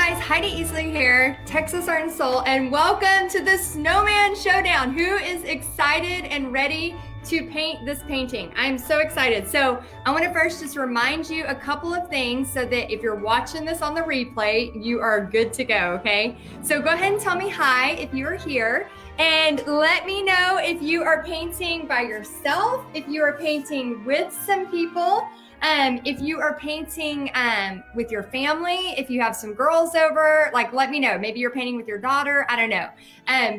guys, Heidi Easley here, Texas Art and Soul, and welcome to the Snowman Showdown. Who is excited and ready to paint this painting? I'm so excited. So I want to first just remind you a couple of things so that if you're watching this on the replay, you are good to go, okay? So go ahead and tell me hi if you're here, and let me know if you are painting by yourself, if you are painting with some people, if you are painting with your family, if you have some girls over, like let me know. Maybe you're painting with your daughter, I don't know.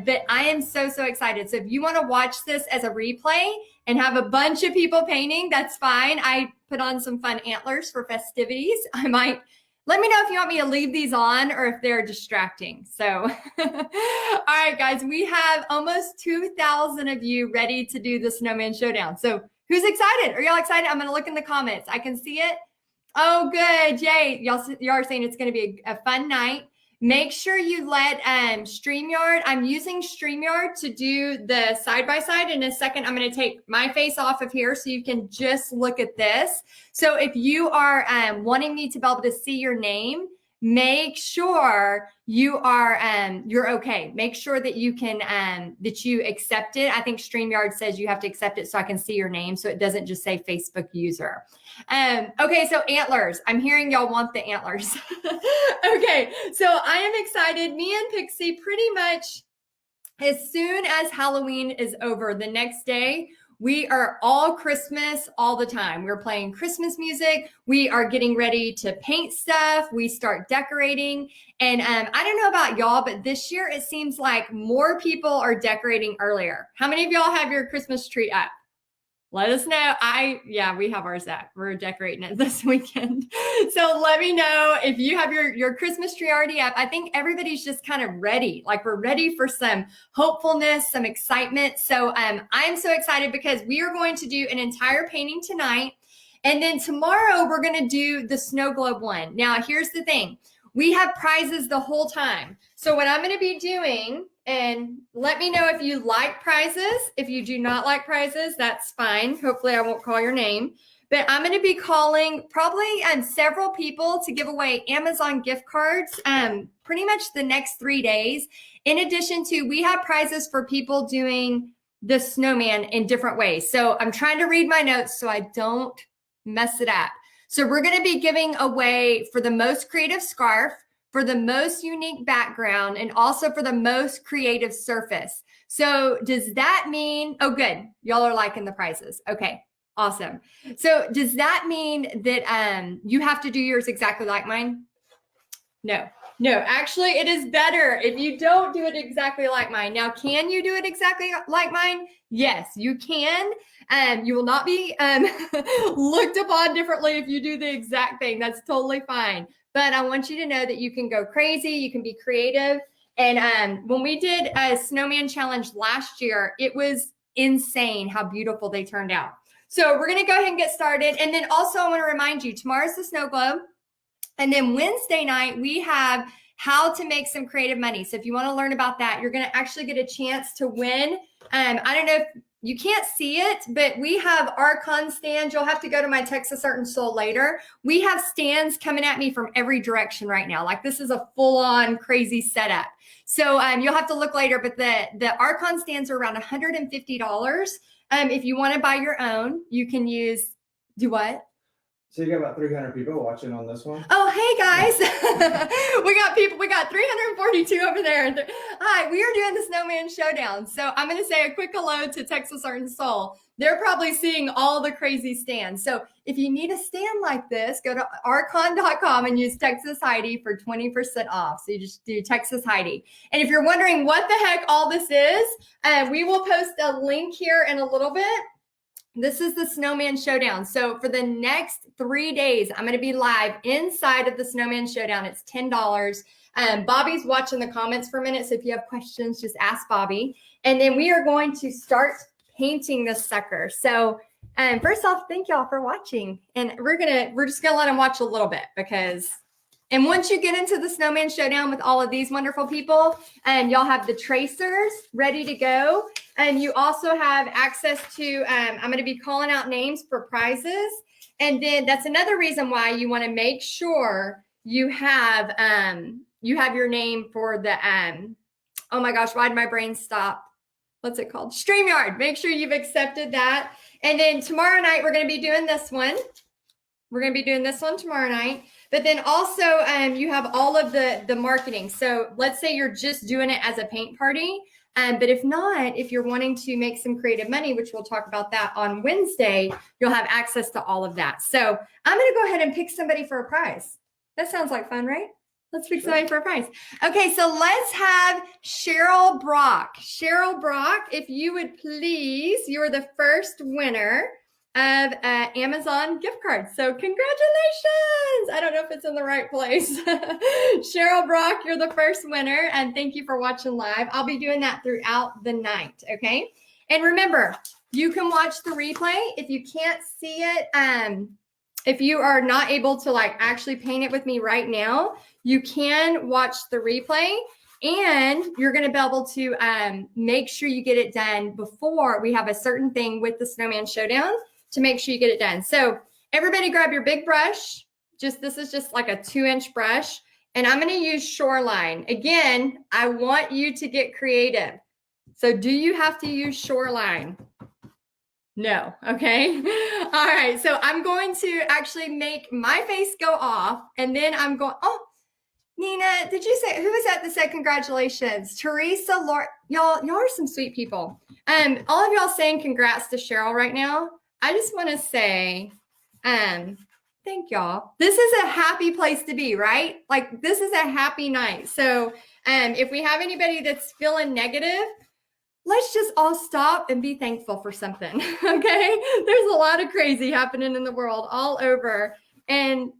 But I am so excited. So if you want to watch this as a replay and have a bunch of people painting, that's fine. I put on some fun antlers for festivities. I might, let me know if you want me to leave these on or if they're distracting. So, all right, guys, we have almost 2,000 of you ready to do the Snowman Showdown. So who's excited? Are y'all excited? I'm going to look in the comments. I can see it. Oh, good. Yay. Y'all are saying it's going to be a fun night. Make sure you let StreamYard. I'm using StreamYard to do the side-by-side. In a second, I'm going to take my face off of here so you can just look at this. So if you are wanting me to be able to see your name, make sure you are you're okay. Make sure that you can that you accept it. I think StreamYard says you have to accept it so I can see your name, so it doesn't just say Facebook user. Okay, so antlers. I'm hearing y'all want the antlers. Okay, so I am excited. Me and Pixie pretty much as soon as Halloween is over, the next day, we are all Christmas all the time. We're playing Christmas music. We are getting ready to paint stuff. We start decorating. And I don't know about y'all, but this year it seems like more people are decorating earlier. How many of y'all have your Christmas tree up? Let us know. Yeah, we have ours up. We're decorating it this weekend. So let me know if you have your Christmas tree already up. I think everybody's just kind of ready. Like we're ready for some hopefulness, some excitement. So I'm so excited because we are going to do an entire painting tonight. And then tomorrow we're going to do the snow globe one. Now, here's the thing. We have prizes the whole time. So what I'm going to be doing, and let me know if you like prizes. If you do not like prizes, that's fine. Hopefully I won't call your name. But I'm going to be calling probably several people to give away Amazon gift cards pretty much the next 3 days. In addition to, we have prizes for people doing the snowman in different ways. So I'm trying to read my notes so I don't mess it up. So we're going to be giving away for the most creative scarf, for the most unique background, and also for the most creative surface. So does that mean, oh good, y'all are liking the prizes. Okay, awesome. So does that mean that you have to do yours exactly like mine? No, actually it is better if you don't do it exactly like mine. Now, can you do it exactly like mine? Yes, you can. You will not be looked upon differently if you do the exact thing. That's totally fine. But I want you to know that you can go crazy. You can be creative. And when we did a snowman challenge last year, it was insane how beautiful they turned out. So we're going to go ahead and get started. And then also I want to remind you, tomorrow's the snow globe. And then Wednesday night, we have how to make some creative money. So if you want to learn about that, you're going to actually get a chance to win. I don't know if you can't see it, but we have Archon stands. You'll have to go to my Texas Art and Soul later. We have stands coming at me from every direction right now. Like this is a full-on crazy setup. So you'll have to look later, but the Archon stands are around $150. If you want to buy your own, you can use, do what? So you got about 300 people watching on this one. Oh, hey guys. We got people. We got 342 over there. Hi, we are doing the Snowman Showdown. So I'm going to say a quick hello to Texas Art and Soul. They're probably seeing all the crazy stands. So if you need a stand like this, go to archon.com and use Texas Heidi for 20% off. So you just do Texas Heidi. And if you're wondering what the heck all this is, we will post a link here in a little bit. This is the Snowman Showdown. So for the next 3 days, I'm going to be live inside of the Snowman Showdown. It's $10. Bobby's watching the comments for a minute. So if you have questions, just ask Bobby. And then we are going to start painting this sucker. So first off, thank y'all for watching. And we're just going to let them watch a little bit because, and once you get into the Snowman Showdown with all of these wonderful people, and y'all have the tracers ready to go. And you also have access to, I'm going to be calling out names for prizes. And then that's another reason why you want to make sure you have you have your name for the, oh my gosh, why did my brain stop? What's it called? StreamYard. Make sure you've accepted that. And then tomorrow night, we're going to be doing this one. We're going to be doing this one tomorrow night. But then also you have all of the marketing. So let's say you're just doing it as a paint party. But if not, if you're wanting to make some creative money, which we'll talk about that on Wednesday, you'll have access to all of that. So I'm going to go ahead and pick somebody for a prize. That sounds like fun, right? Let's pick somebody for a prize. Okay, so let's have Cheryl Brock. Cheryl Brock, if you would please, you are the first winner of Amazon gift card. So congratulations. I don't know if it's in the right place. Cheryl Brock, you're the first winner, and thank you for watching live. I'll be doing that throughout the night, okay? And remember, you can watch the replay. If you can't see it, if you are not able to like actually paint it with me right now, you can watch the replay, and you're going to be able to make sure you get it done before we have a certain thing with the Snowman Showdown to make sure you get it done. So everybody grab your big brush. This is just like a 2-inch brush, and I'm going to use Shoreline. Again, I want you to get creative. So do you have to use Shoreline? No. Okay. All right. So I'm going to actually make my face go off, and then I'm going, oh, Nina, did you say, who was that said congratulations? Teresa, Laura, y'all are some sweet people. All of y'all saying congrats to Cheryl right now. I just want to say, thank y'all. This is a happy place to be, right? Like this is a happy night. So if we have anybody that's feeling negative, let's just all stop and be thankful for something, okay? There's a lot of crazy happening in the world all over. And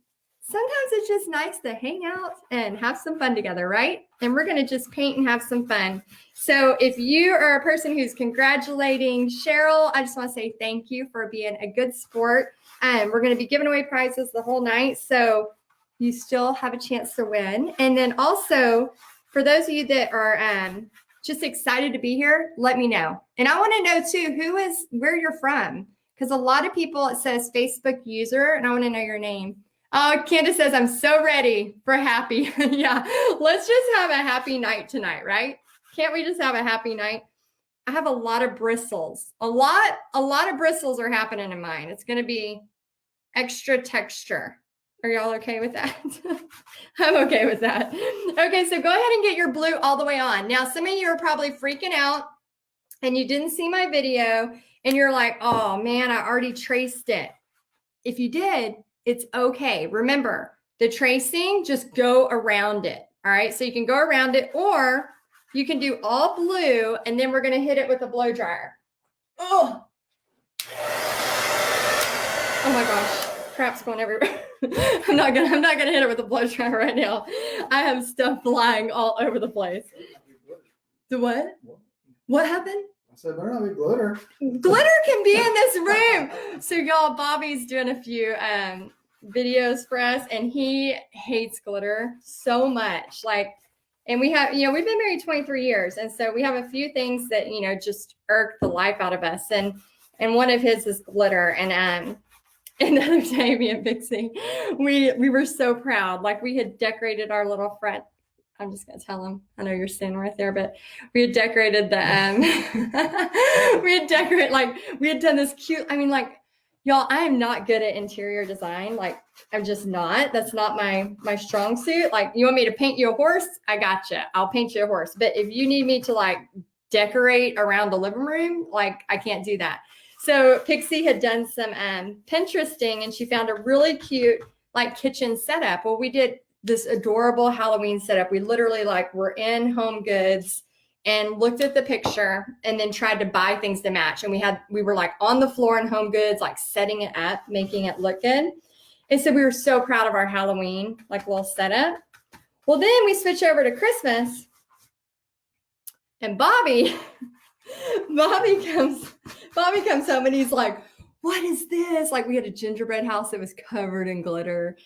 sometimes it's just nice to hang out and have some fun together, right? And we're going to just paint and have some fun. So if you are a person who's congratulating Cheryl, I just want to say thank you for being a good sport. We're going to be giving away prizes the whole night, so you still have a chance to win. And then also, for those of you that are just excited to be here, let me know. And I want to know too, where you're from. Because a lot of people, it says Facebook user, and I want to know your name. Oh, Candace says, I'm so ready for happy. Yeah, let's just have a happy night tonight, right? Can't we just have a happy night? I have a lot of bristles. A lot of bristles are happening in mine. It's going to be extra texture. Are y'all okay with that? I'm okay with that. Okay, so go ahead and get your blue all the way on. Now, some of you are probably freaking out and you didn't see my video and you're like, oh man, I already traced it. If you did, it's okay. Remember, the tracing, just go around it. All right, so you can go around it, or you can do all blue and then we're gonna hit it with a blow dryer. Oh my gosh, crap's going everywhere. I'm not gonna hit it with a blow dryer right now. I have stuff flying all over the place. The what? What happened? I said, better not be glitter. Glitter can be in this room. So y'all, Bobby's doing a few videos for us, and he hates glitter so much. Like, and we have, we've been married 23 years. And so we have a few things that, just irk the life out of us. And one of his is glitter. And the other day, me and Vixie, we were so proud. Like, we had decorated our little front. I'm just going to tell him. I know you're standing right there, but we had decorated the, we had done this cute, y'all, I am not good at interior design. Like, I'm just not. That's not my strong suit. Like, you want me to paint you a horse? I gotcha. I'll paint you a horse. But if you need me to like decorate around the living room, like, I can't do that. So Pixie had done some Pinteresting, and she found a really cute like kitchen setup. Well, we did this adorable Halloween setup. We literally were in Home Goods and looked at the picture and then tried to buy things to match. And we were like on the floor in Home Goods, like setting it up, making it look good. And so we were so proud of our Halloween little setup. Well, then we switch over to Christmas, and Bobby comes home and he's like, what is this? Like, we had a gingerbread house that was covered in glitter.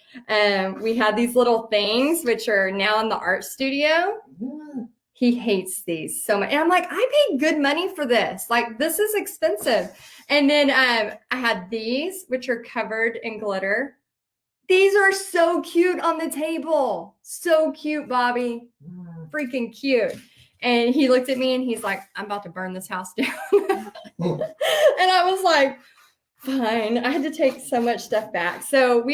We had these little things, which are now in the art studio. Yeah. He hates these so much. And I'm like, I paid good money for this. Like, this is expensive. And then I had these, which are covered in glitter. These are so cute on the table. So cute, Bobby. Freaking cute. And he looked at me and he's like, I'm about to burn this house down. And I was like, fine. I had to take so much stuff back. So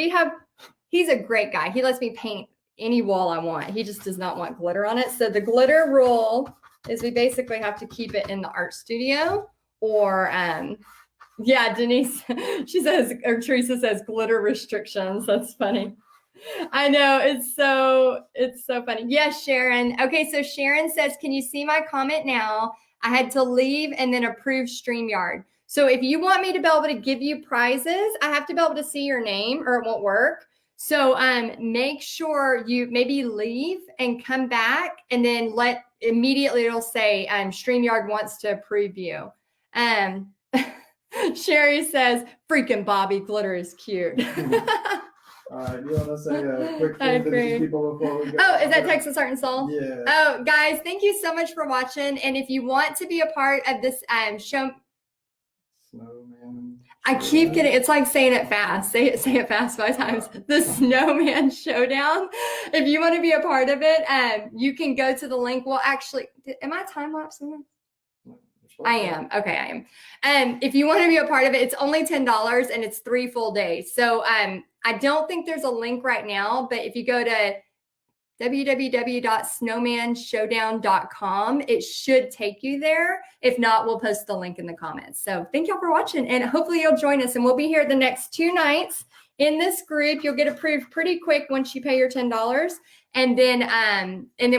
he's a great guy. He lets me paint any wall I want. He just does not want glitter on it. So the glitter rule is we basically have to keep it in the art studio or, yeah, Denise, she says, or Teresa says glitter restrictions. That's funny. I know, it's so funny. Yes, Sharon. Okay, so Sharon says, can you see my comment now? I had to leave and then approve StreamYard. So if you want me to be able to give you prizes, I have to be able to see your name or it won't work. So make sure you maybe leave and come back and then immediately it'll say StreamYard wants to approve you. Sherry says, freaking Bobby, glitter is cute. All right, you want to say a quick thing to these people before we go? Oh, is that Texas Art and Soul? Yeah. Oh, guys, thank you so much for watching. And if you want to be a part of this show, Snowman. I keep getting, it's like saying it fast. Say it fast 5 times. The Snowman Showdown. If you want to be a part of it, you can go to the link. Well, actually, am I time-lapsing? I am. Okay, I am. If you want to be a part of it, it's only $10 and it's 3 full days. So I don't think there's a link right now, but if you go to www.snowmanshowdown.com, it should take you there. If not, we'll post the link in the comments. So thank y'all for watching and hopefully you'll join us and we'll be here the next 2 nights in this group. You'll get approved pretty quick once you pay your $10. And then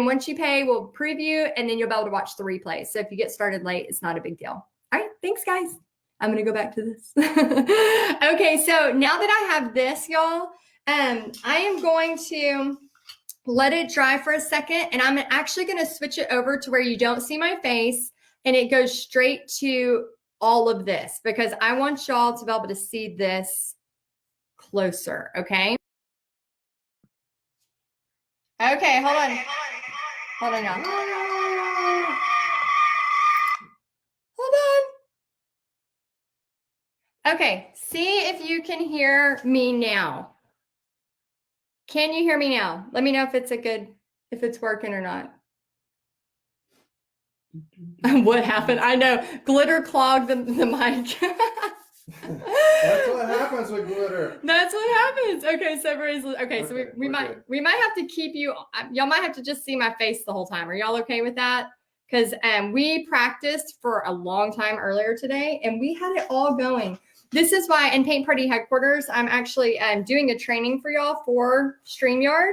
once you pay, we'll preview and then you'll be able to watch the replay. So if you get started late, it's not a big deal. All right, thanks guys. I'm gonna go back to this. Okay, so now that I have this, y'all, I am going to let it dry for a second and I'm actually gonna switch it over to where you don't see my face and it goes straight to all of this because I want y'all to be able to see this closer, okay? Okay, hold on. Hold on, y'all. Hold on. Okay, see if you can hear me now. Can you hear me now? Let me know if it's working or not. What happened? I know, glitter clogged the mic. That's what happens with glitter. That's what happens. Okay, so so we might have to keep y'all might have to just see my face the whole time. Are y'all okay with that? Because we practiced for a long time earlier today and we had it all going. This is why in Paint Party Headquarters, I'm actually doing a training for y'all for StreamYard.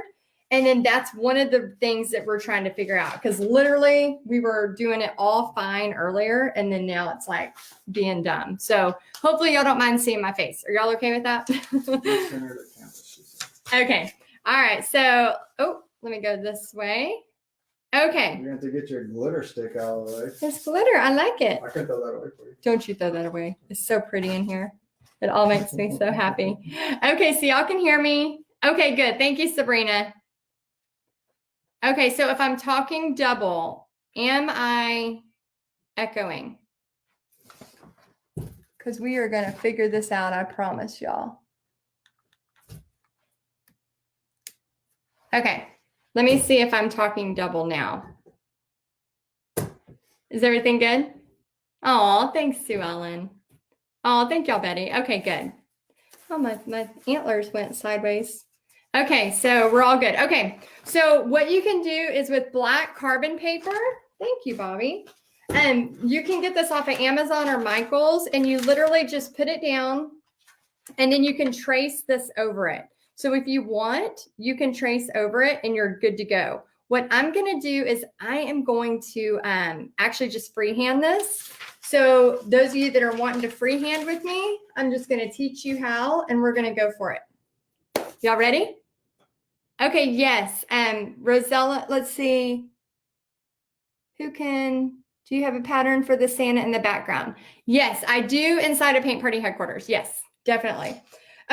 And then that's one of the things that we're trying to figure out because literally we were doing it all fine earlier and then now it's like being dumb. So hopefully y'all don't mind seeing my face. Are y'all okay with that? Okay. All right. So, let me go this way. Okay. You're going to have to get your glitter stick out of the way. There's glitter. I like it. I can throw that away for you. Don't you throw that away. It's so pretty in here. It all makes me so happy. Okay. So y'all can hear me. Okay, good. Thank you, Sabrina. Okay, so if I'm talking double, am I echoing? Because we are going to figure this out, I promise y'all. Okay, let me see if I'm talking double now. Is everything good? Oh, thanks, Sue Ellen. Oh, thank y'all, Betty. Okay, good. Oh, my antlers went sideways. Okay, so we're all good. Okay, so what you can do is with black carbon paper, thank you, Bobby. You can get this off of Amazon or Michael's and you literally just put it down and then you can trace this over it. So if you want, you can trace over it and you're good to go. What I'm gonna do is I am going to actually just freehand this. So those of you that are wanting to freehand with me, I'm just gonna teach you how and we're gonna go for it. Y'all ready? Okay, yes. Rosella, let's see. Do you have a pattern for the Santa in the background? Yes, I do inside of Paint Party Headquarters. Yes, definitely.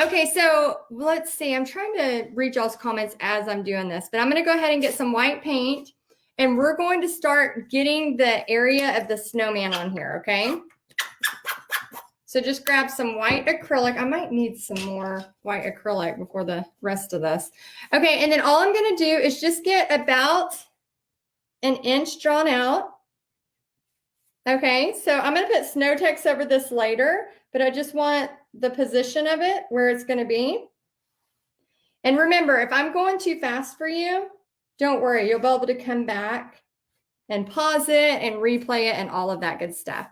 Okay, so let's see. I'm trying to read y'all's comments as I'm doing this, but I'm going to go ahead and get some white paint and we're going to start getting the area of the snowman on here, okay? So just grab some white acrylic. I might need some more white acrylic before the rest of this. Okay, and then all I'm gonna do is just get about an inch drawn out. Okay, so I'm gonna put snow text over this later, but I just want the position of it where it's gonna be. And remember, if I'm going too fast for you, don't worry, you'll be able to come back and pause it and replay it and all of that good stuff.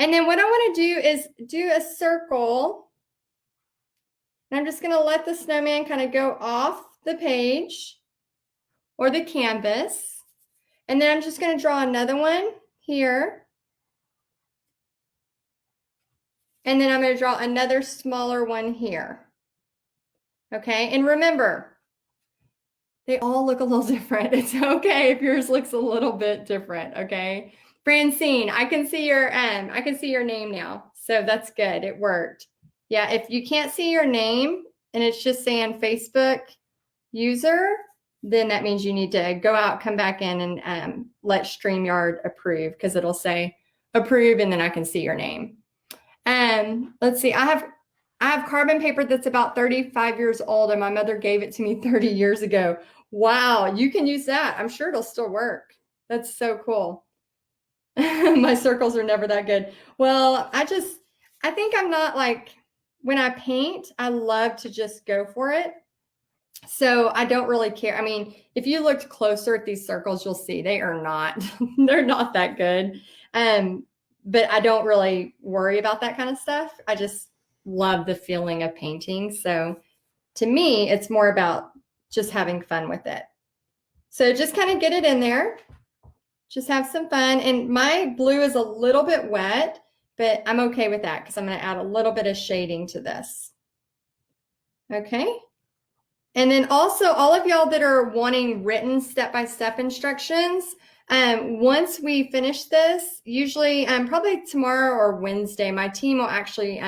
And then what I want to do is do a circle. And I'm just going to let the snowman kind of go off the page or the canvas. And then I'm just going to draw another one here. And then I'm going to draw another smaller one here. Okay, and remember, they all look a little different. It's okay if yours looks a little bit different, okay? Francine, I can see your name now. So that's good. It worked. Yeah, if you can't see your name and it's just saying Facebook user, then that means you need to go out, come back in and let StreamYard approve because it'll say approve and then I can see your name. Let's see, I have carbon paper that's about 35 years old and my mother gave it to me 30 years ago. Wow, you can use that. I'm sure it'll still work. That's so cool. My circles are never that good. Well, I think I'm not like, when I paint, I love to just go for it. So I don't really care. I mean, if you looked closer at these circles, you'll see they are not, they're not that good. But I don't really worry about that kind of stuff. I just love the feeling of painting. So to me, it's more about just having fun with it. So just kind of get it in there. Just have some fun. And my blue is a little bit wet, but I'm okay with that because I'm going to add a little bit of shading to this. Okay. And then also all of y'all that are wanting written step-by-step instructions, once we finish this, usually probably tomorrow or Wednesday, my team will actually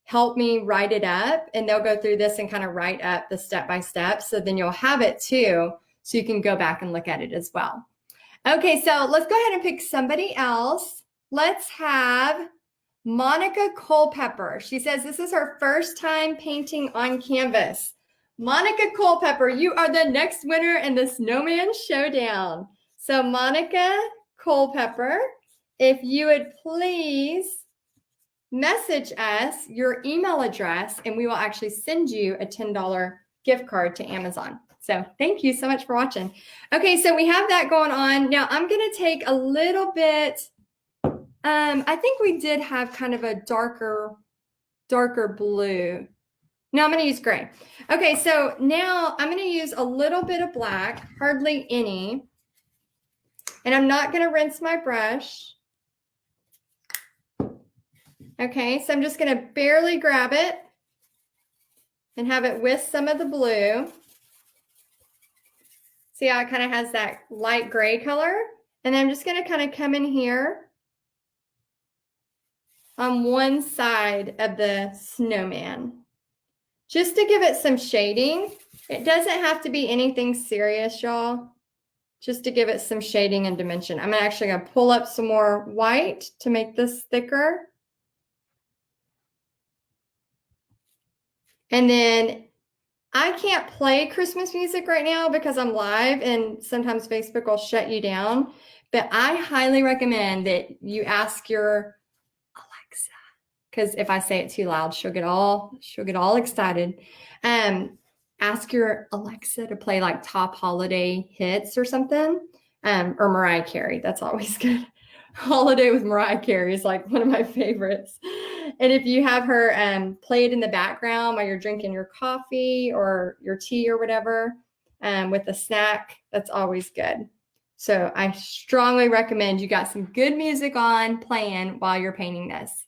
help me write it up and they'll go through this and kind of write up the step-by-step. So then you'll have it too, so you can go back and look at it as well. Okay, so let's go ahead and pick somebody else. Let's have Monica Culpepper. She says this is her first time painting on canvas. Monica Culpepper, you are the next winner in the Snowman Showdown. So Monica Culpepper, if you would please message us your email address and we will actually send you a $10 gift card to Amazon. So thank you so much for watching. Okay, so we have that going on. Now I'm going to take a little bit, I think we did have kind of a darker blue. No, I'm going to use gray. Okay, so now I'm going to use a little bit of black, hardly any. And I'm not going to rinse my brush. Okay, so I'm just going to barely grab it and have it with some of the blue. See how it kind of has that light gray color? And I'm just going to kind of come in here on one side of the snowman, just to give it some shading. It doesn't have to be anything serious, y'all. Just to give it some shading and dimension. I'm actually going to pull up some more white to make this thicker. And then I can't play Christmas music right now because I'm live and sometimes Facebook will shut you down. But I highly recommend that you ask your Alexa, because if I say it too loud, she'll get all excited. Ask your Alexa to play like top holiday hits or something, or Mariah Carey. That's always good. Holiday with Mariah Carey is like one of my favorites. And if you have her play it in the background while you're drinking your coffee or your tea or whatever with a snack, that's always good. So I strongly recommend you got some good music on playing while you're painting this.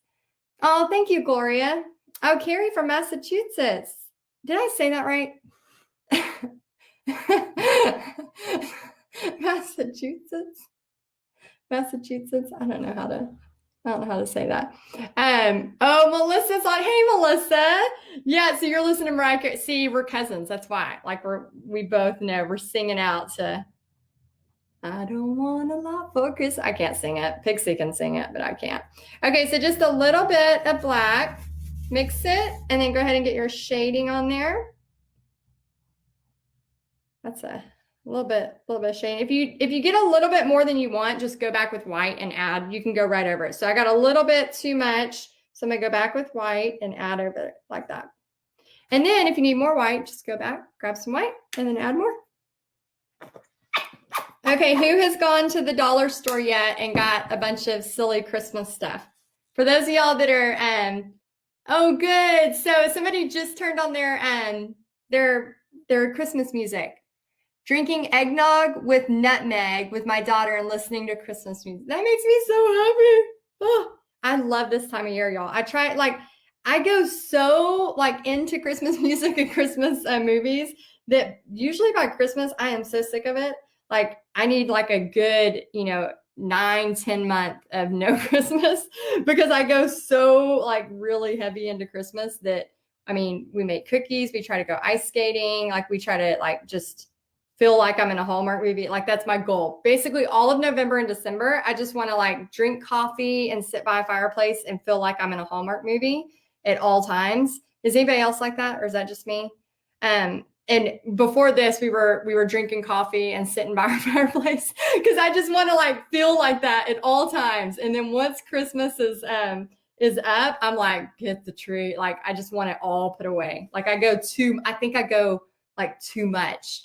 Oh, thank you, Gloria. Oh, Carrie from Massachusetts. Did I say that right? Massachusetts. I don't know how to say that. Oh, Melissa's on. Hey, Melissa. Yeah, so you're listening to Mariah Carey. See, we're cousins. That's why. Like we both know we're singing out to I don't want a lot for Christmas. I can't sing it. Pixie can sing it, but I can't. Okay, so just a little bit of black. Mix it, and then go ahead and get your shading on there. That's a little bit of shading. If you get a little bit more than you want, just go back with white and add. You can go right over it. So I got a little bit too much, so I'm gonna go back with white and add over it like that. And then if you need more white, just go back, grab some white, and then add more. Okay, who has gone to the dollar store yet and got a bunch of silly Christmas stuff? For those of y'all that are, oh, good. So somebody just turned on their Christmas music. Drinking eggnog with nutmeg with my daughter and listening to Christmas music. That makes me so happy. Oh, I love this time of year, y'all. I go so into Christmas music and Christmas movies that usually by Christmas I am so sick of it. Like I need a good, 9-10 month of no Christmas because I go so really heavy into Christmas that we make cookies, we try to go ice skating, we try to just feel like I'm in a Hallmark movie. That's my goal. Basically all of November and December, I just want to drink coffee and sit by a fireplace and feel like I'm in a Hallmark movie at all times. Is anybody else like that? Or is that just me? And before this, we were drinking coffee and sitting by our fireplace because I just want to feel like that at all times. And then once Christmas is up, I'm get the tree. I just want it all put away. I think I go too much.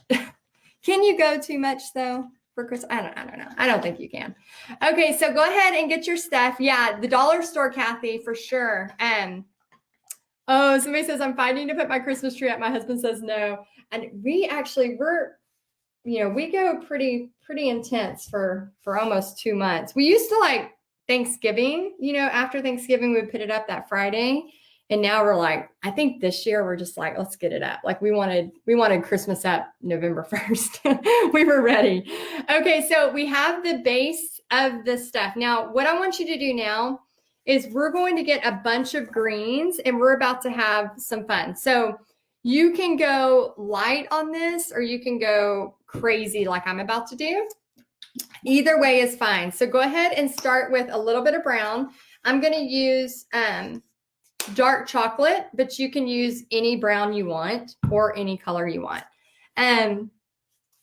Can you go too much though for Christmas? I don't know. I don't think you can. Okay, so go ahead and get your stuff. Yeah, the dollar store, Kathy, for sure. Oh, somebody says I'm fighting to put my Christmas tree up. My husband says no. And we go pretty intense for almost 2 months. We used to Thanksgiving, after Thanksgiving, we put it up that Friday. And now we're I think this year we're just let's get it up. We wanted Christmas up November 1st. We were ready. Okay, so we have the base of the stuff. Now, what I want you to do now is we're going to get a bunch of greens and we're about to have some fun. So you can go light on this or you can go crazy like I'm about to do. Either way is fine. So go ahead and start with a little bit of brown. I'm going to use dark chocolate, but you can use any brown you want or any color you want.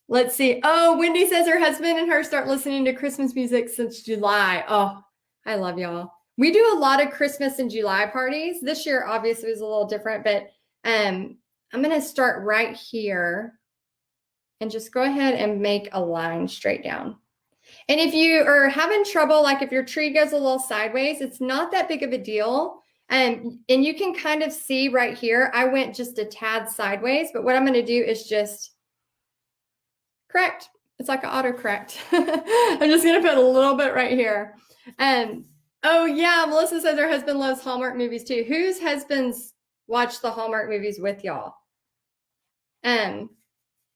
Let's see. Oh, Wendy says her husband and her start listening to Christmas music since July. Oh, I love y'all. We do a lot of Christmas and July parties. This year, obviously, was a little different, but I'm going to start right here and just go ahead and make a line straight down. And if you are having trouble, if your tree goes a little sideways, it's not that big of a deal. And you can kind of see right here, I went just a tad sideways, but what I'm going to do is just correct. It's like an autocorrect. I'm just going to put a little bit right here. Oh yeah, Melissa says her husband loves Hallmark movies too. Whose husbands watch the Hallmark movies with y'all?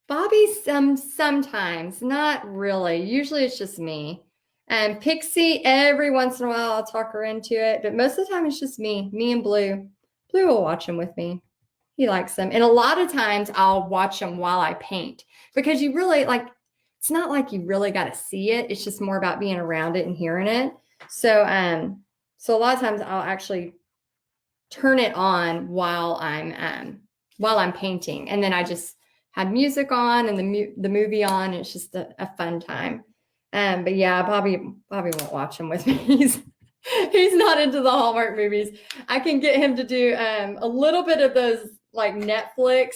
Bobby sometimes, not really. Usually it's just me. Pixie, every once in a while I'll talk her into it, but most of the time it's just me and Blue. Blue will watch them with me. He likes them. And a lot of times I'll watch them while I paint because you really it's not like you really got to see it. It's just more about being around it and hearing it. So a lot of times I'll actually turn it on while I'm painting. And then I just had music on and the movie on. And it's just a fun time. But yeah, Bobby won't watch them with me. He's not into the Hallmark movies. I can get him to do a little bit of those Netflix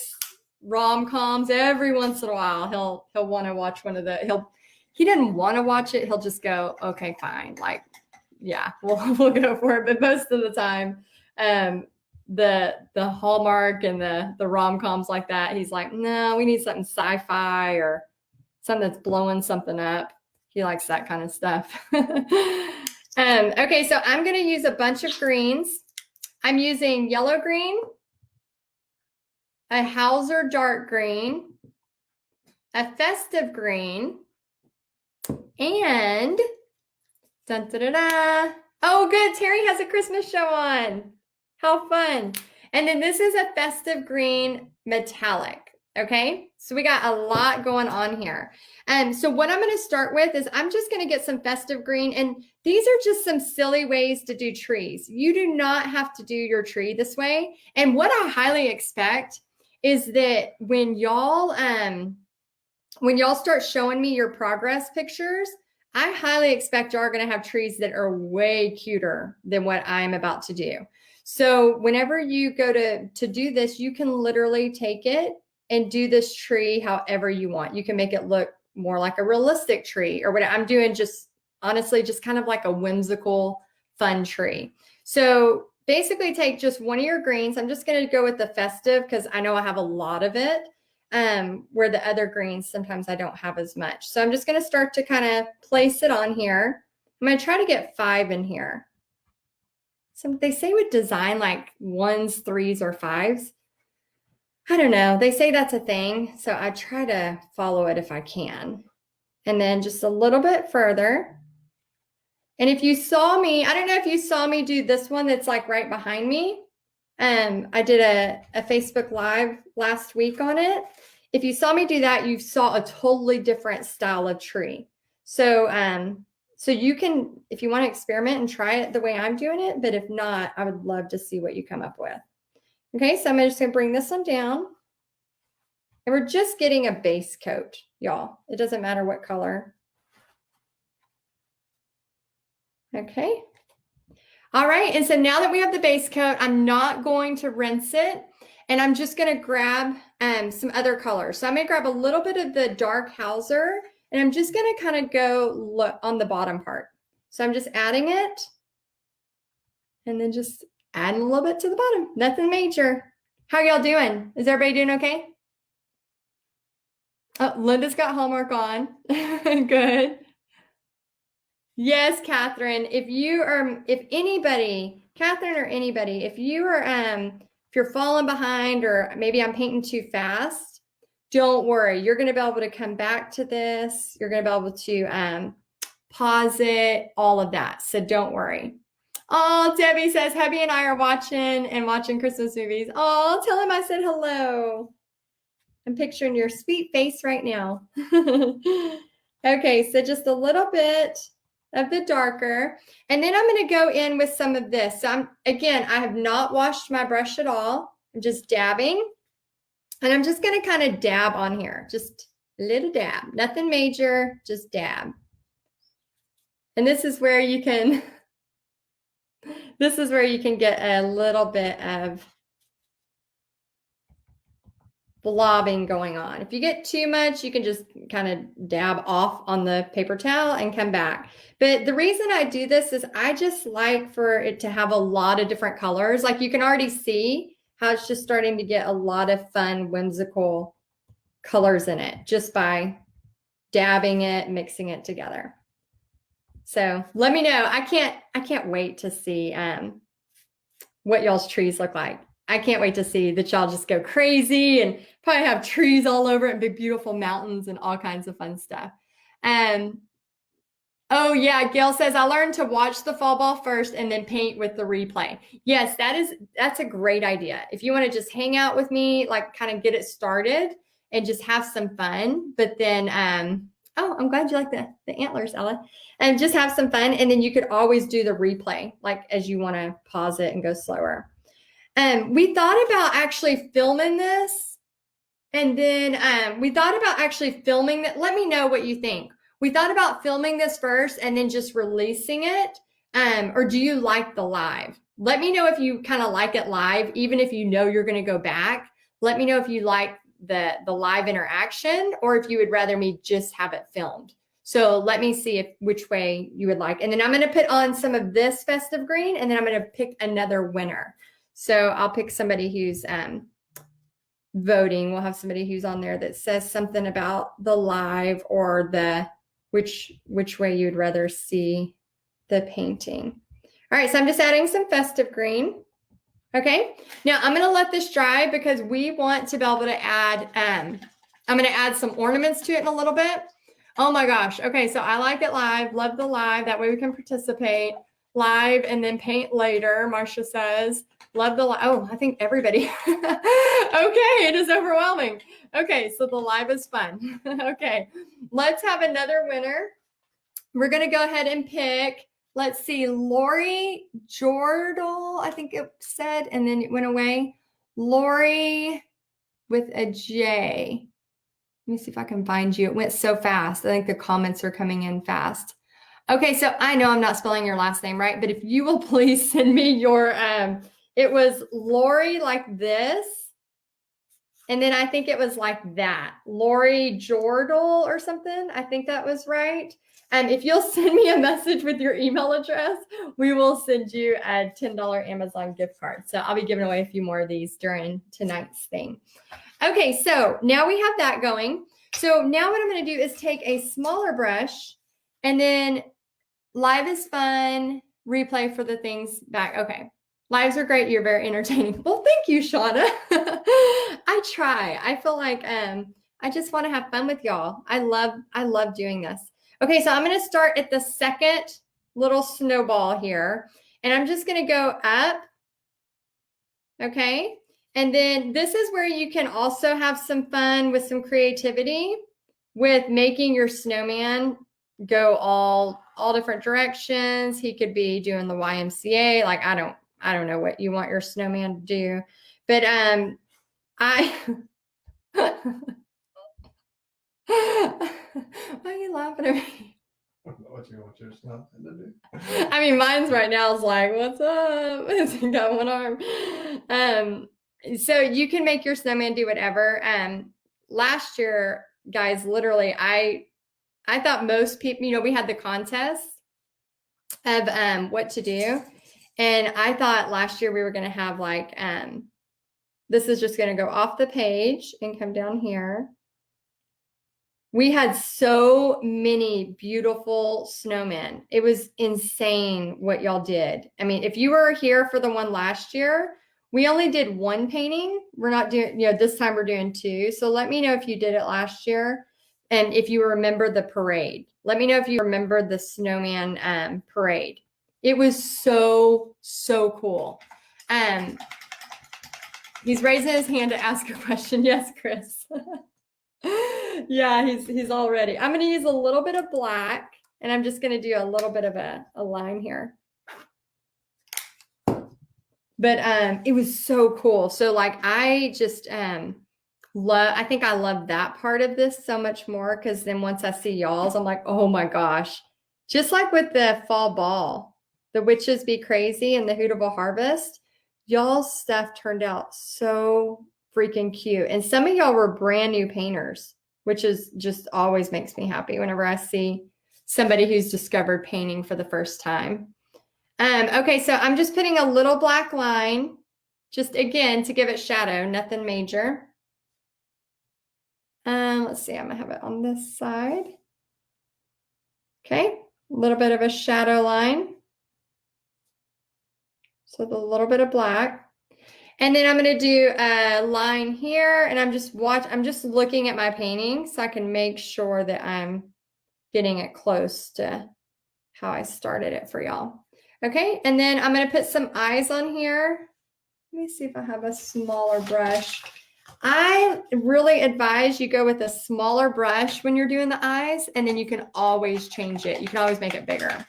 rom-coms every once in a while. He'll want to watch one of the. He didn't want to watch it. He'll just go, okay, fine. Yeah, we'll go for it. But most of the time, the Hallmark and the rom-coms like that, he's like, no, we need something sci-fi or something that's blowing something up. He likes that kind of stuff. Okay, so I'm going to use a bunch of greens. I'm using yellow green, a Hauser dark green, a festive green, and dun, da, da, da. Oh, good. Terry has a Christmas show on. How fun. And then this is a festive green metallic. Okay, so we got a lot going on here. So what I'm going to start with is I'm just going to get some festive green. And these are just some silly ways to do trees. You do not have to do your tree this way. And what I highly expect is that when y'all start showing me your progress pictures, I highly expect y'all are going to have trees that are way cuter than what I'm about to do. So whenever you go to do this, you can literally take it and do this tree however you want. You can make it look more like a realistic tree or what I'm doing, just honestly, just kind of like a whimsical, fun tree. So basically take just one of your greens. I'm just going to go with the festive because I know I have a lot of it, where the other greens, sometimes I don't have as much. So I'm just going to start to kind of place it on here. I'm going to try to get 5 in here. So they say with design like 1s, 3s, or 5s. I don't know. They say that's a thing. So I try to follow it if I can. And then just a little bit further. And if you saw me, I don't know if you saw me do this one that's like right behind me. I did a Facebook Live last week on it. If you saw me do that, you saw a totally different style of tree. So, so you can, if you want to experiment and try it the way I'm doing it, but if not, I would love to see what you come up with. Okay, so I'm just going to bring this one down. And we're just getting a base coat, y'all. It doesn't matter what color. Okay. All right, and so now that we have the base coat, I'm not going to rinse it, and I'm just going to grab some other colors. So I'm going to grab a little bit of the dark Hauser, and I'm just going to kind of go on the bottom part. So I'm just adding it, and then just adding a little bit to the bottom. Nothing major. How y'all doing? Is everybody doing okay? Oh, Linda's got homework on. Good. Yes, Catherine. If anybody, Catherine or anybody, if you're falling behind or maybe I'm painting too fast, don't worry. You're going to be able to come back to this. You're going to be able to pause it, all of that. So don't worry. Oh, Debbie says Hubby and I are watching Christmas movies. Oh, tell him I said hello. I'm picturing your sweet face right now. Okay, so just a little bit of the darker. And then I'm going to go in with some of this. So I have not washed my brush at all. I'm just dabbing. And I'm just going to kind of dab on here. Just a little dab. Nothing major, just dab. And this is where you can get a little bit of blobbing going on. If you get too much, you can just kind of dab off on the paper towel and come back. But the reason I do this is I just like for it to have a lot of different colors. Like you can already see how it's just starting to get a lot of fun, whimsical colors in it just by dabbing it, mixing it together. So let me know. I can't wait to see what y'all's trees look like. I can't wait to see that y'all just go crazy and probably have trees all over it and big, beautiful mountains and all kinds of fun stuff. Oh yeah, Gail says, I learned to watch the fall ball first and then paint with the replay. Yes, that's a great idea. If you want to just hang out with me, like kind of get it started and just have some fun, but then, oh, I'm glad you like the antlers, Ella, and just have some fun. And then you could always do the replay, like as you want to pause it and go slower. We thought about actually filming this, and then we thought about actually filming that. Let me know what you think. We thought about filming this first and then just releasing it, or do you like the live? Let me know if you kind of like it live, even if you know you're going to go back. Let me know if you like the live interaction or if you would rather me just have it filmed. So let me see which way you would like. And then I'm going to put on some of this festive green, and then I'm going to pick another winner. So I'll pick somebody who's voting. We'll have somebody who's on there that says something about the live or the which way you'd rather see the painting. All right, so I'm just adding some festive green. Okay, now I'm going to let this dry because we want to be able to add, I'm going to add some ornaments to it in a little bit. Oh my gosh. Okay, so I like it live. Love the live. That way we can participate live and then paint later, Marcia says. Love the live. Oh, I think everybody. Okay, it is overwhelming. Okay, so the live is fun. Okay, let's have another winner. We're going to go ahead and pick, let's see, Lori Jordal, I think it said, and then it went away. Lori with a J. Let me see if I can find you. It went so fast. I think the comments are coming in fast. Okay, so I know I'm not spelling your last name right, but if you will please send me your, it was Lori like this, and then I think it was like that. Lori Jordal or something. I think that was right. And if you'll send me a message with your email address, we will send you a $10 Amazon gift card. So I'll be giving away a few more of these during tonight's thing. Okay, so now we have that going. So now what I'm going to do is take a smaller brush and then live is fun, replay for the things back. Okay, lives are great. You're very entertaining. Well, thank you, Shauna. I try. I feel like I just want to have fun with y'all. I love doing this. Okay, so I'm going to start at the second little snowball here, and I'm just going to go up. Okay. And then this is where you can also have some fun with some creativity with making your snowman go all different directions. He could be doing the YMCA. Like, I don't know what you want your snowman to do, but why are you laughing at me? I don't know what you want your snowman to do. I mean, mine's right now is like, what's up? It's got one arm. So you can make your snowman do whatever. Last year, guys, literally, I thought most people, we had the contest of what to do. And I thought last year we were going to have like, this is just going to go off the page and come down here. We had so many beautiful snowmen. It was insane what y'all did. I mean, if you were here for the one last year, we only did one painting. We're not doing, this time we're doing two. So let me know if you did it last year and if you remember the parade. Let me know if you remember the snowman parade. It was so cool. He's raising his hand to ask a question. Yes, Chris. Yeah, he's all ready. I'm going to use a little bit of black, and I'm just going to do a little bit of a line here. But it was so cool. So like I just I think I love that part of this so much more, because then once I see y'all's, I'm like, oh my gosh. Just like with the fall ball, the Witches Be Crazy and the Hootable Harvest, y'all's stuff turned out so freaking cute. And some of y'all were brand new painters, which is just always makes me happy whenever I see somebody who's discovered painting for the first time. Okay, so I'm just putting a little black line, just again, to give it shadow, nothing major. Let's see, I'm gonna have it on this side. Okay, a little bit of a shadow line. So the little bit of black. And then I'm gonna do a line here, and I'm just looking at my painting so I can make sure that I'm getting it close to how I started it for y'all. Okay, and then I'm going to put some eyes on here. Let me see if I have a smaller brush. I really advise you go with a smaller brush when you're doing the eyes, and then you can always change it. You can always make it bigger.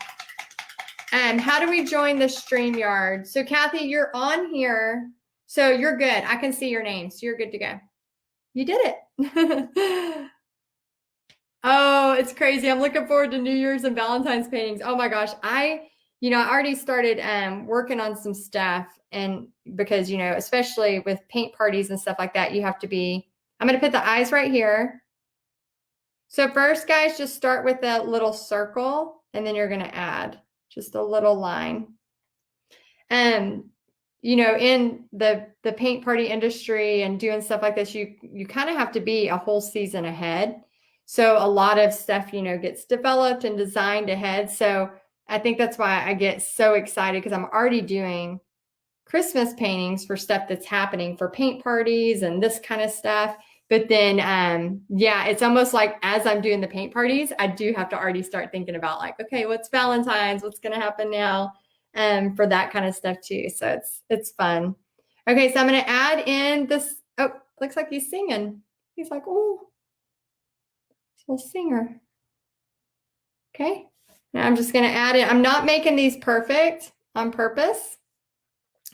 And how do we join the StreamYard? So Kathy, you're on here. So you're good. I can see your name. So you're good to go. You did it. Oh, it's crazy. I'm looking forward to New Year's and Valentine's paintings. Oh my gosh. I already started working on some stuff, and because, especially with paint parties and stuff like that, you have to be, I'm going to put the eyes right here. So first, guys, just start with a little circle, and then you're going to add just a little line. In the paint party industry and doing stuff like this, you kind of have to be a whole season ahead. So a lot of stuff, gets developed and designed ahead. So I think that's why I get so excited, because I'm already doing Christmas paintings for stuff that's happening for paint parties and this kind of stuff. But then, it's almost like as I'm doing the paint parties, I do have to already start thinking about like, okay, what's Valentine's? What's going to happen now? for that kind of stuff too. So it's fun. Okay, so I'm going to add in this. Oh, looks like he's singing. He's like, oh, he's a singer. Okay, now I'm just going to add it. I'm not making these perfect on purpose.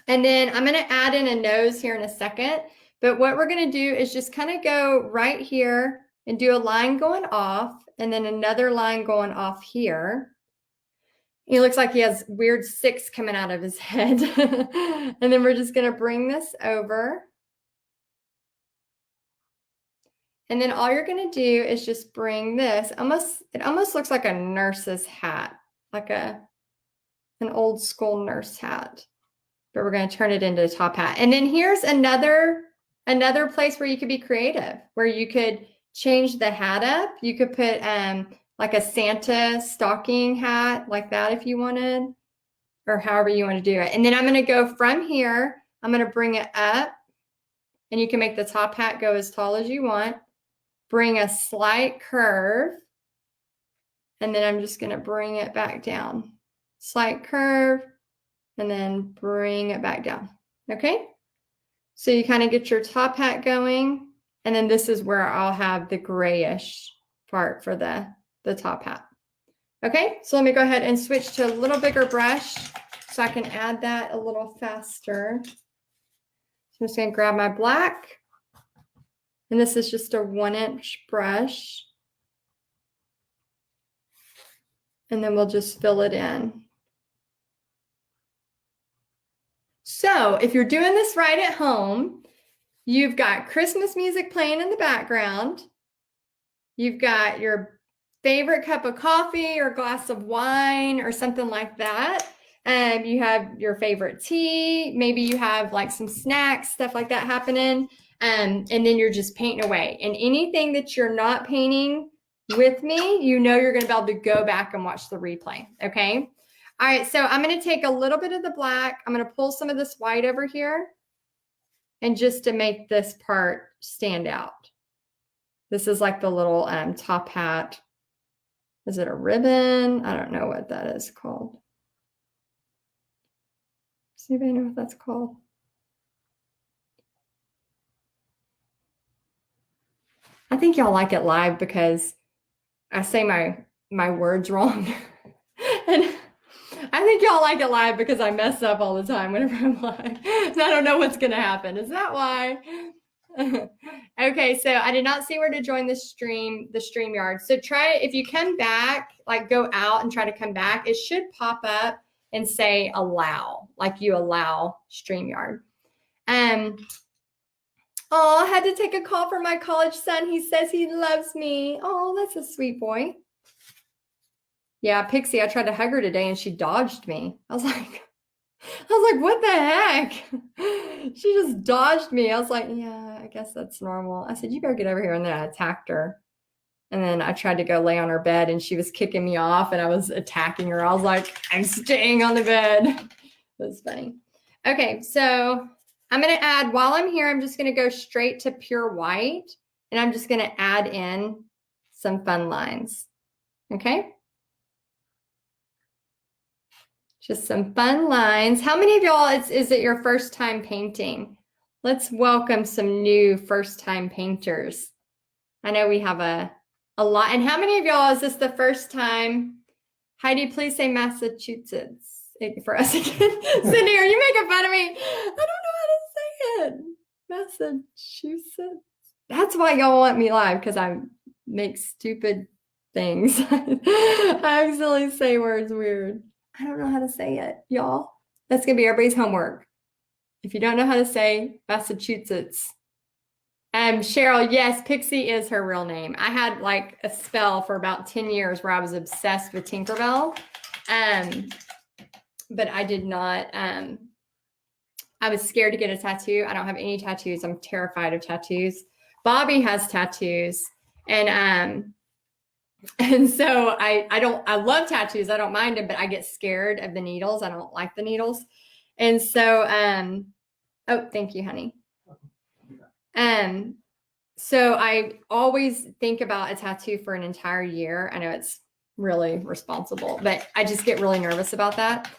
And then I'm going to add in a nose here in a second. But what we're going to do is just kind of go right here and do a line going off and then another line going off here. He looks like he has weird sticks coming out of his head. And then we're just going to bring this over. And then all you're going to do is just bring this. It almost looks like a nurse's hat, like an old school nurse hat. But we're going to turn it into a top hat. And then here's another place where you could be creative, where you could change the hat up. You could put like a Santa stocking hat like that if you wanted, or however you want to do it. And then I'm going to go from here. I'm going to bring it up, and you can make the top hat go as tall as you want. Bring a slight curve, and then I'm just going to bring it back down. Slight curve, and then bring it back down. Okay? So you kind of get your top hat going, and then this is where I'll have the grayish part for the top hat. Okay, so let me go ahead and switch to a little bigger brush so I can add that a little faster. So I'm just going to grab my black, and this is just a 1-inch brush, and then we'll just fill it in. So if you're doing this right at home, you've got Christmas music playing in the background. You've got your favorite cup of coffee or glass of wine or something like that. You have your favorite tea. Maybe you have like some snacks, stuff like that happening. And then you're just painting away. And anything that you're not painting with me, you know you're going to be able to go back and watch the replay. Okay. All right, so I'm going to take a little bit of the black. I'm going to pull some of this white over here, and just to make this part stand out. This is like the little top hat. Is it a ribbon? I don't know what that is called. Does anybody know what that's called? I think y'all like it live because I say my words wrong. And I think y'all like it live because I mess up all the time whenever I'm live. And I don't know what's going to happen. Is that why? Okay, so I did not see where to join the StreamYard. So try, if you come back, like go out and try to come back, it should pop up and say allow, like you allow StreamYard. Oh, I had to take a call from my college son. He says he loves me. Oh, that's a sweet boy. Yeah, Pixie, I tried to hug her today and she dodged me. I was like, what the heck? She just dodged me. I was like, yeah, I guess that's normal. I said, you better get over here. And then I attacked her. And then I tried to go lay on her bed and she was kicking me off and I was attacking her. I was like, I'm staying on the bed. It was funny. Okay, so I'm going to add, while I'm here, I'm just going to go straight to pure white. And I'm just going to add in some fun lines. Okay? Just some fun lines. How many of y'all, is it your first time painting? Let's welcome some new first time painters. I know we have a lot. And how many of y'all, is this the first time? Heidi, please say Massachusetts for us again. Cindy, are you making fun of me? I don't know how to say it. Massachusetts. That's why y'all want me live, because I make stupid things. I actually say words weird. I don't know how to say it, y'all. That's going to be everybody's homework. If you don't know how to say Massachusetts. Cheryl, yes, Pixie is her real name. I had like a spell for about 10 years where I was obsessed with Tinkerbell. But I did not, I was scared to get a tattoo. I don't have any tattoos. I'm terrified of tattoos. Bobby has tattoos. And so I love tattoos. I don't mind them, but I get scared of the needles. I don't like the needles. And so, oh, thank you, honey. So I always think about a tattoo for an entire year. I know it's really responsible, but I just get really nervous about that.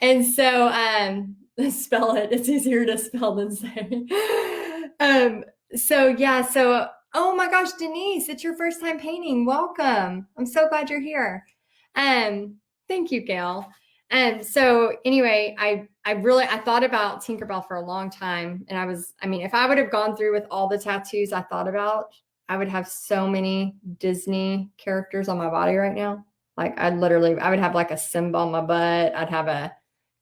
And so spell it. It's easier to spell than say. So yeah, so oh my gosh, Denise, it's your first time painting. Welcome. I'm so glad you're here. Thank you, Gail. So anyway, I thought about Tinkerbell for a long time. And I mean, if I would have gone through with all the tattoos I thought about, I would have so many Disney characters on my body right now. Like I would have like a Simba on my butt. I'd have a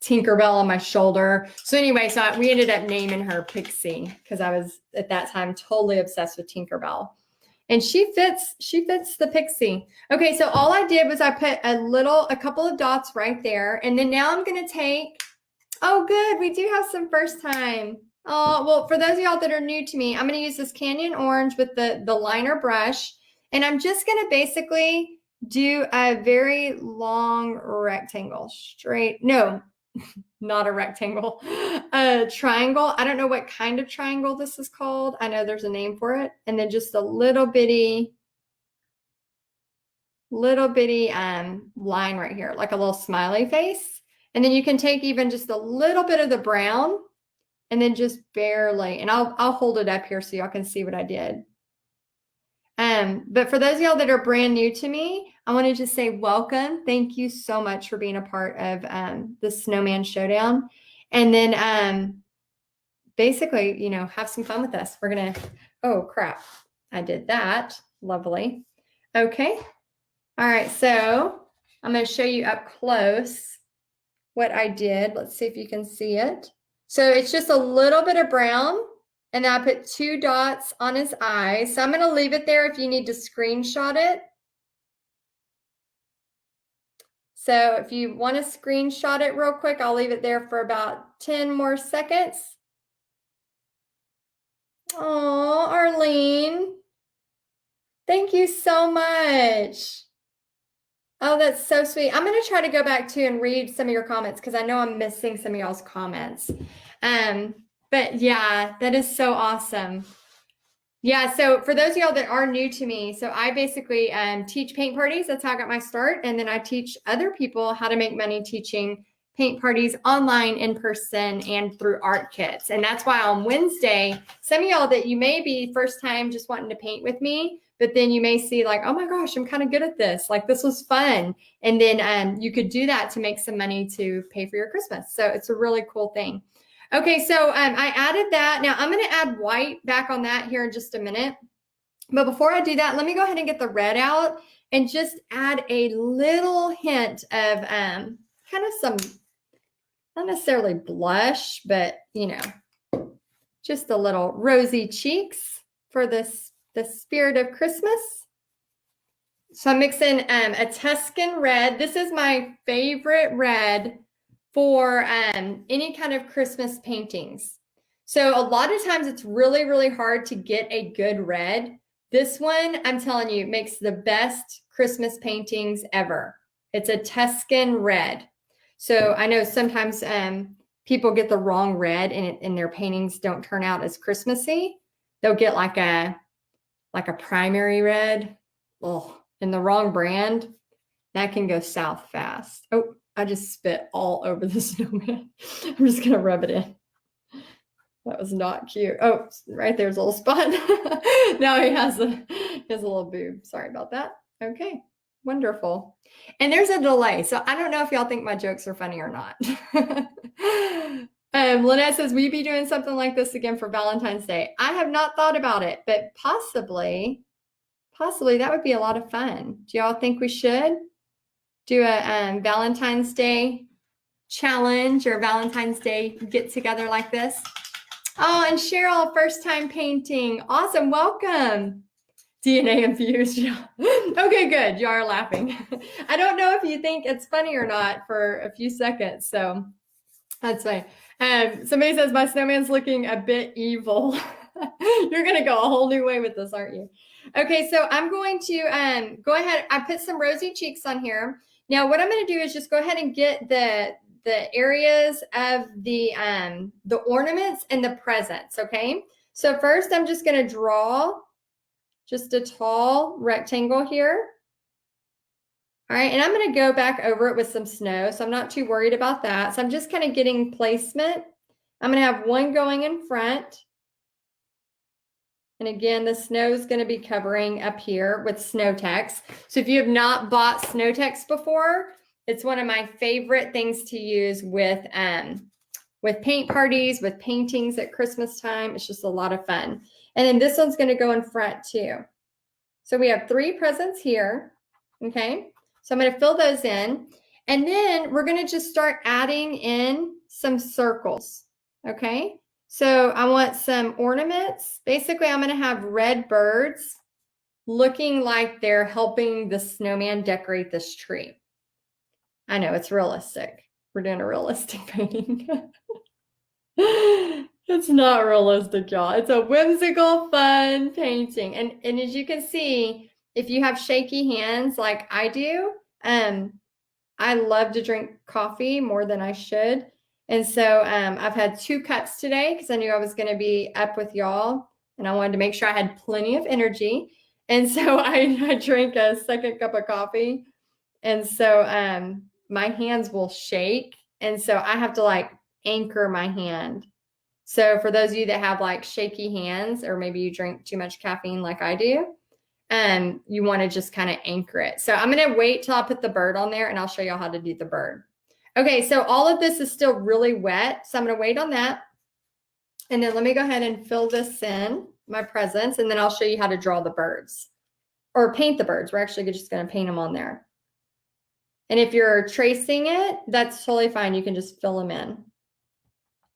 Tinkerbell on my shoulder. So anyway, so we ended up naming her Pixie because I was at that time totally obsessed with Tinkerbell. And she fits the Pixie. Okay, so all I did was I put a couple of dots right there. And then now I'm gonna take, oh good, we do have some first time. Oh, well, for those of y'all that are new to me, I'm gonna use this Canyon Orange with the liner brush. And I'm just gonna basically do a very long rectangle, not a rectangle, a triangle. I don't know what kind of triangle this is called. I know there's a name for it. And then just a little bitty line right here, like a little smiley face. And then you can take even just a little bit of the brown and then just barely, and I'll hold it up here so y'all can see what I did. But for those of y'all that are brand new to me, I want to just say welcome. Thank you so much for being a part of the Snowman Showdown. And then basically, have some fun with us. We're going to, oh crap, I did that. Lovely. Okay. All right. So I'm going to show you up close what I did. Let's see if you can see it. So it's just a little bit of brown. And then I put 2 dots on his eyes. So I'm going to leave it there if you need to screenshot it. So if you want to screenshot it real quick, I'll leave it there for about 10 more seconds. Oh, Arlene. Thank you so much. Oh, that's so sweet. I'm going to try to go back to and read some of your comments because I know I'm missing some of y'all's comments. But yeah, that is so awesome. Yeah, so for those of y'all that are new to me, so I basically teach paint parties. That's how I got my start. And then I teach other people how to make money teaching paint parties online, in person, and through art kits. And that's why on Wednesday, some of y'all that you may be first time just wanting to paint with me, but then you may see like, oh my gosh, I'm kind of good at this. Like this was fun. And then you could do that to make some money to pay for your Christmas. So it's a really cool thing. Okay, so I added that. Now I'm going to add white back on that here in just a minute. But before I do that, let me go ahead and get the red out and just add a little hint of kind of some, not necessarily blush, but just a little rosy cheeks for the spirit of Christmas. So I'm mixing a Tuscan red. This is my favorite red for any kind of Christmas paintings. So a lot of times it's really, really hard to get a good red. This one, I'm telling you, makes the best Christmas paintings ever. It's a Tuscan red. So I know sometimes people get the wrong red and their paintings don't turn out as Christmassy. They'll get like a primary red, in the wrong brand. That can go south fast. Oh, I just spit all over the snowman. I'm just going to rub it in. That was not cute. Oh, right there's a little spot. Now he has a little boob. Sorry about that. Okay, wonderful. And there's a delay. So I don't know if y'all think my jokes are funny or not. Lynette says, will you be doing something like this again for Valentine's Day? I have not thought about it, but possibly that would be a lot of fun. Do y'all think we should do a Valentine's Day challenge or Valentine's Day get together like this? Oh, and Cheryl, first time painting. Awesome. Welcome. DNA infused. Yeah. Okay, good. You are laughing. I don't know if you think it's funny or not for a few seconds. So that's fine. Somebody says my snowman's looking a bit evil. You're going to go a whole new way with this, aren't you? Okay, so I'm going to go ahead. I put some rosy cheeks on here. Now, what I'm going to do is just go ahead and get the areas of the ornaments and the presents, okay? So first, I'm just going to draw just a tall rectangle here. All right, and I'm going to go back over it with some snow, so I'm not too worried about that. So I'm just kind of getting placement. I'm going to have one going in front. And again, the snow is going to be covering up here with Snow-Tex. So if you have not bought Snow-Tex before, it's one of my favorite things to use with paint parties, with paintings at Christmas time. It's just a lot of fun. And then this one's going to go in front too. So we have 3 presents here. Okay. So I'm going to fill those in. And then we're going to just start adding in some circles. Okay. So I want some ornaments. Basically, I'm going to have red birds looking like they're helping the snowman decorate this tree. I know it's realistic. We're doing a realistic painting. It's not realistic, y'all. It's a whimsical, fun painting. And as you can see, if you have shaky hands like I do, I love to drink coffee more than I should. And so I've had 2 cups today because I knew I was going to be up with y'all and I wanted to make sure I had plenty of energy. And so I drank a 2nd cup of coffee. And so my hands will shake. And so I have to like anchor my hand. So for those of you that have like shaky hands, or maybe you drink too much caffeine like I do, you want to just kind of anchor it. So I'm going to wait till I put the bird on there and I'll show y'all how to do the bird. Okay, so all of this is still really wet. So I'm going to wait on that. And then let me go ahead and fill this in, my presents, and then I'll show you how to draw the birds or paint the birds. We're actually just going to paint them on there. And if you're tracing it, that's totally fine. You can just fill them in.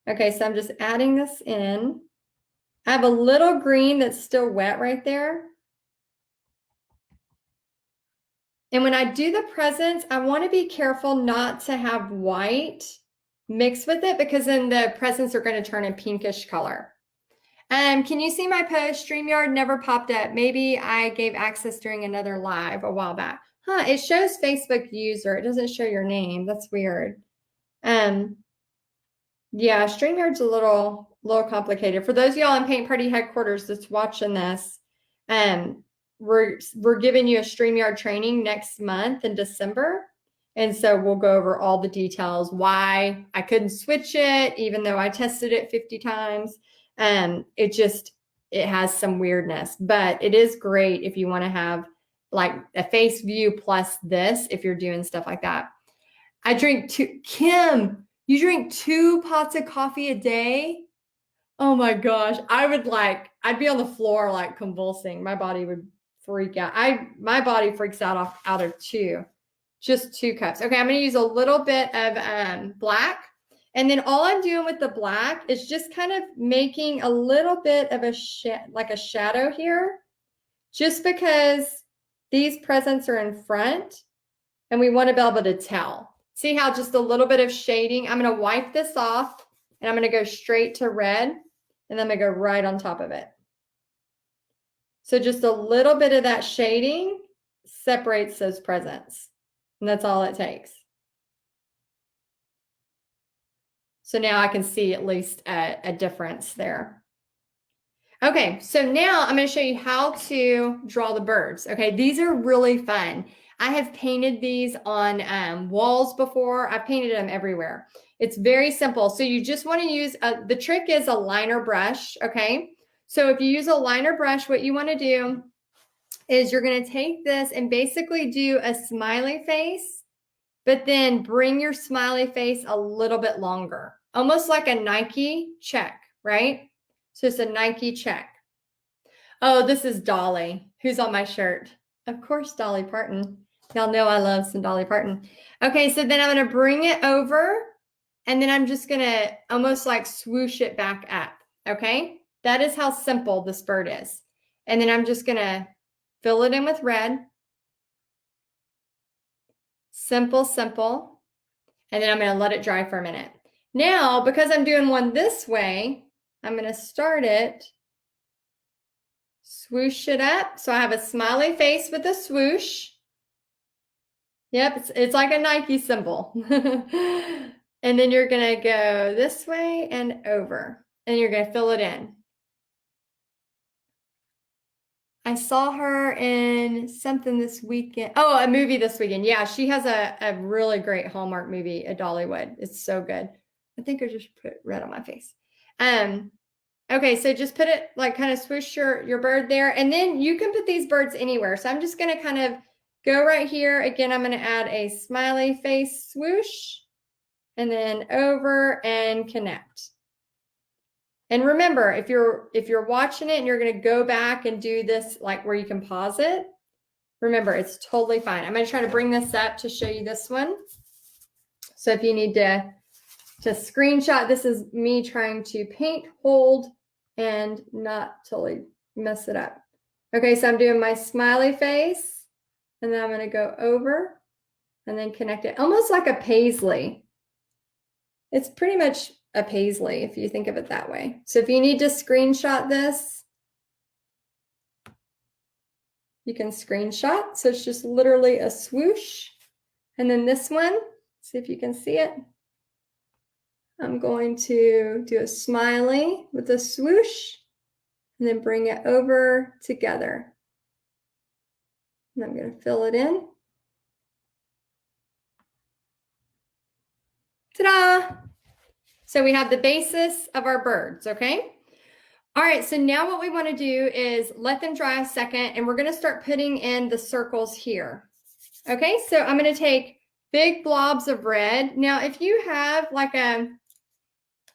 Okay, so I'm just adding this in. I have a little green that's still wet right there. And when I do the presents, I want to be careful not to have white mixed with it because then the presents are going to turn a pinkish color. Can you see my post? StreamYard never popped up. Maybe I gave access during another live a while back. Huh, it shows Facebook user. It doesn't show your name. That's weird. Yeah, StreamYard's a little complicated. For those of y'all in Paint Party headquarters that's watching this, we're giving you a StreamYard training next month in December. And so we'll go over all the details, why I couldn't switch it, even though I tested it 50 times. It has some weirdness, but it is great if you want to have like a face view plus this, if you're doing stuff like that. I drink Kim, you drink 2 pots of coffee a day? Oh my gosh. I'd be on the floor like convulsing. My body would freak out. My body freaks out of 2, just 2 cups. Okay, I'm going to use a little bit of black. And then all I'm doing with the black is just kind of making a little bit of a shadow here, just because these presents are in front and we want to be able to tell. See how just a little bit of shading. I'm going to wipe this off and I'm going to go straight to red and then I'm going to go right on top of it. So just a little bit of that shading separates those presents. And that's all it takes. So now I can see at least a difference there. Okay, so now I'm going to show you how to draw the birds. Okay, these are really fun. I have painted these on walls before. I've painted them everywhere. It's very simple. So you just want to use, the trick is a liner brush, okay? So if you use a liner brush, what you want to do is you're going to take this and basically do a smiley face, but then bring your smiley face a little bit longer, almost like a Nike check, right? So it's a Nike check. Oh, this is Dolly, who's on my shirt. Of course, Dolly Parton. Y'all know I love some Dolly Parton. Okay, so then I'm going to bring it over, and then I'm just going to almost like swoosh it back up, okay? That is how simple this bird is. And then I'm just going to fill it in with red. Simple, simple. And then I'm going to let it dry for a minute. Now, because I'm doing one this way, I'm going to start it, swoosh it up. So I have a smiley face with a swoosh. Yep, it's like a Nike symbol. And then you're going to go this way and over. And you're going to fill it in. I saw her in something this weekend. Oh, a movie this weekend. Yeah, she has a really great Hallmark movie at Dollywood. It's so good. I think I just put red on my face. Okay, so just put it like kind of swoosh your bird there. And then you can put these birds anywhere. So I'm just going to kind of go right here. Again, I'm going to add a smiley face swoosh and then over and connect. And remember, if you're watching it and you're going to go back and do this like where you can pause it, remember, it's totally fine. I'm going to try to bring this up to show you this one. So if you need to screenshot, this is me trying to paint, hold, and not totally mess it up. Okay, so I'm doing my smiley face, and then I'm going to go over and then connect it, almost like a paisley. It's pretty much a paisley if you think of it that way. So if you need to screenshot this, you can screenshot. So it's just literally a swoosh. And then this one, see if you can see it. I'm going to do a smiley with a swoosh and then bring it over together. And I'm going to fill it in. Ta-da! So we have the basis of our birds, okay? All right, so now what we want to do is let them dry a second, and we're going to start putting in the circles here. Okay, so I'm going to take big blobs of red. Now, if you have like a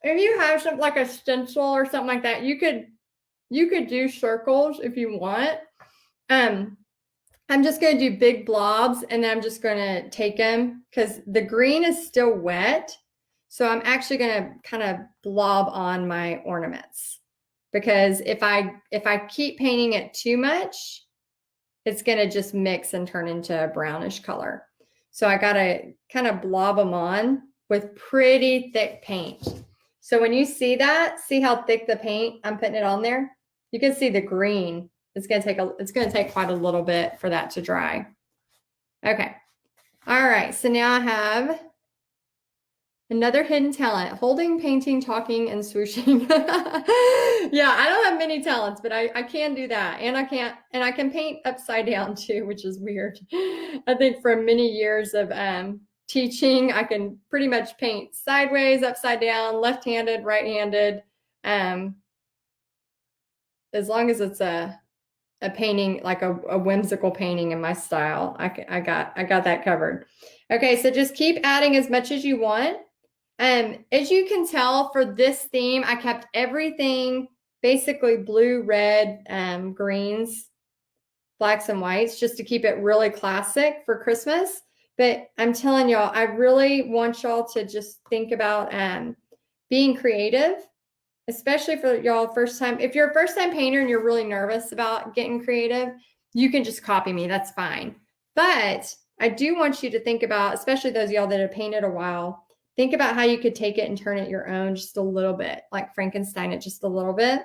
something like a stencil or something like that, you could do circles if you want. I'm just going to do big blobs, and then I'm just going to take them because the green is still wet. So I'm actually going to kind of blob on my ornaments, because if I keep painting it too much, it's going to just mix and turn into a brownish color. So I got to kind of blob them on with pretty thick paint. So when you see that, see how thick the paint I'm putting it on there? You can see the green. It's going to take quite a little bit for that to dry. Okay. All right. So now I have another hidden talent: holding, painting, talking, and swooshing. Yeah, I don't have many talents, but I can do that. And I can paint upside down too, which is weird. I think from many years of teaching, I can pretty much paint sideways, upside down, left-handed, right-handed. As long as it's a painting, like a whimsical painting in my style, I got that covered. Okay, so just keep adding as much as you want. As you can tell, for this theme, I kept everything basically blue, red, greens, blacks, and whites, just to keep it really classic for Christmas. But I'm telling y'all, I really want y'all to just think about being creative, especially for y'all first time. If you're a first time painter and you're really nervous about getting creative, you can just copy me. That's fine. But I do want you to think about, especially those of y'all that have painted a while, think about how you could take it and turn it your own just a little bit, like Frankenstein it just a little bit.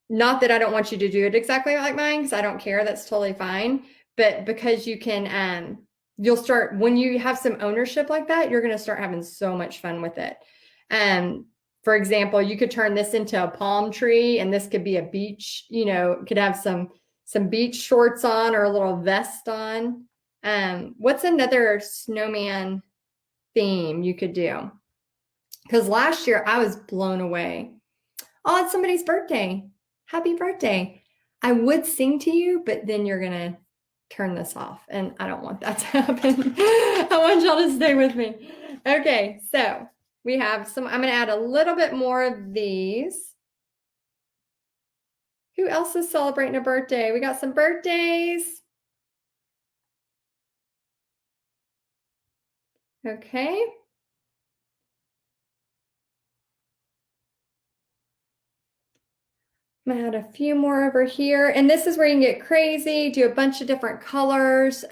Not that I don't want you to do it exactly like mine, because I don't care. That's totally fine. But because you can, you'll start, when you have some ownership like that, you're going to start having so much fun with it. For example, you could turn this into a palm tree, and this could be a beach, could have some beach shorts on or a little vest on. What's another snowman theme you could do? Because last year I was blown away. Oh, it's somebody's birthday. Happy birthday. I would sing to you, but then you're going to turn this off, and I don't want that to happen. I want y'all to stay with me. Okay, so we have I'm going to add a little bit more of these. Who else is celebrating a birthday? We got some birthdays. Okay. I'm gonna add a few more over here. And this is where you can get crazy, do a bunch of different colors,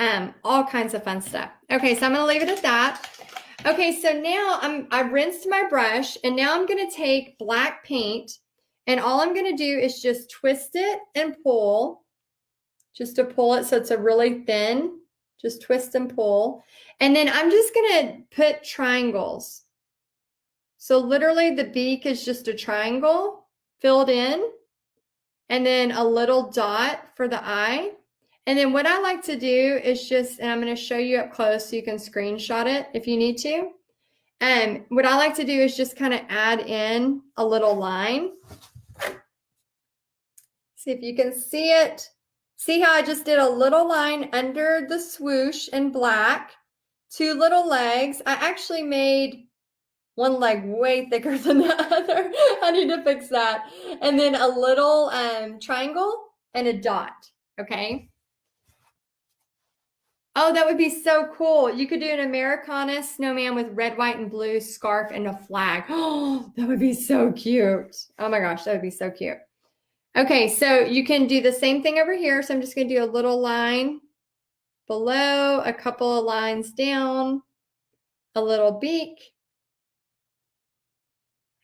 all kinds of fun stuff. Okay, so I'm gonna leave it at that. Okay, so now I've rinsed my brush, and now I'm gonna take black paint, and all I'm gonna do is just twist it and pull, just to pull it so it's a really thin, just twist and pull. And then I'm just gonna put triangles. So literally the beak is just a triangle filled in. and then a little dot for the eye. And then what I like to do is just, and I'm going to show you up close so you can screenshot it if you need to. What I like to do is just kind of add in a little line. See if you can see it. See how I just did a little line under the swoosh in black, 2 little legs. I actually made one leg way thicker than the other. I need to fix that. And then a little triangle and a dot, okay? Oh, that would be so cool. You could do an Americana snowman with red, white, and blue scarf and a flag. Oh, that would be so cute. Oh my gosh, that would be so cute. Okay, so you can do the same thing over here. So I'm just going to do a little line below, a couple of lines down, a little beak.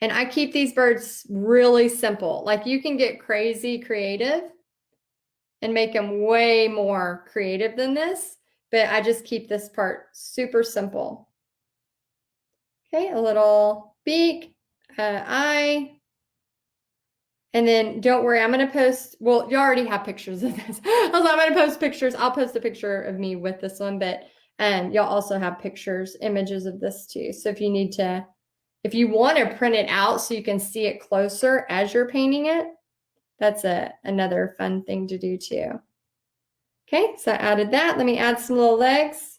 And I keep these birds really simple. Like you can get crazy creative and make them way more creative than this, but I just keep this part super simple. Okay, a little beak, eye. And then don't worry, I'm going to post, well, you already have pictures of this. I'm going to post pictures. I'll post a picture of me with this one, but you'll also have pictures, images of this too. So if you need to, if you want to print it out so you can see it closer as you're painting it, that's another fun thing to do too. Okay, so I added that. Let me add some little legs.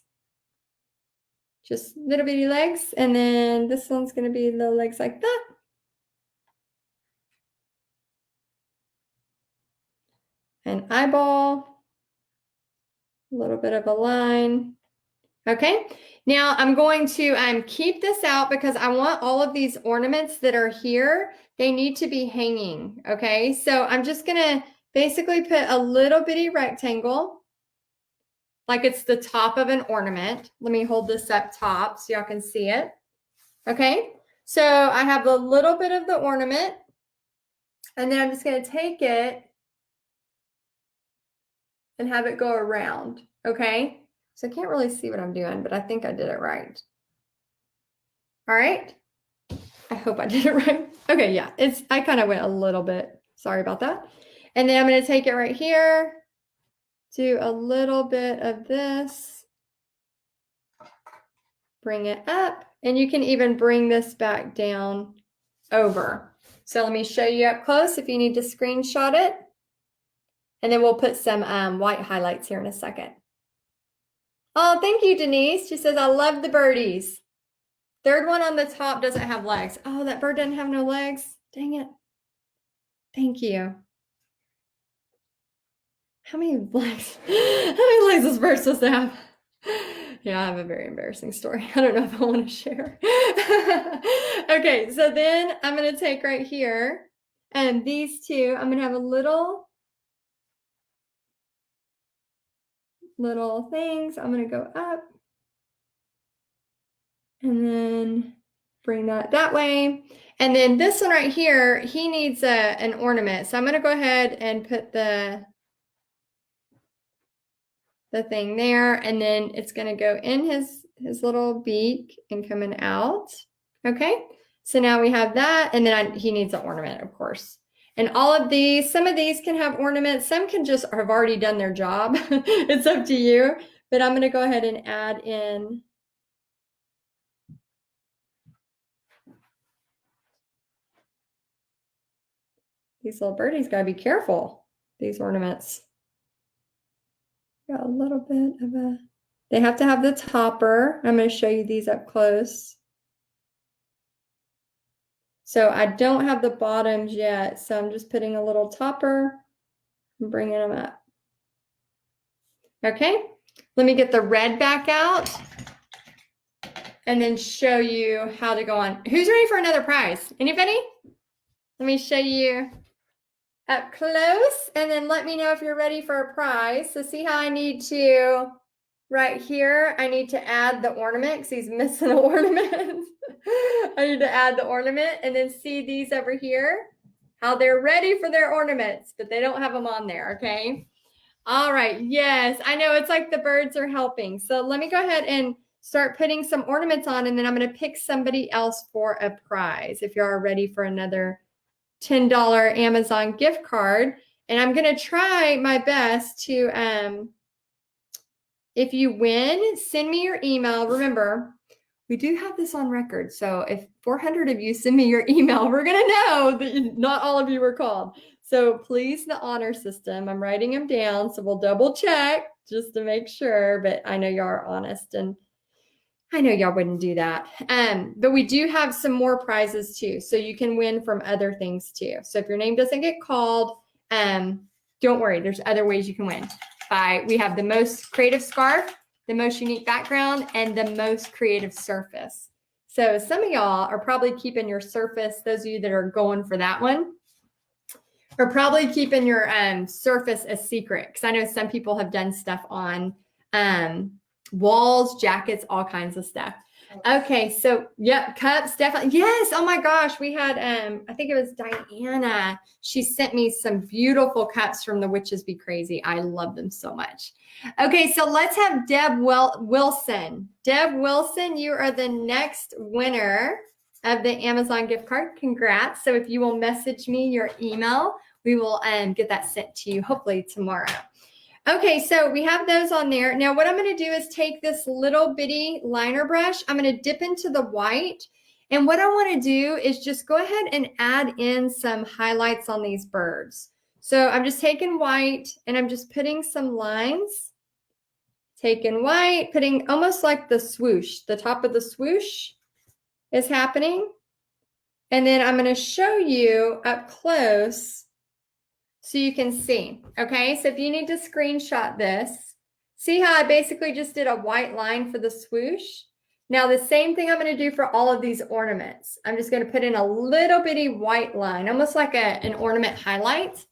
Just little bitty legs. And then this one's going to be little legs like that. An eyeball, a little bit of a line. Okay, now I'm going to keep this out because I want all of these ornaments that are here, they need to be hanging, okay? So I'm just gonna basically put a little bitty rectangle, like it's the top of an ornament. Let me hold this up top so y'all can see it. Okay, so I have a little bit of the ornament, and then I'm just gonna take it and have it go around, okay? So I can't really see what I'm doing, but I think I did it right. All right. I hope I did it right. Okay, yeah, I kind of went a little bit. Sorry about that. And then I'm going to take it right here, do a little bit of this, bring it up, and you can even bring this back down over. So let me show you up close if you need to screenshot it. And then we'll put some white highlights here in a second. Oh, thank you, Denise. She says, I love the birdies. Third one on the top doesn't have legs. Oh, that bird doesn't have no legs. Dang it. Thank you. How many legs? How many legs is bird supposed to have? Yeah, I have a very embarrassing story. I don't know if I want to share. Okay, so then I'm going to take right here and these two, I'm going to have a little things. I'm going to go up and then bring that way. And then this one right here, he needs an ornament. So I'm going to go ahead and put the thing there, and then it's going to go in his little beak and coming out. Okay, so now we have that, and then he needs an ornament, of course. And all of these, some of these can have ornaments, some can just have already done their job. It's up to you, but I'm going to go ahead and add in these little birdies. Got to be careful, these ornaments. Got a little bit of they have to have the topper. I'm going to show you these up close. So I don't have the bottoms yet, so I'm just putting a little topper and bringing them up. Okay, let me get the red back out and then show you how to go on. Who's ready for another prize? Anybody? Let me show you up close, and then let me know if you're ready for a prize. So see how I need to, right here, I need to add the ornament because he's missing an ornament. I need to add the ornament, and then see these over here, how they're ready for their ornaments, but they don't have them on there, okay? All right, yes, I know it's like the birds are helping. So let me go ahead and start putting some ornaments on, and then I'm going to pick somebody else for a prize if you are ready for another $10 Amazon gift card. And I'm going to try my best to, if you win, send me your email. Remember, we do have this on record. So if 400 of you send me your email, we're going to know that not all of you were called. So please, the honor system, I'm writing them down. So we'll double check just to make sure. But I know y'all are honest and I know y'all wouldn't do that. But we do have some more prizes too. So you can win from other things too. So if your name doesn't get called, don't worry. There's other ways you can win. We have the most creative scarf, the most unique background, and the most creative surface. So some of y'all are probably keeping your surface, those of you that are going for that one, are probably keeping your surface a secret. Because I know some people have done stuff on walls, jackets, all kinds of stuff. Okay, so yep, cups, definitely. Yes, oh my gosh, we had, I think it was Diana. She sent me some beautiful cups from the Witches Be Crazy. I love them so much. Okay, so let's have Deb Wilson. Deb Wilson, you are the next winner of the Amazon gift card. Congrats. So if you will message me your email, we will get that sent to you hopefully tomorrow. Okay, so we have those on there. Now what I'm going to do is take this little bitty liner brush. I'm going to dip into the white. And what I want to do is just go ahead and add in some highlights on these birds. So I'm just taking white and I'm just putting some lines. Taking white, putting almost like the swoosh. The top of the swoosh is happening. And then I'm going to show you up close so you can see, okay? So if you need to screenshot this, see how I basically just did a white line for the swoosh? Now the same thing I'm gonna do for all of these ornaments. I'm just gonna put in a little bitty white line, almost like an ornament highlight.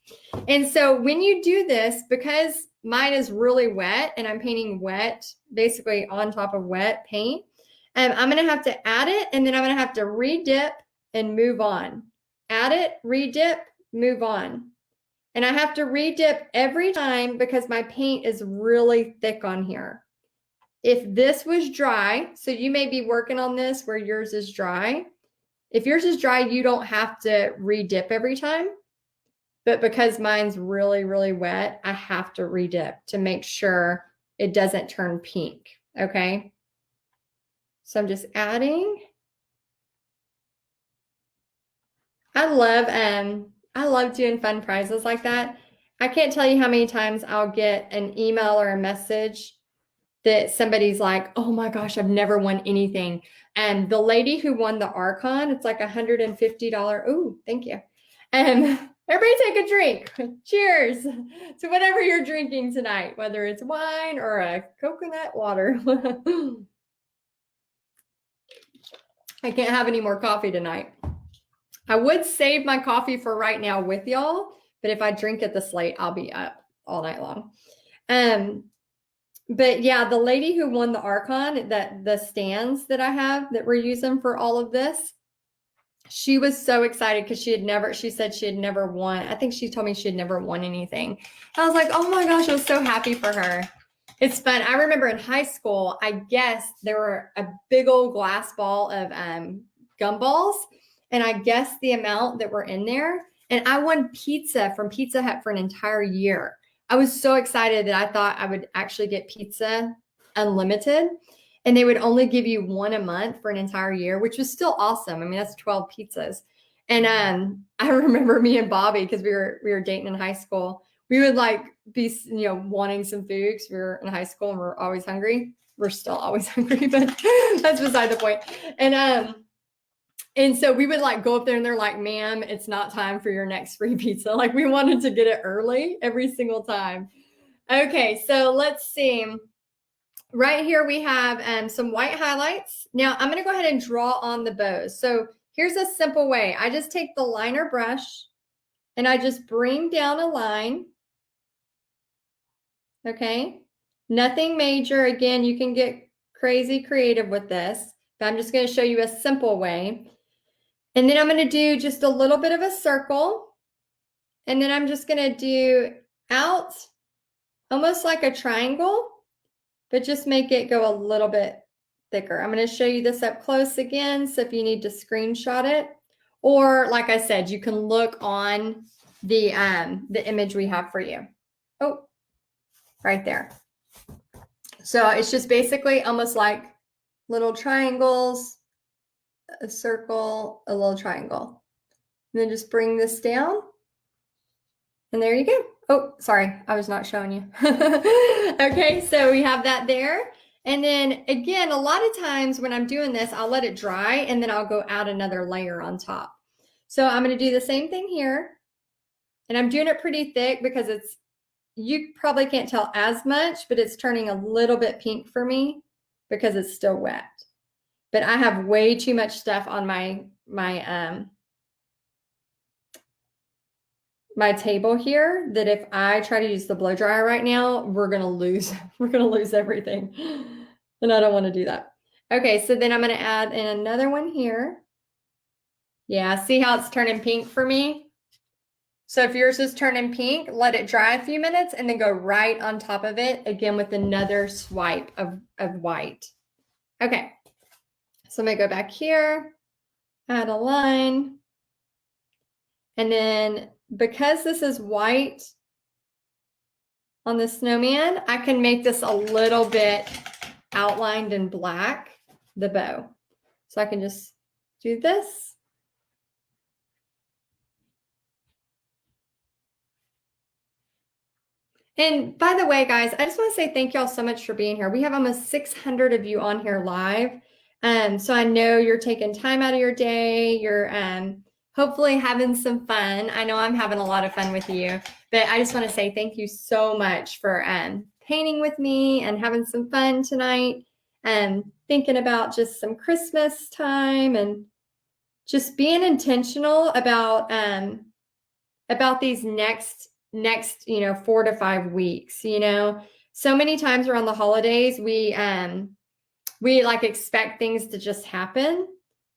And so when you do this, because mine is really wet and I'm painting wet, basically on top of wet paint, I'm gonna have to add it and then I'm gonna have to re-dip and move on. Add it, re-dip, move on. And I have to re-dip every time because my paint is really thick on here. If this was dry, so you may be working on this where yours is dry. If yours is dry, you don't have to re-dip every time. But because mine's really, really wet, I have to re-dip to make sure it doesn't turn pink, okay? So I'm just adding. I love doing fun prizes like that. I can't tell you how many times I'll get an email or a message that somebody's like, oh my gosh, I've never won anything. And the lady who won the Archon, it's like $150. Ooh, thank you. Everybody take a drink. Cheers to whatever you're drinking tonight, whether it's wine or a coconut water. I can't have any more coffee tonight. I would save my coffee for right now with y'all, but if I drink it this late, I'll be up all night long. But yeah, the lady who won the Archon, that the stands that I have that we're using for all of this, she was so excited because she said she had never won. I think she told me she had never won anything. I was like, oh my gosh, I was so happy for her. It's fun. I remember in high school, I guessed there were a big old glass ball of gumballs. And I guessed the amount that were in there. And I won pizza from Pizza Hut for an entire year. I was so excited that I thought I would actually get pizza unlimited. And they would only give you one a month for an entire year, which was still awesome. I mean, that's 12 pizzas. And I remember me and Bobby, because we were dating in high school, we would like be, wanting some food because we were in high school and we're always hungry. We're still always hungry, but that's beside the point. And so we would like go up there and they're like, ma'am, it's not time for your next free pizza. Like we wanted to get it early every single time. Okay, so let's see. Right here we have some white highlights. Now I'm gonna go ahead and draw on the bows. So here's a simple way. I just take the liner brush and I just bring down a line. Okay, nothing major. Again, you can get crazy creative with this, but I'm just gonna show you a simple way. And then I'm going to do just a little bit of a circle. And then I'm just going to do out almost like a triangle, but just make it go a little bit thicker. I'm going to show you this up close again. So if you need to screenshot it, or like I said, you can look on the image we have for you. Oh, right there. So it's just basically almost like little triangles, a circle, a little triangle. And then just bring this down. And there you go. Oh, sorry, I was not showing you. Okay, so we have that there. And then again, a lot of times when I'm doing this, I'll let it dry and then I'll go add another layer on top. So I'm going to do the same thing here. And I'm doing it pretty thick because you probably can't tell as much, but it's turning a little bit pink for me because it's still wet. But I have way too much stuff on my table here that if I try to use the blow dryer right now, we're gonna lose everything. And I don't want to do that. Okay, so then I'm gonna add in another one here. Yeah, see how it's turning pink for me? So if yours is turning pink, let it dry a few minutes and then go right on top of it again with another swipe of white. Okay, so I'm gonna go back here, add a line, and then because this is white on the snowman, I can make this a little bit outlined in black, the bow. So I can just do this. And by the way, guys, I just want to say thank y'all so much for being here. We have almost 600 of you on here live. So I know you're taking time out of your day. You're hopefully having some fun. I know I'm having a lot of fun with you, but I just want to say thank you so much for painting with me and having some fun tonight and thinking about just some Christmas time and just being intentional about these next 4 to 5 weeks. So many times around the holidays we like expect things to just happen,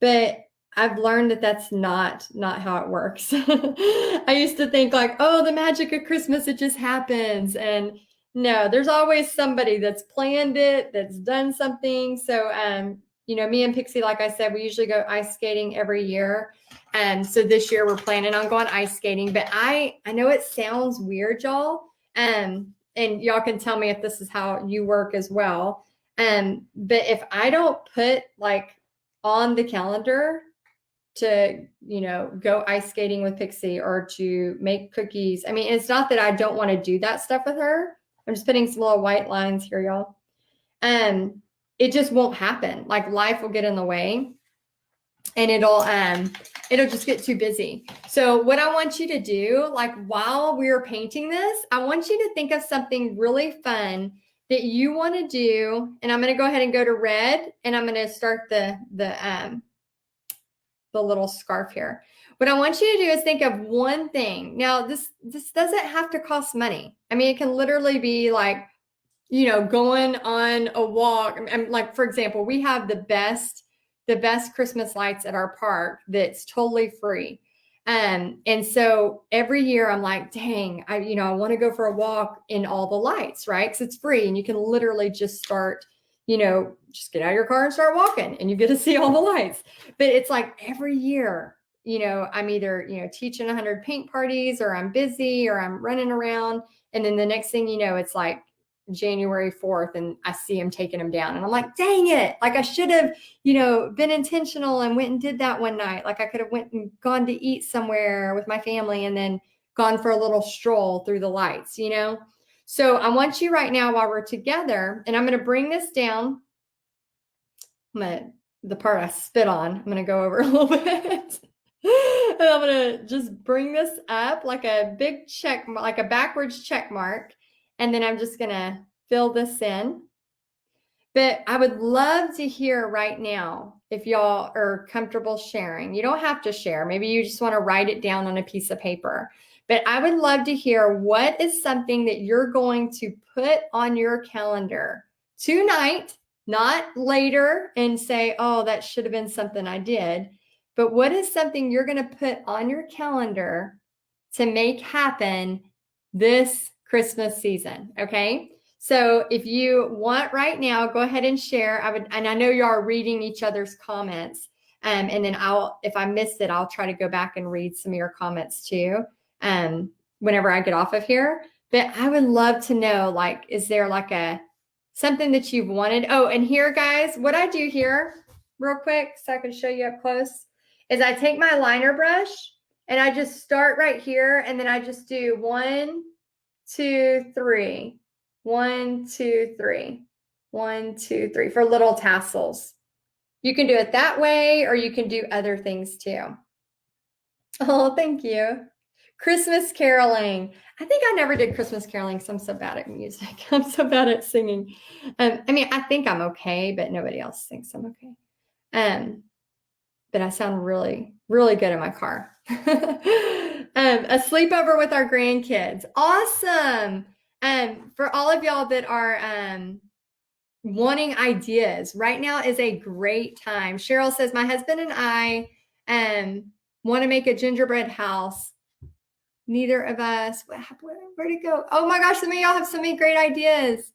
but I've learned that that's not how it works. I used to think like, oh, the magic of Christmas, it just happens. And no, there's always somebody that's planned it, that's done something. So me and Pixie, like I said, we usually go ice skating every year. So this year we're planning on going ice skating, but I know it sounds weird, y'all. And y'all can tell me if this is how you work as well. But if I don't put like on the calendar to, go ice skating with Pixie or to make cookies, I mean, it's not that I don't want to do that stuff with her. I'm just putting some little white lines here, y'all. It just won't happen. Like life will get in the way and it'll just get too busy. So what I want you to do, like while we're painting this, I want you to think of something really fun that you want to do. And I'm going to go ahead and go to red and I'm going to start the little scarf here. What I want you to do is think of one thing. Now, this doesn't have to cost money. I mean, it can literally be like, going on a walk. And like, for example, we have the best Christmas lights at our park that's totally free. And so every year I'm like, dang, I want to go for a walk in all the lights, right? Because it's free and you can literally just start, just get out of your car and start walking and you get to see all the lights. But it's like every year, I'm either, teaching 100 paint parties or I'm busy or I'm running around. And then the next thing you know, it's like January 4th and I see him taking them down and I'm like, dang it. Like I should have, been intentional and went and did that one night. Like I could have went and gone to eat somewhere with my family and then gone for a little stroll through the lights, So I want you right now while we're together, and I'm going to bring this down. The part I spit on, I'm going to go over a little bit. And I'm going to just bring this up like a big check, like a backwards check mark. And then I'm just going to fill this in. But I would love to hear right now if y'all are comfortable sharing. You don't have to share. Maybe you just want to write it down on a piece of paper. But I would love to hear what is something that you're going to put on your calendar tonight, not later and say, oh, that should have been something I did. But what is something you're going to put on your calendar to make happen this Christmas season? Okay. So if you want right now, go ahead and share. And I know you are reading each other's comments. And then if I missed it, I'll try to go back and read some of your comments too. whenever I get off of here. But I would love to know, like, is there like something that you've wanted? Oh, and here, guys, what I do here real quick so I can show you up close is I take my liner brush and I just start right here, and then I just do 1, 2, 3, 1, 2, 3, 1, 2, 3 for little tassels. You can do it that way, or you can do other things too. Oh, thank you. Christmas caroling. I think I never did Christmas caroling because I'm so bad at music. I'm so bad at singing. I mean, I think I'm okay, but nobody else thinks I'm okay. But I sound really, really good in my car. A sleepover with our grandkids. Awesome. For all of y'all that are wanting ideas, right now is a great time. Cheryl says, my husband and I want to make a gingerbread house. Neither of us, where'd it go? Oh my gosh, some of y'all have so many great ideas.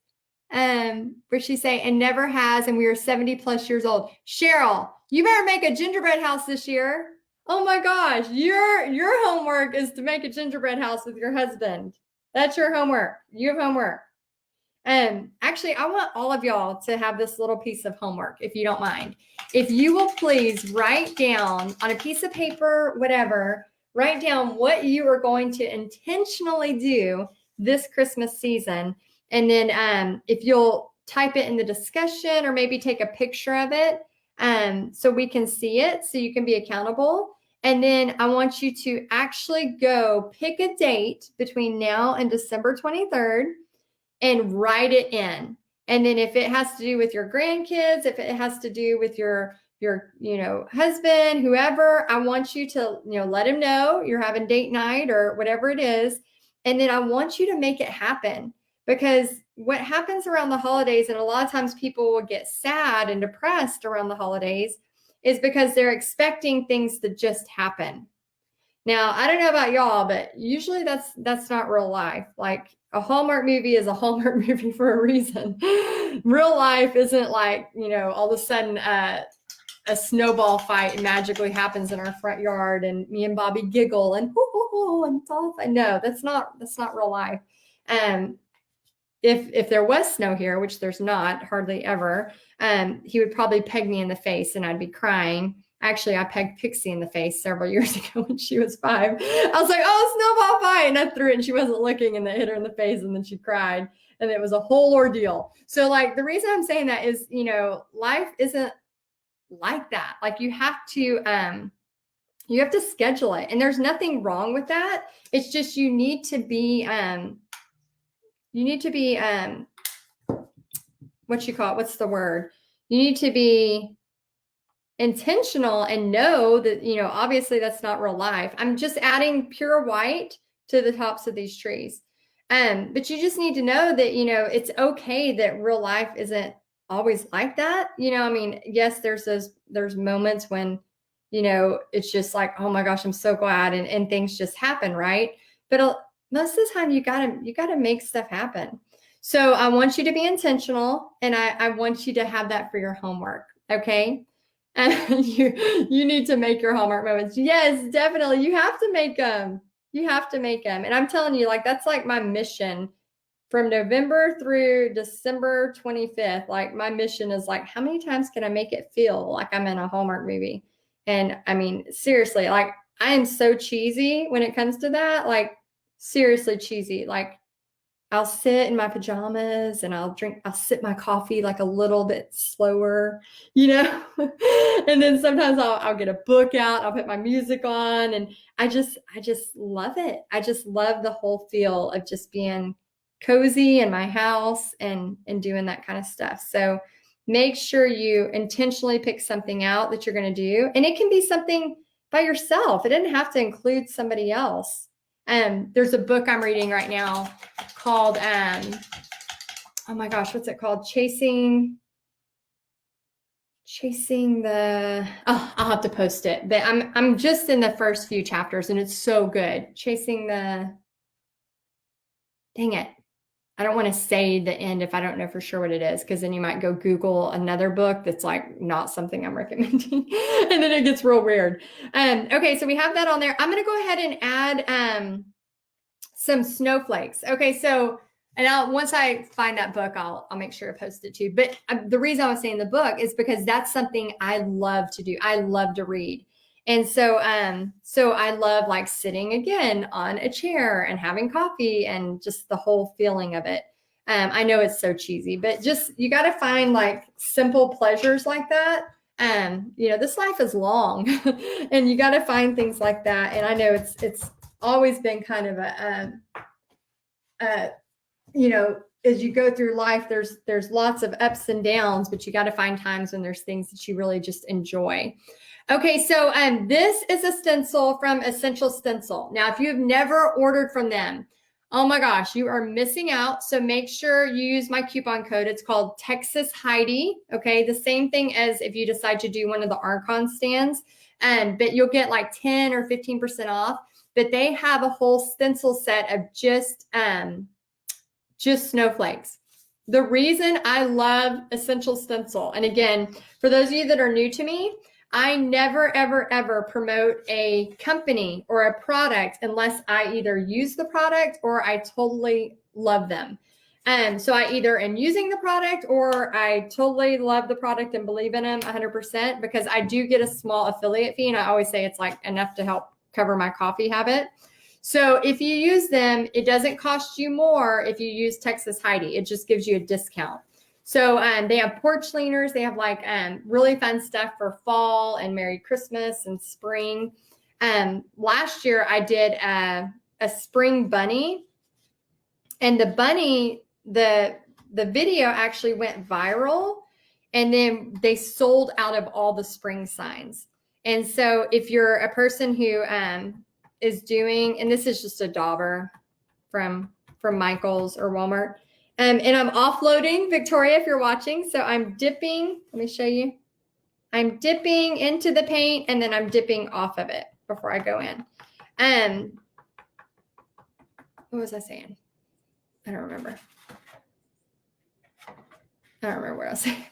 Where she say, and never has, and we are 70 plus years old. Cheryl, you better make a gingerbread house this year. Oh my gosh, your homework is to make a gingerbread house with your husband. That's your homework. You have homework. Actually, I want all of y'all to have this little piece of homework, if you don't mind. If you will please write down on a piece of paper, whatever, write down what you are going to intentionally do this Christmas season. And then if you'll type it in the discussion, or maybe take a picture of it so we can see it, so you can be accountable. And then I want you to actually go pick a date between now and December 23rd and write it in. And then if it has to do with your grandkids, if it has to do with your husband, whoever, I want you to, let him know you're having date night or whatever it is. And then I want you to make it happen, because what happens around the holidays, and a lot of times people will get sad and depressed around the holidays, is because they're expecting things to just happen. Now, I don't know about y'all, but usually that's not real life. Like, a Hallmark movie is a Hallmark movie for a reason. Real life isn't like, all of a sudden a snowball fight magically happens in our front yard and me and Bobby giggle and and it's all fun. No, that's not real life. If there was snow here, which there's not hardly ever, he would probably peg me in the face and I'd be crying. Actually, I pegged Pixie in the face several years ago when she was 5. I was like, oh, snowball fight. And I threw it and she wasn't looking, and they hit her in the face and then she cried. And it was a whole ordeal. So like, the reason I'm saying that is, life isn't like that. Like, you have to schedule it, and there's nothing wrong with that. It's just, you need to be what's the word? You need to be intentional and know that, obviously that's not real life. I'm just adding pure white to the tops of these trees. But you just need to know that, it's okay that real life isn't always like that. Yes, there's moments when, it's just like, oh my gosh, I'm so glad. And things just happen. Right. But most of the time you gotta make stuff happen. So I want you to be intentional, and I want you to have that for your homework. Okay. And you need to make your Hallmark moments. Yes, definitely. You have to make them. And I'm telling you, like, that's like my mission from November through December 25th. Like, my mission is like, how many times can I make it feel like I'm in a Hallmark movie? And I mean, seriously, like, I am so cheesy when it comes to that. Like, seriously cheesy. Like, I'll sit in my pajamas and I'll sip my coffee like a little bit slower, and then sometimes I'll get a book out, I'll put my music on, and I just love it. I just love the whole feel of just being cozy in my house and doing that kind of stuff. So make sure you intentionally pick something out that you're going to do. And it can be something by yourself. It doesn't have to include somebody else. There's a book I'm reading right now called, oh my gosh, what's it called? Chasing the, I'll have to post it, but I'm just in the first few chapters and it's so good. Dang it. I don't want to say the end if I don't know for sure what it is, because then you might go Google another book that's like not something I'm recommending, and then it gets real weird. Okay, so we have that on there. I'm going to go ahead and add some snowflakes. Okay, so and once I find that book, I'll make sure to post it too. But the reason I was saying the book is because that's something I love to do. I love to read. And so I love like sitting again on a chair and having coffee and just the whole feeling of it. I know it's so cheesy, but just you got to find like simple pleasures like that. This life is long, and you got to find things like that. And I know it's always been kind of as you go through life, there's lots of ups and downs, but you got to find times when there's things that you really just enjoy. Okay, so this is a stencil from Essential Stencil. Now, if you have never ordered from them, oh my gosh, you are missing out. So make sure you use my coupon code. It's called Texas Heidi. Okay, the same thing as if you decide to do one of the Archon stands, but you'll get like 10 or 15% off. But they have a whole stencil set of just snowflakes. The reason I love Essential Stencil, and again, for those of you that are new to me, I never, ever, ever promote a company or a product unless I either use the product or I totally love them. So I either am using the product or I totally love the product and believe in them 100%, because I do get a small affiliate fee. And I always say it's like enough to help cover my coffee habit. So if you use them, it doesn't cost you more if you use Texas Heidi. It just gives you a discount. So they have porch leaners. They have like really fun stuff for fall and Merry Christmas and spring. Last year I did a spring bunny, and the bunny, the video actually went viral, and then they sold out of all the spring signs. And so if you're a person who is doing, and this is just a dauber from Michael's or Walmart. And I'm offloading, Victoria, if you're watching. So I'm dipping, let me show you. I'm dipping into the paint, and then I'm dipping off of it before I go in. What was I saying? I don't remember. I don't remember what I was saying.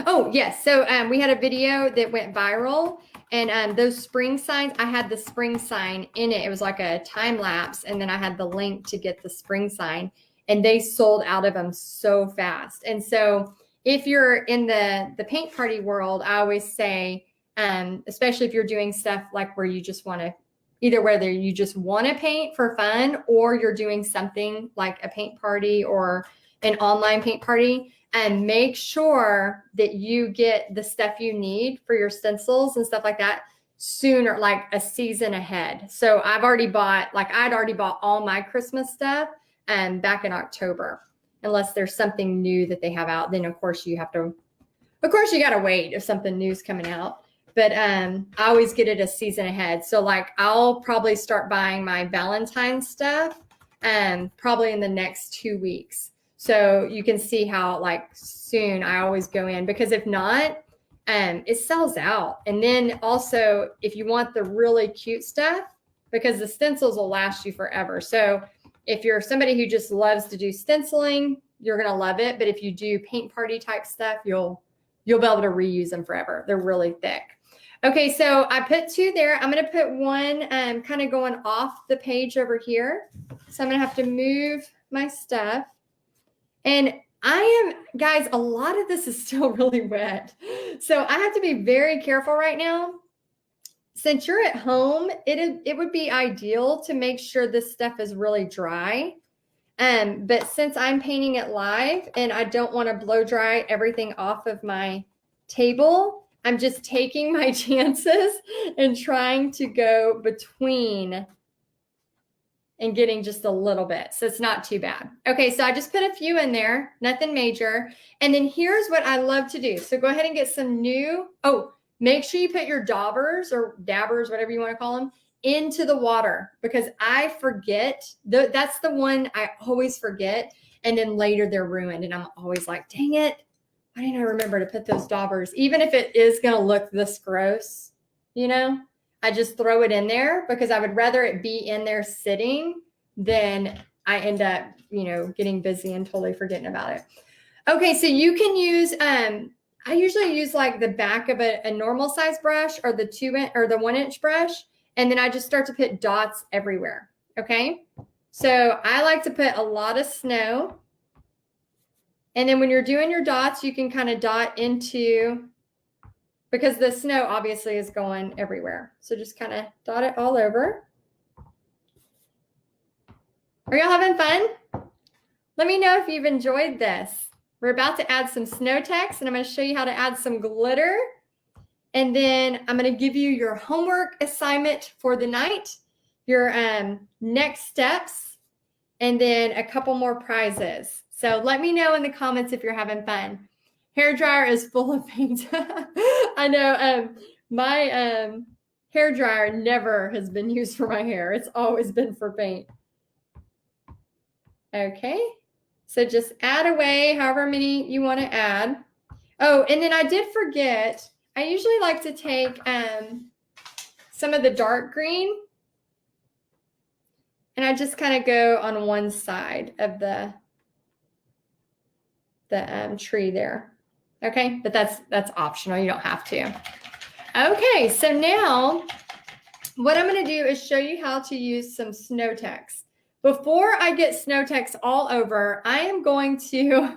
Oh, yes. So we had a video that went viral, and those spring signs, I had the spring sign in it. It was like a time lapse, and then I had the link to get the spring sign, and they sold out of them so fast. And so if you're in the paint party world, I always say, especially if you're doing stuff like where you just want to, either whether you just want to paint for fun or you're doing something like a paint party or an online paint party, and make sure that you get the stuff you need for your stencils and stuff like that sooner, like a season ahead. So I'd already bought all my Christmas stuff back in October, unless there's something new that they have out. Then of course you got to wait if something new's coming out. But I always get it a season ahead. So like I'll probably start buying my Valentine's stuff probably in the next 2 weeks. So you can see how like soon I always go in, because if not, it sells out. And then also if you want the really cute stuff, because the stencils will last you forever. So if you're somebody who just loves to do stenciling, you're going to love it. But if you do paint party type stuff, you'll be able to reuse them forever. They're really thick. Okay, so I put 2 there. I'm going to put one kind of going off the page over here. So I'm going to have to move my stuff. And guys, a lot of this is still really wet. So I have to be very careful right now. Since you're at home, it would be ideal to make sure this stuff is really dry. But since I'm painting it live and I don't want to blow dry everything off of my table, I'm just taking my chances and trying to go between and getting just a little bit. So it's not too bad. Okay, so I just put a few in there, nothing major. And then here's what I love to do. So go ahead and get some new, make sure you put your daubers or dabbers, whatever you want to call them, into the water, because I forget. That's the one I always forget. And then later they're ruined. And I'm always like, dang it, why didn't I remember to put those daubers? Even if it is going to look this gross, I just throw it in there, because I would rather it be in there sitting than I end up, you know, getting busy and totally forgetting about it. Okay, so you can use, I usually use like the back of a normal size brush or the 1-inch brush. And then I just start to put dots everywhere. Okay. So I like to put a lot of snow. And then when you're doing your dots, you can kind of dot into, because the snow obviously is going everywhere. So just kind of dot it all over. Are y'all having fun? Let me know if you've enjoyed this. We're about to add some snow text, and I'm going to show you how to add some glitter. And then I'm going to give you your homework assignment for the night, your next steps, and then a couple more prizes. So let me know in the comments if you're having fun. Hair dryer is full of paint. I know my hair dryer never has been used for my hair. It's always been for paint. Okay. So just add away however many you want to add. Oh, and then I did forget, I usually like to take some of the dark green, and I just kind of go on one side of the tree there. Okay, but that's optional. You don't have to. Okay, so now what I'm going to do is show you how to use some snow text. Before I get snow text all over, I'm going to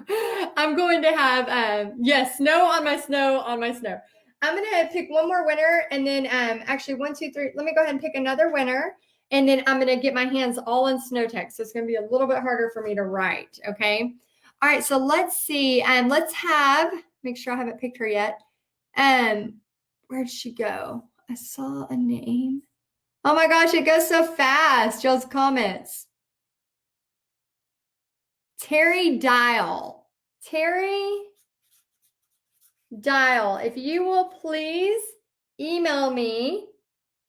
have, yes, snow on my snow on my snow. I'm going to pick one more winner, and then actually 1, 2, 3, let me go ahead and pick another winner, and then I'm going to get my hands all in snow text. So it's going to be a little bit harder for me to write. Okay. All right. So let's see. Let's have, make sure I haven't picked her yet. Where'd she go? I saw a name. Oh my gosh, it goes so fast. Y'all's comments. Terry Dial. Terry Dial, if you will please email me,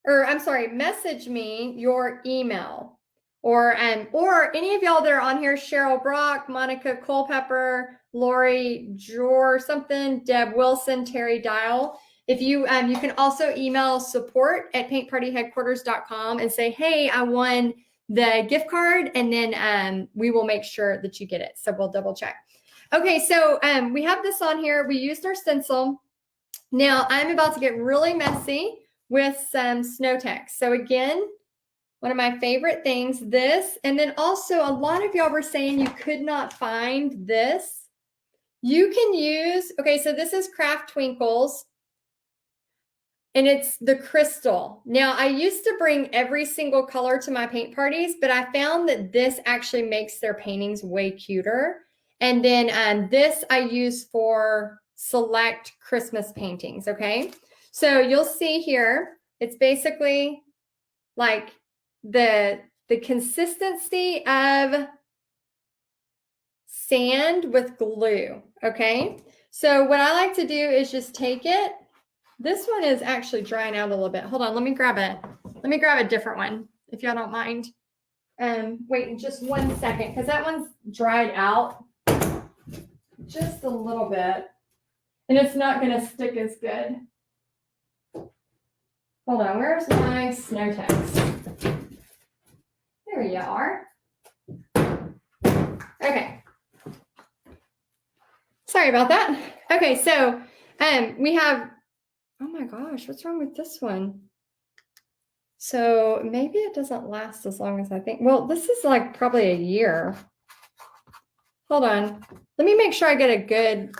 or I'm sorry, message me your email, or any of y'all that are on here, Cheryl Brock, Monica Culpepper, Lori Jor something, Deb Wilson, Terry Dial. If you you can also email support@paintpartyheadquarters.com and say, hey, I won the gift card, and then we will make sure that you get it. So we'll double check. Okay, so we have this on here. We used our stencil. Now I'm about to get really messy with some snow text. So again, one of my favorite things, this, and then also a lot of y'all were saying you could not find this. You can use, okay, so this is Craft Twinkles, and it's the crystal. Now, I used to bring every single color to my paint parties, but I found that this actually makes their paintings way cuter. And then this I use for select Christmas paintings, okay? So you'll see here, it's basically like the consistency of sand with glue, okay? So what I like to do is just take it. This one is actually drying out a little bit. Hold on, let me grab a different one, if y'all don't mind. Wait just 1 second, because that one's dried out just a little bit, and it's not going to stick as good. Hold on, where's my snow text? There you are. Okay. Sorry about that. Okay, so we have, oh my gosh, what's wrong with this one? So maybe it doesn't last as long as I think. Well, this is like probably a year. Hold on. Let me make sure I get a good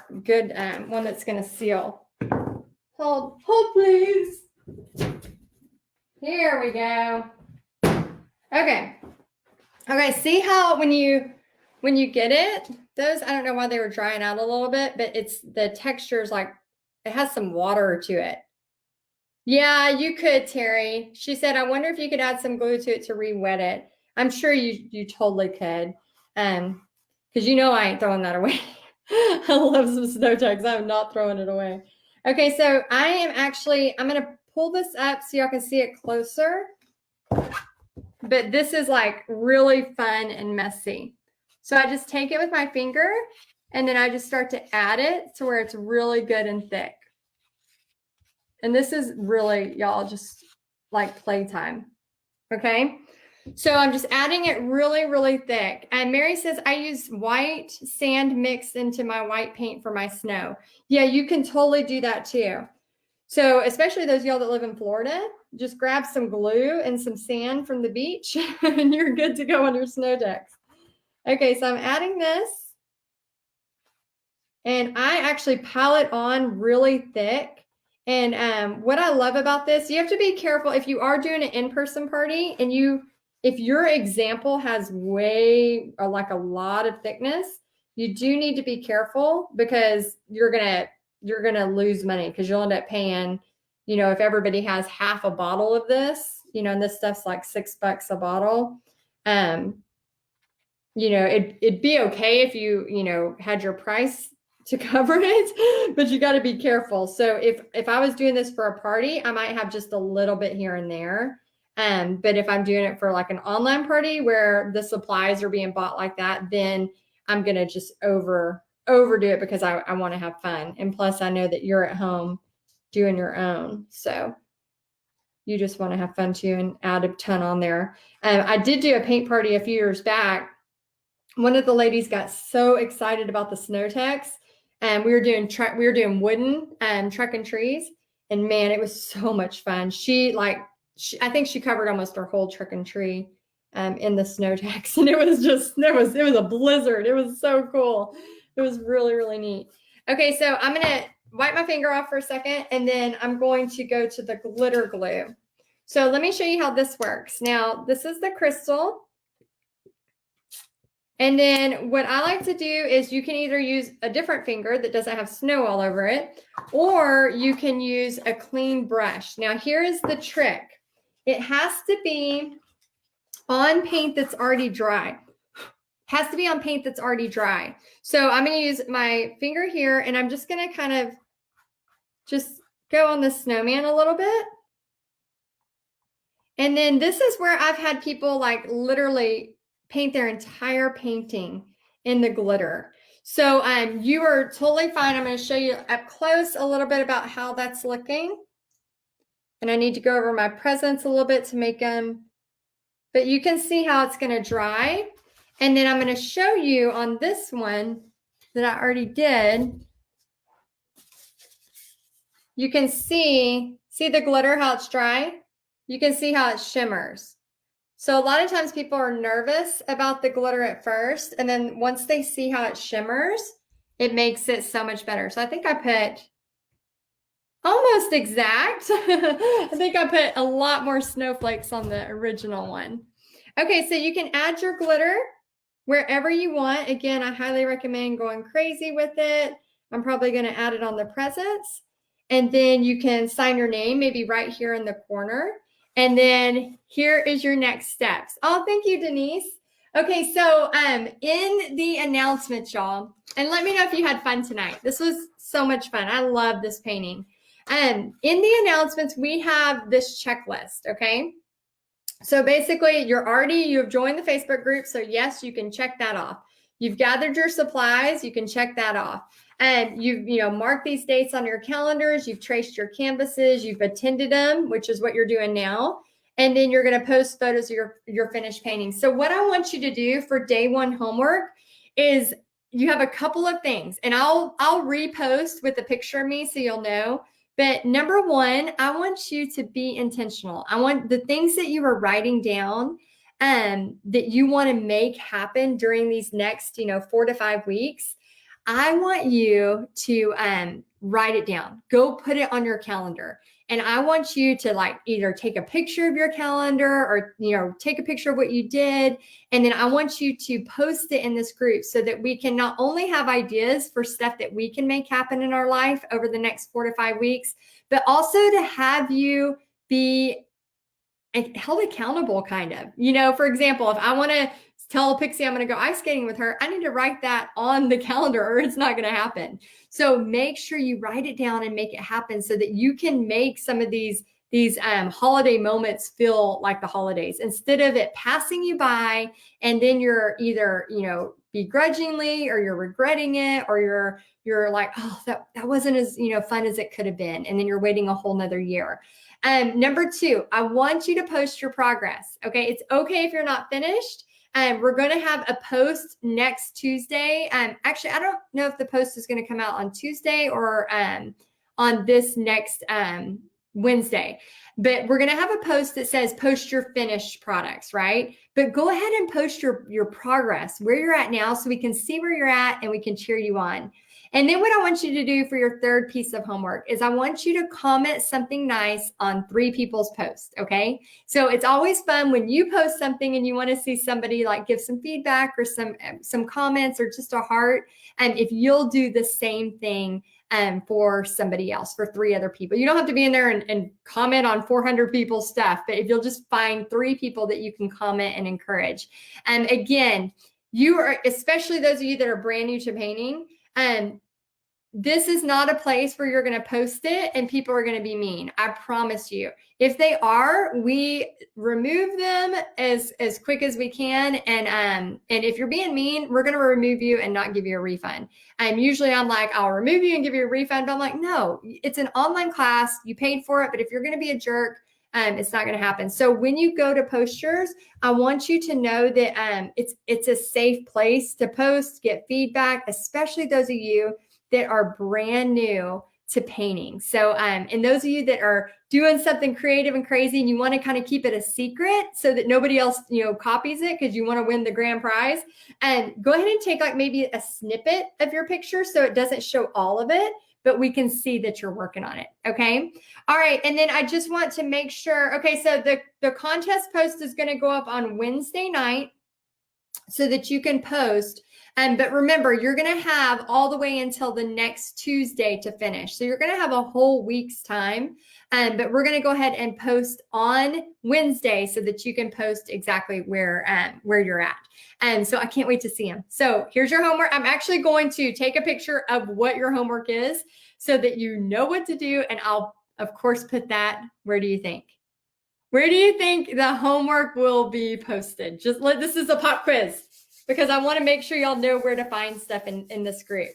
one that's going to seal. Hold please. Here we go. Okay. Okay, see how when you get it, those, I don't know why they were drying out a little bit, but it's the texture is like, it has some water to it. Yeah, you could, Terry. She said, I wonder if you could add some glue to it to re-wet it. I'm sure you totally could. Because you know I ain't throwing that away. I love some snow text. I'm not throwing it away. Okay, so I'm going to pull this up so y'all can see it closer. But this is like really fun and messy. So I just take it with my finger, and then I just start to add it to where it's really good and thick. And this is really, y'all, just like playtime. Okay. So I'm just adding it really, really thick. And Mary says, I use white sand mixed into my white paint for my snow. Yeah, you can totally do that too. So especially those y'all that live in Florida, just grab some glue and some sand from the beach and you're good to go on your snow decks. Okay, so I'm adding this. And I actually pile it on really thick. And what I love about this, you have to be careful if you are doing an in-person party and if your example has like a lot of thickness, you do need to be careful because you're gonna lose money because you'll end up paying, if everybody has half a bottle of this, and this stuff's like $6 a bottle. It'd be okay if you had your price to cover it, but you got to be careful. So if I was doing this for a party, I might have just a little bit here and there. But if I'm doing it for like an online party where the supplies are being bought like that, then I'm going to just overdo it because I want to have fun. And plus I know that you're at home doing your own. So you just want to have fun too and add a ton on there. I did do a paint party a few years back. One of the ladies got so excited about the snow techs, and we were doing wooden truck and trees, and man, it was so much fun. I think she covered almost her whole truck and tree in the snow techs, and it was a blizzard. It was so cool. It was really, really neat. Okay, so I'm gonna wipe my finger off for a second, and then I'm going to go to the glitter glue. So let me show you how this works. Now, this is the crystal. And then what I like to do is you can either use a different finger that doesn't have snow all over it, or you can use a clean brush. Now, here is the trick. It has to be on paint that's already dry. Has to be on paint that's already dry. So I'm going to use my finger here, and I'm just going to kind of just go on the snowman a little bit. And then this is where I've had people like literally paint their entire painting in the glitter. So you are totally fine. I'm going to show you up close a little bit about how that's looking. And I need to go over my presents a little bit to make them, but you can see how it's going to dry. And then I'm going to show you on this one that I already did. You can see the glitter, how it's dry. You can see how it shimmers. So a lot of times people are nervous about the glitter at first, and then once they see how it shimmers, it makes it so much better. So I think I put almost exact. I think I put a lot more snowflakes on the original one. Okay, so you can add your glitter wherever you want. Again, I highly recommend going crazy with it. I'm probably going to add it on the presents. And then you can sign your name, maybe right here in the corner. And then here is your next steps. Oh, thank you, Denise. Okay, so in the announcements, y'all, and let me know if you had fun tonight. This was so much fun. I love this painting. In the announcements, we have this checklist, okay? So basically, you've joined the Facebook group, so yes, you can check that off. You've gathered your supplies, you can check that off. And you've marked these dates on your calendars, you've traced your canvases, you've attended them, which is what you're doing now. And then you're going to post photos of your finished painting. So what I want you to do for day one homework is you have a couple of things, and I'll repost with a picture of me so you'll know. But number one, I want you to be intentional. I want the things that you are writing down that you want to make happen during these next 4 to 5 weeks. I want you to write it down. Go put it on your calendar. And I want you to either take a picture of your calendar or, take a picture of what you did. And then I want you to post it in this group so that we can not only have ideas for stuff that we can make happen in our life over the next 4 to 5 weeks, but also to have you be held accountable kind of. For example, if I want to tell Pixie I'm going to go ice skating with her, I need to write that on the calendar or it's not going to happen. So make sure you write it down and make it happen so that you can make some of these holiday moments feel like the holidays instead of it passing you by. And then you're either, begrudgingly, or you're regretting it, or you're like, oh, that wasn't as, fun as it could have been. And then you're waiting a whole nother year. Number 2, I want you to post your progress. Okay. It's okay if you're not finished. We're going to have a post next Tuesday. Actually, I don't know if the post is going to come out on Tuesday or on this next Wednesday, but we're going to have a post that says post your finished products, right? But go ahead and post your progress, where you're at now, so we can see where you're at and we can cheer you on. And then what I want you to do for your third piece of homework is I want you to comment something nice on 3 people's posts, okay? So it's always fun when you post something and you want to see somebody like give some feedback or some comments or just a heart. And if you'll do the same thing for somebody else, for 3 other people. You don't have to be in there and comment on 400 people's stuff, but if you'll just find 3 people that you can comment and encourage. And again, you are, especially those of you that are brand new to painting, this is not a place where you're going to post it and people are going to be mean. I promise you. If they are, we remove them as quick as we can. And if you're being mean, we're going to remove you and not give you a refund. Usually I'm like, I'll remove you and give you a refund. But I'm like, no, it's an online class. You paid for it. But if you're going to be a jerk, it's not going to happen. So when you go to post yours, I want you to know that it's a safe place to post, get feedback, especially those of you that are brand new to painting. So, and those of you that are doing something creative and crazy and you want to kind of keep it a secret so that nobody else, copies it because you want to win the grand prize, and go ahead and take like maybe a snippet of your picture so it doesn't show all of it, but we can see that you're working on it. Okay. All right. And then I just want to make sure, okay, so the contest post is going to go up on Wednesday night so that you can post. But remember, you're going to have all the way until the next Tuesday to finish. So you're going to have a whole week's time. But we're going to go ahead and post on Wednesday so that you can post exactly where you're at. And so I can't wait to see them. So here's your homework. I'm actually going to take a picture of what your homework is so that you know what to do. And I'll, of course, put that. Where do you think? Where do you think the homework will be posted? This is a pop quiz, because I want to make sure y'all know where to find stuff in this group.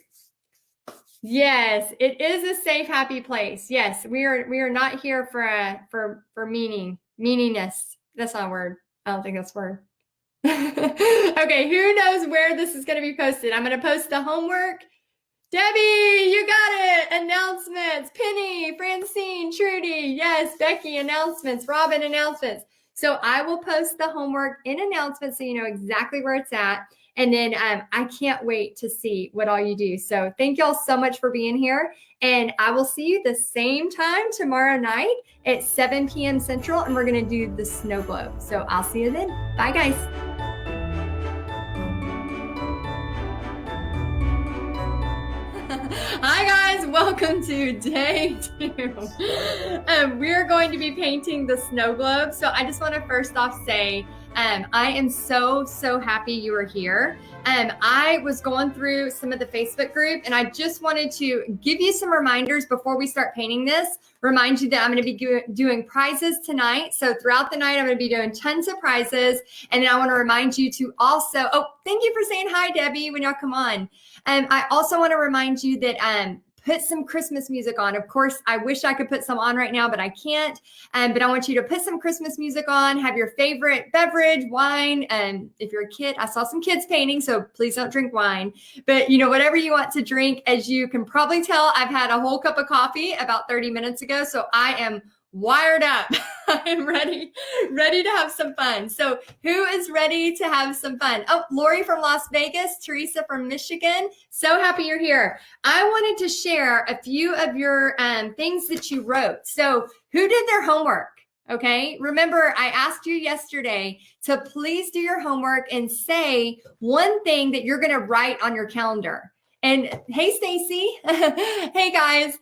Yes, it is a safe, happy place. Yes, we are not here for meaniness. That's not a word. I don't think that's a word. Okay, who knows where this is going to be posted? I'm going to post the homework. Debbie, you got it. Announcements. Penny, Francine, Trudy. Yes, Becky, announcements. Robin, announcements. So I will post the homework in announcements so you know exactly where it's at. And then I can't wait to see what all you do. So thank y'all so much for being here. And I will see you the same time tomorrow night at 7 p.m. Central. And we're going to do the snow globe. So I'll see you then. Bye, guys. Hi guys, welcome to day 2. We're going to be painting the snow globe. So I just want to first off say, I am so happy you are here. I was going through some of the Facebook group and I just wanted to give you some reminders before we start painting this. Remind you that I'm going to be doing prizes tonight. So throughout the night, I'm going to be doing tons of prizes. And then I want to remind you to also, thank you for saying hi, Debbie, when y'all come on. I also want to remind you that put some Christmas music on. Of course, I wish I could put some on right now, but I can't. But I want you to put some Christmas music on, have your favorite beverage, wine. And if you're a kid, I saw some kids painting, so please don't drink wine. But whatever you want to drink. As you can probably tell, I've had a whole cup of coffee about 30 minutes ago, so I am wired up. I am ready to have some fun. So who is ready to have some fun? Oh, Lori from Las Vegas, Teresa from Michigan. So happy you're here. I wanted to share a few of your things that you wrote. So who did their homework? Okay. Remember, I asked you yesterday to please do your homework and say one thing that you're going to write on your calendar. And hey, Stacy. Hey, guys.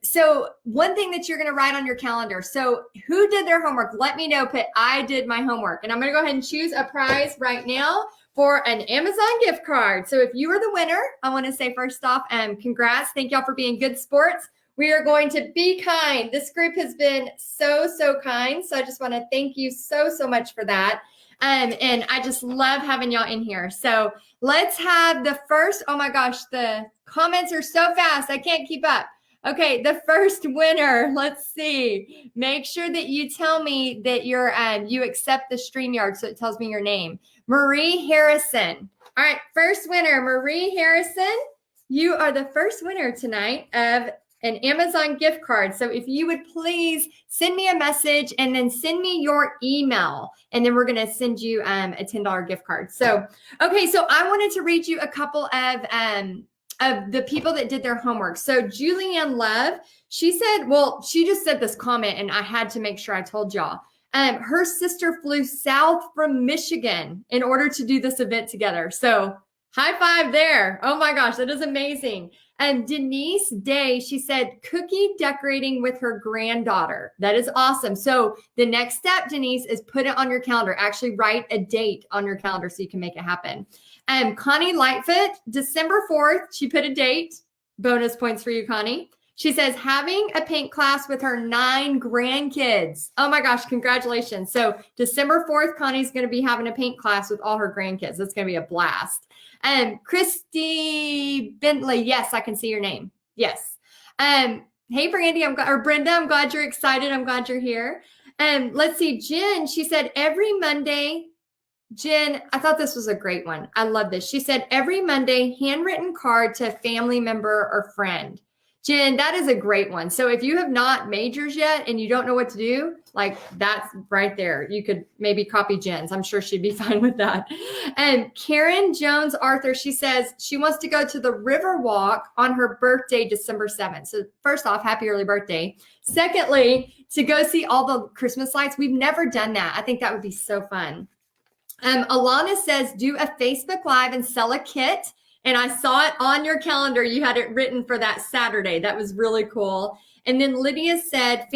So one thing that you're going to write on your calendar. So who did their homework? Let me know. Put, I did my homework. And I'm going to go ahead and choose a prize right now for an Amazon gift card. So if you are the winner, I want to say first off, congrats. Thank y'all for being good sports. We are going to be kind. This group has been so kind. So I just want to thank you so much for that. And I just love having y'all in here. So let's have the first, oh my gosh, the comments are so fast. I can't keep up. Okay, the first winner, let's see. Make sure that you tell me that you accept the StreamYard so it tells me your name. Marie Harrison. All right, first winner, Marie Harrison. You are the first winner tonight of an Amazon gift card. So if you would please send me a message and then send me your email, and then we're going to send you a $10 gift card. So, okay, so I wanted to read you a couple of the people that did their homework. So Julianne Love, she said, well, she just said this comment and I had to make sure I told y'all. Her sister flew south from Michigan in order to do this event together. So high five there. Oh my gosh, that is amazing. And Denise Day, she said cookie decorating with her granddaughter. That is awesome. So the next step, Denise, is put it on your calendar. Actually write a date on your calendar so you can make it happen. Connie Lightfoot, December 4th, she put a date. Bonus points for you, Connie. She says having a paint class with her 9 grandkids. Oh my gosh, congratulations. So December 4th, Connie's going to be having a paint class with all her grandkids. That's going to be a blast. Christy Bentley. Yes, I can see your name. Yes. Hey, Brandy, Brenda, I'm glad you're excited. I'm glad you're here. Let's see, Jen, she said every Monday. Jen, I thought this was a great one. I love this. She said every Monday, handwritten card to a family member or friend. Jen, that is a great one. So if you have not made yours yet and you don't know what to do, like that's right there. You could maybe copy Jen's. I'm sure she'd be fine with that. And Karen Jones Arthur, she says she wants to go to the River Walk on her birthday, December 7th. So first off, happy early birthday. Secondly, to go see all the Christmas lights. We've never done that. I think that would be so fun. Alana says, do a Facebook Live and sell a kit. And I saw it on your calendar. You had it written for that Saturday. That was really cool. And then Lydia said,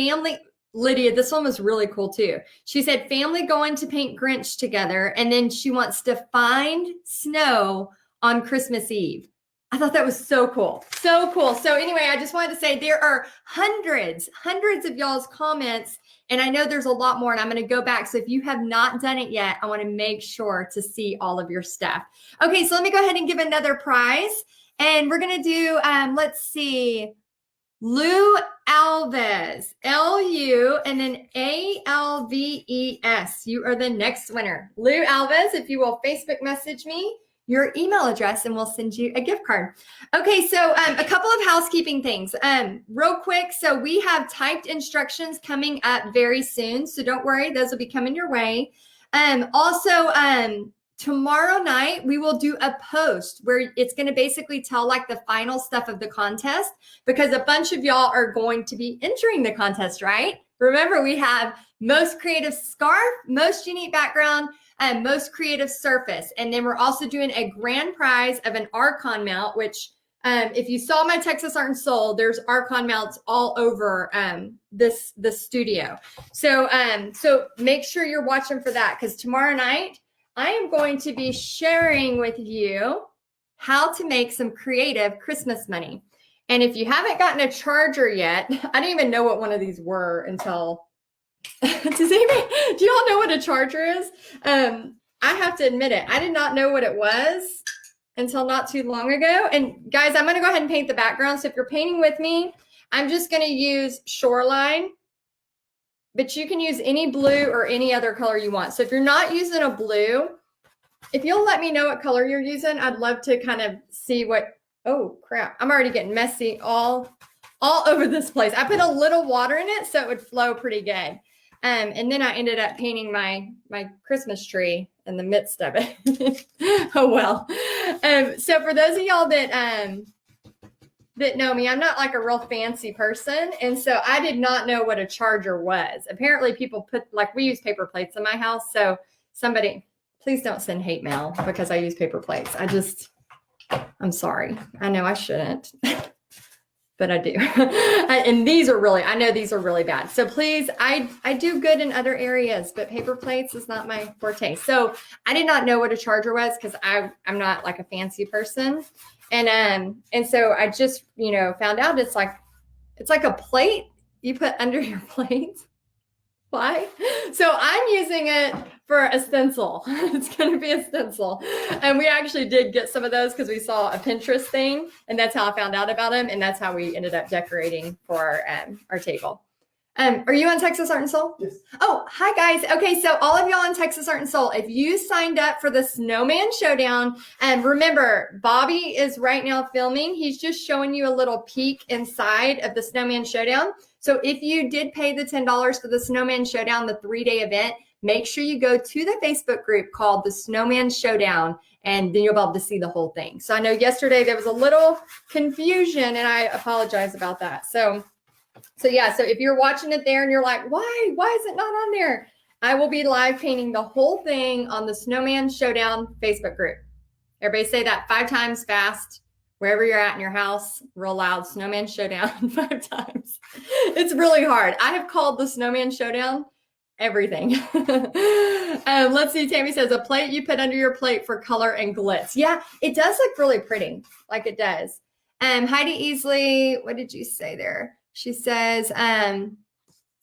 Lydia, this one was really cool too. She said, family going to paint Grinch together. And then she wants to find snow on Christmas Eve. I thought that was so cool. So cool. So anyway, I just wanted to say there are hundreds of y'all's comments. And I know there's a lot more, and I'm going to go back. So if you have not done it yet, I want to make sure to see all of your stuff. Okay, so let me go ahead and give another prize. And we're going to do, let's see, Lou Alves, L-U, and then A-L-V-E-S. You are the next winner. Lou Alves, if you will Facebook message me your email address and we'll send you a gift card. Okay, so a couple of housekeeping things. Real quick, so we have typed instructions coming up very soon, so don't worry, those will be coming your way. Also, tomorrow night, we will do a post where it's going to basically tell like the final stuff of the contest, because a bunch of y'all are going to be entering the contest, right? Remember, we have most creative scarf, most unique background, and most creative surface. And then we're also doing a grand prize of an Archon mount, which if you saw my Texas Art and Soul, there's Archon mounts all over this studio. So make sure you're watching for that, because tomorrow night, I am going to be sharing with you how to make some creative Christmas money. And if you haven't gotten a charger yet, I didn't even know what one of these were until do y'all know what a charger is? I have to admit it. I did not know what it was until not too long ago. And guys, I'm going to go ahead and paint the background. So if you're painting with me, I'm just going to use Shoreline, but you can use any blue or any other color you want. So if you're not using a blue, if you'll let me know what color you're using, I'd love to kind of see what, oh crap, I'm already getting messy all over this place. I put a little water in it so it would flow pretty good. And then I ended up painting my Christmas tree in the midst of it. Oh, well. So for those of y'all that know me, I'm not like a real fancy person. And so I did not know what a charger was. Apparently people we use paper plates in my house. So somebody, please don't send hate mail because I use paper plates. I'm sorry. I know I shouldn't. But I do. And I know these are really bad. So please, I do good in other areas, but paper plates is not my forte. So I did not know what a charger was because I'm not like a fancy person. And so I just, found out it's like a plate you put under your plate. Why? So I'm using it for a stencil. It's going to be a stencil. And we actually did get some of those because we saw a Pinterest thing, and that's how I found out about them. And that's how we ended up decorating for our table. Are you on Texas Art and Soul? Yes. Oh, hi guys. Okay, so all of y'all on Texas Art and Soul, if you signed up for the Snowman Showdown, and remember, Bobby is right now filming. He's just showing you a little peek inside of the Snowman Showdown. So if you did pay the $10 for the Snowman Showdown, the 3-day event, make sure you go to the Facebook group called the Snowman Showdown, and then you'll be able to see the whole thing. So I know yesterday there was a little confusion, and I apologize about that. So yeah, so if you're watching it there and you're like, why is it not on there? I will be live painting the whole thing on the Snowman Showdown Facebook group. Everybody say that 5 times fast, wherever you're at in your house, real loud, Snowman Showdown 5 times. It's really hard. I have called the Snowman Showdown everything. Let's see, Tammy says, a plate you put under your plate for color and glitz. Yeah, it does look really pretty, like it does. Heidi Easley, what did you say there? She says,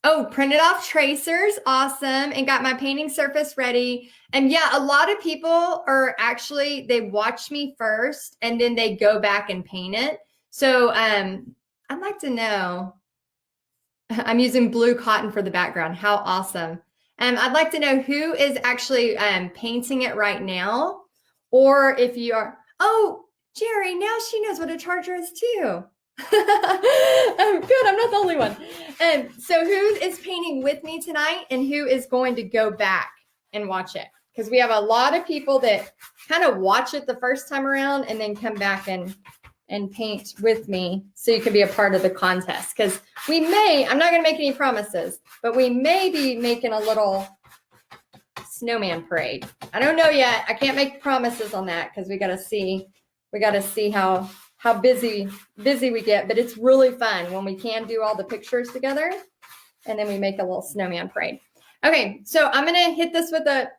oh, printed off tracers. Awesome. And got my painting surface ready. And yeah, a lot of people are actually, they watch me first and then they go back and paint it. So I'd like to know, I'm using blue cotton for the background. How awesome. I'd like to know who is actually painting it right now. Or if you are, oh, Jerry, now she knows what a charger is too. Good, I'm not the only one. So who is painting with me tonight and who is going to go back and watch it? Because we have a lot of people that kind of watch it the first time around and then come back and paint with me so you can be a part of the contest. Because we may, I'm not going to make any promises, but we may be making a little snowman parade. I don't know yet. I can't make promises on that because we got to see how busy we get, but it's really fun when we can do all the pictures together and then we make a little snowman parade. Okay, so I'm gonna hit this with a,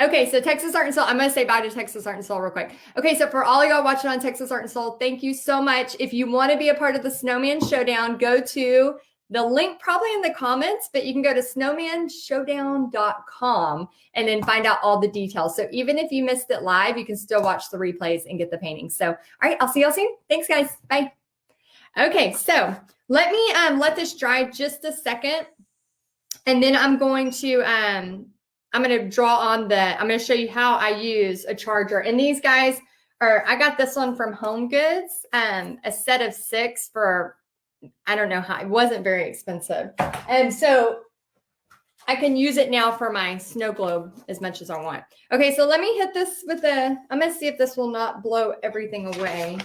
okay, so Texas Art and Soul, I'm gonna say bye to Texas Art and Soul real quick. Okay, so for all y'all watching on Texas Art and Soul, thank you so much. If you wanna be a part of the Snowman Showdown, go to the link probably in the comments, but you can go to snowmanshowdown.com and then find out all the details. So even if you missed it live, you can still watch the replays and get the paintings. So, all right, I'll see y'all soon. Thanks, guys. Bye. Okay, so let me let this dry just a second. And then I'm going to draw on I'm going to show you how I use a charger. And these guys I got this one from Home Goods, a set of 6 for, I don't know how, it wasn't very expensive. And so I can use it now for my snow globe as much as I want. Okay, so let me hit this with I'm going to see if this will not blow everything away.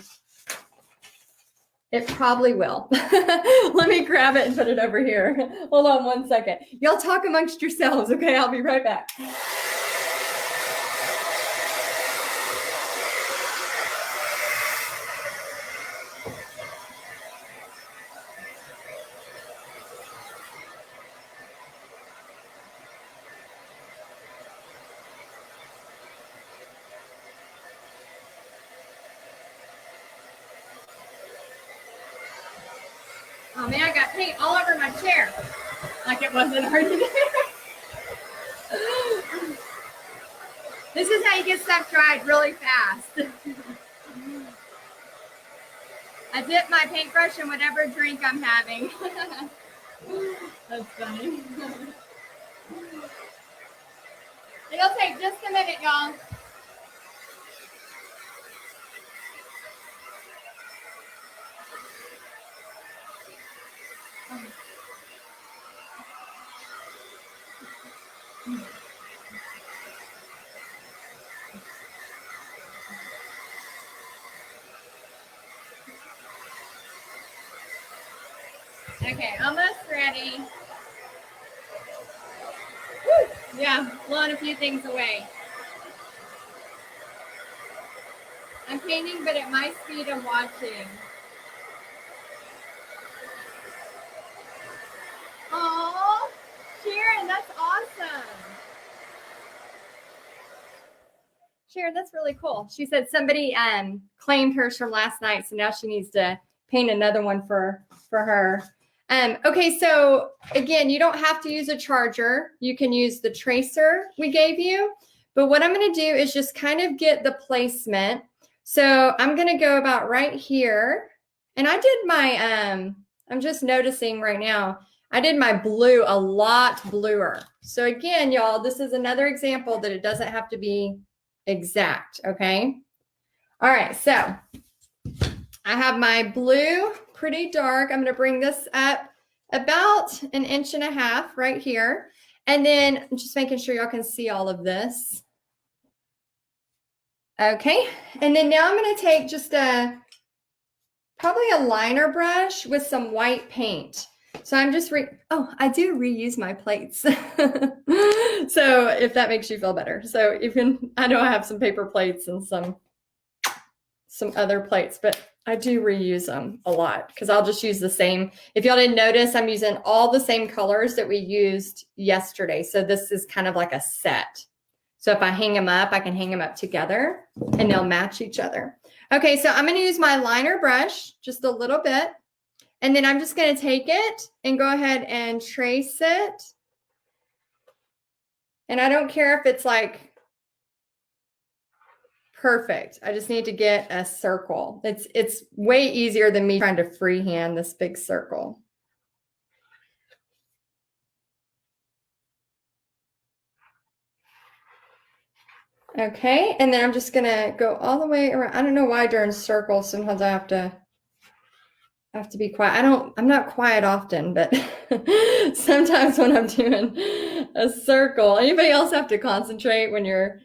It probably will. Let me grab it and put it over here. Hold on 1 second. Y'all talk amongst yourselves, okay? I'll be right back. Oh man, I got paint all over my chair. Like it wasn't already there. This is how you get stuff dried really fast. I dip my paintbrush in whatever drink I'm having. That's funny. It'll take just a minute, y'all. Okay, almost ready. Woo! Yeah, blowing a few things away. I'm painting, but at my speed I'm watching. Oh, Sharon, that's awesome. Sharon, that's really cool. She said somebody claimed hers from last night, so now she needs to paint another one for her. Okay, so again, you don't have to use a charger. You can use the tracer we gave you. But what I'm going to do is just kind of get the placement. So I'm going to go about right here. And I did my, I'm just noticing right now, I did my blue a lot bluer. So again, y'all, this is another example that it doesn't have to be exact, okay? All right, so I have my blue pretty dark. I'm going to bring this up about 1.5 inches right here. And then I'm just making sure y'all can see all of this. Okay, and then now I'm going to take just probably a liner brush with some white paint. So I'm just I do reuse my plates. So if that makes you feel better. So even I know I have some paper plates and some other plates, but I do reuse them a lot because I'll just use the same. If y'all didn't notice, I'm using all the same colors that we used yesterday. So this is kind of like a set. So if I hang them up, I can hang them up together and they'll match each other. Okay, so I'm going to use my liner brush just a little bit. And then I'm just going to take it and go ahead and trace it. And I don't care if it's like perfect. I just need to get a circle. It's way easier than me trying to freehand this big circle. Okay, and then I'm just gonna go all the way around. I don't know why during circles sometimes I have to be quiet. I'm not quiet often, but sometimes when I'm doing a circle. Anybody else have to concentrate when you're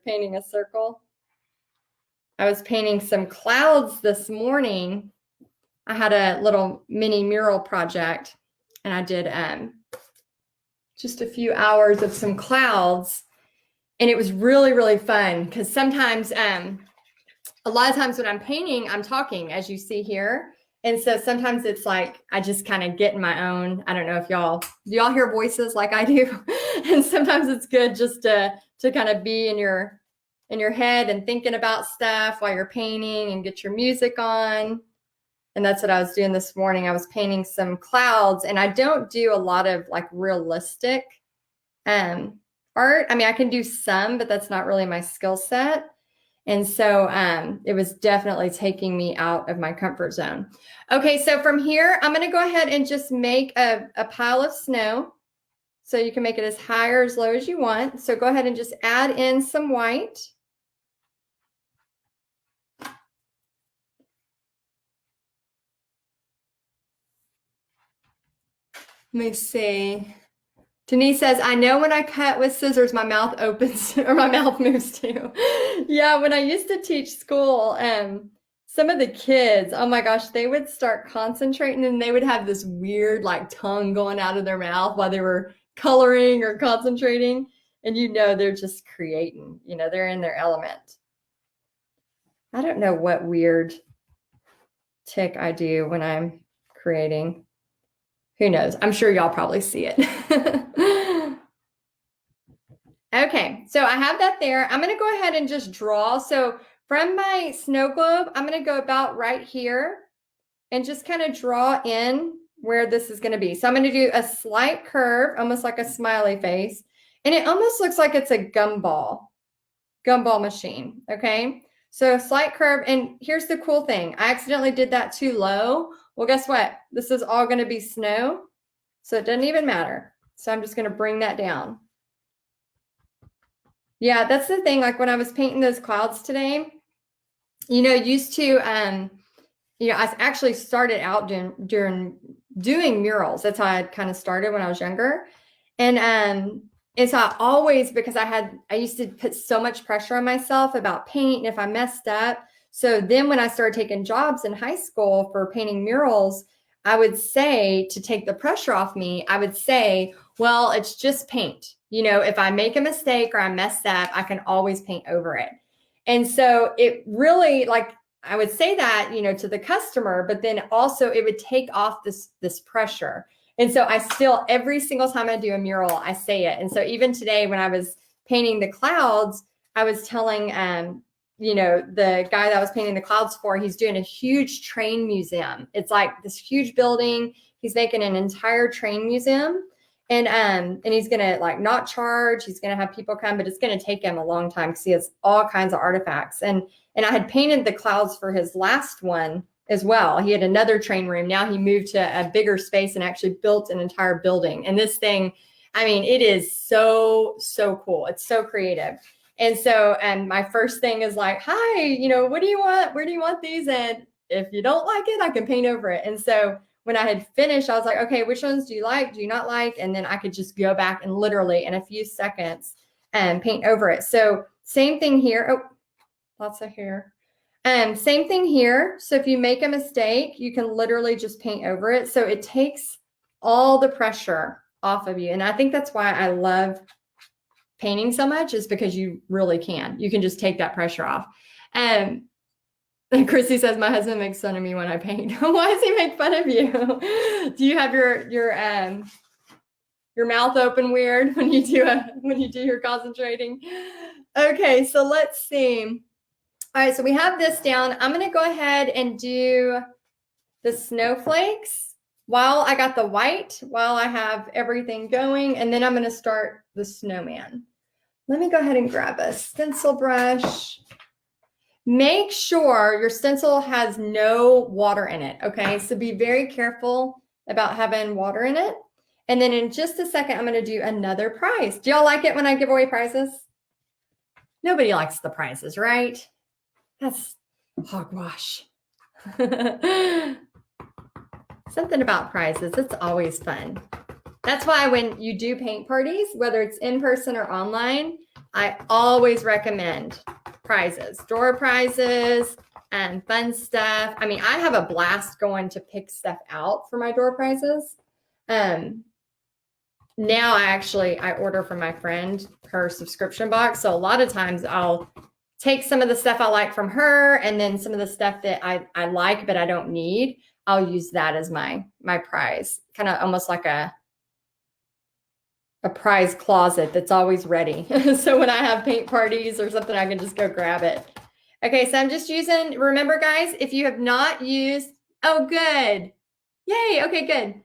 painting a circle? I was painting some clouds this morning. I had a little mini mural project and I did just a few hours of some clouds. And it was really, really fun because sometimes, a lot of times when I'm painting, I'm talking, as you see here. And so sometimes it's like, I just kind of get in my own, I don't know if do y'all hear voices like I do? And sometimes it's good just to kind of be in your head and thinking about stuff while you're painting and get your music on. And that's what I was doing this morning. I was painting some clouds and I don't do a lot of like realistic, art. I mean, I can do some, but that's not really my skill set. And so it was definitely taking me out of my comfort zone. Okay, so from here, I'm going to go ahead and just make a pile of snow. So you can make it as high or as low as you want. So go ahead and just add in some white. Let me see. Denise says, I know when I cut with scissors, my mouth opens or my mouth moves too. Yeah, when I used to teach school, some of the kids, oh my gosh, they would start concentrating and they would have this weird like tongue going out of their mouth while they were coloring or concentrating. And they're just creating, they're in their element. I don't know what weird tick I do when I'm creating. Who knows? I'm sure y'all probably see it. Okay, so I have that there. I'm going to go ahead and just draw. So from my snow globe, I'm going to go about right here and just kind of draw in where this is going to be. So I'm going to do a slight curve, almost like a smiley face. And it almost looks like it's a gumball machine. Okay, so a slight curve. And here's the cool thing. I accidentally did that too low. Well, guess what? This is all going to be snow. So it doesn't even matter. So I'm just going to bring that down. Yeah, that's the thing. Like when I was painting those clouds today, used to, I actually started out doing murals. That's how I kind of started when I was younger. And so I always, because I used to put so much pressure on myself about paint and if I messed up. So then when I started taking jobs in high school for painting murals, I would say, to take the pressure off me, I would say, well, it's just paint. If I make a mistake or I mess up, I can always paint over it. And so it really, like, I would say that, to the customer, but then also it would take off this pressure. And so I still, every single time I do a mural, I say it. And so even today when I was painting the clouds, I was telling you know, the guy that I was painting the clouds for, he's doing a huge train museum. It's like this huge building. He's making an entire train museum. And he's gonna like not charge. He's gonna have people come, but it's gonna take him a long time because he has all kinds of artifacts. And I had painted the clouds for his last one as well. He had another train room. Now he moved to a bigger space and actually built an entire building. And this thing, I mean, it is so cool. It's so creative. And so, and my first thing is like, hi, you know, what do you want? Where do you want these? And if you don't like it, I can paint over it. And so when I had finished, I was like, okay, which ones do you like? Do you not like? And then I could just go back and literally in a few seconds and paint over it. So same thing here. Oh, lots of hair. Same thing here. So if you make a mistake, you can literally just paint over it. So it takes all the pressure off of you. And I think that's why I love painting so much, is because you really can. You can just take that pressure off. And Chrissy says, my husband makes fun of me when I paint. Why does he make fun of you? Do you have your mouth open weird when you do your concentrating? Okay, so let's see. All right, so we have this down. I'm going to go ahead and do the snowflakes while I got the white, while I have everything going, and then I'm going to start the snowman. Let me go ahead and grab a stencil brush. Make sure your stencil has no water in it, okay? So be very careful about having water in it. And then in just a second, I'm going to do another prize. Do y'all like it when I give away prizes? Nobody likes the prizes, right? That's hogwash. Something about prizes, it's always fun. That's why when you do paint parties, whether it's in person or online, I always recommend prizes, door prizes, and fun stuff. I mean, I have a blast going to pick stuff out for my door prizes. Now I order from my friend her subscription box. So a lot of times I'll take some of the stuff I like from her, and then some of the stuff that I like but I don't need, I'll use that as my prize. Kind of almost like a prize closet that's always ready. So when I have paint parties or something, I can just go grab it. Okay, so I'm just using, remember guys, if you have not used, oh good. Yay, okay, good.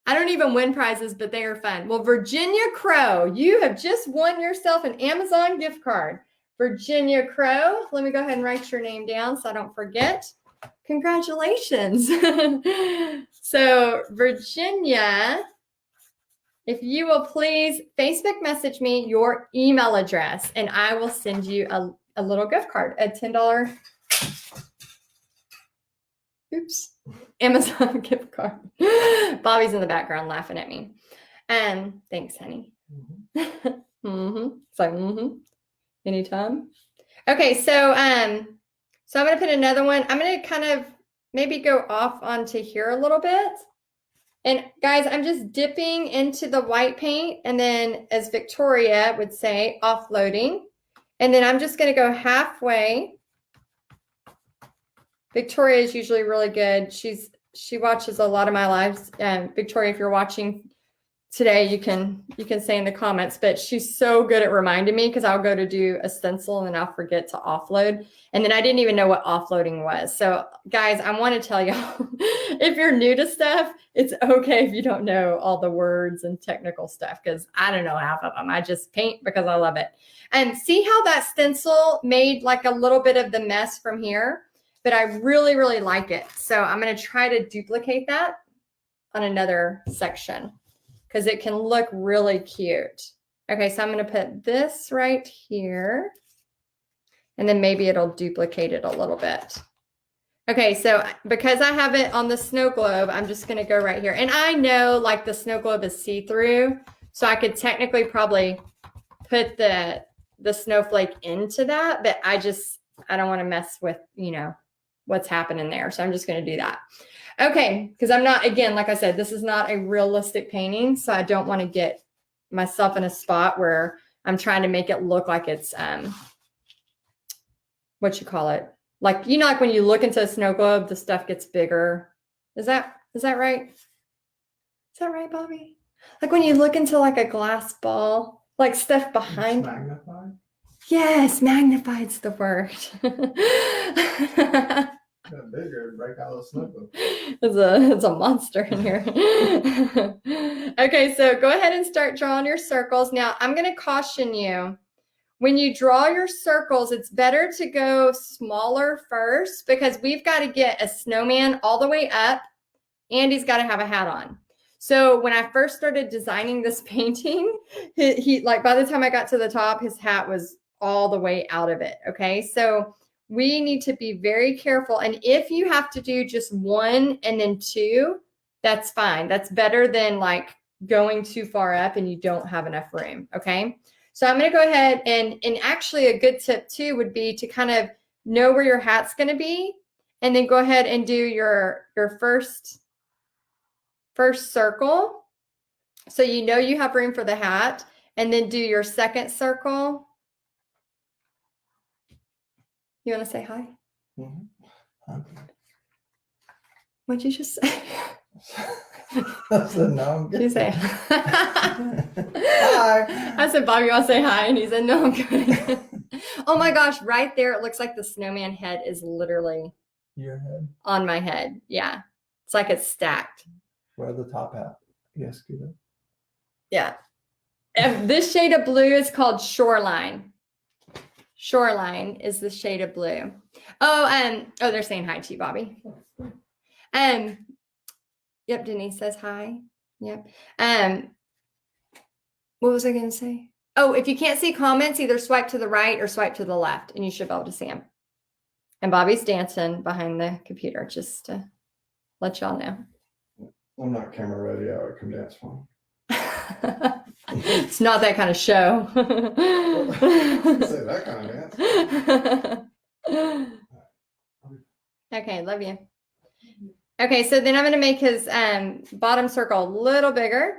I don't even win prizes, but they are fun. Well, Virginia Crow, you have just won yourself an Amazon gift card. Virginia Crow, let me go ahead and write your name down so I don't forget. Congratulations. So Virginia, if you will please Facebook message me your email address and I will send you a little gift card, a $10 Amazon gift card. Bobby's in the background laughing at me. Thanks, honey. So anytime. Okay, so I'm going to put another one. I'm going to kind of maybe go off onto here a little bit. And guys, I'm just dipping into the white paint, and then as Victoria would say, offloading. And then I'm just going to go halfway. Victoria is usually really good. She watches a lot of my lives. Victoria, if you're watching today, you can say in the comments, but she's so good at reminding me, because I'll go to do a stencil and then I'll forget to offload. And then I didn't even know what offloading was. So guys, I want to tell y'all, if you're new to stuff, it's okay if you don't know all the words and technical stuff, because I don't know half of them. I just paint because I love it. And see how that stencil made like a little bit of the mess from here, but I really, really like it. So I'm going to try to duplicate that on another section, because it can look really cute. Okay, so I'm going to put this right here, and then maybe it'll duplicate it a little bit. Okay, so because I have it on the snow globe, I'm just going to go right here. And I know like the snow globe is see-through, so I could technically probably put the snowflake into that, but I don't want to mess with, you know, what's happening there. So I'm just going to do that. Okay, because I'm not, again, like I said, this is not a realistic painting, so I don't want to get myself in a spot where I'm trying to make it look like it's, what you call it? Like, you know, like when you look into a snow globe, the stuff gets bigger. Is that right? Is that right, Bobby? Like when you look into like a glass ball, like stuff behind. Magnified? Yes, magnified's the word. Got bigger and break out of the snow. It's a monster in here. Okay, so go ahead and start drawing your circles. Now, I'm going to caution you. When you draw your circles, it's better to go smaller first because we've got to get a snowman all the way up and he's got to have a hat on. So when I first started designing this painting, he like by the time I got to the top, his hat was all the way out of it. Okay, so we need to be very careful. And if you have to do just one and then two, that's fine. That's better than like going too far up and you don't have enough room. Okay, so I'm going to go ahead and actually a good tip too would be to kind of know where your hat's going to be, and then go ahead and do your first circle, so you know you have room for the hat, and then do your second circle. You want to say hi? Mm-hmm. What'd you just say? I said, no, I'm good. You say hi. I said, Bobby, you want to say hi? And he said, no, I'm good. Oh my gosh, right there, it looks like the snowman head is literally your head on my head. Yeah, it's like it's stacked. Where the top hat? Yes, good. Yeah. And this shade of blue is called Shoreline. Shoreline is the shade of blue. Oh, they're saying hi to you, Bobby. Yep, Denise says hi. Yep. What was I going to say? Oh, if you can't see comments, either swipe to the right or swipe to the left, and you should be able to see them. And Bobby's dancing behind the computer, just to let y'all know. I'm not camera ready. I can dance fine. It's not that kind of show. Say that kind of dance. Okay, love you. Okay, so then I'm going to make his bottom circle a little bigger.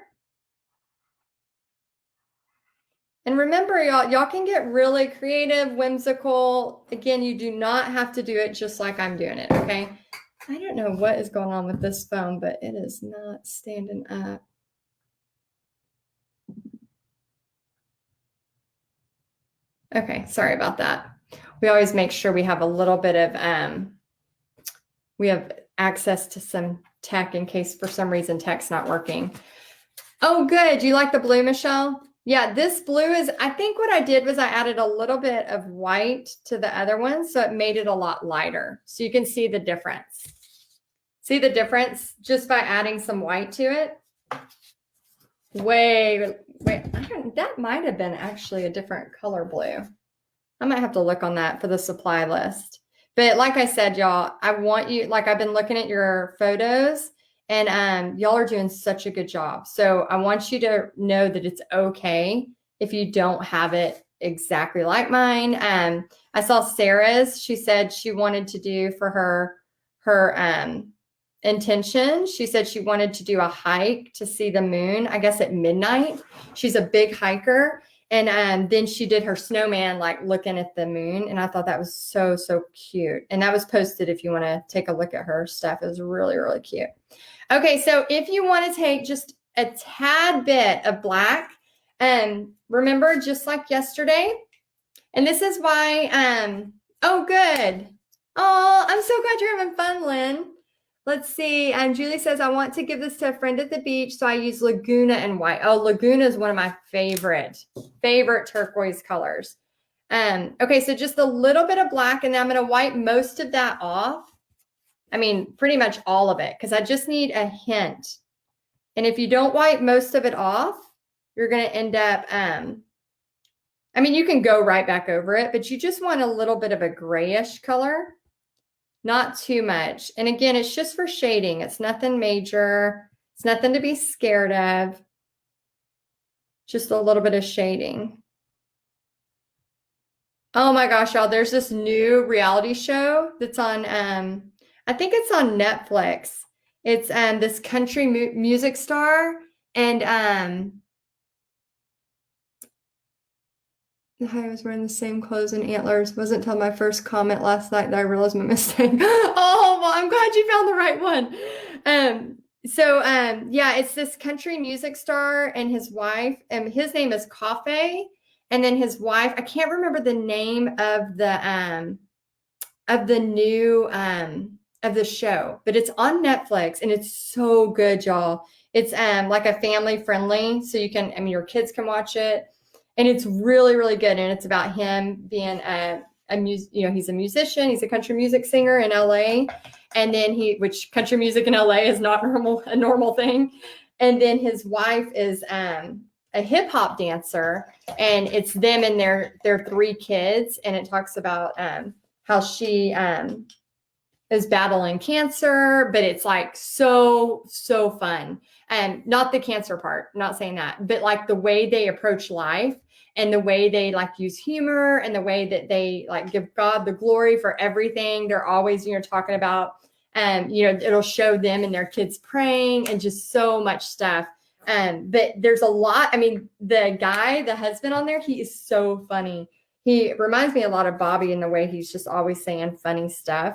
And remember, y'all can get really creative, whimsical. Again, you do not have to do it just like I'm doing it, okay? I don't know what is going on with this phone, but it is not standing up. Okay, sorry about that. We always make sure we have a little bit of, we have access to some tech in case for some reason tech's not working. Oh, good. Do you like the blue, Michelle? Yeah, this blue is, I think what I did was I added a little bit of white to the other one, so it made it a lot lighter. So you can see the difference. See the difference just by adding some white to it? Wait, that might have been actually a different color blue. I might have to look on that for the supply list. But like I said, y'all, I want you, like I've been looking at your photos, and y'all are doing such a good job. So I want you to know that it's okay if you don't have it exactly like mine. I saw Sarah's. She said she wanted to do for her intention. She said she wanted to do a hike to see the moon, I guess at midnight. She's a big hiker. And then she did her snowman, like looking at the moon. And I thought that was so, so cute. And that was posted if you want to take a look at her stuff. It was really, really cute. Okay, so if you want to take just a tad bit of black, remember, just like yesterday, and this is why, oh, good. Oh, I'm so glad you're having fun, Lynn. Let's see. Julie says, I want to give this to a friend at the beach, so I use Laguna and white. Oh, Laguna is one of my favorite turquoise colors. Okay, so just a little bit of black, and then I'm going to wipe most of that off. I mean, pretty much all of it, because I just need a hint. And if you don't wipe most of it off, you're going to end up, I mean, you can go right back over it, but you just want a little bit of a grayish color. Not too much. And again, it's just for shading. It's nothing major. It's nothing to be scared of. Just a little bit of shading. Oh my gosh, y'all, there's this new reality show that's on, I think it's on Netflix. It's this country music star, and I was wearing the same clothes and antlers. Wasn't until my first comment last night that I realized my mistake. Oh, well, I'm glad you found the right one. Yeah, it's this country music star and his wife, and his name is Coffee, And then his wife, I can't remember the name of the new of the show, but it's on Netflix and it's so good, y'all. It's like a family friendly, so you can, I mean, your kids can watch it, and it's really, really good. And it's about him being he's a musician, he's a country music singer in LA, and then which country music in LA is not a normal thing. And then his wife is a hip hop dancer, and it's them and their 3 kids, and it talks about how she is battling cancer, but it's like so fun. And not the cancer part, not saying that, but like the way they approach life and the way they like use humor and the way that they like give God the glory for everything. They're always, talking about, it'll show them and their kids praying and just so much stuff. But there's a lot. I mean, the husband on there, he is so funny. He reminds me a lot of Bobby in the way he's just always saying funny stuff.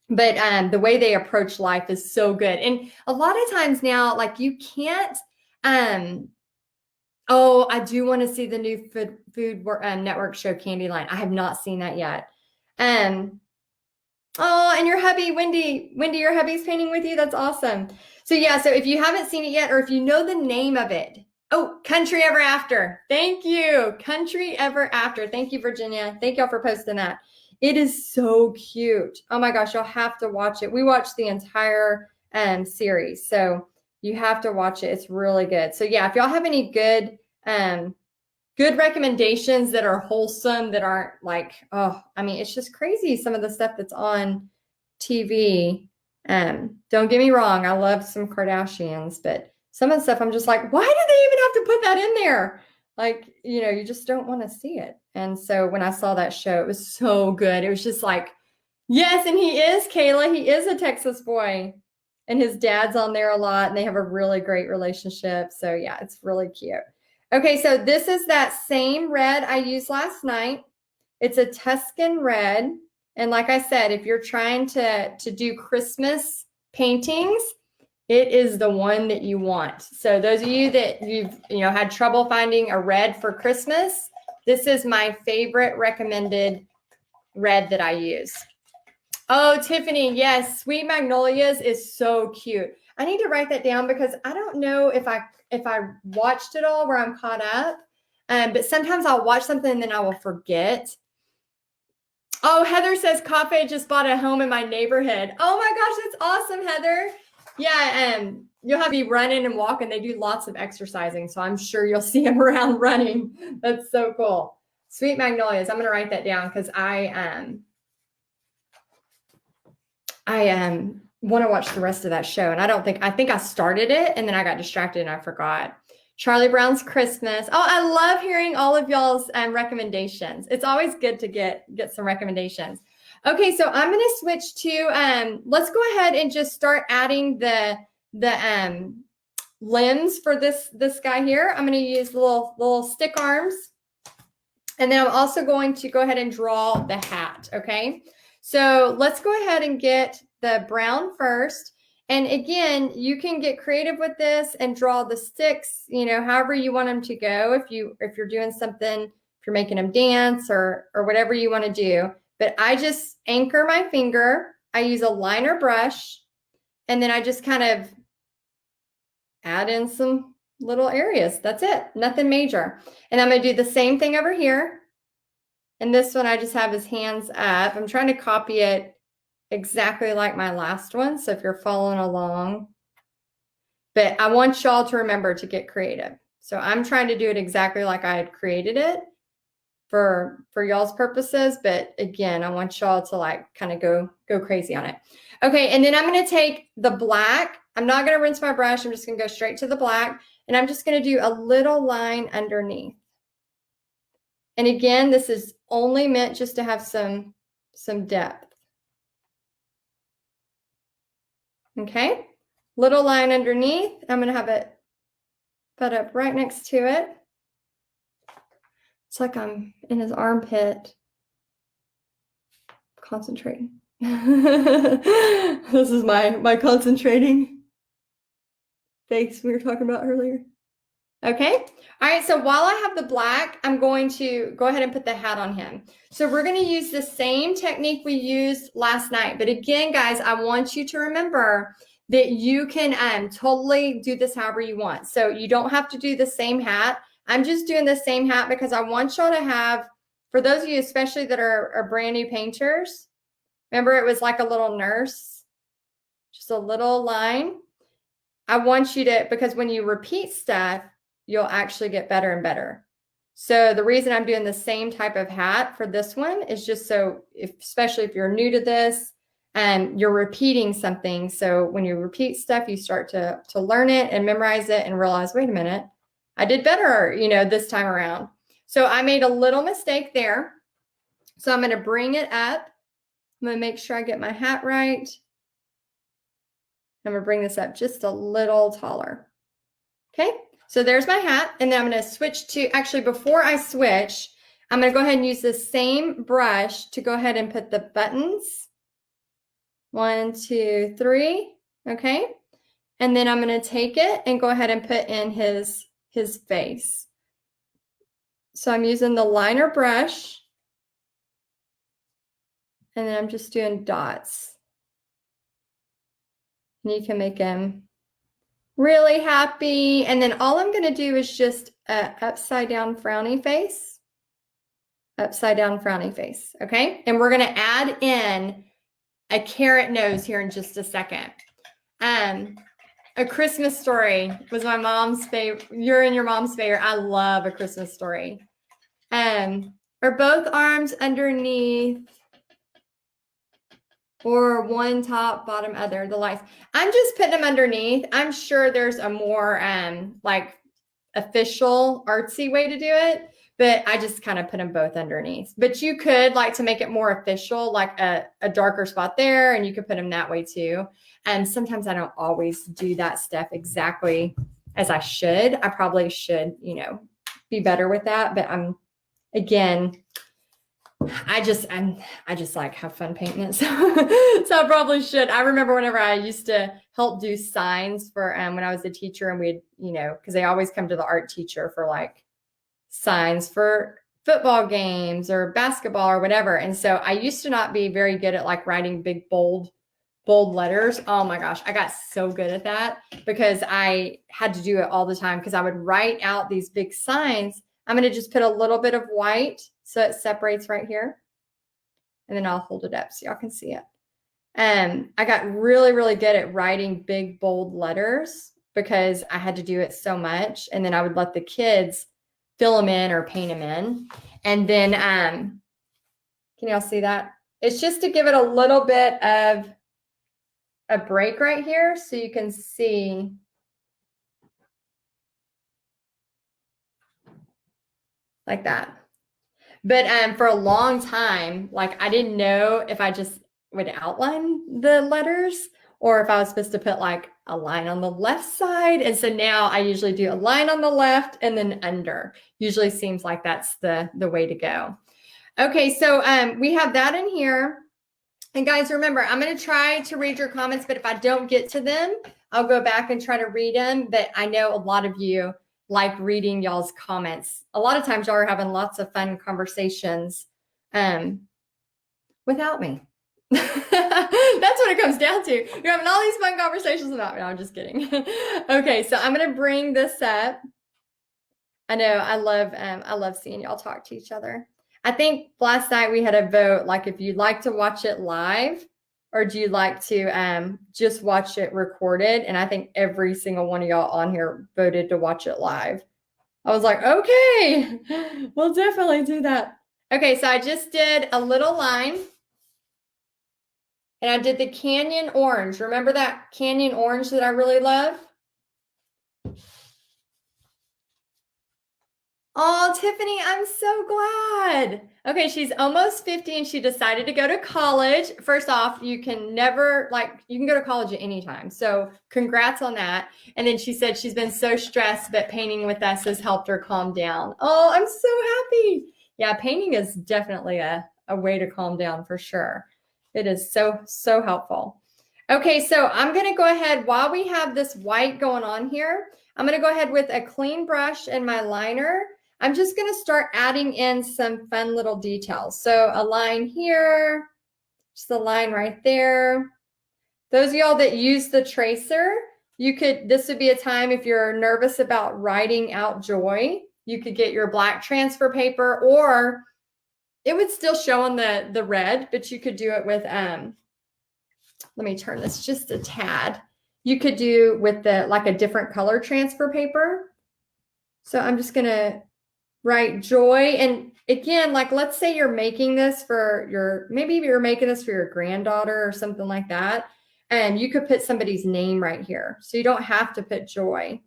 But the way they approach life is so good. And a lot of times now, like you can't, I do want to see the new Food Network show, Candyline. I have not seen that yet. And your hubby, Wendy, your hubby's painting with you. That's awesome. So yeah, so if you haven't seen it yet, or if you know the name of it, Country Ever After. Thank you. Country Ever After. Thank you, Virginia. Thank y'all for posting that. It is so cute. Oh my gosh, you'll have to watch it. We watched the entire series, so you have to watch it. It's really good. So yeah, if y'all have any good recommendations that are wholesome, that aren't like, it's just crazy some of the stuff that's on TV. Don't get me wrong, I love some Kardashians, but some of the stuff I'm just like, why do they even have to put that in there? Like, you just don't want to see it. And so when I saw that show, it was so good. It was just like, yes, and he is, Kayla. He is a Texas boy. And his dad's on there a lot, and they have a really great relationship. So yeah, it's really cute. Okay, so this is that same red I used last night. It's a Tuscan red. And like I said, if you're trying to do Christmas paintings, it is the one that you want. So those of you that you've had trouble finding a red for Christmas, this is my favorite recommended red that I use. Oh, Tiffany, yes, Sweet Magnolias is so cute. I need to write that down because I don't know if I watched it all where I'm caught up. But sometimes I'll watch something and then I will forget. Oh, Heather says Cafe just bought a home in my neighborhood. Oh my gosh, that's awesome, Heather. Yeah, you'll have to be running and walking. They do lots of exercising, so I'm sure you'll see them around running. That's so cool. Sweet Magnolias. I'm going to write that down because I want to watch the rest of that show, and I think I started it and then I got distracted and I forgot. Charlie Brown's Christmas. Oh, I love hearing all of y'all's recommendations. It's always good to get some recommendations. Okay, so I'm going to switch to, let's go ahead and just start adding the limbs for this guy here. I'm going to use little stick arms. And then I'm also going to go ahead and draw the hat, okay? So let's go ahead and get the brown first. And again, you can get creative with this and draw the sticks, however you want them to go. If you're doing something, if you're making them dance or whatever you want to do. But I just anchor my finger. I use a liner brush, and then I just kind of add in some little areas. That's it. Nothing major. And I'm going to do the same thing over here. And this one, I just have his hands up. I'm trying to copy it exactly like my last one. So if you're following along, but I want y'all to remember to get creative. So I'm trying to do it exactly like I had created it for y'all's purposes. But again, I want y'all to like kind of go crazy on it. Okay. And then I'm going to take the black. I'm not going to rinse my brush. I'm just going to go straight to the black, and I'm just going to do a little line underneath. And again, this is only meant just to have some depth. Okay. Little line underneath. I'm going to have it put up right next to it. It's like I'm in his armpit, concentrating. This is my concentrating face we were talking about earlier. Okay. All right. So while I have the black, I'm going to go ahead and put the hat on him. So we're going to use the same technique we used last night. But again, guys, I want you to remember that you can totally do this however you want. So you don't have to do the same hat. I'm just doing the same hat because I want y'all to have, for those of you especially that are brand new painters, remember it was like a little nurse, just a little line. I want you to, because when you repeat stuff, you'll actually get better and better. So the reason I'm doing the same type of hat for this one is just so, especially if you're new to this and you're repeating something. So when you repeat stuff, you start to learn it and memorize it and realize, wait a minute, I did better, this time around. So I made a little mistake there. So I'm going to bring it up. I'm going to make sure I get my hat right. I'm going to bring this up just a little taller. Okay. So there's my hat, and then I'm going to switch to, actually before I switch, I'm going to go ahead and use the same brush to go ahead and put the buttons. 1, 2, 3. Okay. And then I'm going to take it and go ahead and put in his face. So I'm using the liner brush, and then I'm just doing dots. And you can make him really happy. And then all I'm going to do is just a upside down frowny face. Upside down frowny face. Okay. And we're going to add in a carrot nose here in just a second. A Christmas Story was my mom's favorite. You're in your mom's favorite. I love A Christmas Story. Are both arms underneath or one top, bottom, other, the lights? I'm just putting them underneath. I'm sure there's a more like official artsy way to do it, but I just kind of put them both underneath. But you could, like, to make it more official, like a darker spot there, and you could put them that way too. And sometimes I don't always do that stuff exactly as I should. I probably should, be better with that. But I just like have fun painting it. So I probably should. I remember whenever I used to help do signs for when I was a teacher, and we'd, because they always come to the art teacher for like signs for football games or basketball or whatever. And so I used to not be very good at like writing big, bold letters. Oh my gosh, I got so good at that because I had to do it all the time because I would write out these big signs. I'm going to just put a little bit of white so it separates right here. And then I'll hold it up so y'all can see it. I got really, really good at writing big, bold letters because I had to do it so much. And then I would let the kids fill them in or paint them in. And then, can y'all see that? It's just to give it a little bit of a break right here so you can see. Like that. But for a long time, like I didn't know if I just would outline the letters or if I was supposed to put like a line on the left side. And so now I usually do a line on the left and then under. Usually seems like that's the way to go. Okay, so we have that in here. And guys, remember, I'm going to try to read your comments, but if I don't get to them, I'll go back and try to read them. But I know a lot of you like reading y'all's comments. A lot of times y'all are having lots of fun conversations without me. That's what it comes down to. You're having all these fun conversations without me. No, I'm just kidding. Okay, so I'm going to bring this up. I know I love seeing y'all talk to each other. I think last night we had a vote, like if you'd like to watch it live or do you like to just watch it recorded? And I think every single one of y'all on here voted to watch it live. I was like, okay, we'll definitely do that. Okay, so I just did a little line and I did the canyon orange. Remember that canyon orange that I really love? Oh, Tiffany, I'm so glad. Okay, she's almost 50 and she decided to go to college. First off, you can never, you can go to college at any time. So congrats on that. And then she said she's been so stressed, but painting with us has helped her calm down. Oh, I'm so happy. Yeah, painting is definitely a way to calm down for sure. It is so, so helpful. Okay, so I'm going to go ahead while we have this white going on here. I'm going to go ahead with a clean brush and my liner. I'm just going to start adding in some fun little details. So a line here, just a line right there. Those of y'all that use the tracer, this would be a time if you're nervous about writing out joy, you could get your black transfer paper, or it would still show on the red, but you could do it with, let me turn this just a tad. You could do with like a different color transfer paper. So I'm just gonna write joy. And again, like, let's say you're making this for maybe you're making this for your granddaughter or something like that. And you could put somebody's name right here. So you don't have to put joy.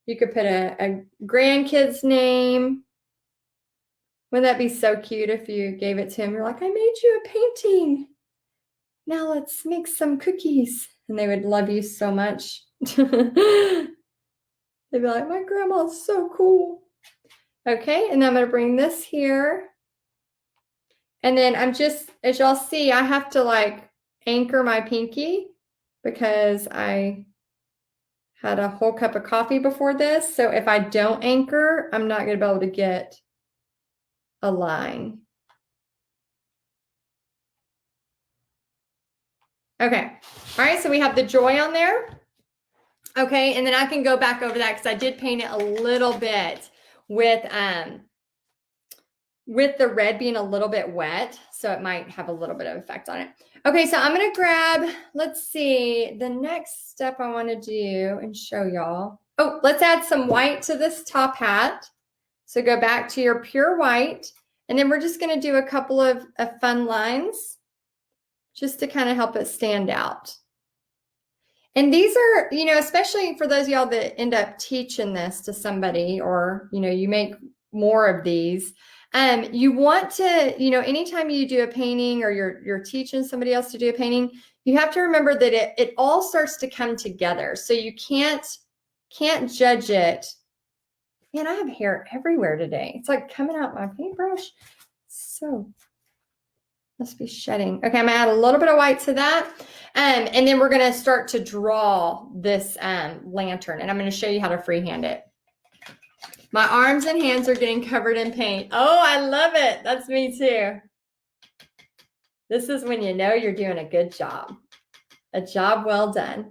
You could put a grandkid's name. Wouldn't that be so cute if you gave it to him? You're like, I made you a painting. Now let's make some cookies. And they would love you so much. They'd be like, my grandma's so cool. Okay, and then I'm going to bring this here. And then I'm just, as y'all see, I have to like anchor my pinky because I had a whole cup of coffee before this. So if I don't anchor, I'm not going to be able to get a line. Okay. All right. So we have the joy on there. Okay. And then I can go back over that because I did paint it a little bit with the red being a little bit wet. So it might have a little bit of effect on it. Okay. So I'm going to grab, let's see, the next step I want to do and show y'all. Oh, let's add some white to this top hat. So go back to your pure white. And then we're just going to do a couple of fun lines just to kind of help it stand out. And these are, especially for those of y'all that end up teaching this to somebody, or, you make more of these, you want to, anytime you do a painting or you're teaching somebody else to do a painting, you have to remember that it all starts to come together. So you can't judge it. Man, I have hair everywhere today. It's like coming out my paintbrush. So must be shedding. Okay, I'm gonna add a little bit of white to that. And then we're gonna start to draw this lantern, and I'm gonna show you how to freehand it. My arms and hands are getting covered in paint. Oh, I love it. That's me too. This is when you know you're doing a good job. A job well done.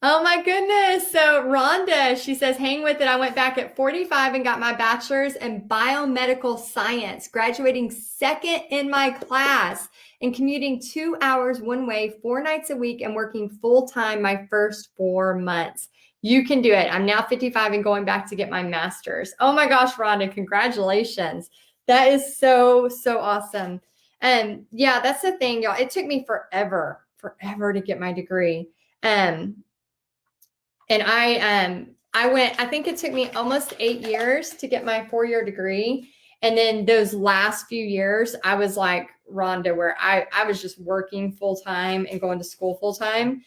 Oh my goodness. So Rhonda, she says, hang with it. I went back at 45 and got my bachelor's in biomedical science, graduating second in my class and commuting 2 hours one way, 4 nights a week, and working full time my first 4 months. You can do it. I'm now 55 and going back to get my master's. Oh my gosh, Rhonda, congratulations. That is so, so awesome. And yeah, that's the thing, y'all. It took me forever to get my degree. And I think it took me almost 8 years to get my 4-year degree. And then those last few years, I was like Rhonda, where I was just working full time and going to school full time.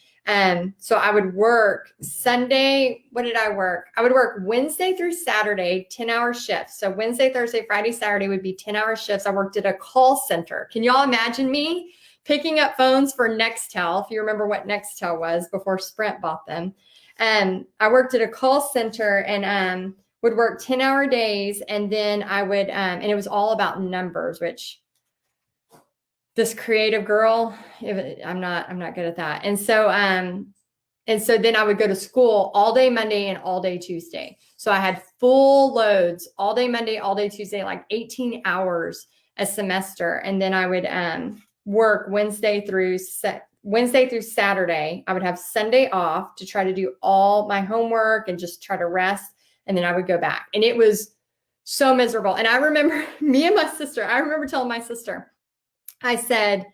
So I would work Sunday. What did I work? I would work Wednesday through Saturday, 10-hour shifts. So Wednesday, Thursday, Friday, Saturday would be 10-hour shifts. I worked at a call center. Can y'all imagine me picking up phones for Nextel? If you remember what Nextel was before Sprint bought them. I worked at a call center and would work 10-hour days. And then I would, and it was all about numbers, which this creative girl, I'm not good at that. And so then I would go to school all day Monday and all day Tuesday. So I had full loads all day Monday, all day Tuesday, like 18 hours a semester. And then I would work Wednesday through Saturday. I would have Sunday off to try to do all my homework and just try to rest. And then I would go back. And it was so miserable. And I remember I remember telling my sister, I said,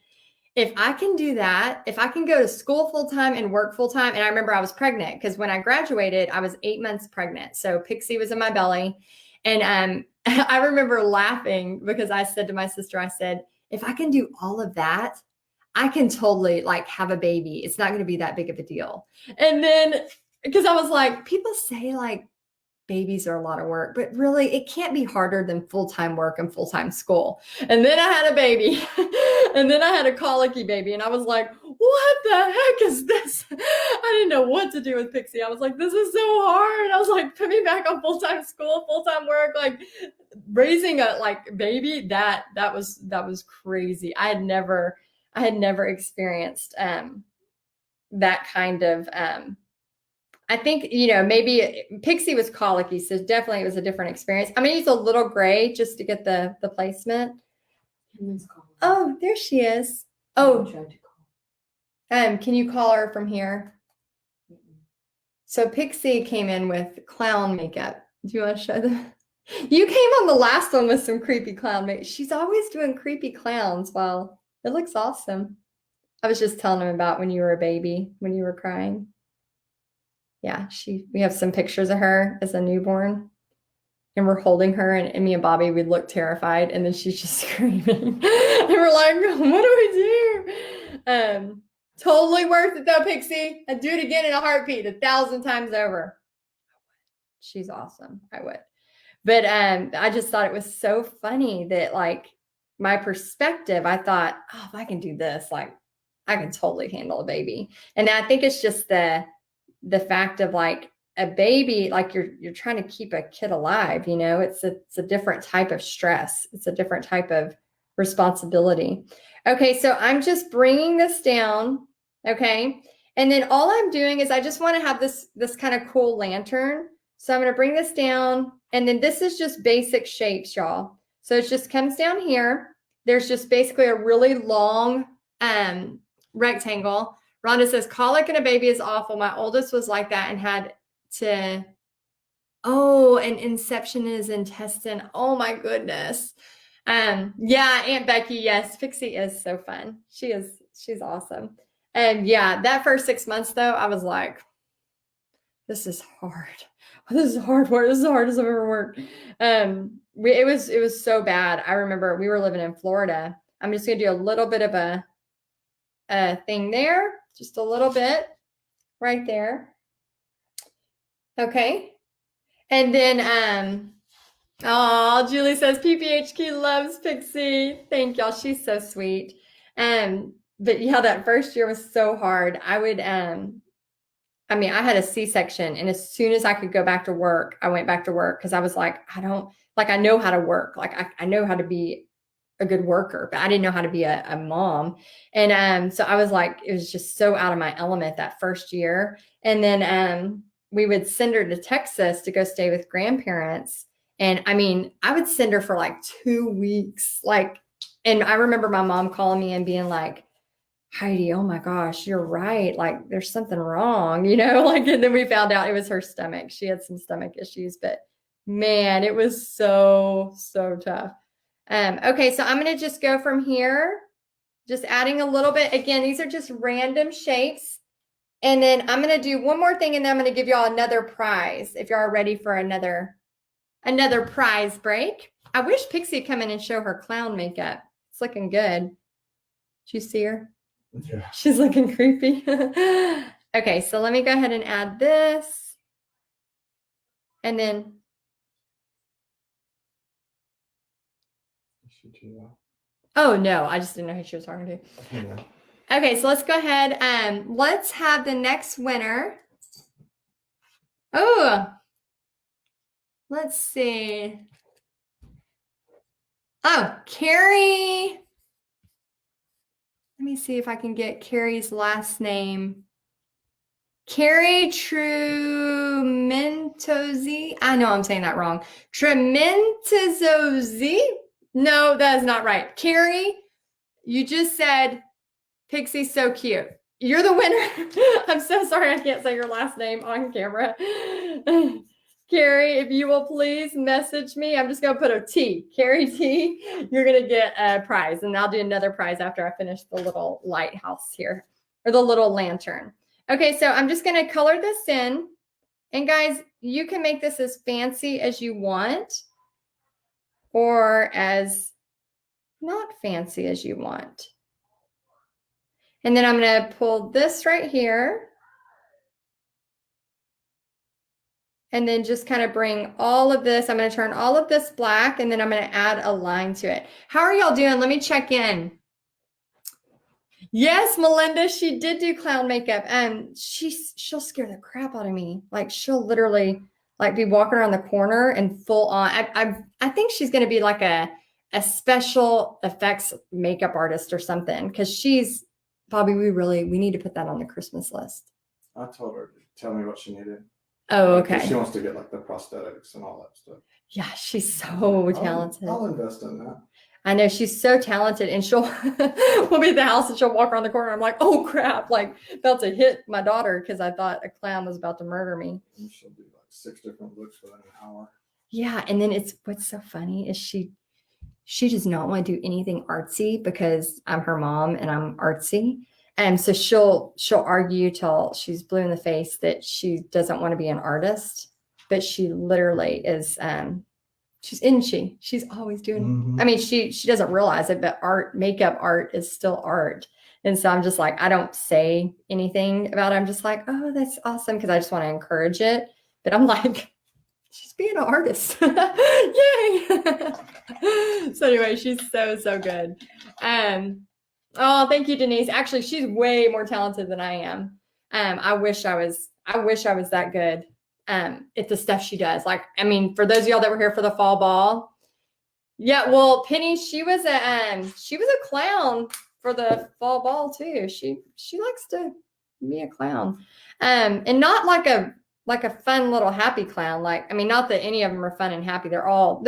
if I can do that, if I can go to school full time and work full time. And I remember I was pregnant because when I graduated, I was 8 months pregnant. So Pixie was in my belly. And I remember laughing because I said to my sister, I said, if I can do all of that, I can totally like have a baby. It's not going to be that big of a deal. And then, because I was like, people say like babies are a lot of work, but really it can't be harder than full-time work and full-time school. And then I had a baby and then I had a colicky baby. And I was like, what what the heck is this? I didn't know what to do with Pixie. I was like, this is so hard. I was like, put me back on full-time school, full-time work, like raising a baby. That was crazy. I had never experienced that kind of I think, maybe Pixie was colicky, so definitely it was a different experience. I'm gonna use a little gray just to get the placement. Oh, there she is. Oh, can you call her from here? So Pixie came in with clown makeup. Do you want to show them? You came on the last one with some creepy clown makeup. She's always doing creepy clowns. Wow, it looks awesome. I was just telling him about when you were a baby, when you were crying. Yeah, we have some pictures of her as a newborn. And we're holding her, and me and Bobby, we look terrified, and then she's just screaming. And we're like, what do we do? Totally worth it though, Pixie. I'd do it again in a heartbeat, 1,000 times over. She's awesome. I would. But I just thought it was so funny that my perspective, I thought, oh, if I can do this, I can totally handle a baby. And I think it's just the fact of a baby, you're trying to keep a kid alive, it's a different type of stress. It's a different type of responsibility. Okay, so I'm just bringing this down, okay? And then all I'm doing is I just want to have this kind of cool lantern. So I'm going to bring this down, and then this is just basic shapes, y'all. So it just comes down here. There's just basically a really long rectangle. Rhonda says, colic in a baby is awful. My oldest was like that and had to, and inception is intestine. Oh my goodness. Yeah, Aunt Becky, yes, Pixie is so fun. She's awesome. And yeah, that first 6 months though, I was like, this is hard. This is hard work. This is the hardest I've ever worked. It was so bad. I remember we were living in Florida. I'm just gonna do a little bit of a thing there, just a little bit right there. Okay. And then, Julie says PPHQ loves Pixie. Thank y'all. She's so sweet. But yeah, that first year was so hard. I would, I had a C-section, and as soon as I could go back to work, I went back to work because I was like, I know how to work. I know how to be a good worker, but I didn't know how to be a mom. And so I was like, it was just so out of my element that first year. And then we would send her to Texas to go stay with grandparents. And I would send her for 2 weeks. And I remember my mom calling me and being like, Heidi, oh my gosh, you're right. There's something wrong, and then we found out it was her stomach. She had some stomach issues, but man, it was so, so tough. Okay, so I'm going to just go from here, just adding a little bit. Again, these are just random shapes. And then I'm going to do one more thing, and then I'm going to give y'all another prize if y'all are ready for another prize break. I wish Pixie would come in and show her clown makeup. It's looking good. Did you see her? Yeah. She's looking creepy. Okay, so let me go ahead and add this. And then oh no, I just didn't know who she was talking to. Yeah. Okay, so let's go ahead and let's have the next winner. Oh, let's see. Oh, Carrie. Let me see if I can get Carrie's last name. Carrie Trementozzi. I know I'm saying that wrong. Trementozzi. No, that is not right. Carrie, you just said Pixie's so cute. You're the winner. I'm so sorry I can't say your last name on camera. Carrie, if you will please message me. I'm just going to put a T. Carrie T, you're going to get a prize. And I'll do another prize after I finish the little lighthouse here, or the little lantern. Okay, so I'm just going to color this in. And guys, you can make this as fancy as you want, or as not fancy as you want. And then I'm going to pull this right here. And then just kind of bring all of this. I'm going to turn all of this black, and then I'm going to add a line to it. How are y'all doing? Let me check in. Yes, Melinda, she did do clown makeup. She'll scare the crap out of me. Like she'll literally like be walking around the corner and full on. I think she's gonna be like a special effects makeup artist or something. Cause she's Bobby, we need to put that on the Christmas list. I told her to tell me what she needed. Oh, okay. She wants to get like the prosthetics and all that stuff. Yeah, she's so talented. I'll invest in that. I know she's so talented, and we'll be at the house and she'll walk around the corner. I'm like, oh crap, like about to hit my daughter because I thought a clown was about to murder me. And she'll do like 6 different looks within an hour. Yeah, and then what's so funny is she does not want to do anything artsy because I'm her mom and I'm artsy. And so she'll argue till she's blue in the face that she doesn't want to be an artist, but she literally is she's always doing I mean she doesn't realize it, but makeup art is still art. And so I'm just like, I don't say anything about it. I'm just like, oh, that's awesome, because I just want to encourage it. But I'm like, she's being an artist. Yay. So anyway, she's so good. Oh, thank you, Denise. Actually, she's way more talented than I am. I wish I was that good at the stuff she does. Like, I mean, for those of y'all that were here for the fall ball. Yeah, well, Penny, she was a clown for the fall ball too. She likes to be a clown. And not like a fun little happy clown. Like, I mean, not that any of them are fun and happy. They're all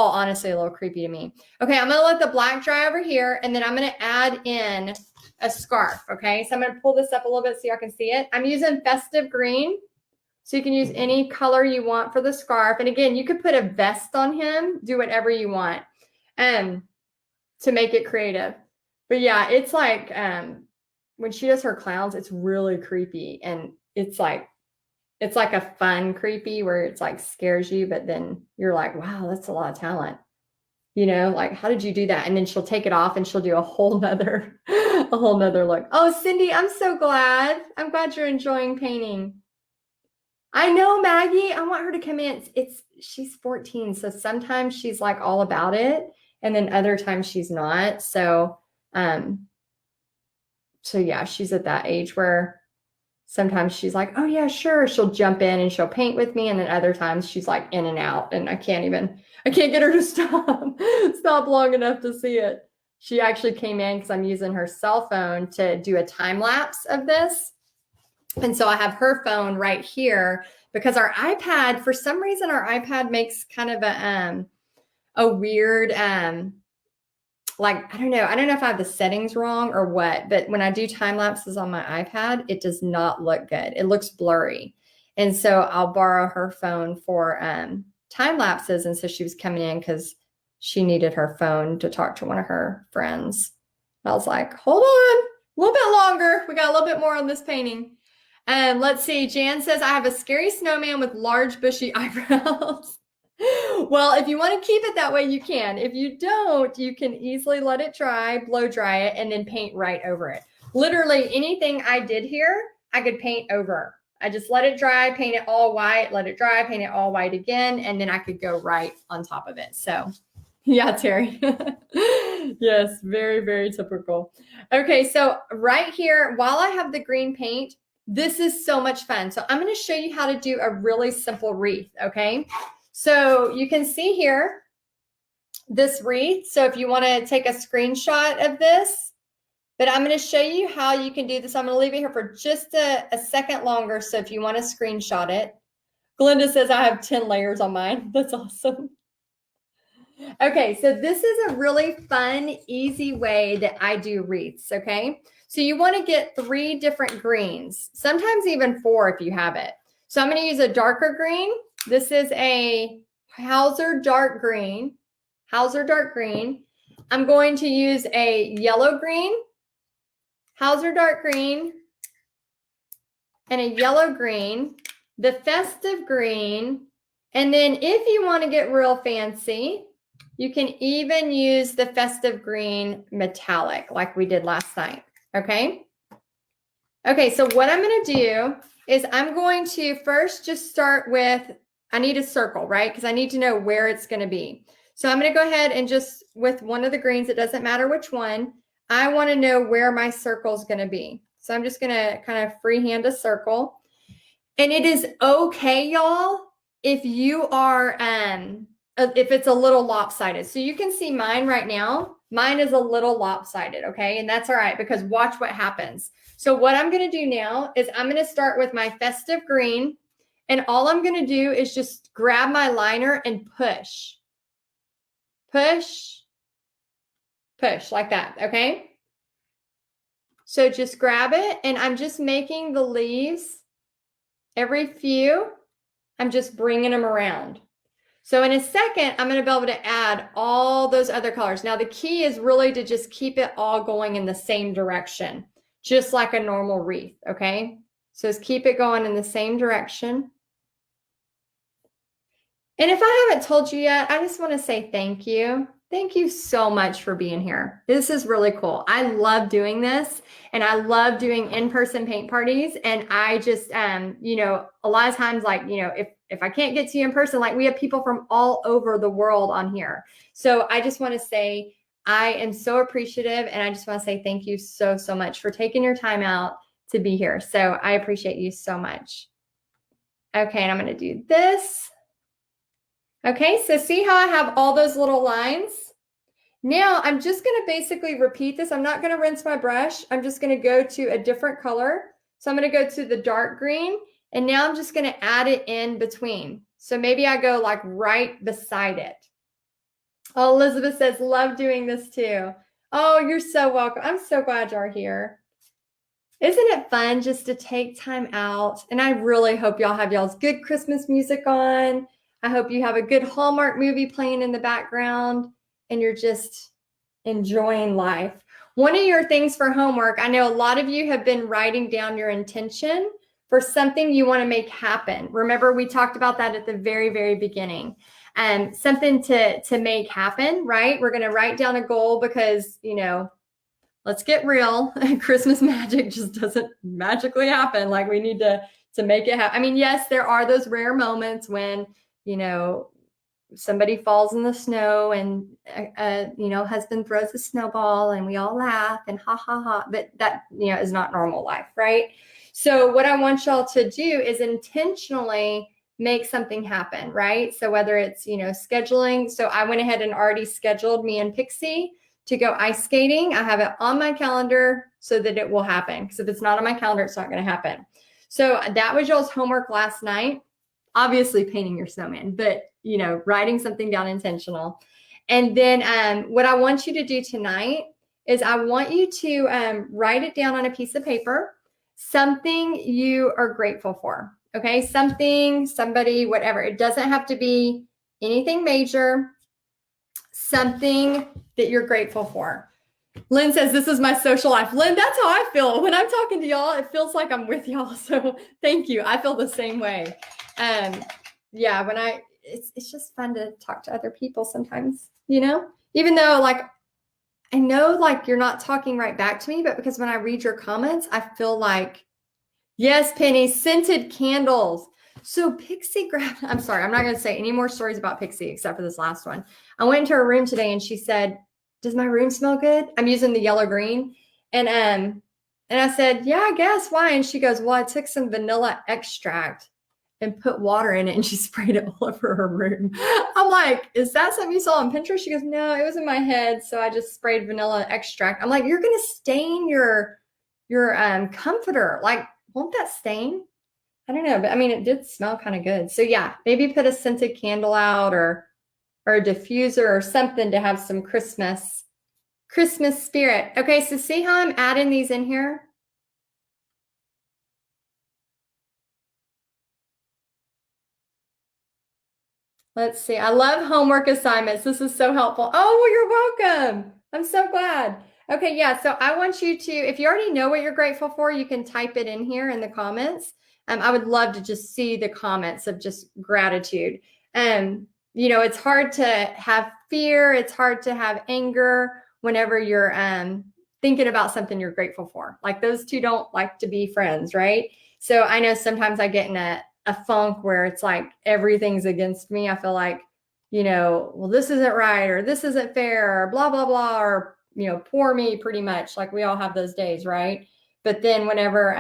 honestly a little creepy to me. Okay, I'm gonna let the black dry over here, and then I'm gonna add in a scarf. Okay, so I'm gonna pull this up a little bit so y'all can see it. I'm using festive green. So you can use any color you want for the scarf. And again, you could put a vest on him, do whatever you want to make it creative. But yeah, it's like when she does her clowns, it's really creepy. And it's like a fun creepy where it's like scares you, but then you're like, wow, that's a lot of talent. You know, like, how did you do that? And then she'll take it off and she'll do a whole nother look. Oh, Cindy, I'm so glad. I'm glad you're enjoying painting. I know, Maggie. I want her to come in. She's 14, so sometimes she's like all about it, and then other times she's not. So yeah, she's at that age where sometimes she's like, oh yeah, sure. She'll jump in and she'll paint with me, and then other times she's like in and out, and I can't get her to stop long enough to see it. She actually came in because I'm using her cell phone to do a time lapse of this. And so I have her phone right here because our iPad, for some reason, our iPad makes kind of a weird, like, I don't know if I have the settings wrong or what, but when I do time lapses on my iPad, it does not look good. It looks blurry. And so I'll borrow her phone for time lapses. And so she was coming in because she needed her phone to talk to one of her friends. I was like, hold on a little bit longer. We got a little bit more on this painting. Let's see. Jan says, I have a scary snowman with large bushy eyebrows. Well, if you want to keep it that way, you can. If you don't, you can easily let it dry, blow dry it, and then paint right over it. Literally anything I did here, I could paint over. I just let it dry, paint it all white, let it dry, paint it all white again, and then I could go right on top of it. So yeah, Terry. Yes, very, very typical. Okay, so right here, while I have the green paint, this is so much fun. So I'm going to show you how to do a really simple wreath, okay? So you can see here this wreath. So if you want to take a screenshot of this, but I'm going to show you how you can do this. I'm going to leave it here for just a second longer. So if you want to screenshot it. Glenda says I have 10 layers on mine. That's awesome. Okay, so this is a really fun, easy way that I do wreaths, okay? So you want to get 3 different greens, sometimes even 4 if you have it. So I'm going to use a darker green. This is a Hauser dark green. Hauser dark green. I'm going to use a yellow green, Hauser dark green, and a yellow green, the festive green, and then if you want to get real fancy, you can even use the festive green metallic like we did last night. Okay. Okay. So what I'm going to do is I'm going to first just start with, I need a circle, right? Because I need to know where it's going to be. So I'm going to go ahead and just with one of the greens, it doesn't matter which one, I want to know where my circle is going to be. So I'm just going to kind of freehand a circle. And it is okay, y'all, if you are, if it's a little lopsided. So you can see mine right now. Mine is a little lopsided, okay? And that's all right, because watch what happens. So what I'm going to do now is I'm going to start with my festive green. And all I'm going to do is just grab my liner and push. Push, push like that, okay? So just grab it, and I'm just making the leaves every few. I'm just bringing them around. So in a second, I'm going to be able to add all those other colors. Now, the key is really to just keep it all going in the same direction, just like a normal wreath, okay? So just keep it going in the same direction. And if I haven't told you yet, I just want to say thank you. Thank you so much for being here. This is really cool. I love doing this, and I love doing in-person paint parties. And I just, you know, a lot of times, like, you know, if I can't get to you in person, like we have people from all over the world on here. So I just want to say I am so appreciative, and I just want to say thank you so, so much for taking your time out to be here. So I appreciate you so much. Okay, and I'm going to do this. Okay, so see how I have all those little lines? Now I'm just going to basically repeat this. I'm not going to rinse my brush. I'm just going to go to a different color. So I'm going to go to the dark green, and now I'm just going to add it in between. So maybe I go like right beside it. Oh, Elizabeth says, love doing this too. Oh, you're so welcome. I'm so glad you're here. Isn't it fun just to take time out? And I really hope y'all have y'all's good Christmas music on. I hope you have a good Hallmark movie playing in the background, and you're just enjoying life. One of your things for homework, I know a lot of you have been writing down your intention for something you want to make happen. Remember, we talked about that at the very, very beginning. Something to make happen, right? We're going to write down a goal because, you know, let's get real. Christmas magic just doesn't magically happen. Like, we need to make it happen. I mean, yes, there are those rare moments when, you know, somebody falls in the snow and you know, husband throws a snowball and we all laugh and ha ha ha, but that, you know, is not normal life, right? So what I want y'all to do is intentionally make something happen, right? So whether it's, you know, scheduling. So I went ahead and already scheduled me and Pixie to go ice skating. I have it on my calendar so that it will happen, because if it's not on my calendar, it's not going to happen. So that was y'all's homework last night. Obviously painting your snowman, but, you know, writing something down intentional. And then what I want you to do tonight is I want you to write it down on a piece of paper, something you are grateful for. Okay, something, somebody, whatever. It doesn't have to be anything major, something that you're grateful for. Lynn says, this is my social life. Lynn, that's how I feel. When I'm talking to y'all, it feels like I'm with y'all. So thank you. I feel the same way. Yeah, when it's just fun to talk to other people sometimes, you know, even though, like, I know, like, you're not talking right back to me, but because when I read your comments, I feel like, yes, Penny, scented candles. So Pixie grabbed, I'm sorry, I'm not going to say any more stories about Pixie except for this last one. I went into her room today and she said, does my room smell good? I'm using the yellow green. And I said, yeah, I guess. Why? And she goes, well, I took some vanilla extract and put water in it, and she sprayed it all over her room. I'm like, is that something you saw on Pinterest? She goes, no, it was in my head, so I just sprayed vanilla extract. I'm like, you're gonna stain your comforter. Like, won't that stain? I don't know, but I mean, it did smell kind of good. So yeah, maybe put a scented candle out or a diffuser or something to have some Christmas spirit. Okay, so see how I'm adding these in here? Let's see. I love homework assignments. This is so helpful. Oh, well, you're welcome. I'm so glad. Okay, yeah. So I want you to, if you already know what you're grateful for, you can type it in here in the comments. I would love to just see the comments of just gratitude. You know, it's hard to have fear. It's hard to have anger whenever you're thinking about something you're grateful for. Like, those two don't like to be friends, right? So I know sometimes I get in a funk where it's like everything's against me. I feel like, you know, well, this isn't right, or this isn't fair, or blah, blah, blah, or pour me pretty much. Like we all have those days, right? But then whenever,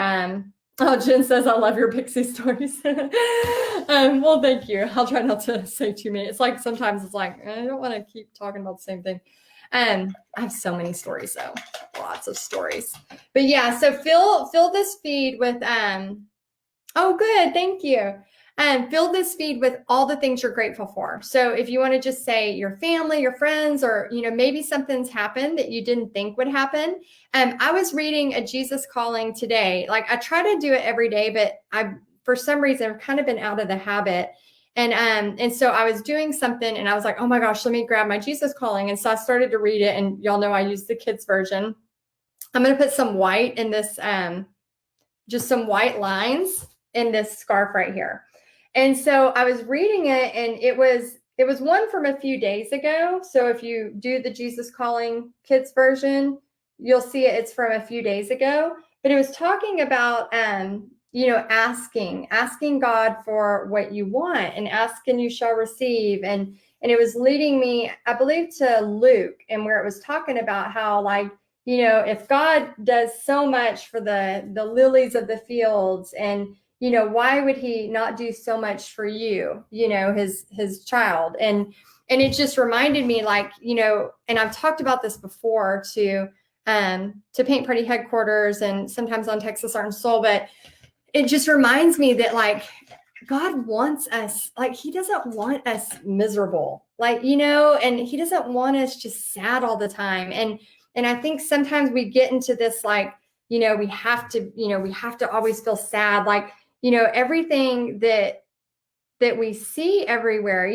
oh, Jen says, I love your pixie stories. Well, thank you. I'll try not to say too many. It's like, sometimes it's like, I don't want to keep talking about the same thing. I have so many stories though, lots of stories. But yeah, so fill this feed with, oh, good. Thank you. Fill this feed with all the things you're grateful for. So if you want to just say your family, your friends, or, maybe something's happened that you didn't think would happen. I was reading a Jesus Calling today. Like I try to do it every day, but for some reason, I've kind of been out of the habit. And so I was doing something and I was like, oh my gosh, let me grab my Jesus Calling. And so I started to read it, and y'all know I use the kids version. I'm going to put some white in this, just some white lines in this scarf right here. And so I was reading it, and it was one from a few days ago. So if you do the Jesus Calling Kids version, you'll see it's from a few days ago. But it was talking about, asking God for what you want, and ask and you shall receive. And it was leading me, I believe, to Luke, and where it was talking about how, like, if God does so much for the lilies of the fields, and why would he not do so much for you, his child? And it just reminded me, like, and I've talked about this before to Paint Pretty headquarters and sometimes on Texas Art and Soul, but it just reminds me that, like, God wants us, like, he doesn't want us miserable, like, and he doesn't want us just sad all the time. And I think sometimes we get into this, like, we have to always feel sad. Like, everything that we see everywhere,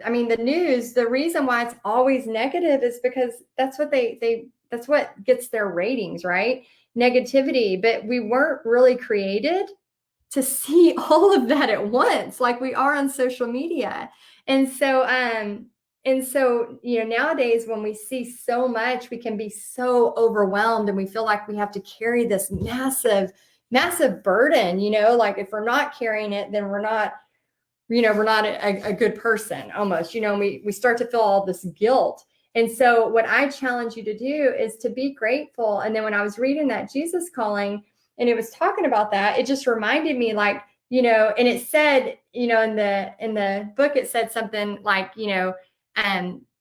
I mean, the news, the reason why it's always negative is because that's what that's what gets their ratings, right? Negativity. But we weren't really created to see all of that at once, like we are on social media. And so, nowadays when we see so much, we can be so overwhelmed, and we feel like we have to carry this massive burden, like if we're not carrying it, then we're not a good person almost, we start to feel all this guilt. And so what I challenge you to do is to be grateful. And then when I was reading that Jesus Calling, and it was talking about that, it just reminded me, like, and it said, in the book, it said something like,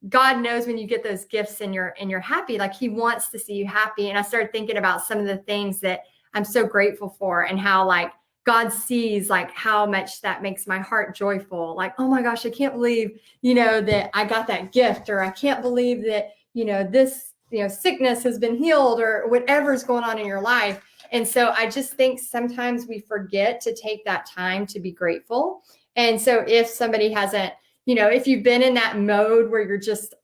God knows when you get those gifts and you're happy, like he wants to see you happy. And I started thinking about some of the things that I'm so grateful for, and how, like, God sees, like, how much that makes my heart joyful. Like, oh my gosh, I can't believe, that I got that gift, or I can't believe that, this, sickness has been healed, or whatever's going on in your life. And so I just think sometimes we forget to take that time to be grateful. And so if somebody hasn't, if you've been in that mode where you're just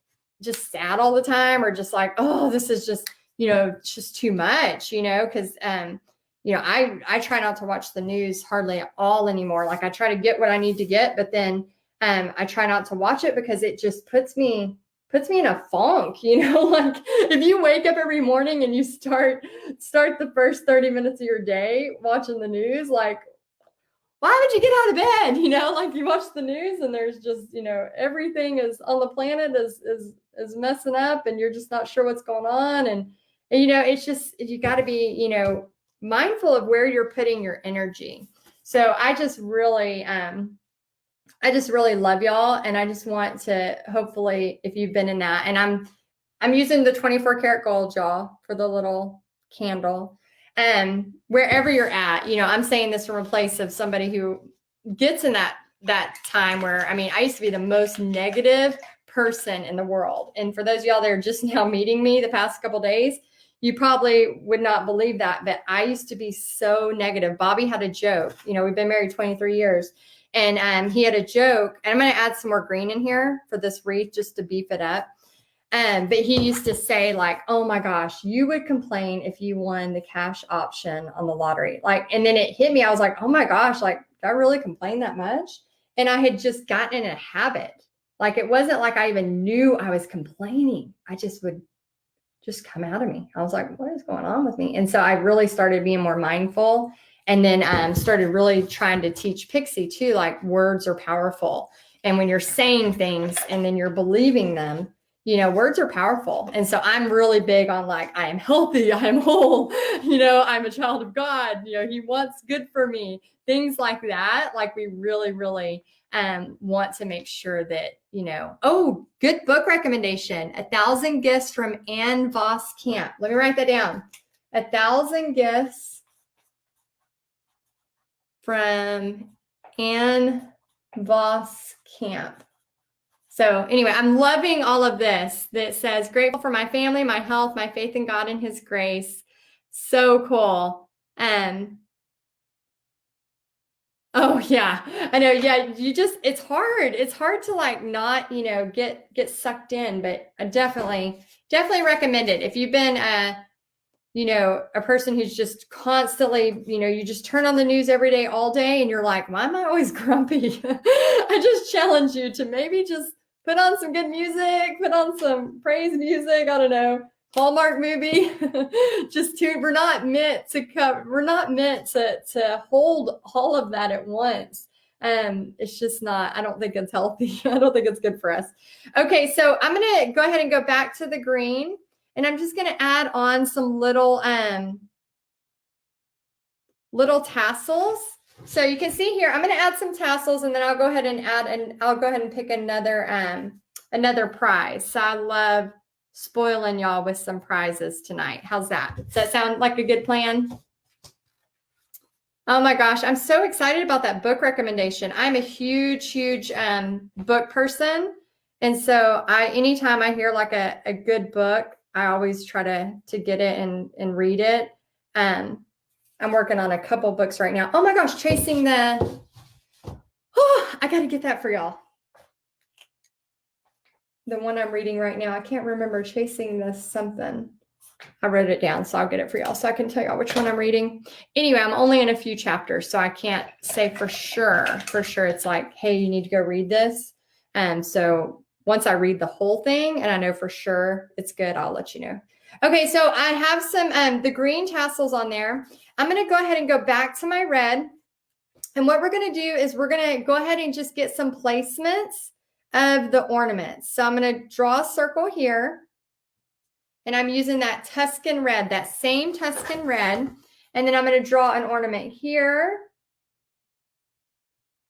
sad all the time, or just like, oh, this is just, just too much, because, I try not to watch the news hardly at all anymore. Like I try to get what I need to get, but then I try not to watch it because it just puts me in a funk, like if you wake up every morning and you start the first 30 minutes of your day watching the news, like, why would you get out of bed? Like you watch the news and there's just, everything is on the planet is messing up, and you're just not sure what's going on. And it's just, you got to be, mindful of where you're putting your energy. So I just really love y'all. And I just want to, hopefully, if you've been in that, and I'm using the 24 karat gold, y'all, for the little candle. Wherever you're at, I'm saying this from a place of somebody who gets in that time where, I mean, I used to be the most negative person in the world. And for those of y'all that are just now meeting me the past couple of days, you probably would not believe that, but I used to be so negative. Bobby had a joke, we've been married 23 years, and he had a joke, and I'm going to add some more green in here for this wreath just to beef it up. But he used to say, like, oh my gosh, you would complain if you won the cash option on the lottery. Like, and then it hit me. I was like, oh my gosh, like, did I really complain that much? And I had just gotten in a habit. Like, it wasn't like I even knew I was complaining. I would just come out of me. I was like, what is going on with me? And so I really started being more mindful, and then started really trying to teach Pixie too, like, words are powerful. And when you're saying things and then you're believing them, words are powerful. And so I'm really big on like, I am healthy, I am whole, I'm a child of God, he wants good for me, things like that. Like we really, really want to make sure that, oh, good book recommendation, 1,000 Gifts from Ann Voss Camp. Let me write that down. 1,000 Gifts from Ann Voss Camp. So anyway, I'm loving all of this that says, grateful for my family, my health, my faith in God and his grace. So cool. Oh yeah, I know. Yeah. It's hard. It's hard to like not, get sucked in, but I definitely recommend it. If you've been, a person who's just constantly, you just turn on the news every day, all day, and you're like, why am I always grumpy? I just challenge you to maybe just put on some good music, put on some praise music. I don't know, Hallmark movie. We're not meant to hold all of that at once. It's just not, I don't think it's healthy. I don't think it's good for us. Okay. So I'm going to go ahead and go back to the green. And I'm just going to add on some little tassels. So you can see here, I'm going to add some tassels, and then I'll go ahead and pick another prize. So I love spoiling y'all with some prizes tonight. How's that? Does that sound like a good plan? Oh my gosh, I'm so excited about that book recommendation. I'm a huge book person. And so anytime I hear like a good book, I always try to get it and read it. I'm working on a couple books right now. Oh my gosh, I got to get that for y'all. The one I'm reading right now, I can't remember, Chasing the something. I wrote it down, so I'll get it for y'all so I can tell y'all which one I'm reading. Anyway, I'm only in a few chapters, so I can't say for sure. It's like, hey, you need to go read this. So once I read the whole thing and I know for sure it's good, I'll let you know. Okay, so I have some the green tassels on there. I'm going to go ahead and go back to my red. And what we're going to do is we're going to go ahead and just get some placements of the ornaments. So I'm going to draw a circle here. And I'm using that Tuscan red, that same Tuscan red. And then I'm going to draw an ornament here.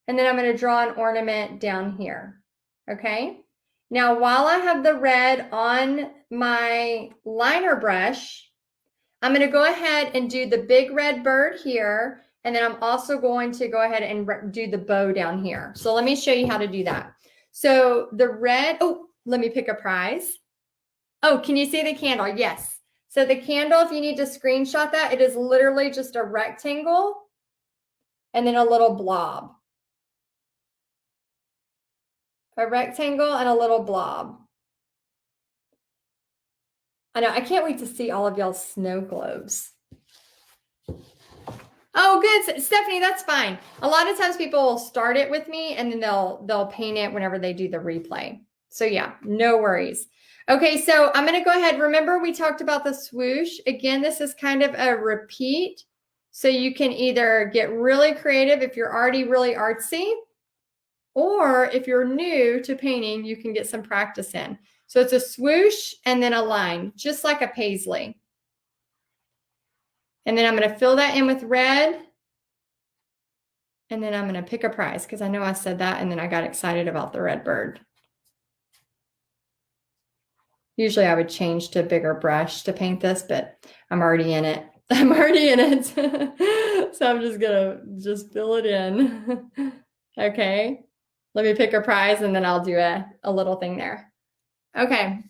And then I'm going to draw an ornament down here. Okay. Now, while I have the red on my liner brush, I'm going to go ahead and do the big red bird here. And then I'm also going to go ahead and do the bow down here. So let me show you how to do that. So the red, let me pick a prize. Oh, can you see the candle? Yes. So the candle, if you need to screenshot that, it is literally just a rectangle and then a little blob. A rectangle and a little blob. I know, I can't wait to see all of y'all's snow globes. Oh, good, Stephanie, that's fine. A lot of times people will start it with me and then they'll paint it whenever they do the replay. So yeah, no worries. Okay, so I'm going to go ahead. Remember, we talked about the swoosh. Again, this is kind of a repeat. So you can either get really creative if you're already really artsy, or if you're new to painting, you can get some practice in. So it's a swoosh and then a line, just like a paisley. And then I'm going to fill that in with red. And then I'm going to pick a prize because I know I said that and then I got excited about the red bird. Usually I would change to a bigger brush to paint this, but I'm already in it. So I'm just going to fill it in. Okay. Let me pick a prize and then I'll do a little thing there. Okay.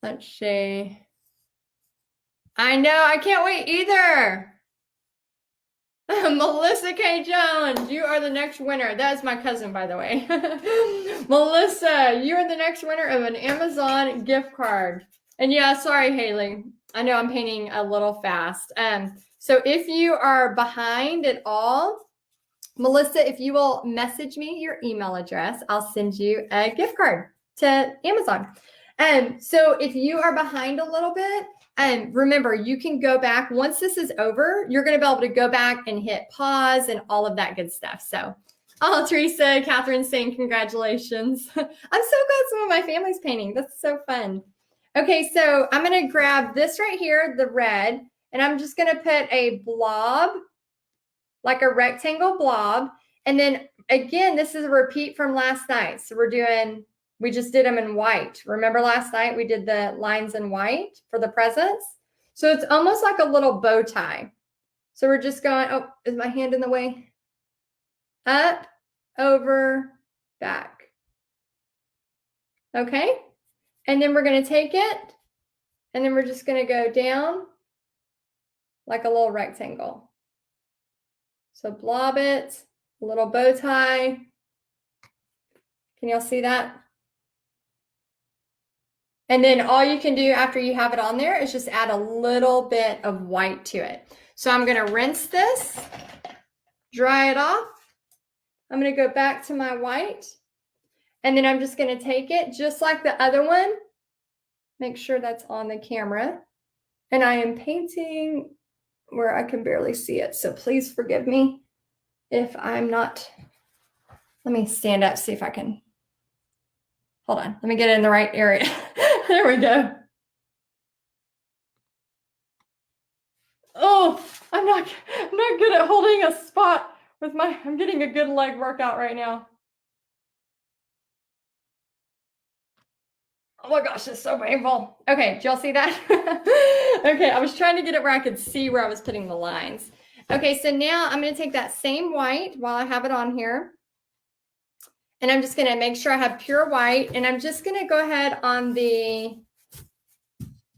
Let's see. I know, I can't wait either. Melissa K. Jones, you are the next winner. That is my cousin, by the way. Melissa, you are the next winner of an Amazon gift card. And yeah, sorry, Haley. I know I'm painting a little fast. So if you are behind at all, Melissa, if you will message me your email address, I'll send you a gift card to Amazon. So if you are behind a little bit, remember, you can go back. Once this is over, you're going to be able to go back and hit pause and all of that good stuff. So Oh, Teresa, Catherine's saying congratulations. I'm so glad some of my family's painting. That's so fun. Okay, so I'm going to grab this right here, the red, and I'm just going to put a blob, like a rectangle blob. And then again, this is a repeat from last night. So we just did them in white. Remember last night we did the lines in white for the presents? So it's almost like a little bow tie. So we're just going, oh, is my hand in the way? Up, over, back. Okay. And then we're going to take it, and then we're just going to go down like a little rectangle. So blob it, a little bow tie. Can y'all see that? And then all you can do after you have it on there is just add a little bit of white to it. So I'm going to rinse this, dry it off. I'm going to go back to my white, and then I'm just going to take it just like the other one. Make sure that's on the camera. And I am painting where I can barely see it. So please forgive me if I'm not. Let me stand up, see if I can. Hold on. Let me get it in the right area. There we go. Oh, I'm not good at holding a spot with I'm getting a good leg workout right now. Oh my gosh, it's so painful. Okay, do y'all see that? Okay, I was trying to get it where I could see where I was putting the lines. Okay, so now I'm going to take that same white while I have it on here. And I'm just going to make sure I have pure white. And I'm just going to go ahead on the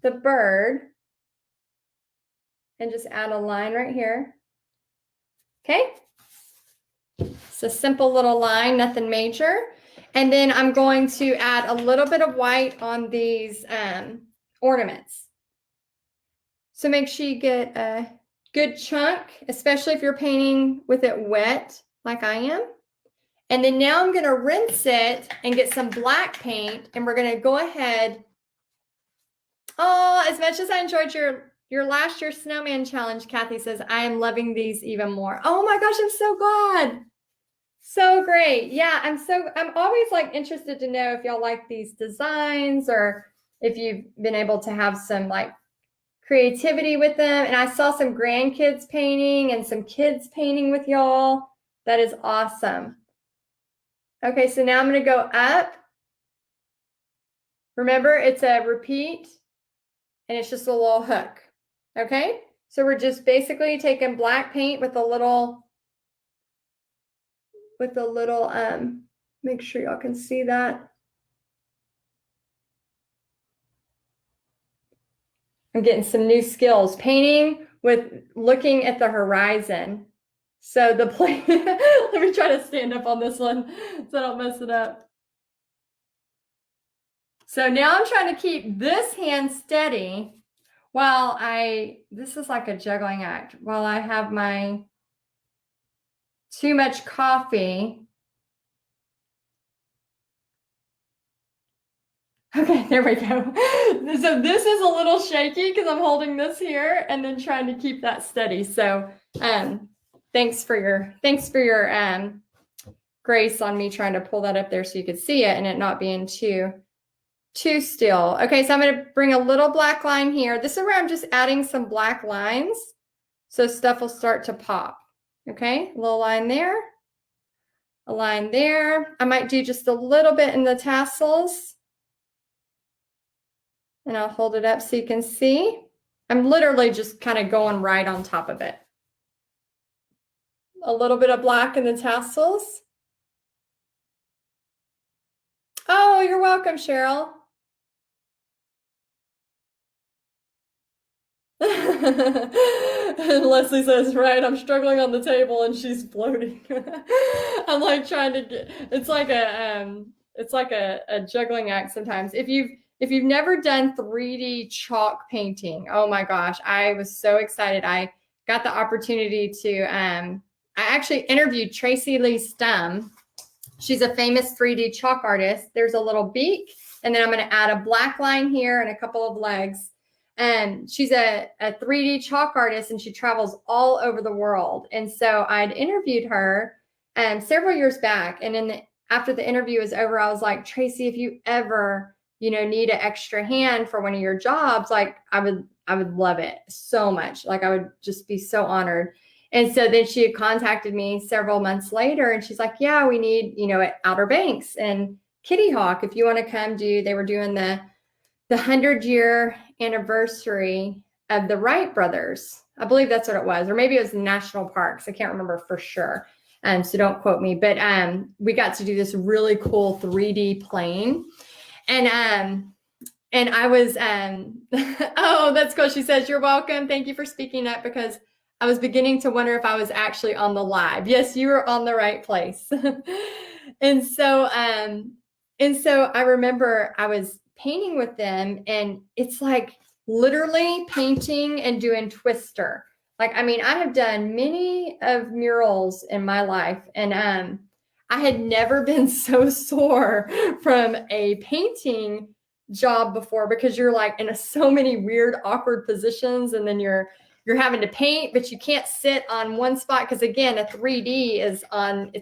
bird and just add a line right here. Okay. It's a simple little line, nothing major. And then I'm going to add a little bit of white on these ornaments. So make sure you get a good chunk, especially if you're painting with it wet like I am. And then now I'm going to rinse it and get some black paint, and we're going to go ahead. Oh, as much as I enjoyed your last year snowman challenge, Kathy says, I am loving these even more. Oh my gosh, I'm so glad. So great. Yeah, I'm always like interested to know if y'all like these designs or if you've been able to have some like creativity with them. And I saw some grandkids painting and some kids painting with y'all. That is awesome. Okay, so now I'm going to go up. Remember, it's a repeat, and it's just a little hook. Okay, so we're just basically taking black paint with a little, make sure y'all can see that. I'm getting some new skills, painting with looking at the horizon. So the plane, let me try to stand up on this one so I don't mess it up. So now I'm trying to keep this hand steady while this is like a juggling act, while I have my too much coffee. Okay, there we go. So this is a little shaky because I'm holding this here and then trying to keep that steady. So thanks for your grace on me trying to pull that up there so you could see it and it not being too still. Okay, so I'm going to bring a little black line here. This is where I'm just adding some black lines so stuff will start to pop. Okay, a little line there, a line there. I might do just a little bit in the tassels. And I'll hold it up so you can see. I'm literally just kind of going right on top of it. A little bit of black in the tassels. Oh, you're welcome, Cheryl. And Leslie says, right, I'm struggling on the table and she's floating. I'm like trying to get, it's like a juggling act sometimes. If you've never done 3D chalk painting, oh my gosh, I was so excited. I got the opportunity to, I actually interviewed Tracy Lee Stum. She's a famous 3D chalk artist. There's a little beak, and then I'm going to add a black line here and a couple of legs. And she's a 3D chalk artist, and she travels all over the world. And so I'd interviewed her, several years back. And after the interview was over, I was like, Tracy, if you ever, need an extra hand for one of your jobs, like I would love it so much. Like I would just be so honored. And so then she had contacted me several months later and she's like, yeah, we need, at Outer Banks and Kitty Hawk, if you want to come they were doing the 100-year anniversary of the Wright brothers. I believe that's what it was, or maybe it was the national parks. I can't remember for sure. So don't quote me, but we got to do this really cool 3D plane. And I was, oh, that's cool. She says, you're welcome. Thank you for speaking up, because I was beginning to wonder if I was actually on the live. Yes, you were on the right place. And so I remember I was painting with them, and it's like literally painting and doing Twister. Like, I mean, I have done many of murals in my life, and I had never been so sore from a painting job before, because you're like in so many weird, awkward positions, and then you're having to paint, but you can't sit on one spot because, again, a 3D it's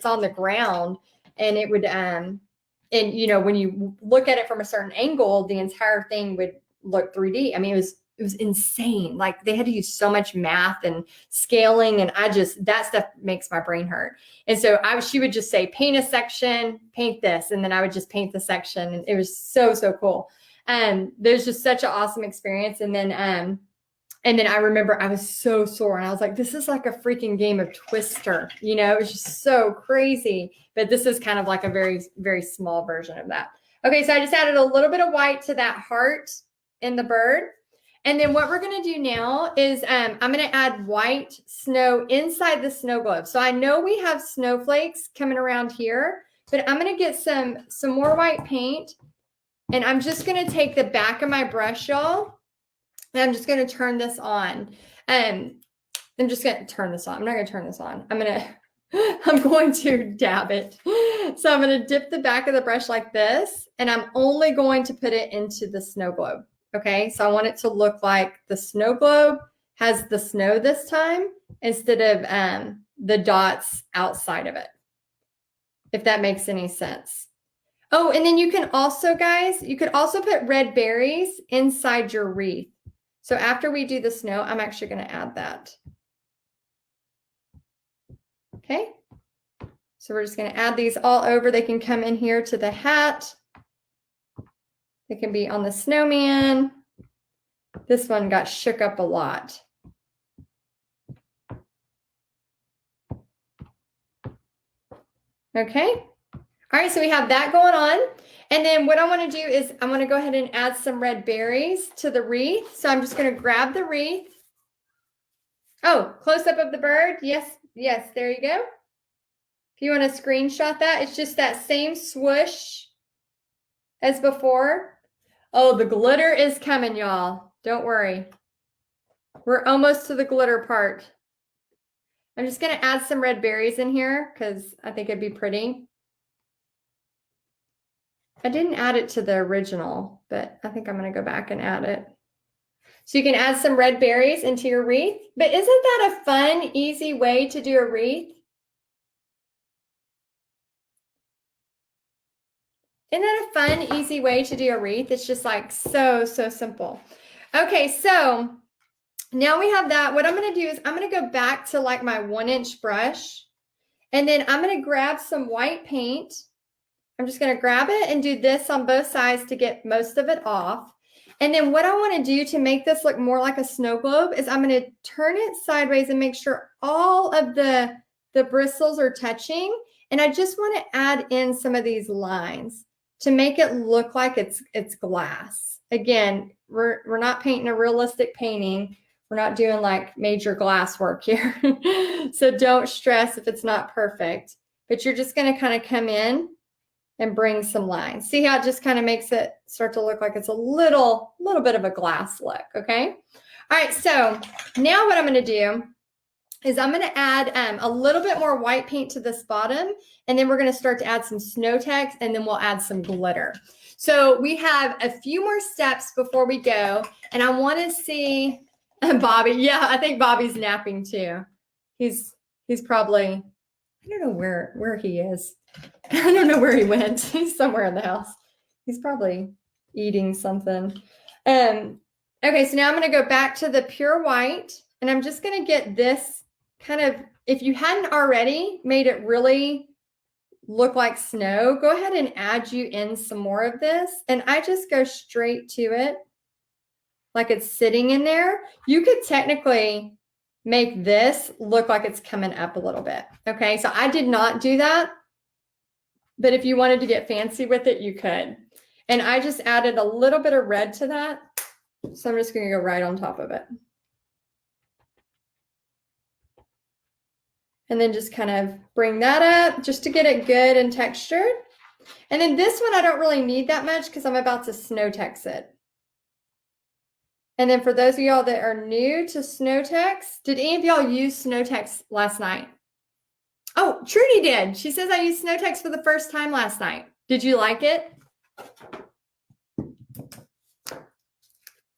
on the ground, and it would and when you look at it from a certain angle, the entire thing would look 3D. I mean, it was insane. Like, they had to use so much math and scaling, and that stuff makes my brain hurt. And so she would just say, paint a section, paint this, and then I would just paint the section, and it was so cool. There's just such an awesome experience. And then I remember I was so sore, and I was like, this is like a freaking game of Twister. It was just so crazy. But this is kind of like a very, very small version of that. Okay, so I just added a little bit of white to that heart in the bird. And then what we're going to do now is I'm going to add white snow inside the snow globe. So I know we have snowflakes coming around here, but I'm going to get some more white paint. And I'm just going to take the back of my brush, y'all. And I'm just going to turn this on. I'm just going to turn this on. I'm not going to turn this on. I'm going to dab it. So I'm going to dip the back of the brush like this, and I'm only going to put it into the snow globe. Okay. So I want it to look like the snow globe has the snow this time instead of the dots outside of it, if that makes any sense. Oh, and then you can also, guys, put red berries inside your wreath. So after we do the snow, I'm actually going to add that. Okay. So we're just going to add these all over. They can come in here to the hat. They can be on the snowman. This one got shook up a lot. Okay. All right, so we have that going on. And then what I want to do is I'm going to go ahead and add some red berries to the wreath. So I'm just going to grab the wreath. Oh, close up of the bird. Yes, there you go. If you want to screenshot that, it's just that same swoosh as before. Oh, the glitter is coming, y'all. Don't worry. We're almost to the glitter part. I'm just going to add some red berries in here because I think it'd be pretty. I didn't add it to the original, but I think I'm going to go back and add it. So you can add some red berries into your wreath. But isn't that a fun, easy way to do a wreath? Isn't that a fun, easy way to do a wreath? It's just like so simple. Okay, so now we have that. What I'm going to do is I'm going to go back to like my 1-inch brush, and then I'm going to grab some white paint. I'm just going to grab it and do this on both sides to get most of it off. And then what I want to do to make this look more like a snow globe is I'm going to turn it sideways and make sure all of the bristles are touching. And I just want to add in some of these lines to make it look like it's glass. Again, we're not painting a realistic painting. We're not doing like major glass work here. So don't stress if it's not perfect, but you're just going to kind of come in and bring some lines. See how it just kind of makes it start to look like it's a little bit of a glass look, okay? All right, so now what I'm going to do is I'm going to add a little bit more white paint to this bottom, and then we're going to start to add some snow text, and then we'll add some glitter. So we have a few more steps before we go, and I want to see Bobby. Yeah, I think Bobby's napping too. He's probably I don't know where he is. I don't know where he went. He's somewhere in the house. He's probably eating something. Okay, so now I'm going to go back to the pure white, and I'm just going to get this kind of, if you hadn't already made it really look like snow, go ahead and add you in some more of this. And I just go straight to it like it's sitting in there. You could technically make this look like it's coming up a little bit. Okay, so I did not do that, but if you wanted to get fancy with it, you could. And I just added a little bit of red to that. So I'm just going to go right on top of it. And then just kind of bring that up just to get it good and textured. And then this one, I don't really need that much because I'm about to snow text it. And then for those of y'all that are new to snow text, did any of y'all use snow text last night? Oh, Trudy did. She says I used snow text for the first time last night. Did you like it?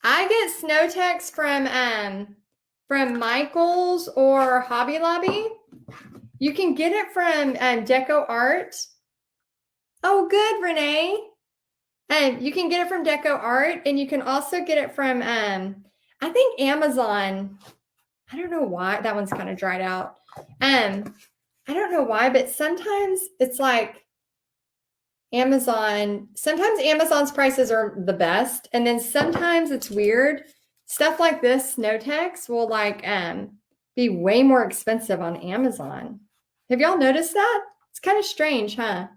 I get snow text from Michael's or Hobby Lobby. You can get it from Deco Art. Oh, good, Renee. You can get it from Deco Art, and you can also get it from, I think Amazon. I don't know why. That one's kind of dried out. I don't know why, but sometimes it's like Amazon. Sometimes Amazon's prices are the best, and then sometimes it's weird. Stuff like this, snow text, will like be way more expensive on Amazon. Have y'all noticed that? It's kind of strange, huh?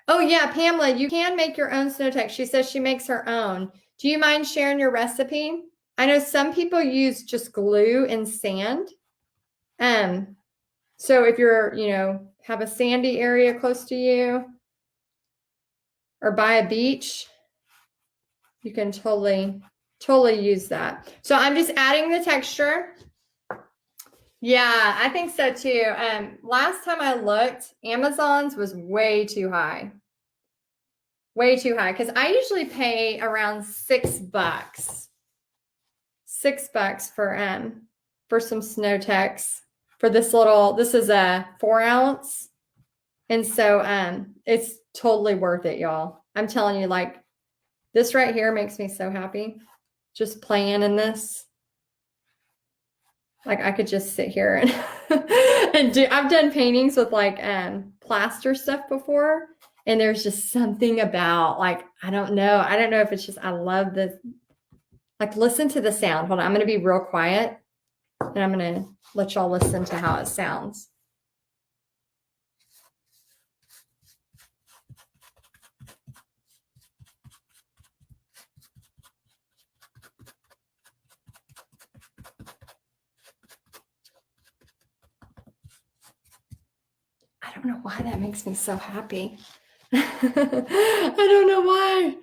Oh yeah, Pamela, you can make your own snow text. She says she makes her own. Do you mind sharing your recipe? I know some people use just glue and sand. So if you're, have a sandy area close to you or by a beach, you can totally use that. So I'm just adding the texture. Yeah, I think so too. Last time I looked, Amazon's was way too high. Way too high, because I usually pay around $6. $6 for some snow text for this little, this is a 4 ounce. And so it's totally worth it, y'all. I'm telling you, like, this right here makes me so happy. Just playing in this. Like I could just sit here and and I've done paintings with like plaster stuff before, and there's just something about, like, I don't know if it's just, I love this. Like, listen to the sound. Hold on, I'm going to be real quiet and I'm going to let y'all listen to how it sounds. I don't know why that makes me so happy. I don't know why.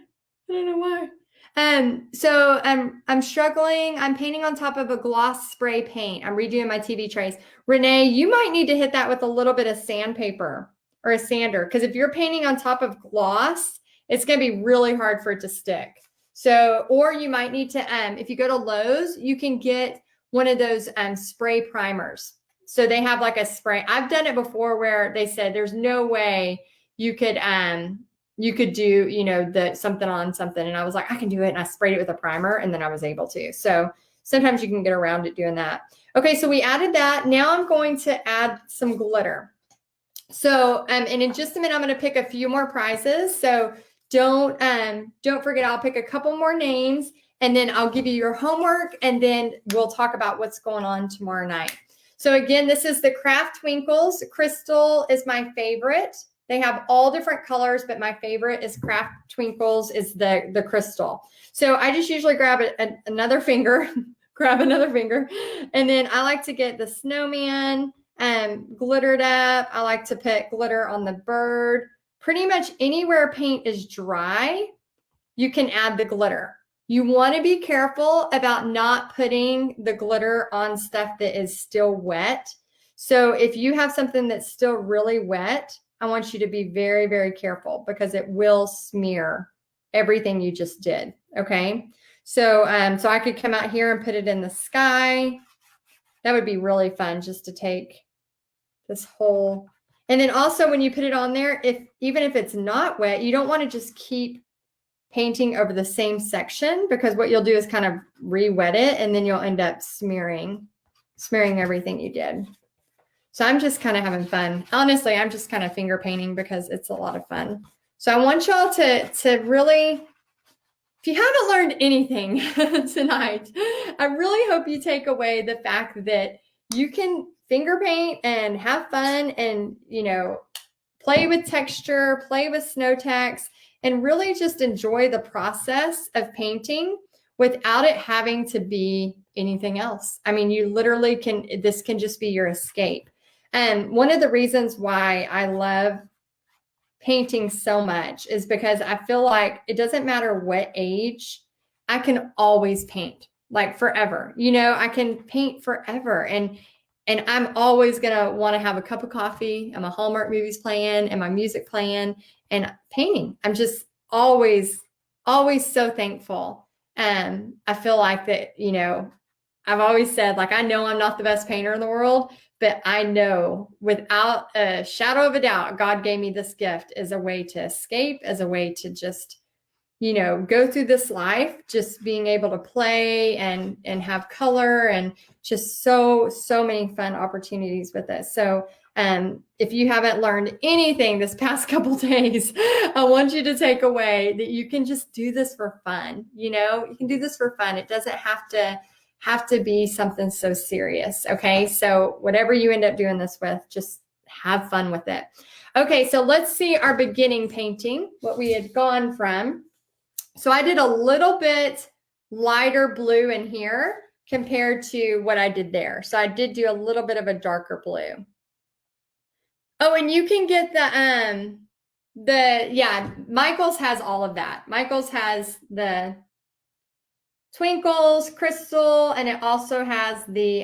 So I'm struggling. I'm painting on top of a gloss spray paint. I'm redoing my TV trays. Renee, you might need to hit that with a little bit of sandpaper or a sander, because if you're painting on top of gloss, it's going to be really hard for it to stick. So, or you might need to, if you go to Lowe's, you can get one of those spray primers. So they have like a spray. I've done it before where they said there's no way you could do, the something on something. And I was like, I can do it. And I sprayed it with a primer, and then I was able to. So sometimes you can get around it doing that. Okay, so we added that. Now I'm going to add some glitter. So, and in just a minute, I'm going to pick a few more prizes. So don't forget, I'll pick a couple more names, and then I'll give you your homework, and then we'll talk about what's going on tomorrow night. So again, this is the Craft Twinkles. Crystal is my favorite. They have all different colors, but my favorite is Craft Twinkles, is the crystal. So I just usually grab another finger, and then I like to get the snowman glittered up. I like to put glitter on the bird. Pretty much anywhere paint is dry, you can add the glitter. You want to be careful about not putting the glitter on stuff that is still wet. So if you have something that's still really wet, I want you to be very, very careful, because it will smear everything you just did. Okay. So, so I could come out here and put it in the sky. That would be really fun, just to take this whole And then also when you put it on there, even if it's not wet, you don't want to just keep painting over the same section, because what you'll do is kind of re-wet it, and then you'll end up smearing everything you did. So I'm just kind of having fun. Honestly, I'm just kind of finger painting because it's a lot of fun. So I want y'all to really, if you haven't learned anything tonight, I really hope you take away the fact that you can finger paint and have fun and, you know, play with texture, play with snow text, and really just enjoy the process of painting without it having to be anything else. I mean, you literally can, this can just be your escape. And one of the reasons why I love painting so much is because I feel like it doesn't matter what age, I can always paint, like forever. You know, I can paint forever. And I'm always going to want to have a cup of coffee and my Hallmark movies playing and my music playing and painting. I'm just always so thankful. I feel like that, you know, I've always said, like, I know I'm not the best painter in the world, but I know without a shadow of a doubt, God gave me this gift as a way to escape, as a way to just, you know, go through this life, just being able to play and have color and just so many fun opportunities with this. So if you haven't learned anything this past couple days, I want you to take away that you can just do this for fun. You know, you can do this for fun. It doesn't have to be something so serious. Okay. So whatever you end up doing this with, just have fun with it. Okay. So let's see our beginning painting, what we had gone from. So I did a little bit lighter blue in here compared to what I did there. So I did do a little bit of a darker blue. Oh, and you can get yeah, Michael's has all of that. Michael's has the twinkles, crystal, and it also has the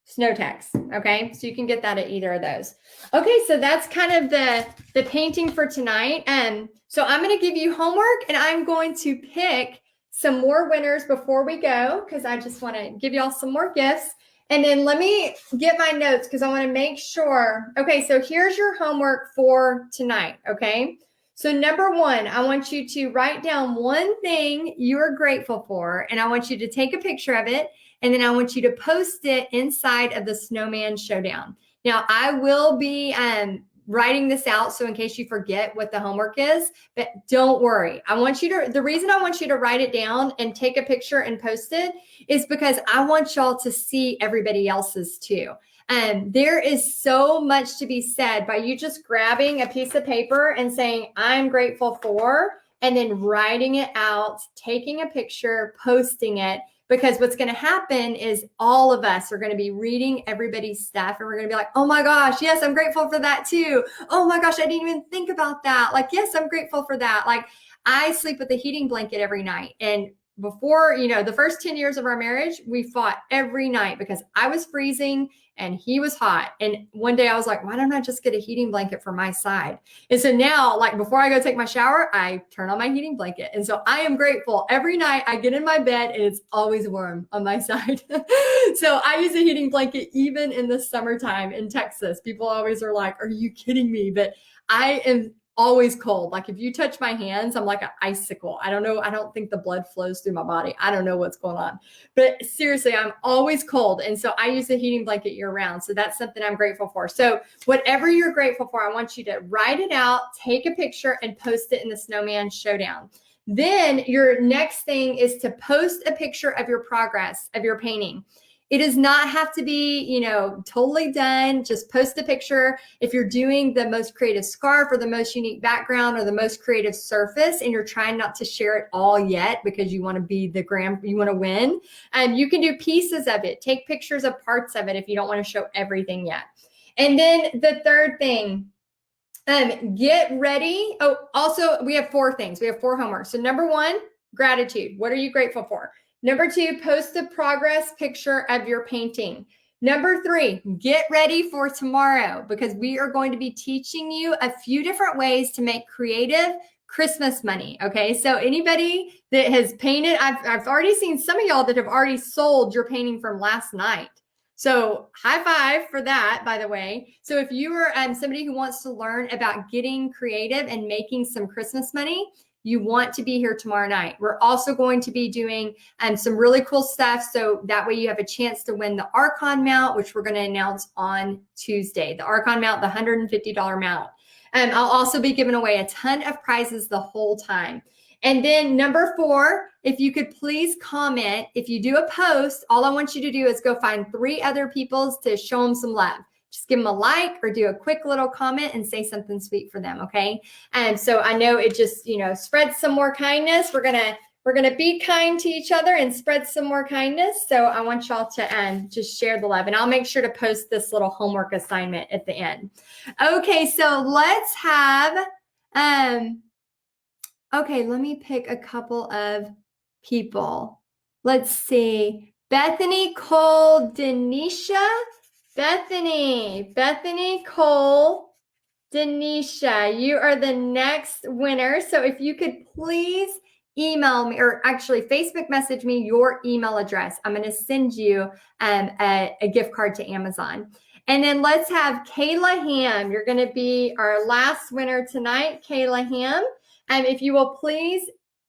snow text. Okay, so you can get that at either of those. Okay, so that's kind of the painting for tonight. So I'm going to give you homework, and I'm going to pick some more winners before we go, because I just want to give y'all some more gifts. And then let me get my notes, because I want to make sure. Okay, so here's your homework for tonight. Okay, so number one, I want you to write down one thing you are grateful for, and I want you to take a picture of it, and then I want you to post it inside of the Snowman Showdown. Now, I will be writing this out, so in case you forget what the homework is, but don't worry. I want you to, the reason I want you to write it down and take a picture and post it is because I want y'all to see everybody else's too. There is so much to be said by you just grabbing a piece of paper and saying, I'm grateful for, and then writing it out, taking a picture, posting it. Because what's going to happen is all of us are going to be reading everybody's stuff, and we're going to be like, oh my gosh, yes, I'm grateful for that too. Oh my gosh, I didn't even think about that. Like, yes, I'm grateful for that. Like, I sleep with a heating blanket every night. And before, you know, the first 10 years of our marriage, we fought every night because I was freezing and he was hot. And one day I was like, why don't I just get a heating blanket for my side? And so now, like, before I go take my shower, I turn on my heating blanket. And so I am grateful. Every night I get in my bed and it's always warm on my side. So I use a heating blanket even in the summertime in Texas. People always are like, are you kidding me? But I am always cold. Like, if you touch my hands, I'm like an icicle. I don't know. I don't think the blood flows through my body. I don't know what's going on, but seriously, I'm always cold. And so I use a heating blanket year round. So that's something I'm grateful for. So whatever you're grateful for, I want you to write it out, take a picture, and post it in the Snowman Showdown. Then your next thing is to post a picture of your progress of your painting. It does not have to be, you know, totally done. Just post a picture. If you're doing the most creative scarf or the most unique background or the most creative surface, and you're trying not to share it all yet because you want to be you want to win, you can do pieces of it. Take pictures of parts of it if you don't want to show everything yet. And then the third thing, get ready. Oh, also, we have 4 things. We have 4 homeworks. So number 1, gratitude. What are you grateful for? Number 2, post a progress picture of your painting. Number 3, get ready for tomorrow, because we are going to be teaching you a few different ways to make creative Christmas money. Okay, so anybody that has painted, I've already seen some of y'all that have already sold your painting from last night. So high five for that, by the way. So if you are somebody who wants to learn about getting creative and making some Christmas money, you want to be here tomorrow night. We're also going to be doing some really cool stuff. So that way you have a chance to win the Archon mount, which we're going to announce on Tuesday. The Archon mount, the $150 mount. I'll also be giving away a ton of prizes the whole time. And then number 4, if you could please comment, if you do a post, all I want you to do is go find 3 other people to show them some love. Just give them a like or do a quick little comment and say something sweet for them, okay? And so I know it just, spreads some more kindness. We're gonna be kind to each other and spread some more kindness. So I want y'all to just share the love, and I'll make sure to post this little homework assignment at the end. Okay, so let's have okay, let me pick a couple of people. Let's see. Bethany Cole Denisha. Bethany Cole Denisha, you are the next winner. So if you could please email me, or actually Facebook message me your email address. I'm going to send you a gift card to Amazon. And then let's have Kayla Ham. You're going to be our last winner tonight, Kayla Ham. If you will please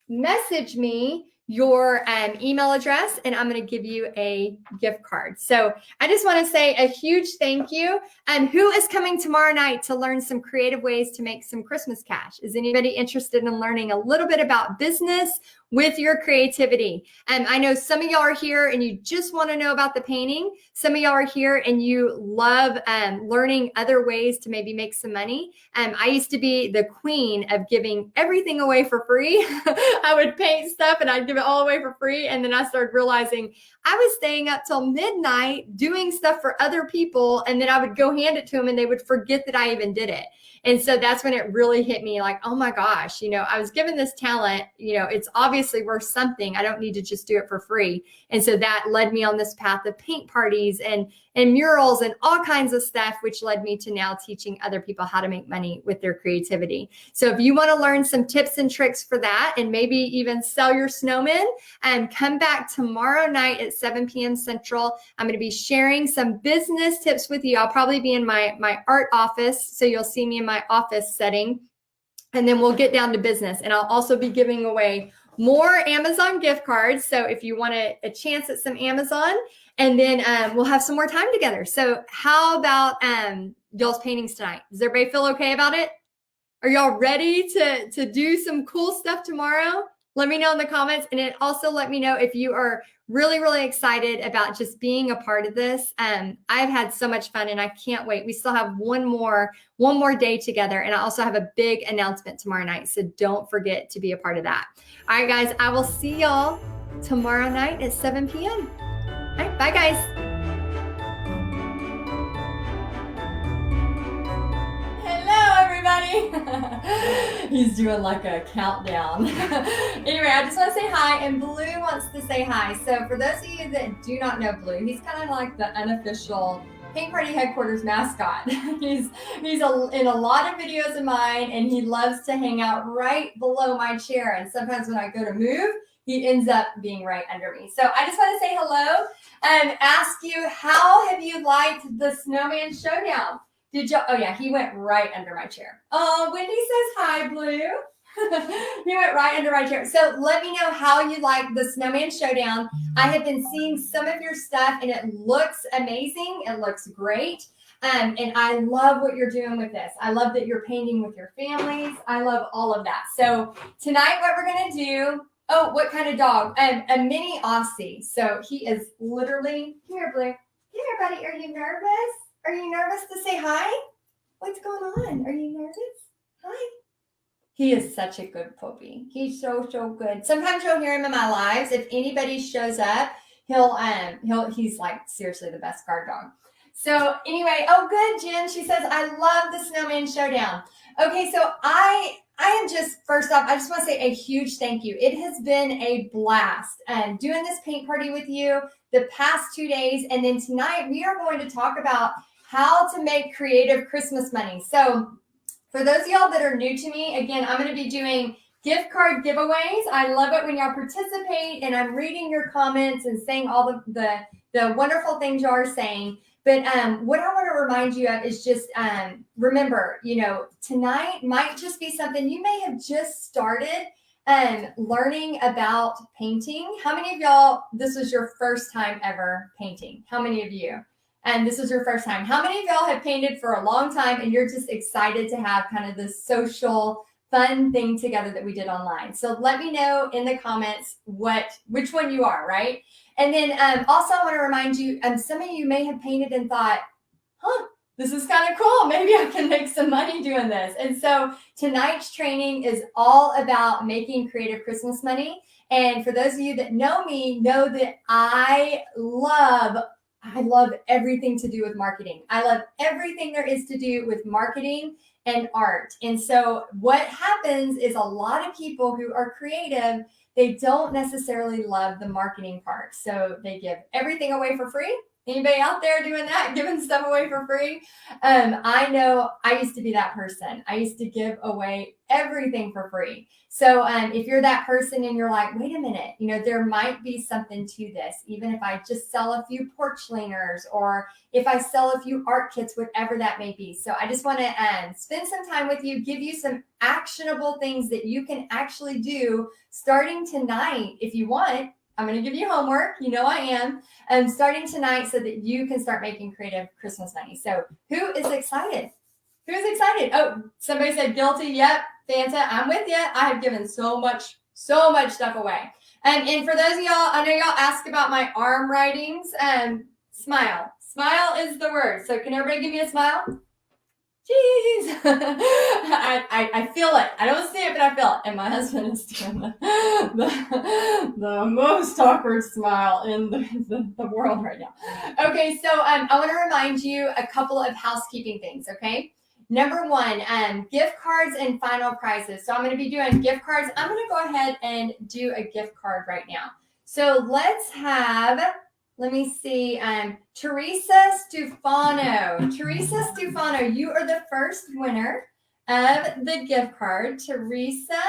message me your email address, and I'm going to give you a gift card. So I just want to say a huge thank you. Who is coming tomorrow night to learn some creative ways to make some Christmas cash? Is anybody interested in learning a little bit about business with your creativity? I know some of y'all are here and you just want to know about the painting. Some of y'all are here and you love learning other ways to maybe make some money. I used to be the queen of giving everything away for free. I would paint stuff and I'd give it all away for free. And then I started realizing I was staying up till midnight doing stuff for other people. And then I would go hand it to them and they would forget that I even did it. And so that's when it really hit me like, oh my gosh, I was given this talent, it's obviously worth something. I don't need to just do it for free. And so that led me on this path of paint parties and murals and all kinds of stuff, which led me to now teaching other people how to make money with their creativity. So if you want to learn some tips and tricks for that, and maybe even sell your snowman, come back tomorrow night at 7 p.m. Central. I'm going to be sharing some business tips with you. I'll probably be in my art office, so you'll see me in my office setting, and then we'll get down to business. And I'll also be giving away more Amazon gift cards. So if you want a chance at some Amazon, and then we'll have some more time together. So how about y'all's paintings tonight? Does everybody feel okay about it? Are y'all ready to do some cool stuff tomorrow? Let me know in the comments. And then also let me know if you are really, really excited about just being a part of this. I've had so much fun and I can't wait. We still have one more day together. And I also have a big announcement tomorrow night. So don't forget to be a part of that. All right, guys, I will see y'all tomorrow night at 7 p.m. All right, bye, guys. Hello, everybody. He's doing like a countdown. Anyway, I just want to say hi, and Blue wants to say hi. So for those of you that do not know Blue, he's kind of like the unofficial Paint Party Headquarters mascot. He's in a lot of videos of mine, and he loves to hang out right below my chair. And sometimes when I go to move, he ends up being right under me. So I just want to say hello and ask you, how have you liked the Snowman Showdown? Did you? Oh yeah, he went right under my chair. Oh, Wendy says hi, Blue. He went right under my chair. So let me know how you like the Snowman Showdown. I have been seeing some of your stuff and it looks amazing. It looks great. And I love what you're doing with this. I love that you're painting with your families. I love all of that. So tonight what we're going to do, oh, what kind of dog? A mini Aussie. So he is literally, come here, Blue. Come here, buddy. Are you nervous? Are you nervous to say hi? What's going on? Are you nervous? Hi. He is such a good puppy. He's so good. Sometimes you'll hear him in my lives. If anybody shows up, he's like seriously the best guard dog. So anyway, oh good, Jen. She says, I love the Snowman Showdown. Okay, so I am just, first off, I just want to say a huge thank you. It has been a blast doing this paint party with you the past 2 days. And then tonight we are going to talk about how to make creative Christmas money. So for those of y'all that are new to me, again, I'm going to be doing gift card giveaways. I love it when y'all participate and I'm reading your comments and saying all the wonderful things you are saying. But what I want to remind you of is just remember, tonight might just be something you may have just started learning about painting. How many of y'all, this was your first time ever painting? How many of you? And this is your first time. How many of y'all have painted for a long time and you're just excited to have kind of this social fun thing together that we did online? So let me know in the comments which one you are, right? And then also I want to remind you, some of you may have painted and thought, this is kind of cool. Maybe I can make some money doing this. And so tonight's training is all about making creative Christmas money. And for those of you that know me, know that I love everything to do with marketing. I love everything there is to do with marketing and art. And so what happens is a lot of people who are creative, they don't necessarily love the marketing part. So they give everything away for free. Anybody out there doing that, giving stuff away for free? I know I used to be that person. I used to give away everything for free. So if you're that person and you're like, wait a minute, there might be something to this, even if I just sell a few porch leaners or if I sell a few art kits, whatever that may be. So I just want to spend some time with you, give you some actionable things that you can actually do starting tonight if you want. I'm going to give you homework. I am. Starting tonight so that you can start making creative Christmas money. So who is excited? Who's excited? Oh, somebody said guilty. Yep. Fanta, I'm with you. I have given so much stuff away. And for those of y'all, I know y'all ask about my arm writings. Smile. Smile is the word. So can everybody give me a smile? Jeez. I feel it. I don't see it, but I feel it. And my husband is doing the most awkward smile in the world right now. Okay, so I want to remind you a couple of housekeeping things, okay? Number one, gift cards and final prizes. So I'm going to be doing gift cards. I'm going to go ahead and do a gift card right now. So let's have... Let me see. Teresa Stefano. Teresa Stefano, you are the first winner of the gift card. Teresa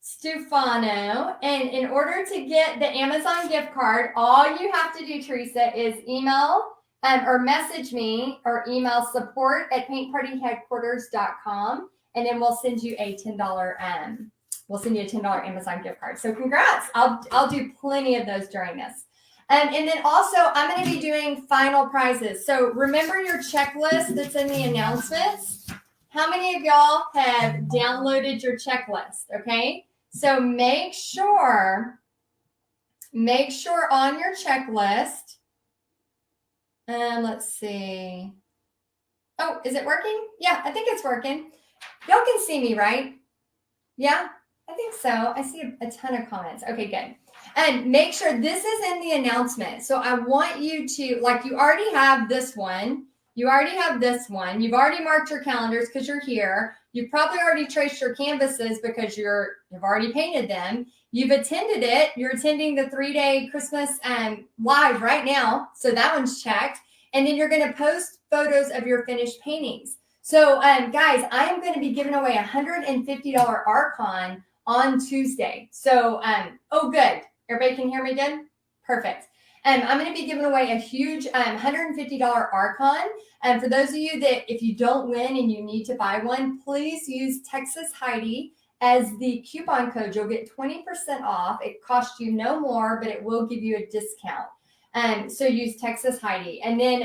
Stefano. And in order to get the Amazon gift card, all you have to do, Teresa, is email or message me or email support@paintpartyheadquarters.com. And then we'll send you a $10 Amazon gift card. So congrats. I'll do plenty of those during this. And then also, I'm going to be doing final prizes. So remember your checklist that's in the announcements. How many of y'all have downloaded your checklist? Okay. So make sure on your checklist. Let's see. Oh, is it working? Yeah, I think it's working. Y'all can see me, right? Yeah, I think so. I see a ton of comments. Okay, good. And make sure this is in the announcement. So I want you to, you already have this one. You've already marked your calendars because you're here. You've probably already traced your canvases because you've already painted them. You've attended it. You're attending the 3-day Christmas live right now. So that one's checked. And then you're going to post photos of your finished paintings. So guys, I am going to be giving away a $150 Archon on Tuesday. So, oh, good. Everybody can hear me good? Perfect. I'm going to be giving away a huge $150 Archon. And for those of you that if you don't win and you need to buy one, please use Texas Heidi as the coupon code. You'll get 20% off. It costs you no more, but it will give you a discount. So use Texas Heidi. And then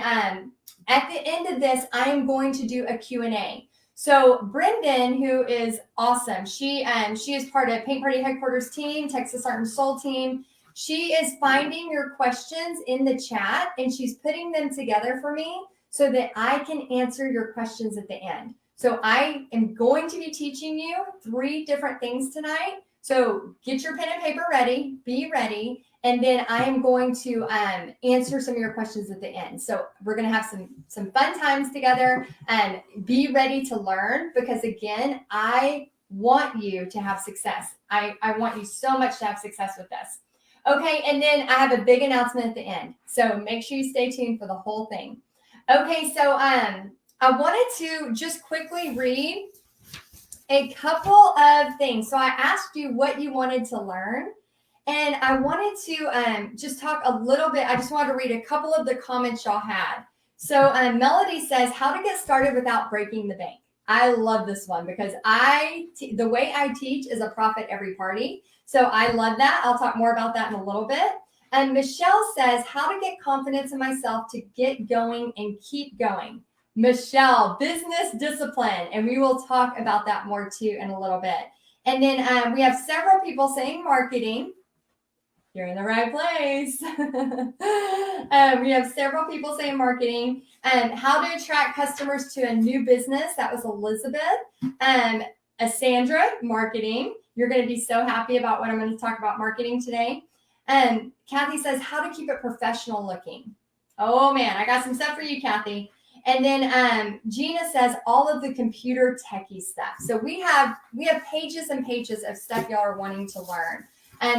at the end of this, I am going to do a Q&A. So Brendan, who is awesome, she is part of Paint Party Headquarters team, Texas Art and Soul team. She is finding your questions in the chat and she's putting them together for me so that I can answer your questions at the end. So I am going to be teaching you 3 different things tonight. So get your pen and paper ready, be ready. And then I am going to answer some of your questions at the end. So we're going to have some fun times together and be ready to learn because, again, I want you to have success. I want you so much to have success with this. Okay, and then I have a big announcement at the end. So make sure you stay tuned for the whole thing. Okay, so I wanted to just quickly read a couple of things. So I asked you what you wanted to learn. And I wanted to just talk a little bit. I just wanted to read a couple of the comments y'all had. So Melody says, how to get started without breaking the bank. I love this one because the way I teach is a profit every party. So I love that. I'll talk more about that in a little bit. And Michelle says, how to get confidence in myself to get going and keep going. Michelle, business discipline. And we will talk about that more too in a little bit. And then we have several people saying marketing. You're in the right place. We have several people saying marketing. How to attract customers to a new business. That was Elizabeth. Sandra, marketing. You're going to be so happy about what I'm going to talk about marketing today. Kathy says, how to keep it professional looking. Oh, man, I got some stuff for you, Kathy. And then Gina says all of the computer techie stuff. So we have pages and pages of stuff y'all are wanting to learn.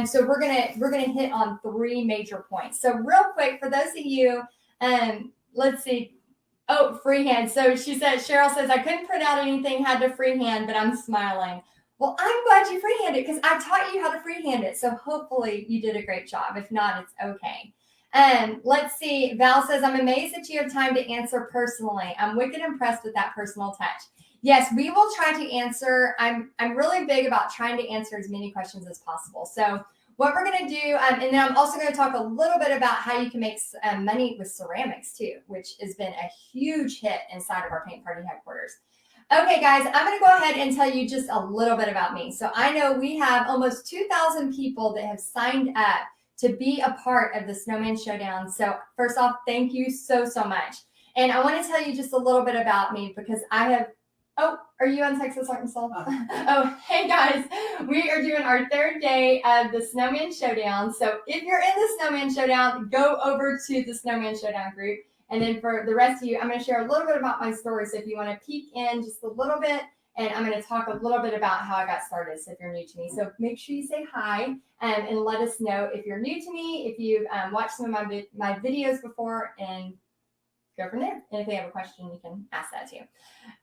So we're gonna hit on 3 major points. So real quick, for those of you, let's see. Oh, freehand. So she said, Cheryl says, I couldn't print out anything, had to freehand, but I'm smiling. Well, I'm glad you freehanded because I taught you how to freehand it. So hopefully you did a great job. If not, it's okay. Let's see. Val says, I'm amazed that you have time to answer personally. I'm wicked impressed with that personal touch. Yes, we will try to answer. I'm really big about trying to answer as many questions as possible. So what we're going to do, and then I'm also going to talk a little bit about how you can make money with ceramics too, which has been a huge hit inside of our paint party headquarters. Okay, guys, I'm going to go ahead and tell you just a little bit about me. So I know we have almost 2,000 people that have signed up to be a part of the Snowman Showdown. So first off, thank you so much. And I want to tell you just a little bit about me because I have. Oh, are you on Texas Arkansas? Oh, hey guys, we are doing our 3rd day of the Snowman Showdown. So if you're in the Snowman Showdown, go over to the Snowman Showdown group. And then for the rest of you, I'm going to share a little bit about my story. So if you want to peek in just a little bit, and I'm going to talk a little bit about how I got started. So if you're new to me, so make sure you say hi and let us know if you're new to me, if you've watched some of my videos before, and go from there. And if they have a question, you can ask that too.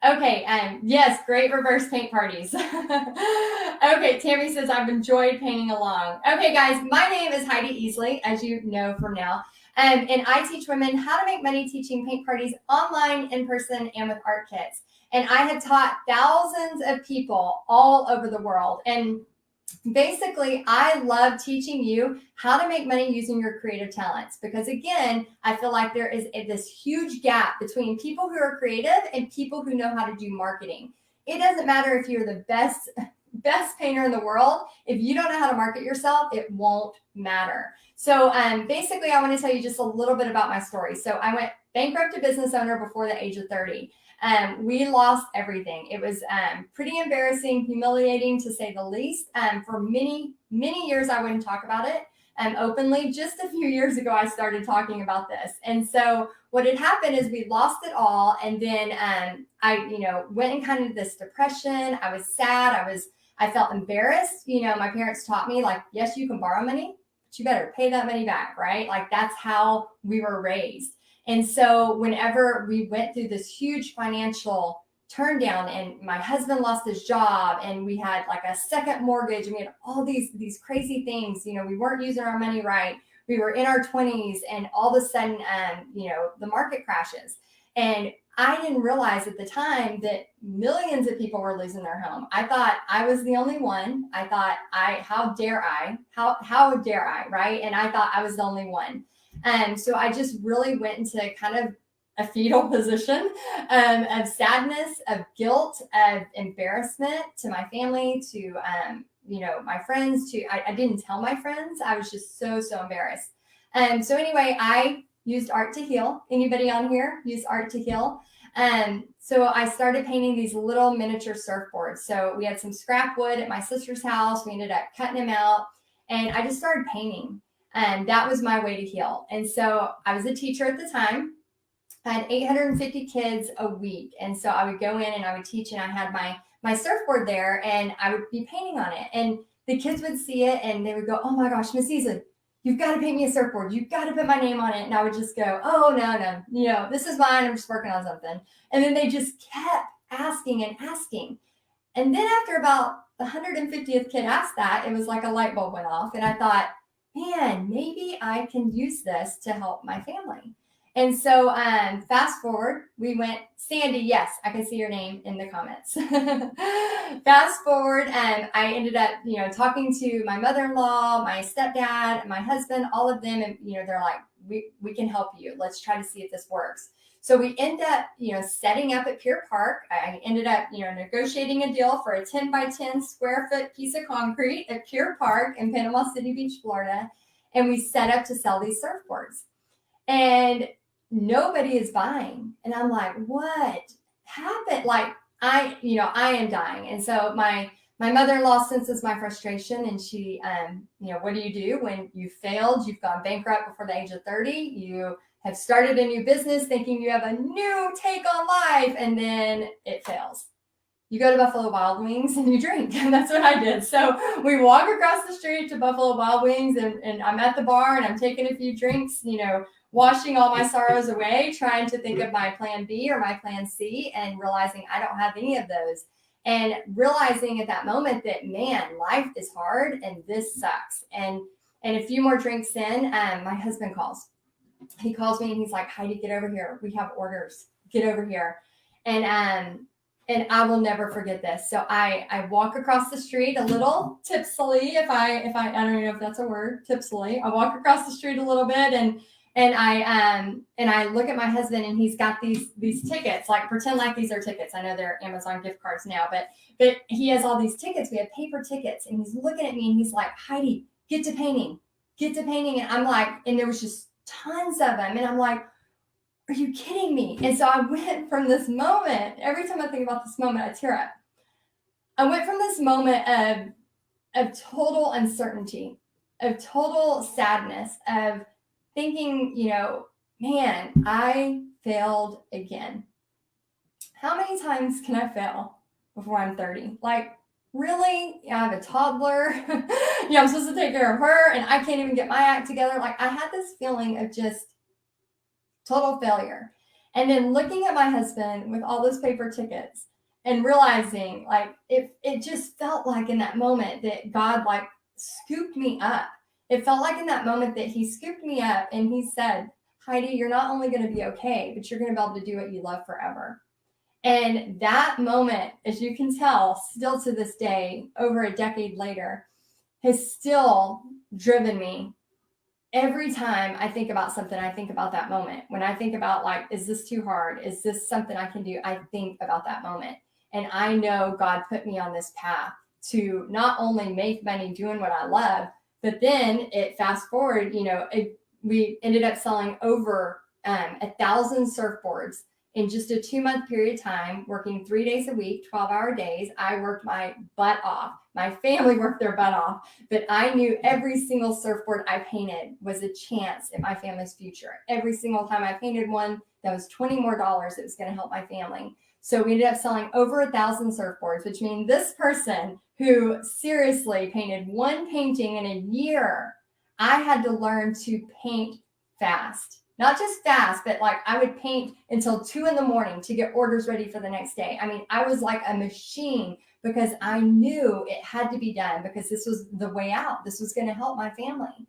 Okay. Yes, great reverse paint parties. Okay. Tammy says, I've enjoyed painting along. Okay, guys, my name is Heidi Easley, as you know from now. And I teach women how to make money teaching paint parties online, in person, and with art kits. And I have taught thousands of people all over the world. And basically, I love teaching you how to make money using your creative talents because, again, I feel like there is this huge gap between people who are creative and people who know how to do marketing. It doesn't matter if you're the best painter in the world. If you don't know how to market yourself, it won't matter. So basically, I want to tell you just a little bit about my story. So I went bankrupt to business owner before the age of 30. We lost everything. It was pretty embarrassing, humiliating to say the least. For many years, I wouldn't talk about it openly. Just a few years ago, I started talking about this. And so what had happened is we lost it all. And then I went in kind of this depression. I was sad. I felt embarrassed. My parents taught me, like, yes, you can borrow money, but you better pay that money back, right? Like, that's how we were raised. And so whenever we went through this huge financial turn down and my husband lost his job and we had like a second mortgage and we had all these crazy things, we weren't using our money right. We were in our 20s and all of a sudden, the market crashes. And I didn't realize at the time that millions of people were losing their home. I thought I was the only one. I thought, how dare I, right? And I thought I was the only one. So I just really went into kind of a fetal position of sadness, of guilt, of embarrassment to my family, to, my friends. I didn't tell my friends. I was just so embarrassed. So anyway, I used art to heal. Anybody on here use art to heal? So I started painting these little miniature surfboards. So we had some scrap wood at my sister's house. We ended up cutting them out and I just started painting. And that was my way to heal. And so I was a teacher at the time. I had 850 kids a week. And so I would go in and I would teach and I had my surfboard there and I would be painting on it. And the kids would see it and they would go, oh my gosh, Miss Easley, you've got to paint me a surfboard. You've got to put my name on it. And I would just go, oh, no, this is mine. I'm just working on something. And then they just kept asking and asking. And then after about the 150th kid asked that, it was like a light bulb went off. And I thought, man, maybe I can use this to help my family. And so fast forward, we went, Sandy, yes, I can see your name in the comments. Fast forward, and I ended up, talking to my mother-in-law, my stepdad, my husband, all of them. And, they're like, we can help you. Let's try to see if this works. So we end up, setting up at Pier Park. I ended up, negotiating a deal for a 10 by 10 square foot piece of concrete at Pier Park in Panama City Beach, Florida. And we set up to sell these surfboards. And nobody is buying. And I'm like, what happened? Like, I am dying. And so my mother-in-law senses my frustration, and she, what do you do when you failed? You've gone bankrupt before the age of 30. You have started a new business thinking you have a new take on life, and then it fails. You go to Buffalo Wild Wings and you drink. And that's what I did. So we walk across the street to Buffalo Wild Wings, and I'm at the bar and I'm taking a few drinks, washing all my sorrows away, trying to think of my plan B or my plan C, and realizing I don't have any of those. And realizing at that moment that, man, life is hard and this sucks. And a few more drinks in, my husband calls. He calls me and he's like, Heidi, get over here. We have orders. Get over here. And I will never forget this. So I walk across the street a little tipsily, if I don't even know if that's a word, tipsily. I walk across the street a little bit, and I look at my husband, and he's got these tickets, like pretend like these are tickets. I know they're Amazon gift cards now, but he has all these tickets. We have paper tickets, and he's looking at me and he's like, Heidi, get to painting. And I'm like, and there was just tons of them. And I'm like, are you kidding me? And so I went from this moment, every time I think about this moment, I tear up. I went from this moment of total uncertainty, of total sadness, of thinking, man, I failed again. How many times can I fail before I'm 30? Like, really? I have a toddler. I'm supposed to take care of her, and I can't even get my act together. Like, I had this feeling of just total failure. And then looking at my husband with all those paper tickets and realizing, like, it just felt like in that moment that God, like, scooped me up. It felt like in that moment that he scooped me up and he said, Heidi, you're not only going to be okay, but you're going to be able to do what you love forever. And that moment, as you can tell, still to this day, over a decade later, has still driven me. Every time I think about something, I think about that moment. When I think about, like, is this too hard? Is this something I can do? I think about that moment. And I know God put me on this path to not only make money doing what I love, but then it fast forward, we ended up selling over 1,000 surfboards in just a 2-month period of time, working 3 days a week, 12-hour days. I worked my butt off. My family worked their butt off, but I knew every single surfboard I painted was a chance in my family's future. Every single time I painted one, that was $20 more. It was going to help my family. So we ended up selling over 1,000 surfboards, which means this person who seriously painted one painting in a year, I had to learn to paint fast. Not just fast, but like I would paint until 2 a.m. to get orders ready for the next day. I mean, I was like a machine because I knew it had to be done because this was the way out. This was going to help my family.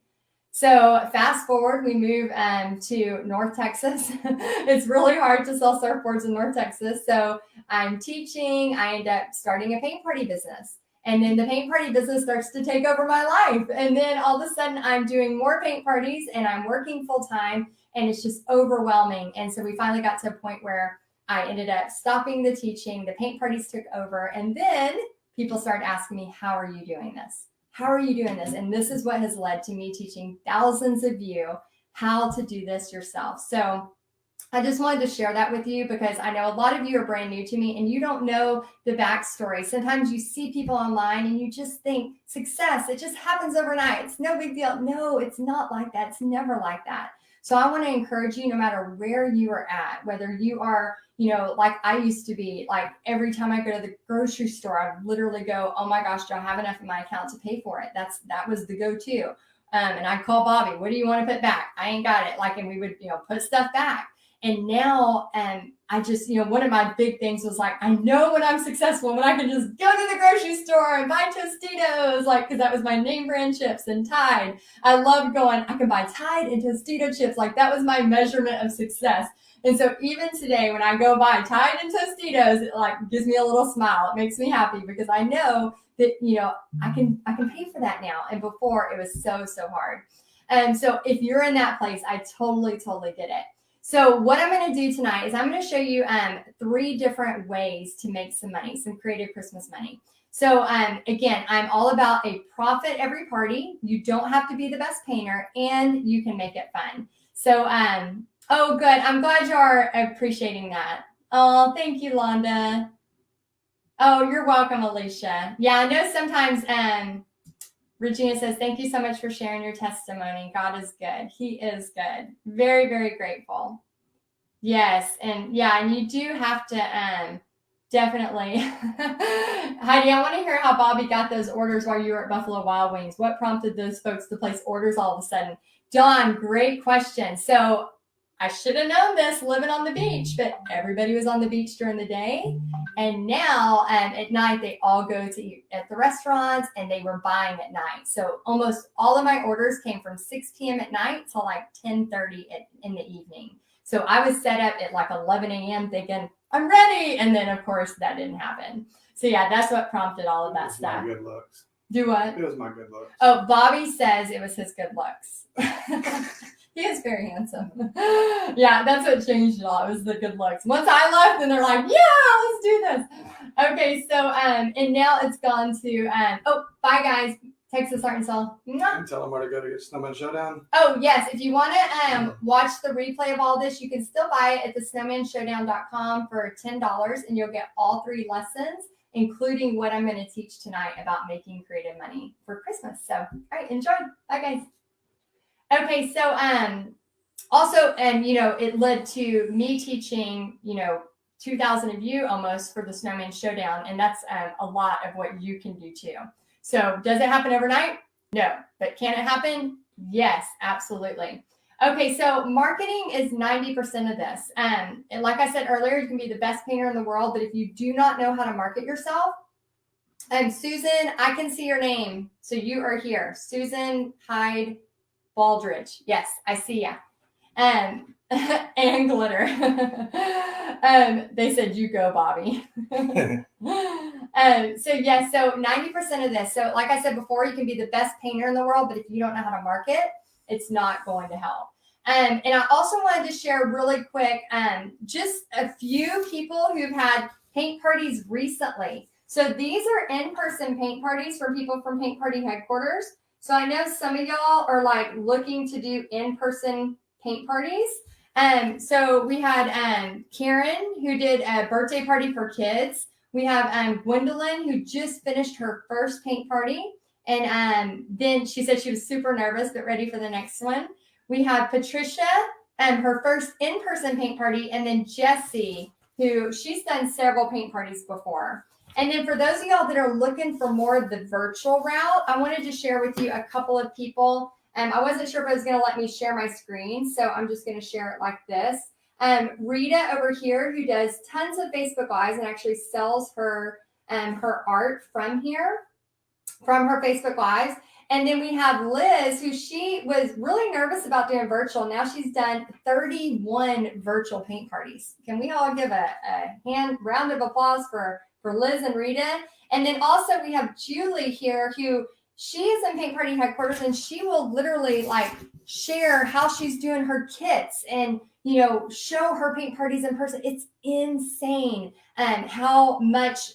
So fast forward, we move to North Texas. It's really hard to sell surfboards in North Texas. So I'm teaching. I end up starting a paint party business. And then the paint party business starts to take over my life. And then all of a sudden I'm doing more paint parties and I'm working full time. And it's just overwhelming. And so we finally got to a point where I ended up stopping the teaching. The paint parties took over. And then people started asking me, how are you doing this? How are you doing this? And this is what has led to me teaching thousands of you how to do this yourself. So I just wanted to share that with you because I know a lot of you are brand new to me and you don't know the backstory. Sometimes you see people online and you just think success, it just happens overnight. It's no big deal. No, it's not like that. It's never like that. So I want to encourage you, no matter where you are at, whether you are, like I used to be, like every time I go to the grocery store, I would literally go, oh my gosh, do I have enough in my account to pay for it? That was the go-to. And I'd call Bobby, what do you want to put back? I ain't got it. Like, and we would, put stuff back. And now, I just, one of my big things was like, I know when I'm successful, when I can just go to the grocery store and buy Tostitos, like, because that was my name brand chips and Tide. I loved going, I can buy Tide and Tostito chips. Like, that was my measurement of success. And so even today, when I go buy Tide and Tostitos, it like gives me a little smile. It makes me happy because I know that, I can pay for that now. And before it was so hard. And so if you're in that place, I totally get it. So what I'm going to do tonight is I'm going to show you 3 different ways to make some money, some creative Christmas money. So again, I'm all about a profit every party. You don't have to be the best painter, and you can make it fun. So, oh, good. I'm glad you are appreciating that. Oh, thank you, Londa. Oh, you're welcome, Alicia. Yeah, I know sometimes Regina says, thank you so much for sharing your testimony. God is good. He is good. Very, very grateful. Yes. And yeah, and you do have to definitely. Heidi, I want to hear how Bobby got those orders while you were at Buffalo Wild Wings. What prompted those folks to place orders all of a sudden? Dawn, great question. So I should have known this living on the beach, but everybody was on the beach during the day. And now at night, they all go to eat at the restaurants, and they were buying at night. So almost all of my orders came from 6 p.m. at night till like 10:30 in the evening. So I was set up at like 11 a.m. thinking, I'm ready. And then, of course, that didn't happen. So yeah, that's what prompted all of that stuff. My good looks. Do what? It was my good looks. Oh, Bobby says it was his good looks. He is very handsome. Yeah, that's what changed it all. It was the good looks. Once I left, and they're like, yeah, let's do this. Okay, so, and now it's gone to, oh, bye, guys. Texas, Arkansas. And tell them where to go to get Snowman Showdown. Oh, yes. If you want to watch the replay of all this, you can still buy it at thesnowmanshowdown.com for $10, and you'll get all 3 lessons, including what I'm going to teach tonight about making creative money for Christmas. So, all right, enjoy. Bye, guys. Okay, so also, it led to me teaching, 2,000 of you almost for the Snowman Showdown, and that's a lot of what you can do too. So does it happen overnight? No. But can it happen? Yes, absolutely. Okay, so marketing is 90% of this. And like I said earlier, you can be the best painter in the world, but if you do not know how to market yourself, Susan, I can see your name. So you are here. Susan Hyde Baldridge. Yes, I see ya. And glitter. They said, you go, Bobby. So 90% of this. So like I said before, you can be the best painter in the world, but if you don't know how to market, it's not going to help. And I also wanted to share really quick, just a few people who've had paint parties recently. So these are in-person paint parties for people from Paint Party Headquarters. So I know some of y'all are like looking to do in-person paint parties. So we had Karen, who did a birthday party for kids. We have Gwendolyn, who just finished her first paint party. And then she said she was super nervous, but ready for the next one. We have Patricia, her first in-person paint party. And then Jessie, who she's done several paint parties before. And then for those of y'all that are looking for more of the virtual route, I wanted to share with you a couple of people. I wasn't sure if it was going to let me share my screen, so I'm just going to share it like this. Rita over here, who does tons of Facebook Lives and actually sells her her art from here, from her Facebook Lives. And then we have Liz, who she was really nervous about doing virtual. Now she's done 31 virtual paint parties. Can we all give a round of applause for Liz and Rita? And then also we have Julie here, who she is in Paint Party Headquarters, and she will literally like share how she's doing her kits and, show her paint parties in person. It's insane how much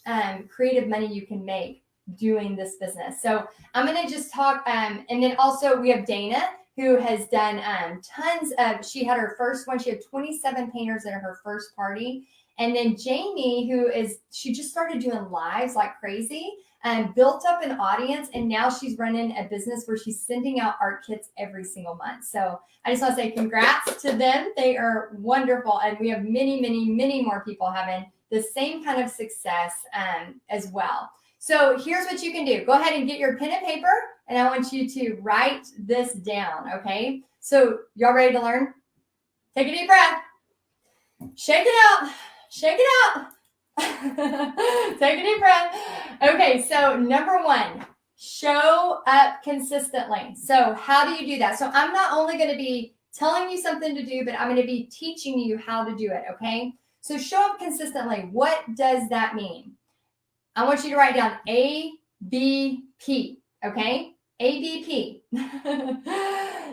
creative money you can make doing this business. So I'm going to just talk. And then also we have Dana, who has done tons of, she had her first one. She had 27 painters at her first party. And then Jamie, she just started doing lives like crazy and built up an audience. And now she's running a business where she's sending out art kits every single month. So I just want to say congrats to them. They are wonderful. And we have many, many, many more people having the same kind of success as well. So here's what you can do. Go ahead and get your pen and paper. And I want you to write this down. Okay. So y'all ready to learn? Take a deep breath. Shake it out. Shake it out. Take a deep breath. Okay, so number one, show up consistently. So how do you do that? So I'm not only going to be telling you something to do, but I'm going to be teaching you how to do it, okay? So show up consistently. What does that mean? I want you to write down ABP, okay? ABP.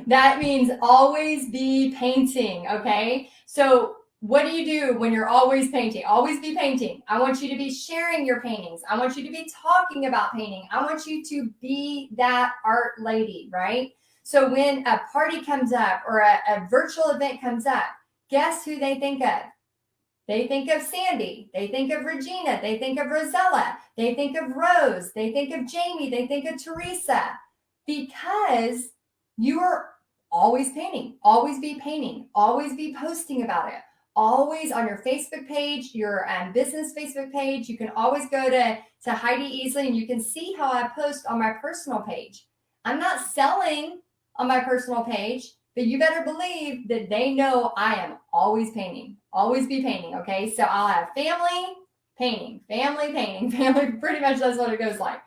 That means always be painting, okay? So what do you do when you're always painting? Always be painting. I want you to be sharing your paintings. I want you to be talking about painting. I want you to be that art lady, right? So when a party comes up or a virtual event comes up, guess who they think of? They think of Sandy. They think of Regina. They think of Rosella. They think of Rose. They think of Jamie. They think of Teresa. Because you are always painting. Always be painting. Always be posting about it. Always on your Facebook page, your business Facebook page. You can always go to Heidi Easley and you can see how I post on my personal page. I'm not selling on my personal page, but you better believe that they know I am always painting. Always be painting, okay? So I'll have family, painting, family, painting, family. Pretty much that's what it goes like.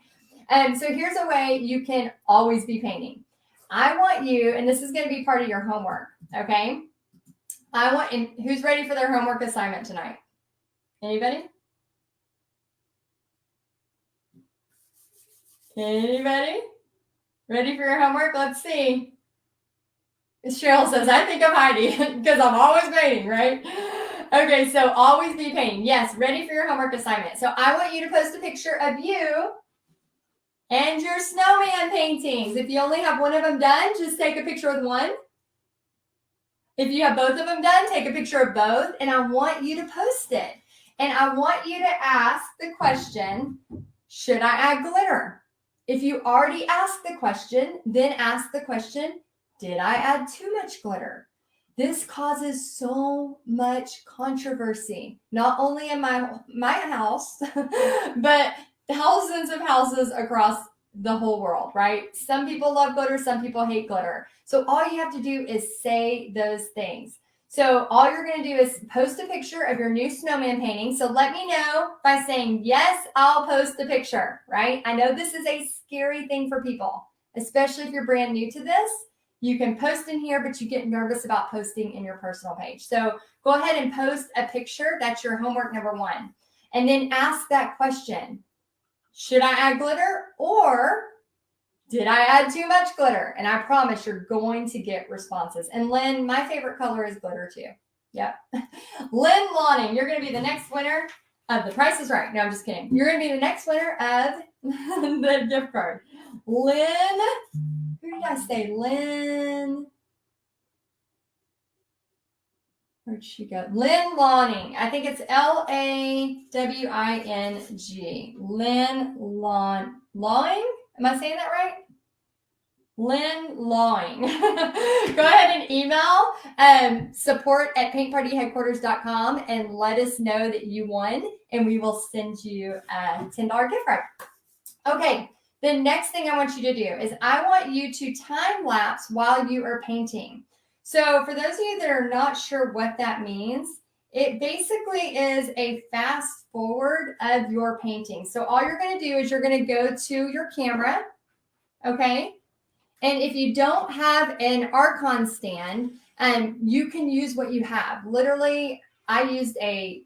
And so here's a way you can always be painting. I want you, and this is going to be part of your homework, okay? And who's ready for their homework assignment tonight? Anybody? Anybody? Ready for your homework? Let's see. Cheryl says, I think of Heidi because I'm always painting, right? Okay, so always be painting. Yes, ready for your homework assignment. So I want you to post a picture of you and your snowman paintings. If you only have one of them done, just take a picture with one. If you have both of them done, take a picture of both, and I want you to post it. And I want you to ask the question, should I add glitter? If you already asked the question, then ask the question, did I add too much glitter? This causes so much controversy, not only in my house, but thousands of houses across the whole world, right? Some people love glitter, some people hate glitter. So all you have to do is say those things. So all you're going to do is post a picture of your new snowman painting. So let me know by saying, yes, I'll post the picture, right? I know this is a scary thing for people, especially if you're brand new to this. You can post in here, but you get nervous about posting in your personal page. So go ahead and post a picture. That's your homework number one. And then ask that question. Should I add glitter or did I add too much glitter? And I promise you're going to get responses. And Lynn, my favorite color is glitter too. Yep. Lynn Lawning, you're going to be the next winner of The Price is Right. No, I'm just kidding. You're going to be the next winner of the gift card. Lynn, who did I say? Lynn. Where'd she go? Lynn Lawning. I think it's Lawing. Lynn Lawing? Am I saying that right? Lynn Lawing. Go ahead and email support@paintpartyheadquarters.com and let us know that you won, and we will send you a $10 gift card. Okay, the next thing I want you to do is I want you to time lapse while you are painting. So for those of you that are not sure what that means, it basically is a fast forward of your painting. So all you're going to do is you're going to go to your camera, okay? And if you don't have an Archon stand, you can use what you have. Literally, I used like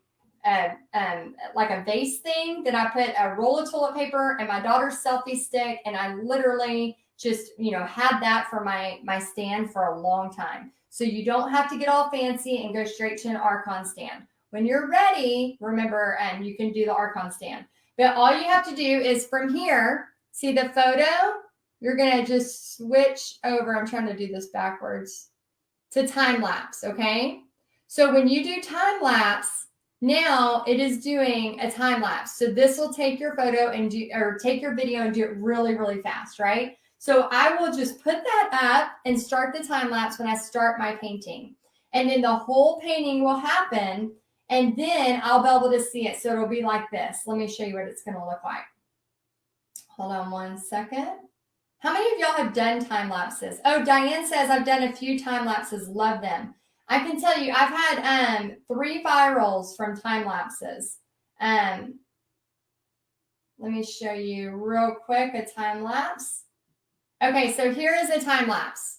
a vase thing that I put a roll of toilet paper and my daughter's selfie stick, and I literally just, had that for my stand for a long time. So you don't have to get all fancy and go straight to an Archon stand. When you're ready, remember, you can do the Archon stand. But all you have to do is from here, see the photo? You're going to just switch over. I'm trying to do this backwards to time lapse, okay? So when you do time lapse, now it is doing a time lapse. So this will take your photo and take your video and do it really, really fast, right? So I will just put that up and start the time lapse when I start my painting. And then the whole painting will happen, and then I'll be able to see it. So it'll be like this. Let me show you what it's going to look like. Hold on one second. How many of y'all have done time lapses? Oh, Diane says, I've done a few time lapses. Love them. I can tell you, I've had 3 virals from time lapses. Let me show you real quick a time lapse. Okay, so here is a time lapse.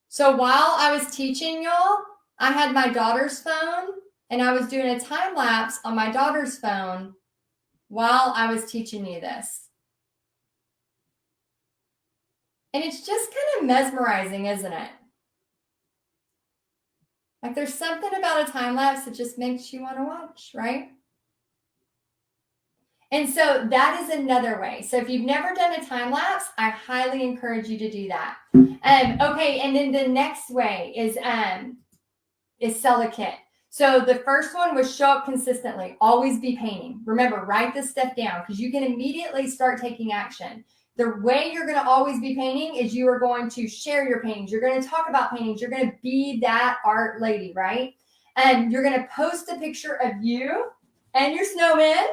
So while I was teaching y'all, I had my daughter's phone and I was doing a time lapse on my daughter's phone while I was teaching you this. And it's just kind of mesmerizing, isn't it? Like there's something about a time lapse that just makes you want to watch, right? And so that is another way. So if you've never done a time lapse, I highly encourage you to do that. Okay, and then the next way is sell a kit. So the first one was show up consistently, always be painting. Remember, write this stuff down because you can immediately start taking action. The way you're going to always be painting is you are going to share your paintings. You're going to talk about paintings. You're going to be that art lady, right? And you're going to post a picture of you and your snowman.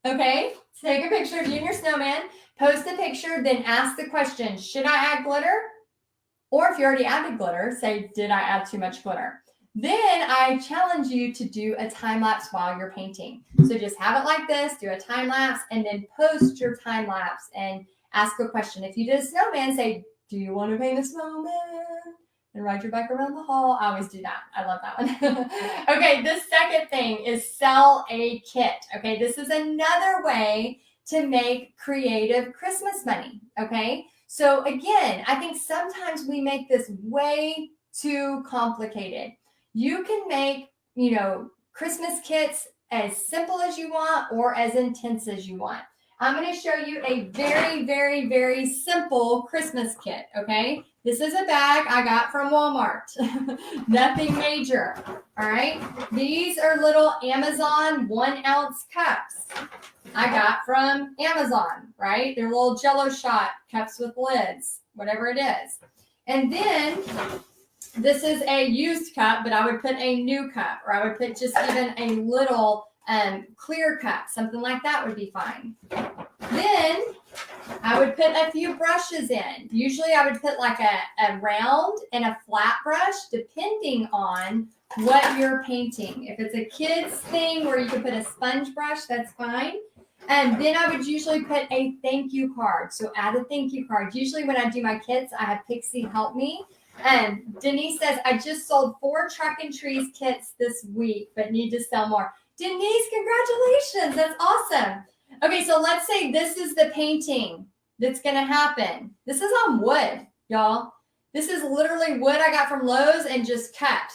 Okay, take a picture of you and your snowman, post a picture, then ask the question, should I add glitter? Or if you already added glitter, say, did I add too much glitter? Then I challenge you to do a time lapse while you're painting. So just have it like this, do a time lapse, and then post your time lapse and ask a question. If you did a snowman, say, do you want to paint a snowman? And ride your bike around the hall. I always do that. I love that one. Okay, the second thing is sell a kit. Okay, this is another way to make creative Christmas money. Okay, so again, I think sometimes we make this way too complicated. You can make, Christmas kits as simple as you want or as intense as you want. I'm going to show you a very, very, very simple Christmas kit, okay? This is a bag I got from Walmart. Nothing major, all right? These are little Amazon 1-ounce cups I got from Amazon, right? They're little Jell-O shot cups with lids, whatever it is. And then this is a used cup, but I would put a new cup, or I would put just even a little clear cup. Something like that would be fine. Then I would put a few brushes in. Usually I would put like a round and a flat brush, depending on what you're painting. If it's a kid's thing where you can put a sponge brush, that's fine. And then I would usually put a thank you card. So add a thank you card. Usually when I do my kits, I have Pixie help me. And Denise says, I just sold 4 Truck and Trees kits this week, but need to sell more. Denise, congratulations. That's awesome. Okay, so let's say this is the painting that's going to happen. This is on wood, y'all. This is literally wood I got from Lowe's and just cut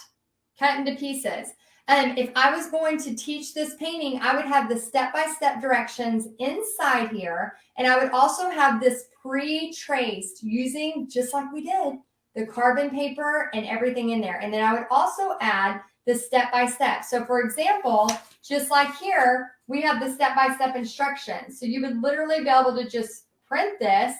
into pieces. And if I was going to teach this painting, I would have the step-by-step directions inside here. And I would also have this pre-traced using, just like we did, the carbon paper and everything in there. And then I would also add the step-by-step. So for example, just like here, we have the step-by-step instructions. So you would literally be able to just print this,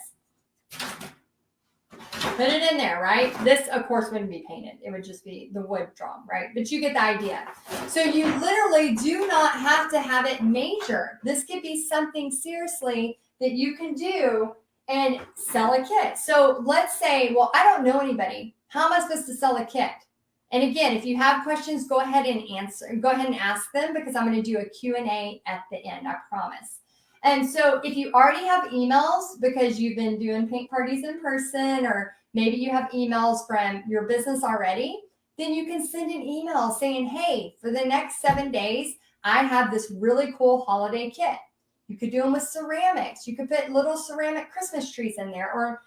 put it in there, right? This, of course, wouldn't be painted. It would just be the wood drawn, right? But you get the idea. So you literally do not have to have it major. This could be something seriously that you can do and sell a kit. So let's say, well, I don't know anybody. How am I supposed to sell a kit? And again, if you have questions, go ahead and ask them, because I'm going to do a Q&A at the end, I promise. And so if you already have emails because you've been doing paint parties in person, or maybe you have emails from your business already, then you can send an email saying, hey, for the next 7 days, I have this really cool holiday kit. You could do them with ceramics. You could put little ceramic Christmas trees in there, or,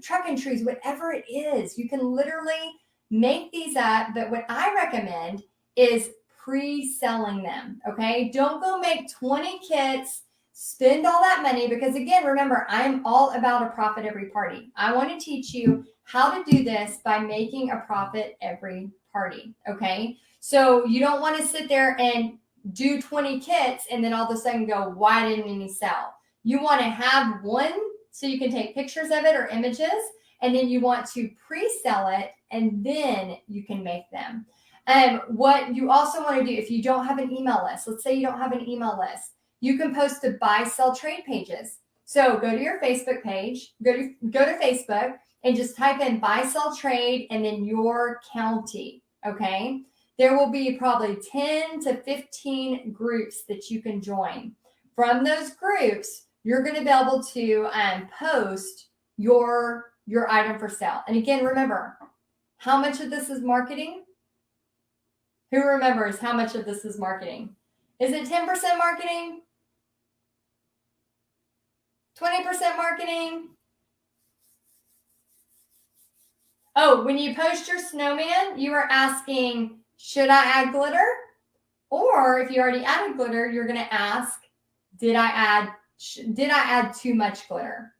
truck and trees, whatever it is. You can literally make these up. But what I recommend is pre-selling them. Okay. Don't go make 20 kits, spend all that money, because again, remember, I'm all about a profit every party. I want to teach you how to do this by making a profit every party. Okay. So you don't want to sit there and do 20 kits and then all of a sudden go, why didn't any sell? You want to have one so you can take pictures of it or images, and then you want to pre-sell it, and then you can make them. What you also want to do, if you don't have an email list, let's say you don't have an email list, you can post to buy, sell trade pages. So go to your Facebook page, go to Facebook and just type in buy, sell, trade, and then your county, okay? There will be probably 10 to 15 groups that you can join. From those groups, you're going to be able to post your item for sale. And again, remember, how much of this is marketing? Who remembers how much of this is marketing? Is it 10% marketing? 20% marketing? Oh, when you post your snowman, you are asking, should I add glitter? Or if you already added glitter, you're going to ask, did I add too much glitter?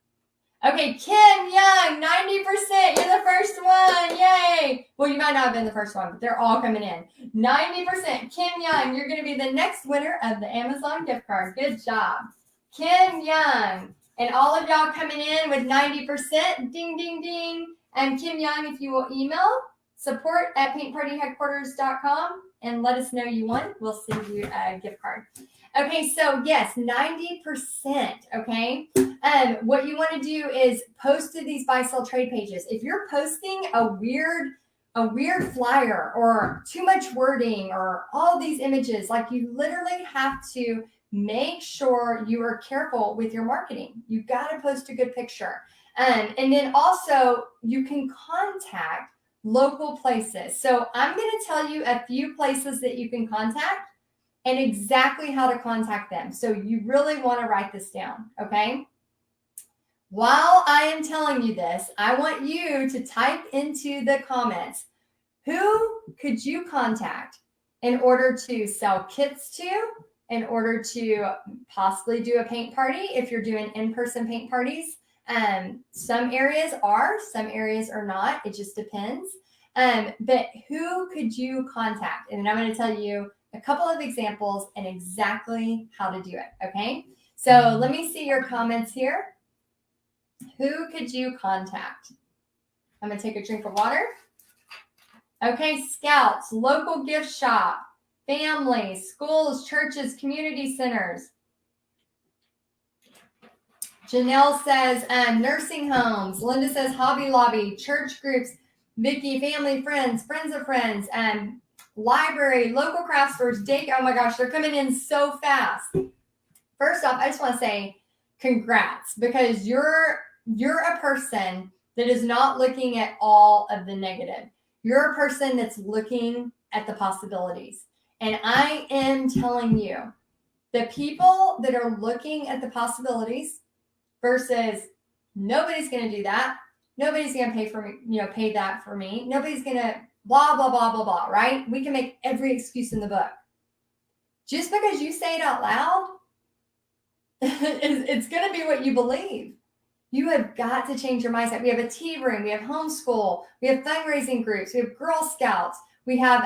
Okay, Kim Young, 90%. You're the first one. Yay. Well, you might not have been the first one, but they're all coming in. 90%. Kim Young, you're going to be the next winner of the Amazon gift card. Good job. Kim Young. And all of y'all coming in with 90%. Ding, ding, ding. And Kim Young, if you will email support@paintpartyheadquarters.com and let us know you won, we'll send you a gift card. Okay, so yes, 90%, okay? What you want to do is post to these buy, sell, trade pages. If you're posting a weird flyer or too much wording or all these images, like you literally have to make sure you are careful with your marketing. You got to post a good picture. And then also you can contact local places. So I'm going to tell you a few places that you can contact and exactly how to contact them. So you really want to write this down, okay? While I am telling you this, I want you to type into the comments, who could you contact in order to sell kits to, in order to possibly do a paint party if you're doing in-person paint parties. Some areas are, some areas are not. It just depends. But who could you contact? And then I'm going to tell you a couple of examples and exactly how to do it, okay? So let me see your comments here. Who could you contact? I'm going to take a drink of water. Okay, scouts, local gift shop, families, schools, churches, community centers. Janelle says nursing homes. Linda says Hobby Lobby, church groups, Vicky, family, friends, friends of friends, library, local craft stores, daycare. Oh my gosh, they're coming in so fast. First off, I just want to say congrats, because you're a person that is not looking at all of the negative. You're a person that's looking at the possibilities. And I am telling you, the people that are looking at the possibilities versus nobody's going to do that. Nobody's going to pay that for me. Nobody's going to blah, blah, blah, blah, blah, right? We can make every excuse in the book. Just because you say it out loud, it's going to be what you believe. You have got to change your mindset. We have a tea room. We have homeschool. We have fundraising groups. We have Girl Scouts. We have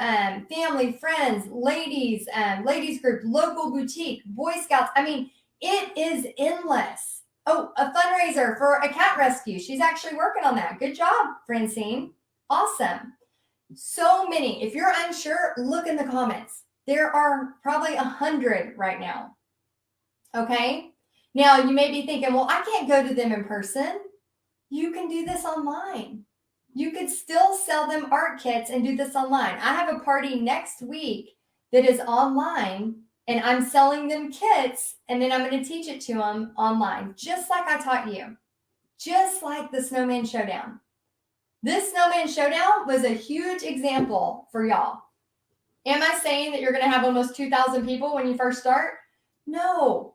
family, friends, ladies group, local boutique, Boy Scouts. I mean, it is endless. Oh, a fundraiser for a cat rescue. She's actually working on that. Good job, Francine. Awesome. So many. If you're unsure, look in the comments. There are probably 100 right now. Okay? Now, you may be thinking, well, I can't go to them in person. You can do this online. You could still sell them art kits and do this online. I have a party next week that is online, and I'm selling them kits, and then I'm going to teach it to them online, just like I taught you, just like the Snowman Showdown. This Snowman Showdown was a huge example for y'all. Am I saying that you're going to have almost 2,000 people when you first start? No.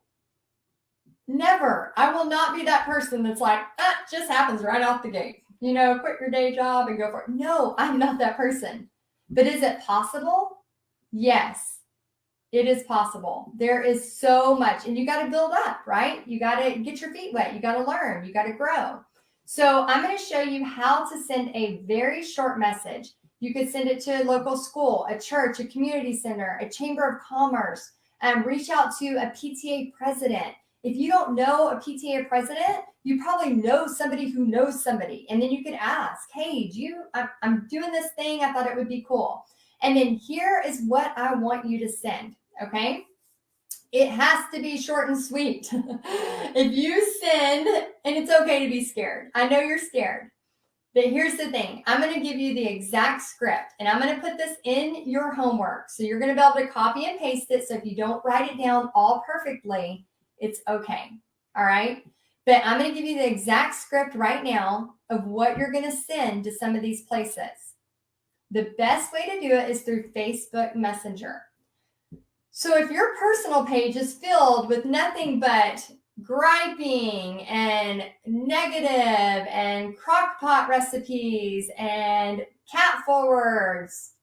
Never. I will not be that person that's like, just happens right off the gate. Quit your day job and go for it. No, I'm not that person. But is it possible? Yes, it is possible. There is so much, and you got to build up, right? You got to get your feet wet. You got to learn. You got to grow. So I'm going to show you how to send a very short message. You could send it to a local school, a church, a community center, a chamber of commerce, and reach out to a PTA president. If you don't know a PTA president, you probably know somebody who knows somebody. And then you could ask, hey, I'm doing this thing. I thought it would be cool. And then here is what I want you to send, okay? It has to be short and sweet. If you send, and it's okay to be scared. I know you're scared. But here's the thing. I'm going to give you the exact script, and I'm going to put this in your homework. So you're going to be able to copy and paste it. So if you don't write it down all perfectly, it's okay. All right? But I'm going to give you the exact script right now of what you're going to send to some of these places. The best way to do it is through Facebook Messenger. So if your personal page is filled with nothing but griping and negative and crockpot recipes and cat forwards,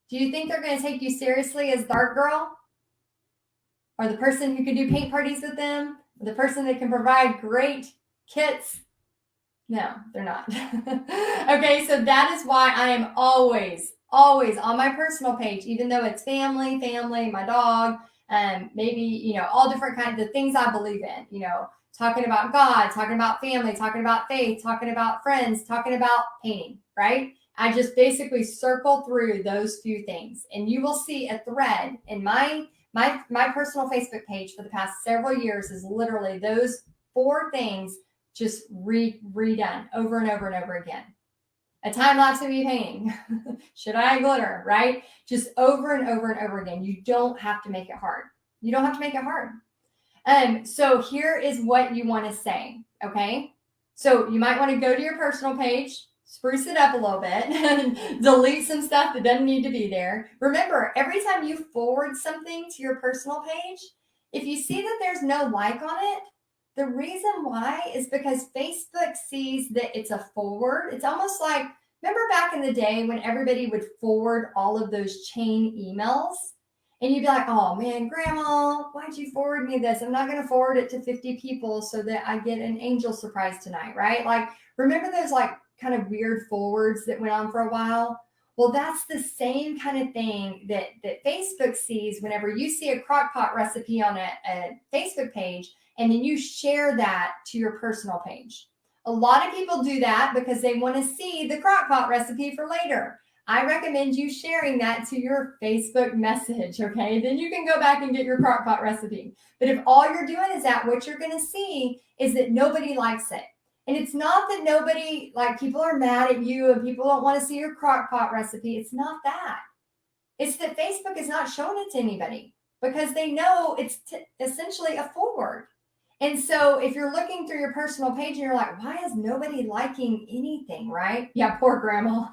do you think they're going to take you seriously as the art girl? Or the person who can do paint parties with them? Or the person that can provide great kits? No, they're not. Okay, so that is why I am always on my personal page, even though it's family, my dog, maybe, all different kinds of things I believe in, talking about God, talking about family, talking about faith, talking about friends, talking about painting, right? I just basically circle through those few things, and you will see a thread in my personal Facebook page for the past several years is literally those 4 things just redone over and over and over again. A time lapse of me painting. Should I glitter, right? Just over and over and over again. You don't have to make it hard. So here is what you want to say, okay? So you might want to go to your personal page, spruce it up a little bit, and delete some stuff that doesn't need to be there. Remember, every time you forward something to your personal page, if you see that there's no like on it, the reason why is because Facebook sees that it's a forward. It's almost like, remember back in the day when everybody would forward all of those chain emails? And you'd be like, oh man, Grandma, why'd you forward me this? I'm not going to forward it to 50 people so that I get an angel surprise tonight, right? Like, remember those like kind of weird forwards that went on for a while? Well, that's the same kind of thing that Facebook sees whenever you see a crockpot recipe on a Facebook page, and then you share that to your personal page. A lot of people do that because they want to see the crockpot recipe for later. I recommend you sharing that to your Facebook message, okay? Then you can go back and get your crockpot recipe. But if all you're doing is that, what you're going to see is that nobody likes it. And it's not that nobody, like people are mad at you and people don't want to see your crockpot recipe. It's not that. It's that Facebook is not showing it to anybody because they know it's essentially a forward. And so if you're looking through your personal page and you're like, why is nobody liking anything, right? Yeah, poor Grandma.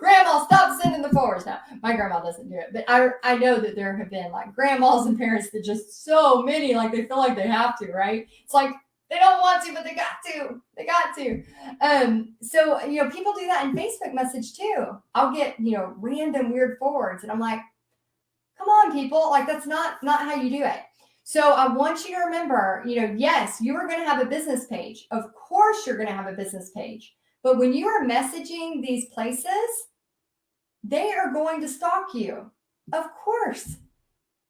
Grandma, stop sending the forwards. Now, my grandma doesn't do it, but I know that there have been like grandmas and parents that just so many, like they feel like they have to, right? It's like they don't want to, but they got to. So, people do that in Facebook message too. I'll get, random weird forwards and I'm like, come on, people. Like that's not how you do it. So I want you to remember, yes, you are going to have a business page. Of course, you're going to have a business page. But when you are messaging these places, they are going to stalk you. Of course.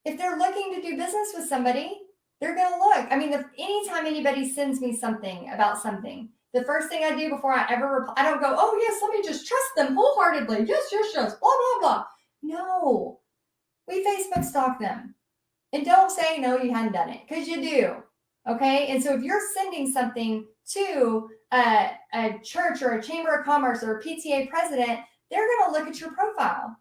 If they're looking to do business with somebody, they're going to look. I mean, anytime anybody sends me something about something, the first thing I do before I ever reply, I don't go, oh, yes, let me just trust them wholeheartedly. Yes, blah, blah, blah. No, we Facebook stalk them. And don't say, no, you hadn't done it, because you do, okay? And so if you're sending something to a church or a chamber of commerce or a PTA president, they're going to look at your profile.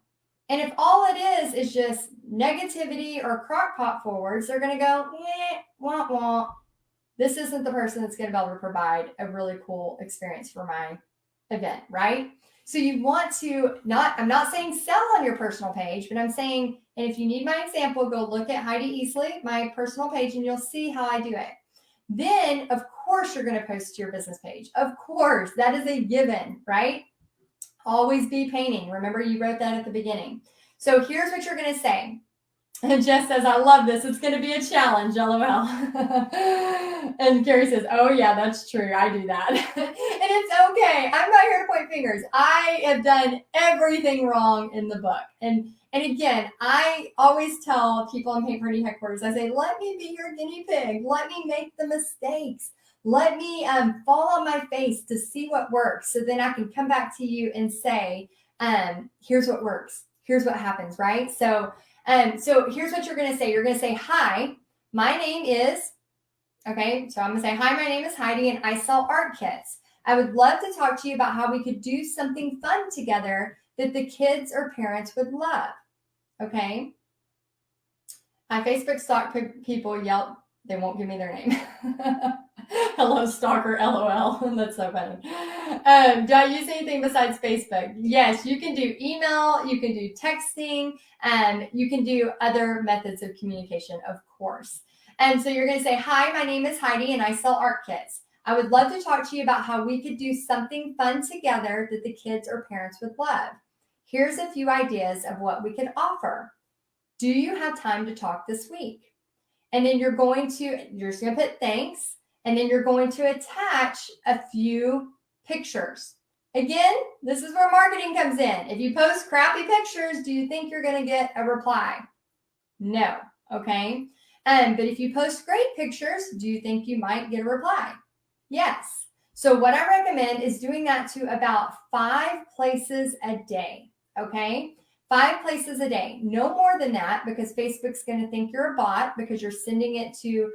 And if all it is just negativity or crockpot forwards, they're going to go, wah, wah. This isn't the person that's going to be able to provide a really cool experience for my event, right? So you want to I'm not saying sell on your personal page, but I'm saying, and if you need my example, go look at Heidi Easley, my personal page, and you'll see how I do it. Then, of course, you're going to post to your business page. Of course, that is a given, right? Always be painting. Remember, you wrote that at the beginning. So here's what you're going to say. And Jess says, I love this. It's going to be a challenge, LOL. And Carrie says, oh, yeah, that's true. I do that. And it's okay. I'm not here to point fingers. I have done everything wrong in the book. And again, I always tell people in Paint Party headquarters, I say, let me be your guinea pig. Let me make the mistakes. Let me fall on my face to see what works. So then I can come back to you and say, here's what works. Here's what happens, right? So So here's what you're going to say. You're going to say, hi, my name is, okay, so I'm going to say, hi, my name is Heidi and I sell art kits. I would love to talk to you about how we could do something fun together that the kids or parents would love. Okay. I Facebook stalk people, Yelp, they won't give me their name. Hello, stalker, LOL. That's so funny. Do I use anything besides Facebook? Yes, you can do email, you can do texting, and you can do other methods of communication, of course. And so you're going to say, hi, my name is Heidi and I sell art kits. I would love to talk to you about how we could do something fun together that the kids or parents would love. Here's a few ideas of what we could offer. Do you have time to talk this week? And then you're just going to put thanks, and then you're going to attach a few pictures. Again, this is where marketing comes in. If you post crappy pictures, do you think you're going to get a reply? No, okay? But if you post great pictures, do you think you might get a reply? Yes. So what I recommend is doing that to about 5 places a day, okay? 5 places a day, no more than that, because Facebook's going to think you're a bot because you're sending it to,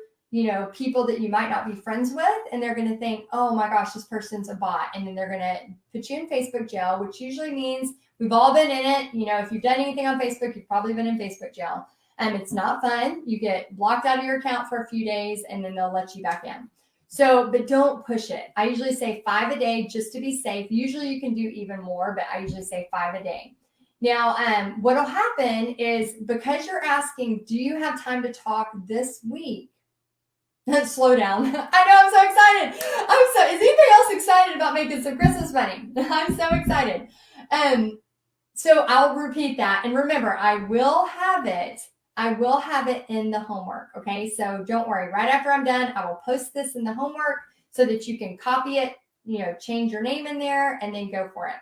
people that you might not be friends with, and they're going to think, oh my gosh, this person's a bot, and then they're going to put you in Facebook jail, which usually means we've all been in it. If you've done anything on Facebook, you've probably been in Facebook jail, and it's not fun. You get blocked out of your account for a few days, and then they'll let you back in. So, but don't push it. I usually say 5 a day just to be safe. Usually you can do even more, but I usually say 5 a day. Now, what'll happen is, because you're asking, do you have time to talk this week? Slow down. I know, I'm so excited. Is anybody else excited about making some Christmas money? I'm so excited. So I'll repeat that. And remember, I will have it in the homework. Okay. So don't worry. Right after I'm done, I will post this in the homework so that you can copy it, change your name in there and then go for it.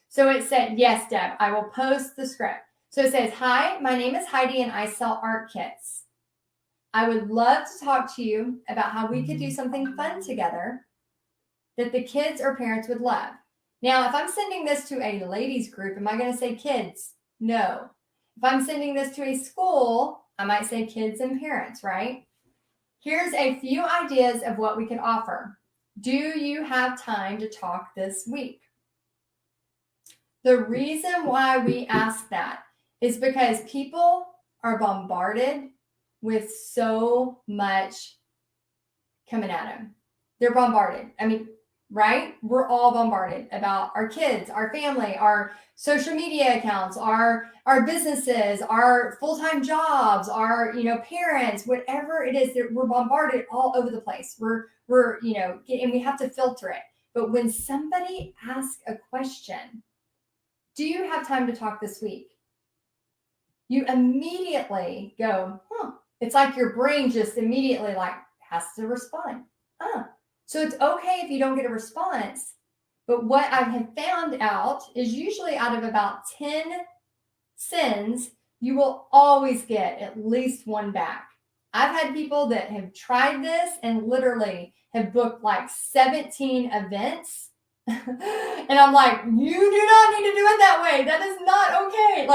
So it said, yes, Deb, I will post the script. So it says, hi, my name is Heidi and I sell art kits. I would love to talk to you about how we could do something fun together that the kids or parents would love. Now, if I'm sending this to a ladies group, am I going to say kids? No. If I'm sending this to a school, I might say kids and parents, right? Here's a few ideas of what we could offer. Do you have time to talk this week? The reason why we ask that is because people are bombarded with so much coming at them. They're bombarded. I mean, right? We're all bombarded about our kids, our family, our social media accounts, our businesses, our full-time jobs, our, parents, whatever it is, that we're bombarded all over the place. We're and we have to filter it. But when somebody asks a question, do you have time to talk this week? You immediately go, it's like your brain just immediately has to respond. So it's okay if you don't get a response. But what I have found out is usually out of about 10 sends, you will always get at least one back. I've had people that have tried this and literally have booked 17 events. And I'm like, you do not need to do it that way. That is not okay.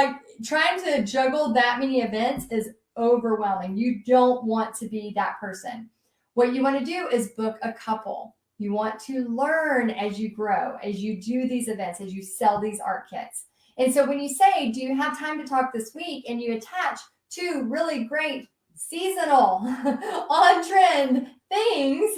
Trying to juggle that many events is overwhelming. You don't want to be that person. What you want to do is book a couple. You want to learn as you grow, as you do these events, as you sell these art kits. And so when you say, do you have time to talk this week? And you attach 2 really great seasonal on-trend things,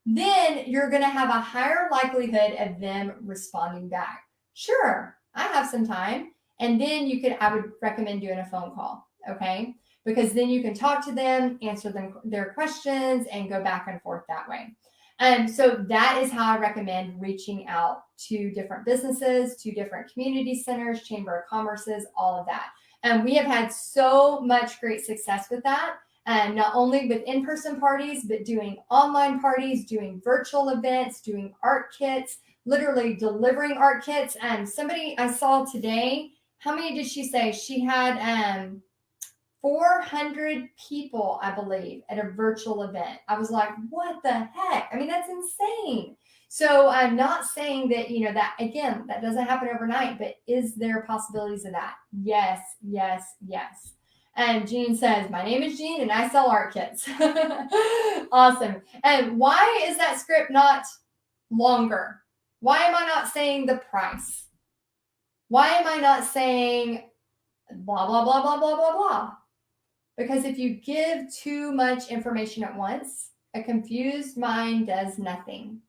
then you're going to have a higher likelihood of them responding back. Sure, I have some time. And then I would recommend doing a phone call, okay? Because then you can talk to them, answer their questions, and go back and forth that way. And so that is how I recommend reaching out to different businesses, to different community centers, chamber of commerces, all of that. And we have had so much great success with that. And not only with in-person parties, but doing online parties, doing virtual events, doing art kits, literally delivering art kits. And somebody I saw today, how many did she say? She had 400 people, I believe, at a virtual event. I was like, what the heck? I mean, that's insane. So I'm not saying that, that, again, that doesn't happen overnight, but is there possibilities of that? Yes, yes, yes. And Jean says, my name is Jean and I sell art kits. Awesome. And why is that script not longer? Why am I not saying the price? Why am I not saying blah, blah, blah, blah, blah, blah, blah? Because if you give too much information at once, a confused mind does nothing.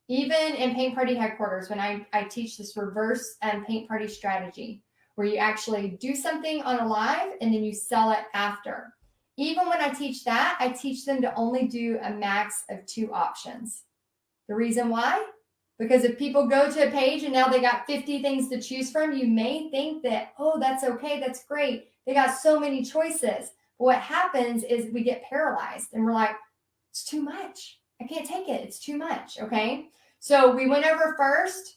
Even in Paint Party headquarters, when I teach this reverse paint party strategy, where you actually do something on a live and then you sell it after. Even when I teach that, I teach them to only do a max of 2 options. The reason why? Because if people go to a page and now they got 50 things to choose from, you may think that, oh, that's okay, that's great. They got so many choices. But what happens is we get paralyzed and we're like, it's too much. I can't take it. It's too much, okay? So we went over first,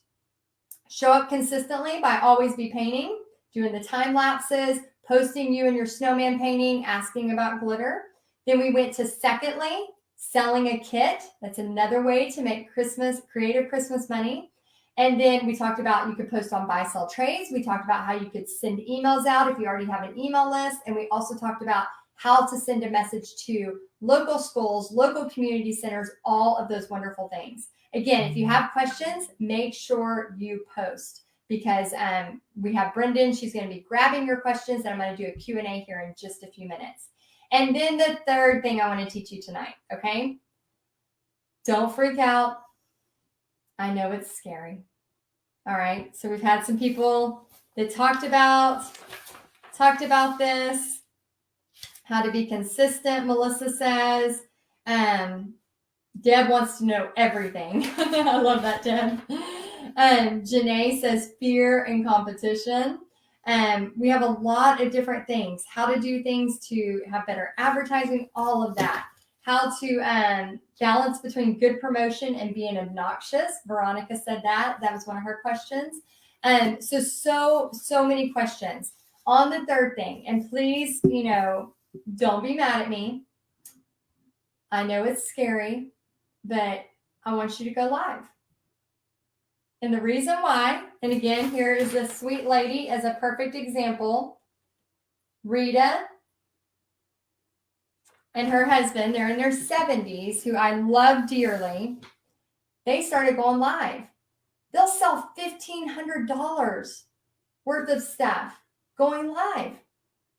show up consistently by always be painting, doing the time lapses, posting you and your snowman painting, asking about glitter. Then we went to secondly, selling a kit. That's another way to make creative Christmas money. And then we talked about you could post on buy, sell trades. We talked about how you could send emails out if you already have an email list. And we also talked about how to send a message to local schools, local community centers, all of those wonderful things. Again, if you have questions, make sure you post because we have Brendan. She's going to be grabbing your questions, and I'm going to do a Q&A here in just a few minutes. And then the third thing I want to teach you tonight, okay? Don't freak out. I know it's scary. All right, so we've had some people that talked about this, how to be consistent, Melissa says. Deb wants to know everything. I love that, Deb. Janae says fear and competition. We have a lot of different things. How to do things to have better advertising, all of that. How to balance between good promotion and being obnoxious. Veronica said that. That was one of her questions. So many questions. On the third thing, and please, don't be mad at me. I know it's scary, but I want you to go live. And the reason why, and again, here is this sweet lady as a perfect example. Rita and her husband, they're in their 70s, who I love dearly. They started going live. They'll sell $1,500 worth of stuff going live,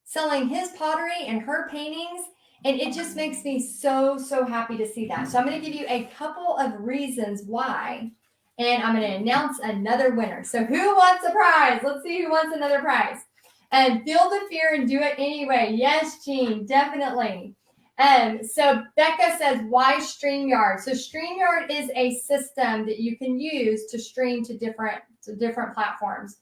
selling his pottery and her paintings. And it just makes me so happy to see that. So I'm going to give you a couple of reasons why. And I'm going to announce another winner. So who wants a prize? Let's see who wants another prize. And feel the fear and do it anyway. Yes, Jean, definitely. So Becca says, why StreamYard? So StreamYard is a system that you can use to stream to different platforms.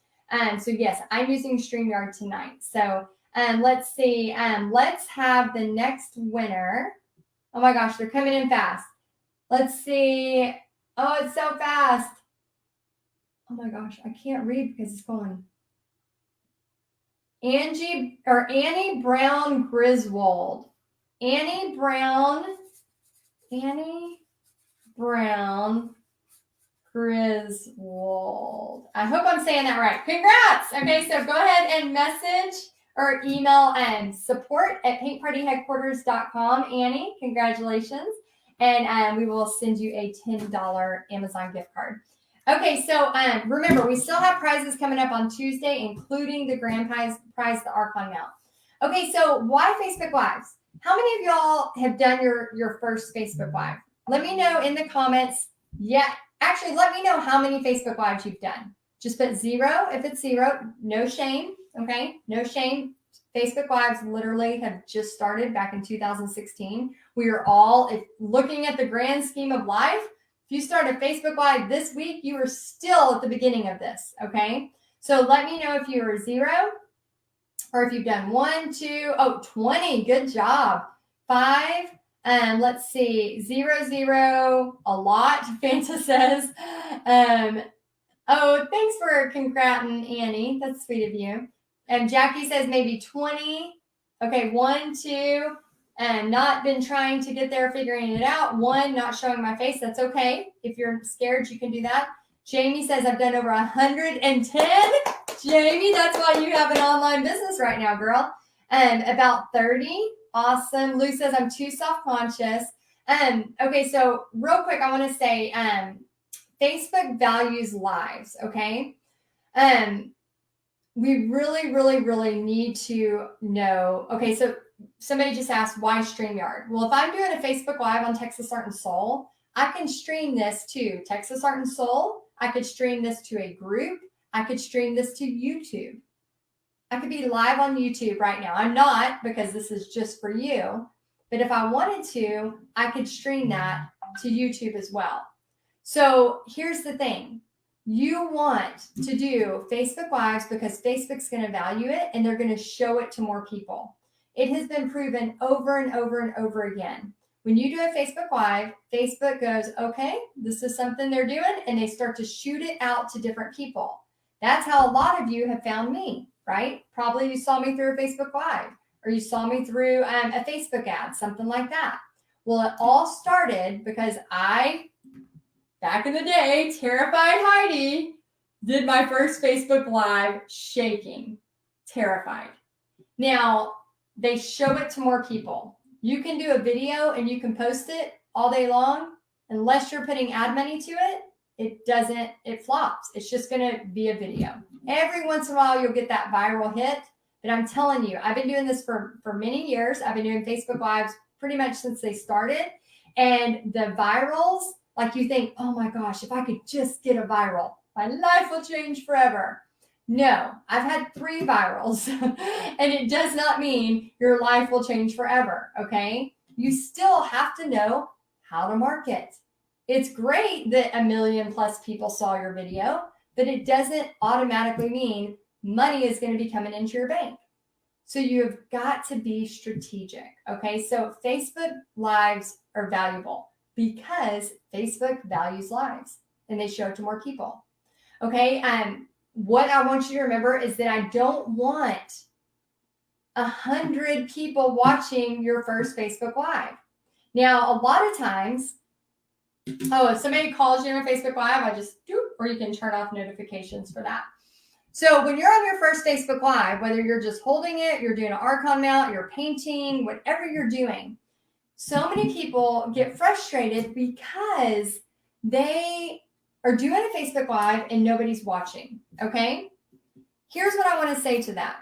So yes, I'm using StreamYard tonight. So let's see. Let's have the next winner. Oh my gosh, they're coming in fast. Let's see. Oh, it's so fast. Oh my gosh, I can't read because it's going. Annie Brown Griswold. Annie Brown Griswold. I hope I'm saying that right. Congrats. Okay, so go ahead and message or email support@paintpartyheadquarters.com. Annie, congratulations. And we will send you a $10 Amazon gift card. Okay, so remember, we still have prizes coming up on Tuesday, including the grand prize, the Archon mount. Okay, so why Facebook Lives? How many of y'all have done your first Facebook Live? Let me know in the comments. Yeah, actually, let me know how many Facebook Lives you've done. Just put 0 if it's 0. No shame, okay? No shame. Facebook Lives literally have just started back in 2016. We are all looking at the grand scheme of life. If you start a Facebook Live this week, you are still at the beginning of this, okay? So let me know if you are 0 or if you've done 1, 2, 20. Good job. 5, let's see, 0, a lot, Fanta says. Thanks for congrating, Annie. That's sweet of you. And Jackie says maybe 20. Okay, 1, 2, not been trying to get there, figuring it out. 1, not showing my face. That's okay. If you're scared, you can do that. Jamie says I've done over 110. Jamie, that's why you have an online business right now, girl. About 30. Awesome. Lou says, I'm too self-conscious. Okay, so real quick, I want to say Facebook values lives, okay? We really, really, really need to know. Okay, so somebody just asked, why StreamYard? Well, if I'm doing a Facebook Live on Texas Art and Soul, I can stream this to Texas Art and Soul. I could stream this to a group. I could stream this to YouTube. I could be live on YouTube right now. I'm not, because this is just for you. But if I wanted to, I could stream that to YouTube as well. So here's the thing. You want to do Facebook Lives because Facebook's going to value it and they're going to show it to more people. It has been proven over and over and over again. When you do a Facebook Live, Facebook goes, okay, this is something they're doing, and they start to shoot it out to different people. That's how a lot of you have found me, right? Probably you saw me through a Facebook Live, or you saw me through a Facebook ad, something like that. Well, it all started because back in the day, terrified Heidi, did my first Facebook Live shaking, terrified. Now, they show it to more people. You can do a video and you can post it all day long. Unless you're putting ad money to it, it flops. It's just going to be a video. Every once in a while, you'll get that viral hit. But I'm telling you, I've been doing this for many years. I've been doing Facebook Lives pretty much since they started. And the virals, like you think, oh my gosh, if I could just get a viral, my life will change forever. No, I've had 3 virals, and it does not mean your life will change forever, okay? You still have to know how to market. It's great that 1 million plus people saw your video, but it doesn't automatically mean money is going to be coming into your bank. So you've got to be strategic, okay? So Facebook Lives are valuable because Facebook values lives, and they show it to more people, okay? What I want you to remember is that I don't want 100 people watching your first Facebook Live. Now, a lot of times, if somebody calls you on a Facebook Live, I just do, or you can turn off notifications for that. So when you're on your first Facebook Live, whether you're just holding it, you're doing an Archon mount, you're painting, whatever you're doing, so many people get frustrated because they are doing a Facebook Live and nobody's watching, okay? Here's what I want to say to that.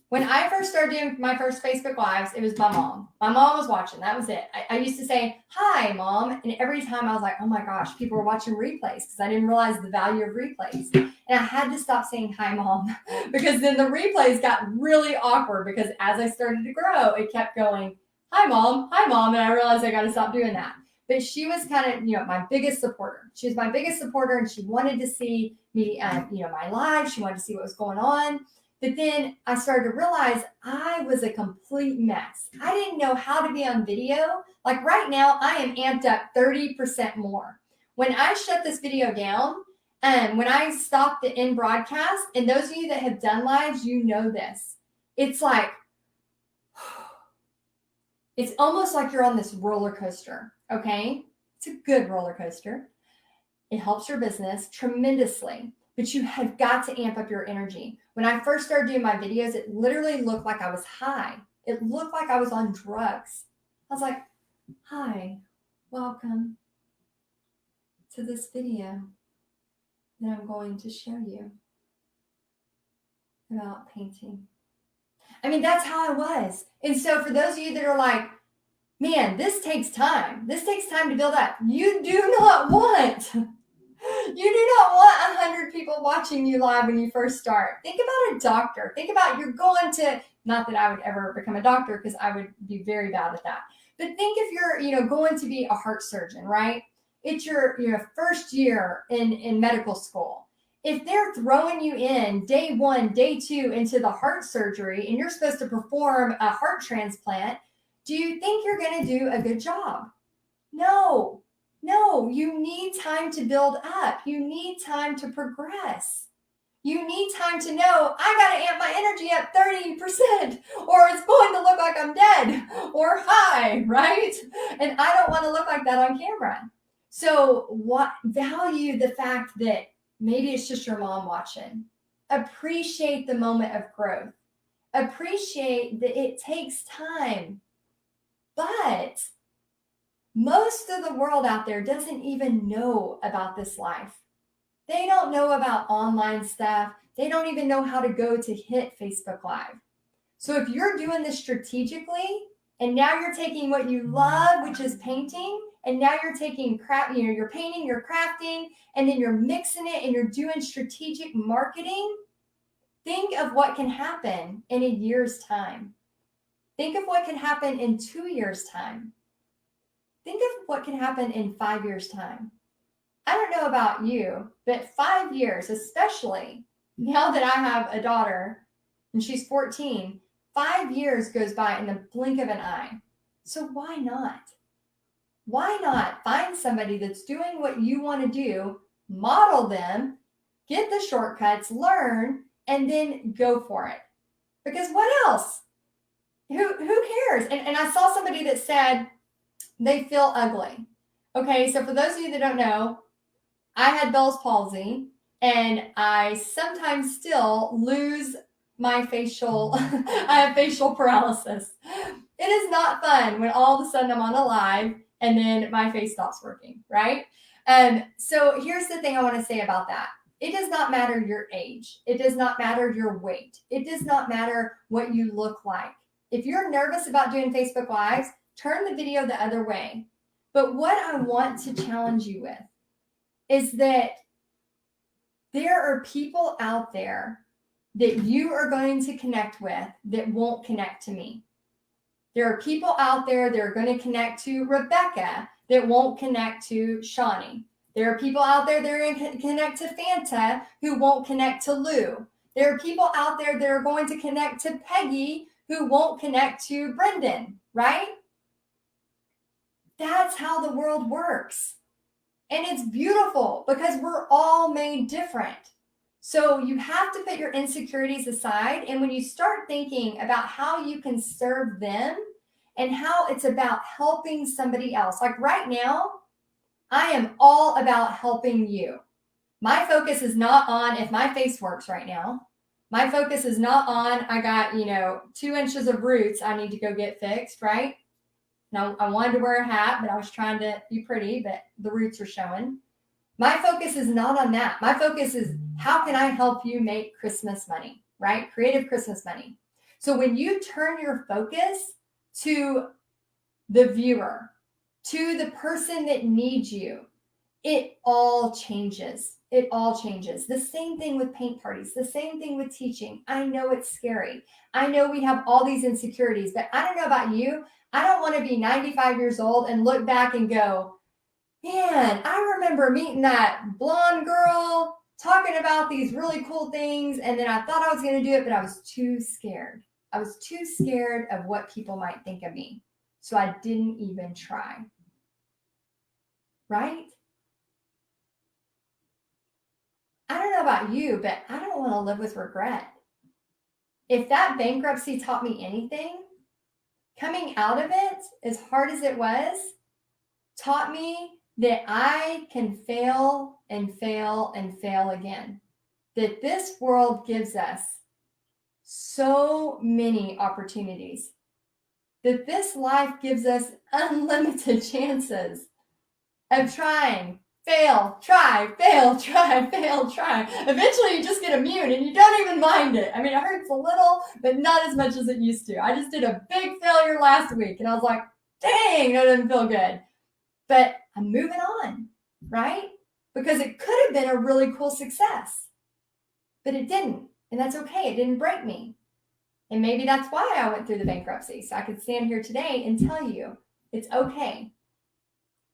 When I first started doing my first Facebook Lives, it was my mom. My mom was watching. That was it. I used to say, hi, Mom. And every time I was like, oh my gosh, people were watching replays because I didn't realize the value of replays. And I had to stop saying, hi, Mom, because then the replays got really awkward because as I started to grow, it kept going, hi, Mom, and I realized I got to stop doing that. But she was kind of, my biggest supporter. She was my biggest supporter, and she wanted to see me, my live. She wanted to see what was going on. But then I started to realize I was a complete mess. I didn't know how to be on video. Like right now, I am amped up 30% more. When I shut this video down, when I stop the in broadcast, and those of you that have done lives, you know this. It's like, it's almost like you're on this roller coaster, okay? It's a good roller coaster. It helps your business tremendously, but you have got to amp up your energy. When I first started doing my videos, it literally looked like I was high. It looked like I was on drugs. I was like, hi, welcome to this video that I'm going to show you about painting. I mean, that's how I was. And so for those of you that are like, man, this takes time. This takes time to build up. You do not want 100 people watching you live when you first start. Think about a doctor. Think about you're going to, not that I would ever become a doctor because I would be very bad at that. But think if you're, going to be a heart surgeon, right? It's your first year in medical school. If they're throwing you in day 1, day 2 into the heart surgery and you're supposed to perform a heart transplant, do you think you're going to do a good job? No, you need time to build up. You need time to progress. You need time to know, I got to amp my energy up 30% or it's going to look like I'm dead or high, right? And I don't want to look like that on camera. So value the fact that maybe it's just your mom watching. Appreciate the moment of growth. appreciate that it takes time. But most of the world out there doesn't even know about this life. They don't know about online stuff. They don't even know how to go to hit Facebook Live. So if you're doing this strategically, and now you're taking what you love, which is painting, and now you're taking you're painting, you're crafting, and then you're mixing it and you're doing strategic marketing, think of what can happen in a year's time. Think of what can happen in 2 years' time. Think of what can happen in 5 years' time. I don't know about you, but 5 years, especially now that I have a daughter and she's 14, 5 years goes by in the blink of an eye. So why not? Why not find somebody that's doing what you want to do, model them, get the shortcuts, learn, and then go for it? Because what else? Who cares? And I saw somebody that said they feel ugly. Okay, so for those of you that don't know, I had Bell's palsy, and I sometimes still lose my facial, I have facial paralysis. It is not fun when all of a sudden I'm on a live and then my face stops working, right? So here's the thing I want to say about that. It does not matter your age. It does not matter your weight. It does not matter what you look like. If you're nervous about doing Facebook Lives, turn the video the other way. But what I want to challenge you with is that there are people out there that you are going to connect with that won't connect to me. There are people out there that are going to connect to Rebecca that won't connect to Shawnee. There are people out there that are going to connect to Fanta who won't connect to Lou. There are people out there that are going to connect to Peggy who won't connect to Brendan, right? That's how the world works. And it's beautiful because we're all made different. So you have to put your insecurities aside. And when you start thinking about how you can serve them and how it's about helping somebody else, like right now, I am all about helping you. My focus is not on if my face works right now. My focus is not on, I got, 2 inches of roots I need to go get fixed, right? Now, I wanted to wear a hat, but I was trying to be pretty, but the roots are showing. My focus is not on that. My focus is how can I help you make Christmas money, right? Creative Christmas money. So when you turn your focus to the viewer, to the person that needs you, it all changes. It all changes. The same thing with paint parties, the same thing with teaching. I know it's scary. I know we have all these insecurities, but I don't know about you. I don't want to be 95 years old and look back and go, man, I remember meeting that blonde girl talking about these really cool things. And then I thought I was going to do it, but I was too scared. I was too scared of what people might think of me. So I didn't even try. Right? I don't know about you, but I don't want to live with regret. If that bankruptcy taught me anything, coming out of it, as hard as it was, taught me that I can fail and fail and fail again. That this world gives us so many opportunities. That this life gives us unlimited chances of trying, fail, try, fail, try, fail, try. Eventually you just get immune and you don't even mind it. I mean, it hurts a little, but not as much as it used to. I just did a big failure last week and I was like, dang, that doesn't feel good. But I'm moving on, right? Because it could have been a really cool success, but it didn't. And that's okay. It didn't break me. And maybe that's why I went through the bankruptcy. So I could stand here today and tell you it's okay.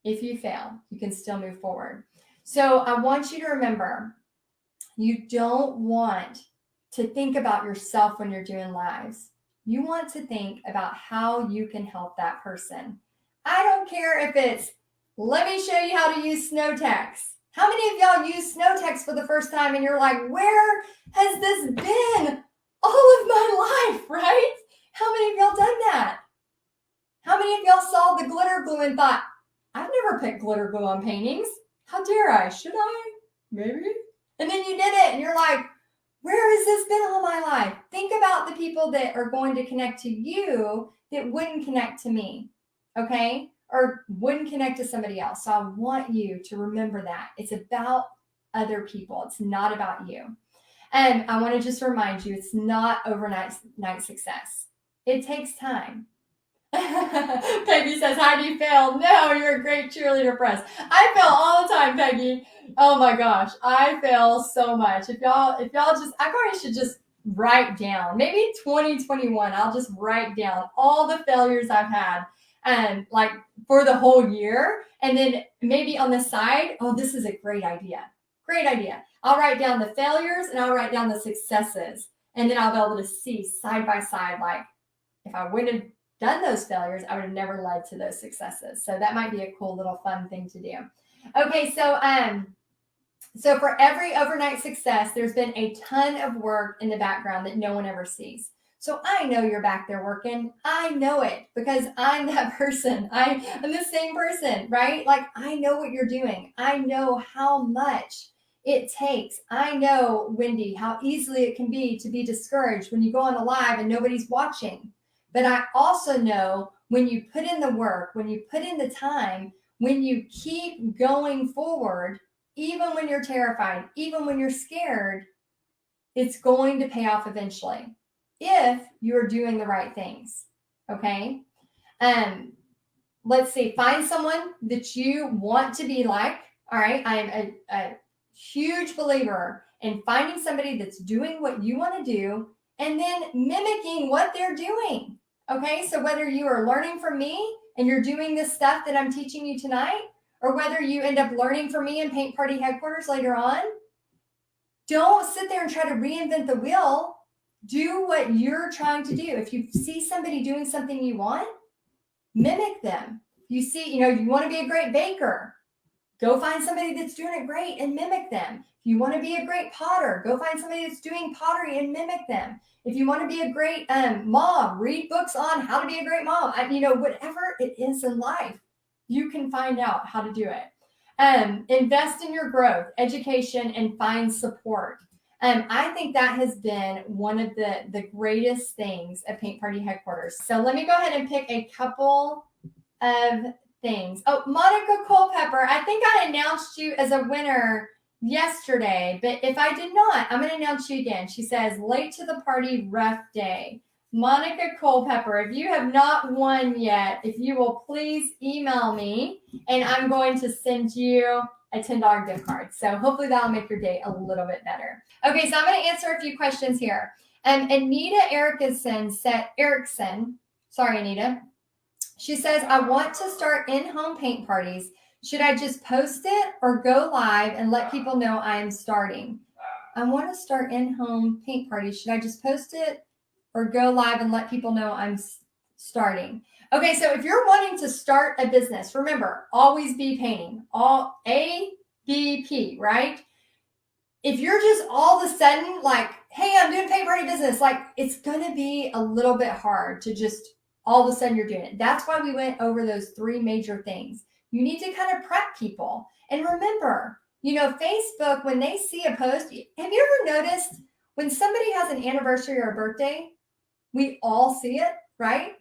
If you fail, you can still move forward. So I want you to remember, you don't want to think about yourself when you're doing lives. You want to think about how you can help that person. I don't care if it's, let me show you how to use SnowText. How many of y'all use SnowText for the first time and you're like, where has this been all of my life, right? How many of y'all done that? How many of y'all saw the glitter glue and thought, I've never put glitter glue on paintings. How dare I? Should I? Maybe. And then you did it and you're like, Where has this been all my life? Think about the people that are going to connect to you that wouldn't connect to me, okay? Or wouldn't connect to somebody else. So I want you to remember that. It's about other people. It's not about you. And I want to just remind you, it's not overnight success. It takes time. Peggy says, how do you fail? No, you're a great cheerleader for us. I fail all the time, Peggy. Oh my gosh, I fail so much. If y'all just, I probably should just write down, maybe 2021, I'll just write down all the failures I've had and like for the whole year. And then maybe on the side, oh, this is a great idea. Great idea. I'll write down the failures and I'll write down the successes. And then I'll be able to see side by side, like if I wouldn't have done those failures, I would have never led to those successes. So that might be a cool little fun thing to do. Okay, so for every overnight success, there's been a ton of work in the background that no one ever sees. So I know you're back there working. I know it because I'm that person. I'm the same person, right? Like I know what you're doing. I know how much it takes. I know, Wendy, how easily it can be to be discouraged when you go on a live and nobody's watching. But I also know when you put in the work, when you put in the time, when you keep going forward, even when you're terrified, even when you're scared, it's going to pay off eventually if you're doing the right things. Okay. Let's see, find someone that you want to be like. All right. I'm a huge believer in finding somebody that's doing what you want to do and then mimicking what they're doing. Okay, so whether you are learning from me and you're doing this stuff that I'm teaching you tonight, or whether you end up learning from me in Paint Party Headquarters later on, don't sit there and try to reinvent the wheel. Do what you're trying to do. If you see somebody doing something you want, mimic them. You see, you want to be a great baker, go find somebody that's doing it great and mimic them. If you want to be a great potter, go find somebody that's doing pottery and mimic them. If you want to be a great mom, read books on how to be a great mom. Whatever it is in life, you can find out how to do it. Invest in your growth, education, and find support. I think that has been one of the greatest things at Paint Party Headquarters. So let me go ahead and pick a couple of things. Oh, Monica Culpepper, I think I announced you as a winner yesterday, but if I did not, I'm going to announce you again. She says, late to the party, rough day. Monica Culpepper, if you have not won yet, if you will please email me and I'm going to send you a $10 gift card. So hopefully that'll make your day a little bit better. Okay, so I'm going to answer a few questions here. Anita Erickson, sorry, Anita. She says, I want to start in-home paint parties. Should I just post it or go live and let people know I'm starting? I want to start in-home paint parties. Should I just post it or go live and let people know I'm starting? Okay, so if you're wanting to start a business, remember, always be painting. All ABP, right? If you're just all of a sudden like, hey, I'm doing paint party business, like it's going to be a little bit hard to just all of a sudden you're doing it. That's why we went over those 3 major things. You need to kind of prep people. And remember, Facebook, when they see a post, have you ever noticed when somebody has an anniversary or a birthday, we all see it, right?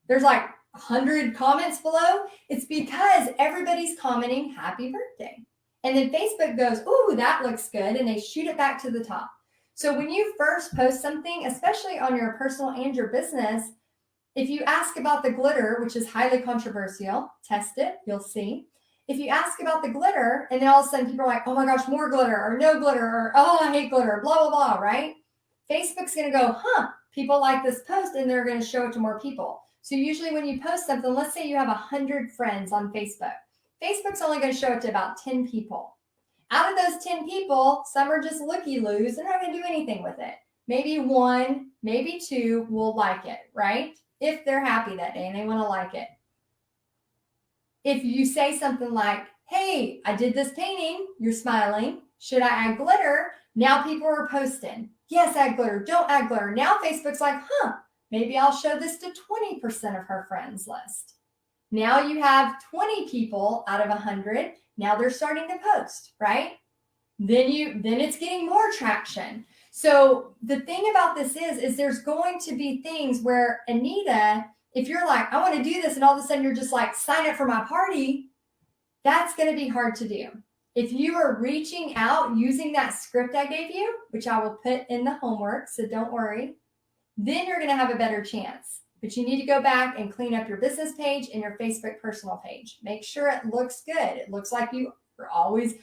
There's like 100 comments below. It's because everybody's commenting happy birthday. And then Facebook goes, ooh, that looks good. And they shoot it back to the top. So when you first post something, especially on your personal and your business, if you ask about the glitter, which is highly controversial, test it, you'll see. If you ask about the glitter, and then all of a sudden people are like, oh my gosh, more glitter, or no glitter, or oh, I hate glitter, blah, blah, blah, right? Facebook's going to go, people like this post, and they're going to show it to more people. So usually when you post something, let's say you have 100 friends on Facebook. Facebook's only going to show it to about 10 people. Out of those 10 people, some are just looky-loos. They're not going to do anything with it. Maybe 1, maybe 2 will like it, right? If they're happy that day and they want to like it. If you say something like, hey, I did this painting, you're smiling. Should I add glitter? Now people are posting. Yes, add glitter. Don't add glitter. Now Facebook's like, maybe I'll show this to 20% of her friends list. Now you have 20 people out of 100. Now they're starting to post, right? Then it's getting more traction. So the thing about this is there's going to be things where, Anita, if you're like, I want to do this, and all of a sudden you're just like, sign up for my party, that's going to be hard to do. If you are reaching out using that script I gave you, which I will put in the homework, so don't worry, then you're going to have a better chance. But you need to go back and clean up your business page and your Facebook personal page. Make sure it looks good. It looks like you are always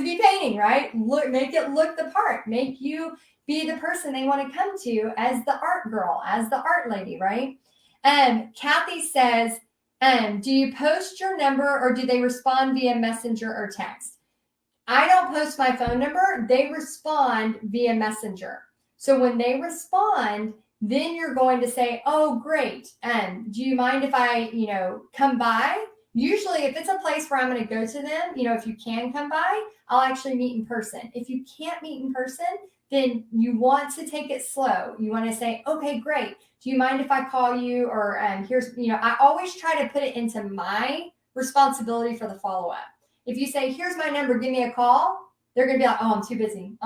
be painting, right? Make it look the part. Make you be the person they want to come to as the art girl, as the art lady, right? Kathy says, do you post your number or do they respond via messenger or text? I don't post my phone number. They respond via messenger. So when they respond, then you're going to say, oh, great. Do you mind if I, come by? Usually if it's a place where I'm going to go to them, if you can come by, I'll actually meet in person. If you can't meet in person, then you want to take it slow. You want to say, okay, great. Do you mind if I call you? Or here's, I always try to put it into my responsibility for the follow-up. If you say, here's my number, give me a call, they're going to be like, oh, I'm too busy.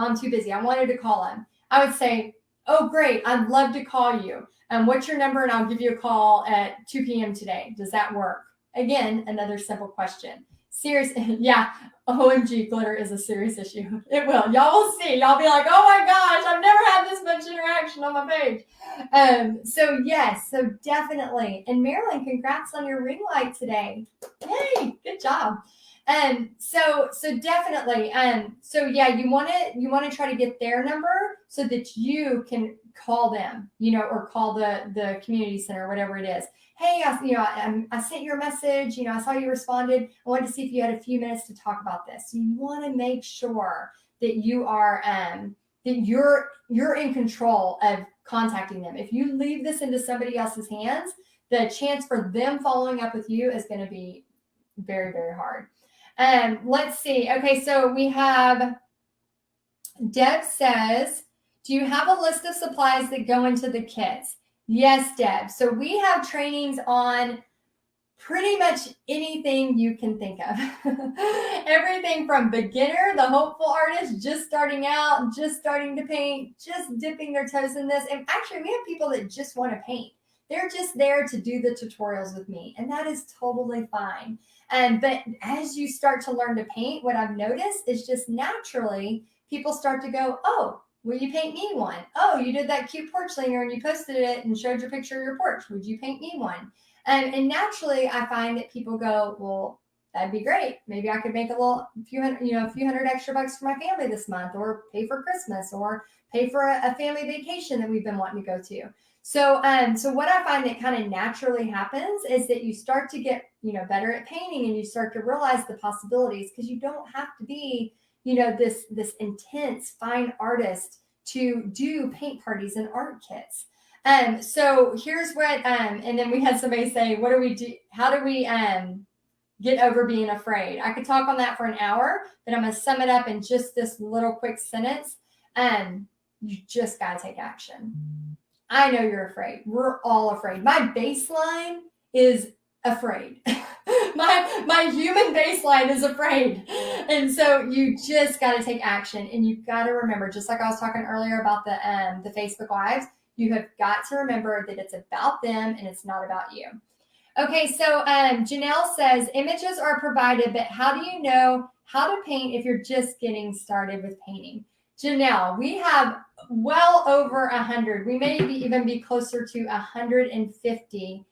I wanted to call him. I would say, oh, great. I'd love to call you. What's your number? And I'll give you a call at 2 p.m. today. Does that work? Again, another simple question. Serious. Yeah. OMG, glitter is a serious issue. It will. Y'all will see. Y'all be like, oh my gosh, I've never had this much interaction on my page. So yes, so definitely. And Marilyn, congrats on your ring light today. Yay, good job. So definitely. So yeah, you want to try to get their number so that you can call them, or call the community center, whatever it is. Hey, I sent you a message. I saw you responded. I wanted to see if you had a few minutes to talk about this. So you want to make sure that you are that you're in control of contacting them. If you leave this into somebody else's hands, the chance for them following up with you is going to be very, very hard. Let's see. Okay, so we have Deb says, do you have a list of supplies that go into the kits? Yes, Deb. So we have trainings on pretty much anything you can think of. Everything from beginner, the hopeful artist, just starting out, just starting to paint, just dipping their toes in this. And actually, we have people that just want to paint. They're just there to do the tutorials with me, and that is totally fine. But as you start to learn to paint, what I've noticed is just naturally people start to go, oh, will you paint me one? Oh, you did that cute porch linger and you posted it and showed your picture of your porch. Would you paint me one? And naturally, I find that people go, well, that'd be great. Maybe I could make a few hundred extra bucks for my family this month, or pay for Christmas, or pay for a family vacation that we've been wanting to go to. So what I find that kind of naturally happens is that you start to get, better at painting, and you start to realize the possibilities, because you don't have to be, this intense fine artist to do paint parties and art kits. So here's what, and then we had somebody say, what do we do? How do we get over being afraid? I could talk on that for an hour, but I'm going to sum it up in just this little quick sentence. You just got to take action. I know you're afraid. We're all afraid. My baseline is afraid. my human baseline is afraid. And so you just got to take action, and you've got to remember, just like I was talking earlier about the Facebook Lives, you have got to remember that it's about them and it's not about you. Okay, so Janelle says, images are provided, but how do you know how to paint if you're just getting started with painting? Janelle, we have well over 100. We may even be closer to 150.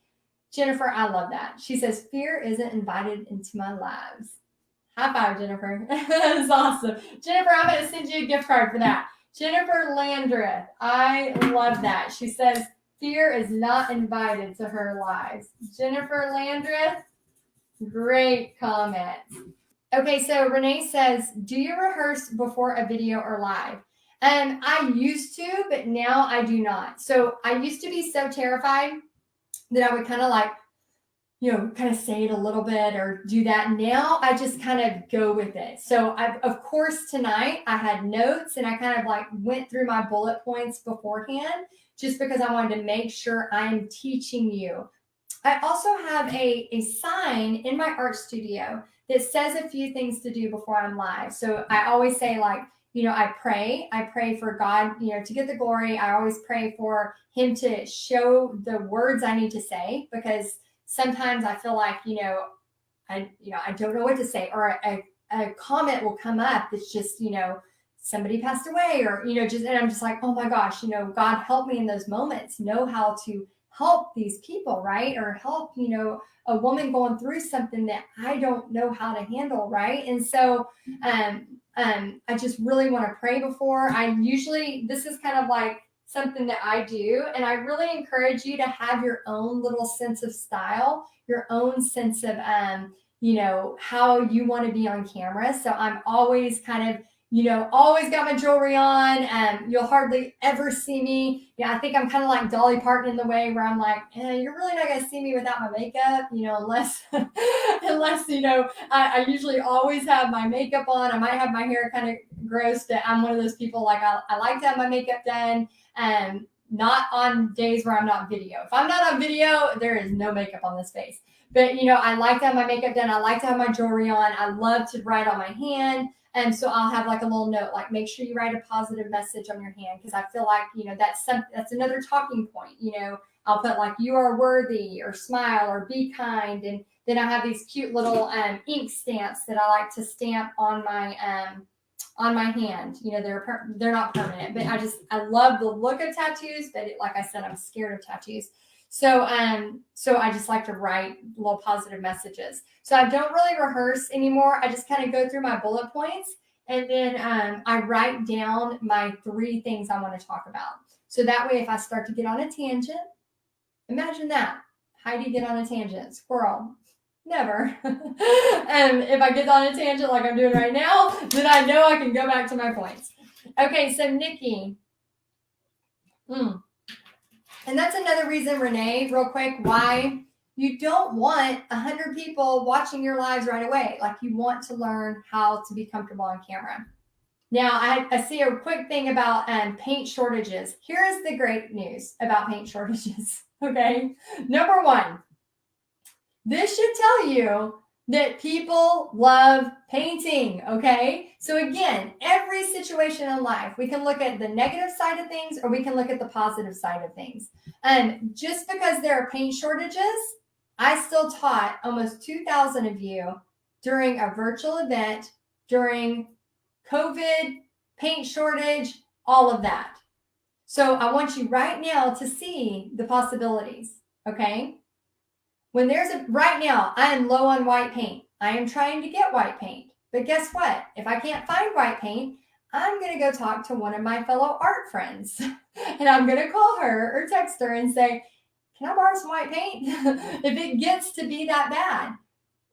Jennifer, I love that. She says, fear isn't invited into my lives. High five, Jennifer. That is awesome. Jennifer, I'm going to send you a gift card for that. Jennifer Landreth, I love that. She says, fear is not invited to her lives. Jennifer Landreth, great comment. Okay, so Renee says, do you rehearse before a video or live? I used to, but now I do not. So I used to be so terrified that I would kind of kind of say it a little bit or do that. Now I just kind of go with it. So of course, tonight I had notes, and I kind of went through my bullet points beforehand, just because I wanted to make sure I'm teaching you. I also have a sign in my art studio that says a few things to do before I'm live. So I always say, I pray for God, to get the glory. I always pray for him to show the words I need to say, because sometimes I feel like, I don't know what to say, or a comment will come up that's just, somebody passed away, or, and I'm just like, oh my gosh, God help me in those moments, know how to help these people, right? Or help, a woman going through something that I don't know how to handle, right? And so, I just really want to pray before. This is kind of like something that I do, and I really encourage you to have your own little sense of style, your own sense of, how you want to be on camera. So I'm always kind of, always got my jewelry on, and you'll hardly ever see me. I think I'm kind of like Dolly Parton in the way where I'm like, you're really not going to see me without my makeup, unless, I usually always have my makeup on. I might have my hair kind of gross. I'm one of those people, like, I like to have my makeup done, and not on days where I'm not video. If I'm not on video, there is no makeup on this face. But, I like to have my makeup done. I like to have my jewelry on. I love to write on my hand. And so I'll have like a little note, like, make sure you write a positive message on your hand, because I feel like, that's another talking point. I'll put like, you are worthy, or smile, or be kind. And then I have these cute little ink stamps that I like to stamp on my hand. They're not permanent, but I love the look of tattoos. But like I said, I'm scared of tattoos. So I just like to write little positive messages. So I don't really rehearse anymore. I just kind of go through my bullet points, and then I write down my 3 things I want to talk about. So that way, if I start to get on a tangent, imagine that. Heidi get on a tangent, squirrel. Never. And if I get on a tangent like I'm doing right now, then I know I can go back to my points. Okay, so Nikki. And that's another reason, Renee, real quick, why you don't want 100 people watching your lives right away. Like, you want to learn how to be comfortable on camera. Now, I see a quick thing about paint shortages. Here is the great news about paint shortages, okay? Number 1, this should tell you that people love painting, okay? So again, every situation in life, we can look at the negative side of things, or we can look at the positive side of things. Just because there are paint shortages, I still taught almost 2,000 of you during a virtual event, during COVID, paint shortage, all of that. So I want you right now to see the possibilities, okay? When right now, I am low on white paint. I am trying to get white paint. But guess what? If I can't find white paint, I'm going to go talk to one of my fellow art friends. And I'm going to call her or text her and say, can I borrow some white paint? If it gets to be that bad,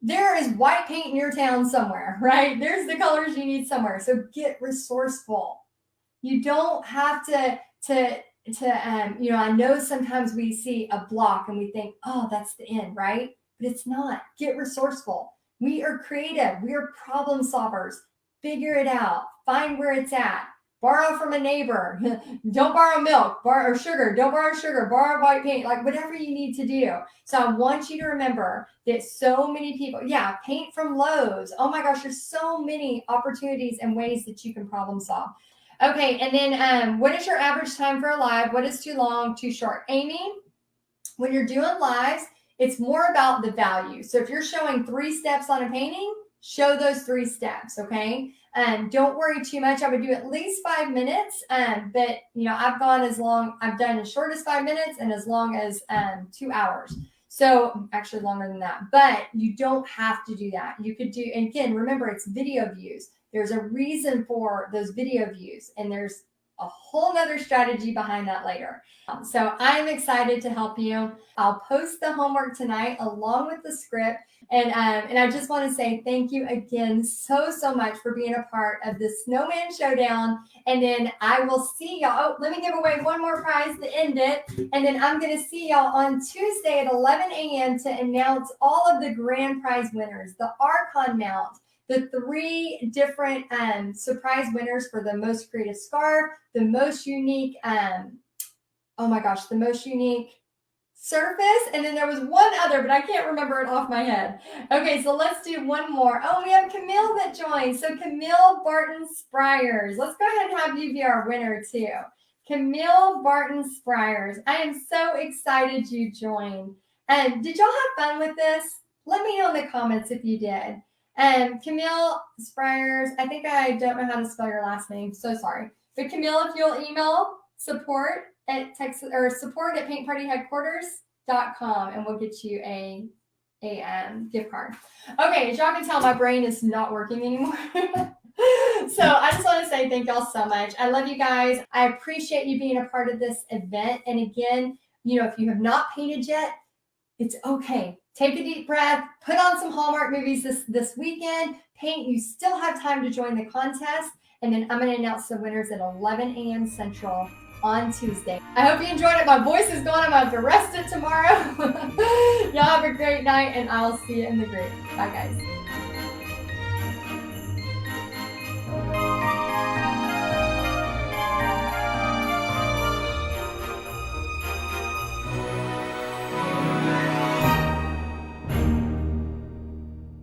there is white paint in your town somewhere, right? There's the colors you need somewhere. So get resourceful. You don't have to I know sometimes we see a block and we think, oh, that's the end, right? But it's not. Get resourceful. We are creative. We are problem solvers. Figure it out. Find where it's at. Borrow from a neighbor. Don't borrow milk. Borrow sugar. Don't borrow sugar. Borrow white paint. Like, whatever you need to do. So I want you to remember that so many people, paint from Lowe's. Oh my gosh, there's so many opportunities and ways that you can problem solve. Okay, and then what is your average time for a live? What is too long, too short? Amy, when you're doing lives, it's more about the value. So if you're showing 3 steps on a painting, show those 3 steps, okay? Don't worry too much. I would do at least 5 minutes, but I've done as short as 5 minutes and as long as 2 hours. So actually longer than that, but you don't have to do that. You could do, and again, remember, it's video views. There's a reason for those video views, and there's a whole nother strategy behind that later. So I'm excited to help you. I'll post the homework tonight along with the script. And I just want to say thank you again so much for being a part of the Snowman Showdown. And then I will see y'all. Oh, let me give away one more prize to end it. And then I'm going to see y'all on Tuesday at 11 a.m. to announce all of the grand prize winners, the Archon mount, the 3 different surprise winners for the most creative scarf, the most unique, the most unique Surface, and then there was one other, but I can't remember it off my head. Okay, so let's do one more. Oh, we have Camille that joined. So Camille Barton Spryers. Let's go ahead and have you be our winner too. Camille Barton Spryers. I am so excited you joined. And did y'all have fun with this? Let me know in the comments if you did. And Camille Spryers, I think I don't know how to spell your last name, so sorry. But Camille, if you'll email support@paintpartyheadquarters.com and we'll get you a gift card. Okay, as y'all can tell, my brain is not working anymore. So I just want to say thank y'all so much. I love you guys. I appreciate you being a part of this event. And again, if you have not painted yet, it's okay. Take a deep breath, put on some Hallmark movies this weekend, paint. You still have time to join the contest. And then I'm going to announce the winners at 11 a.m. Central on Tuesday. I hope you enjoyed it. My voice is gone. I'm going to have to rest it tomorrow. Y'all have a great night, and I'll see you in the group. Bye, guys.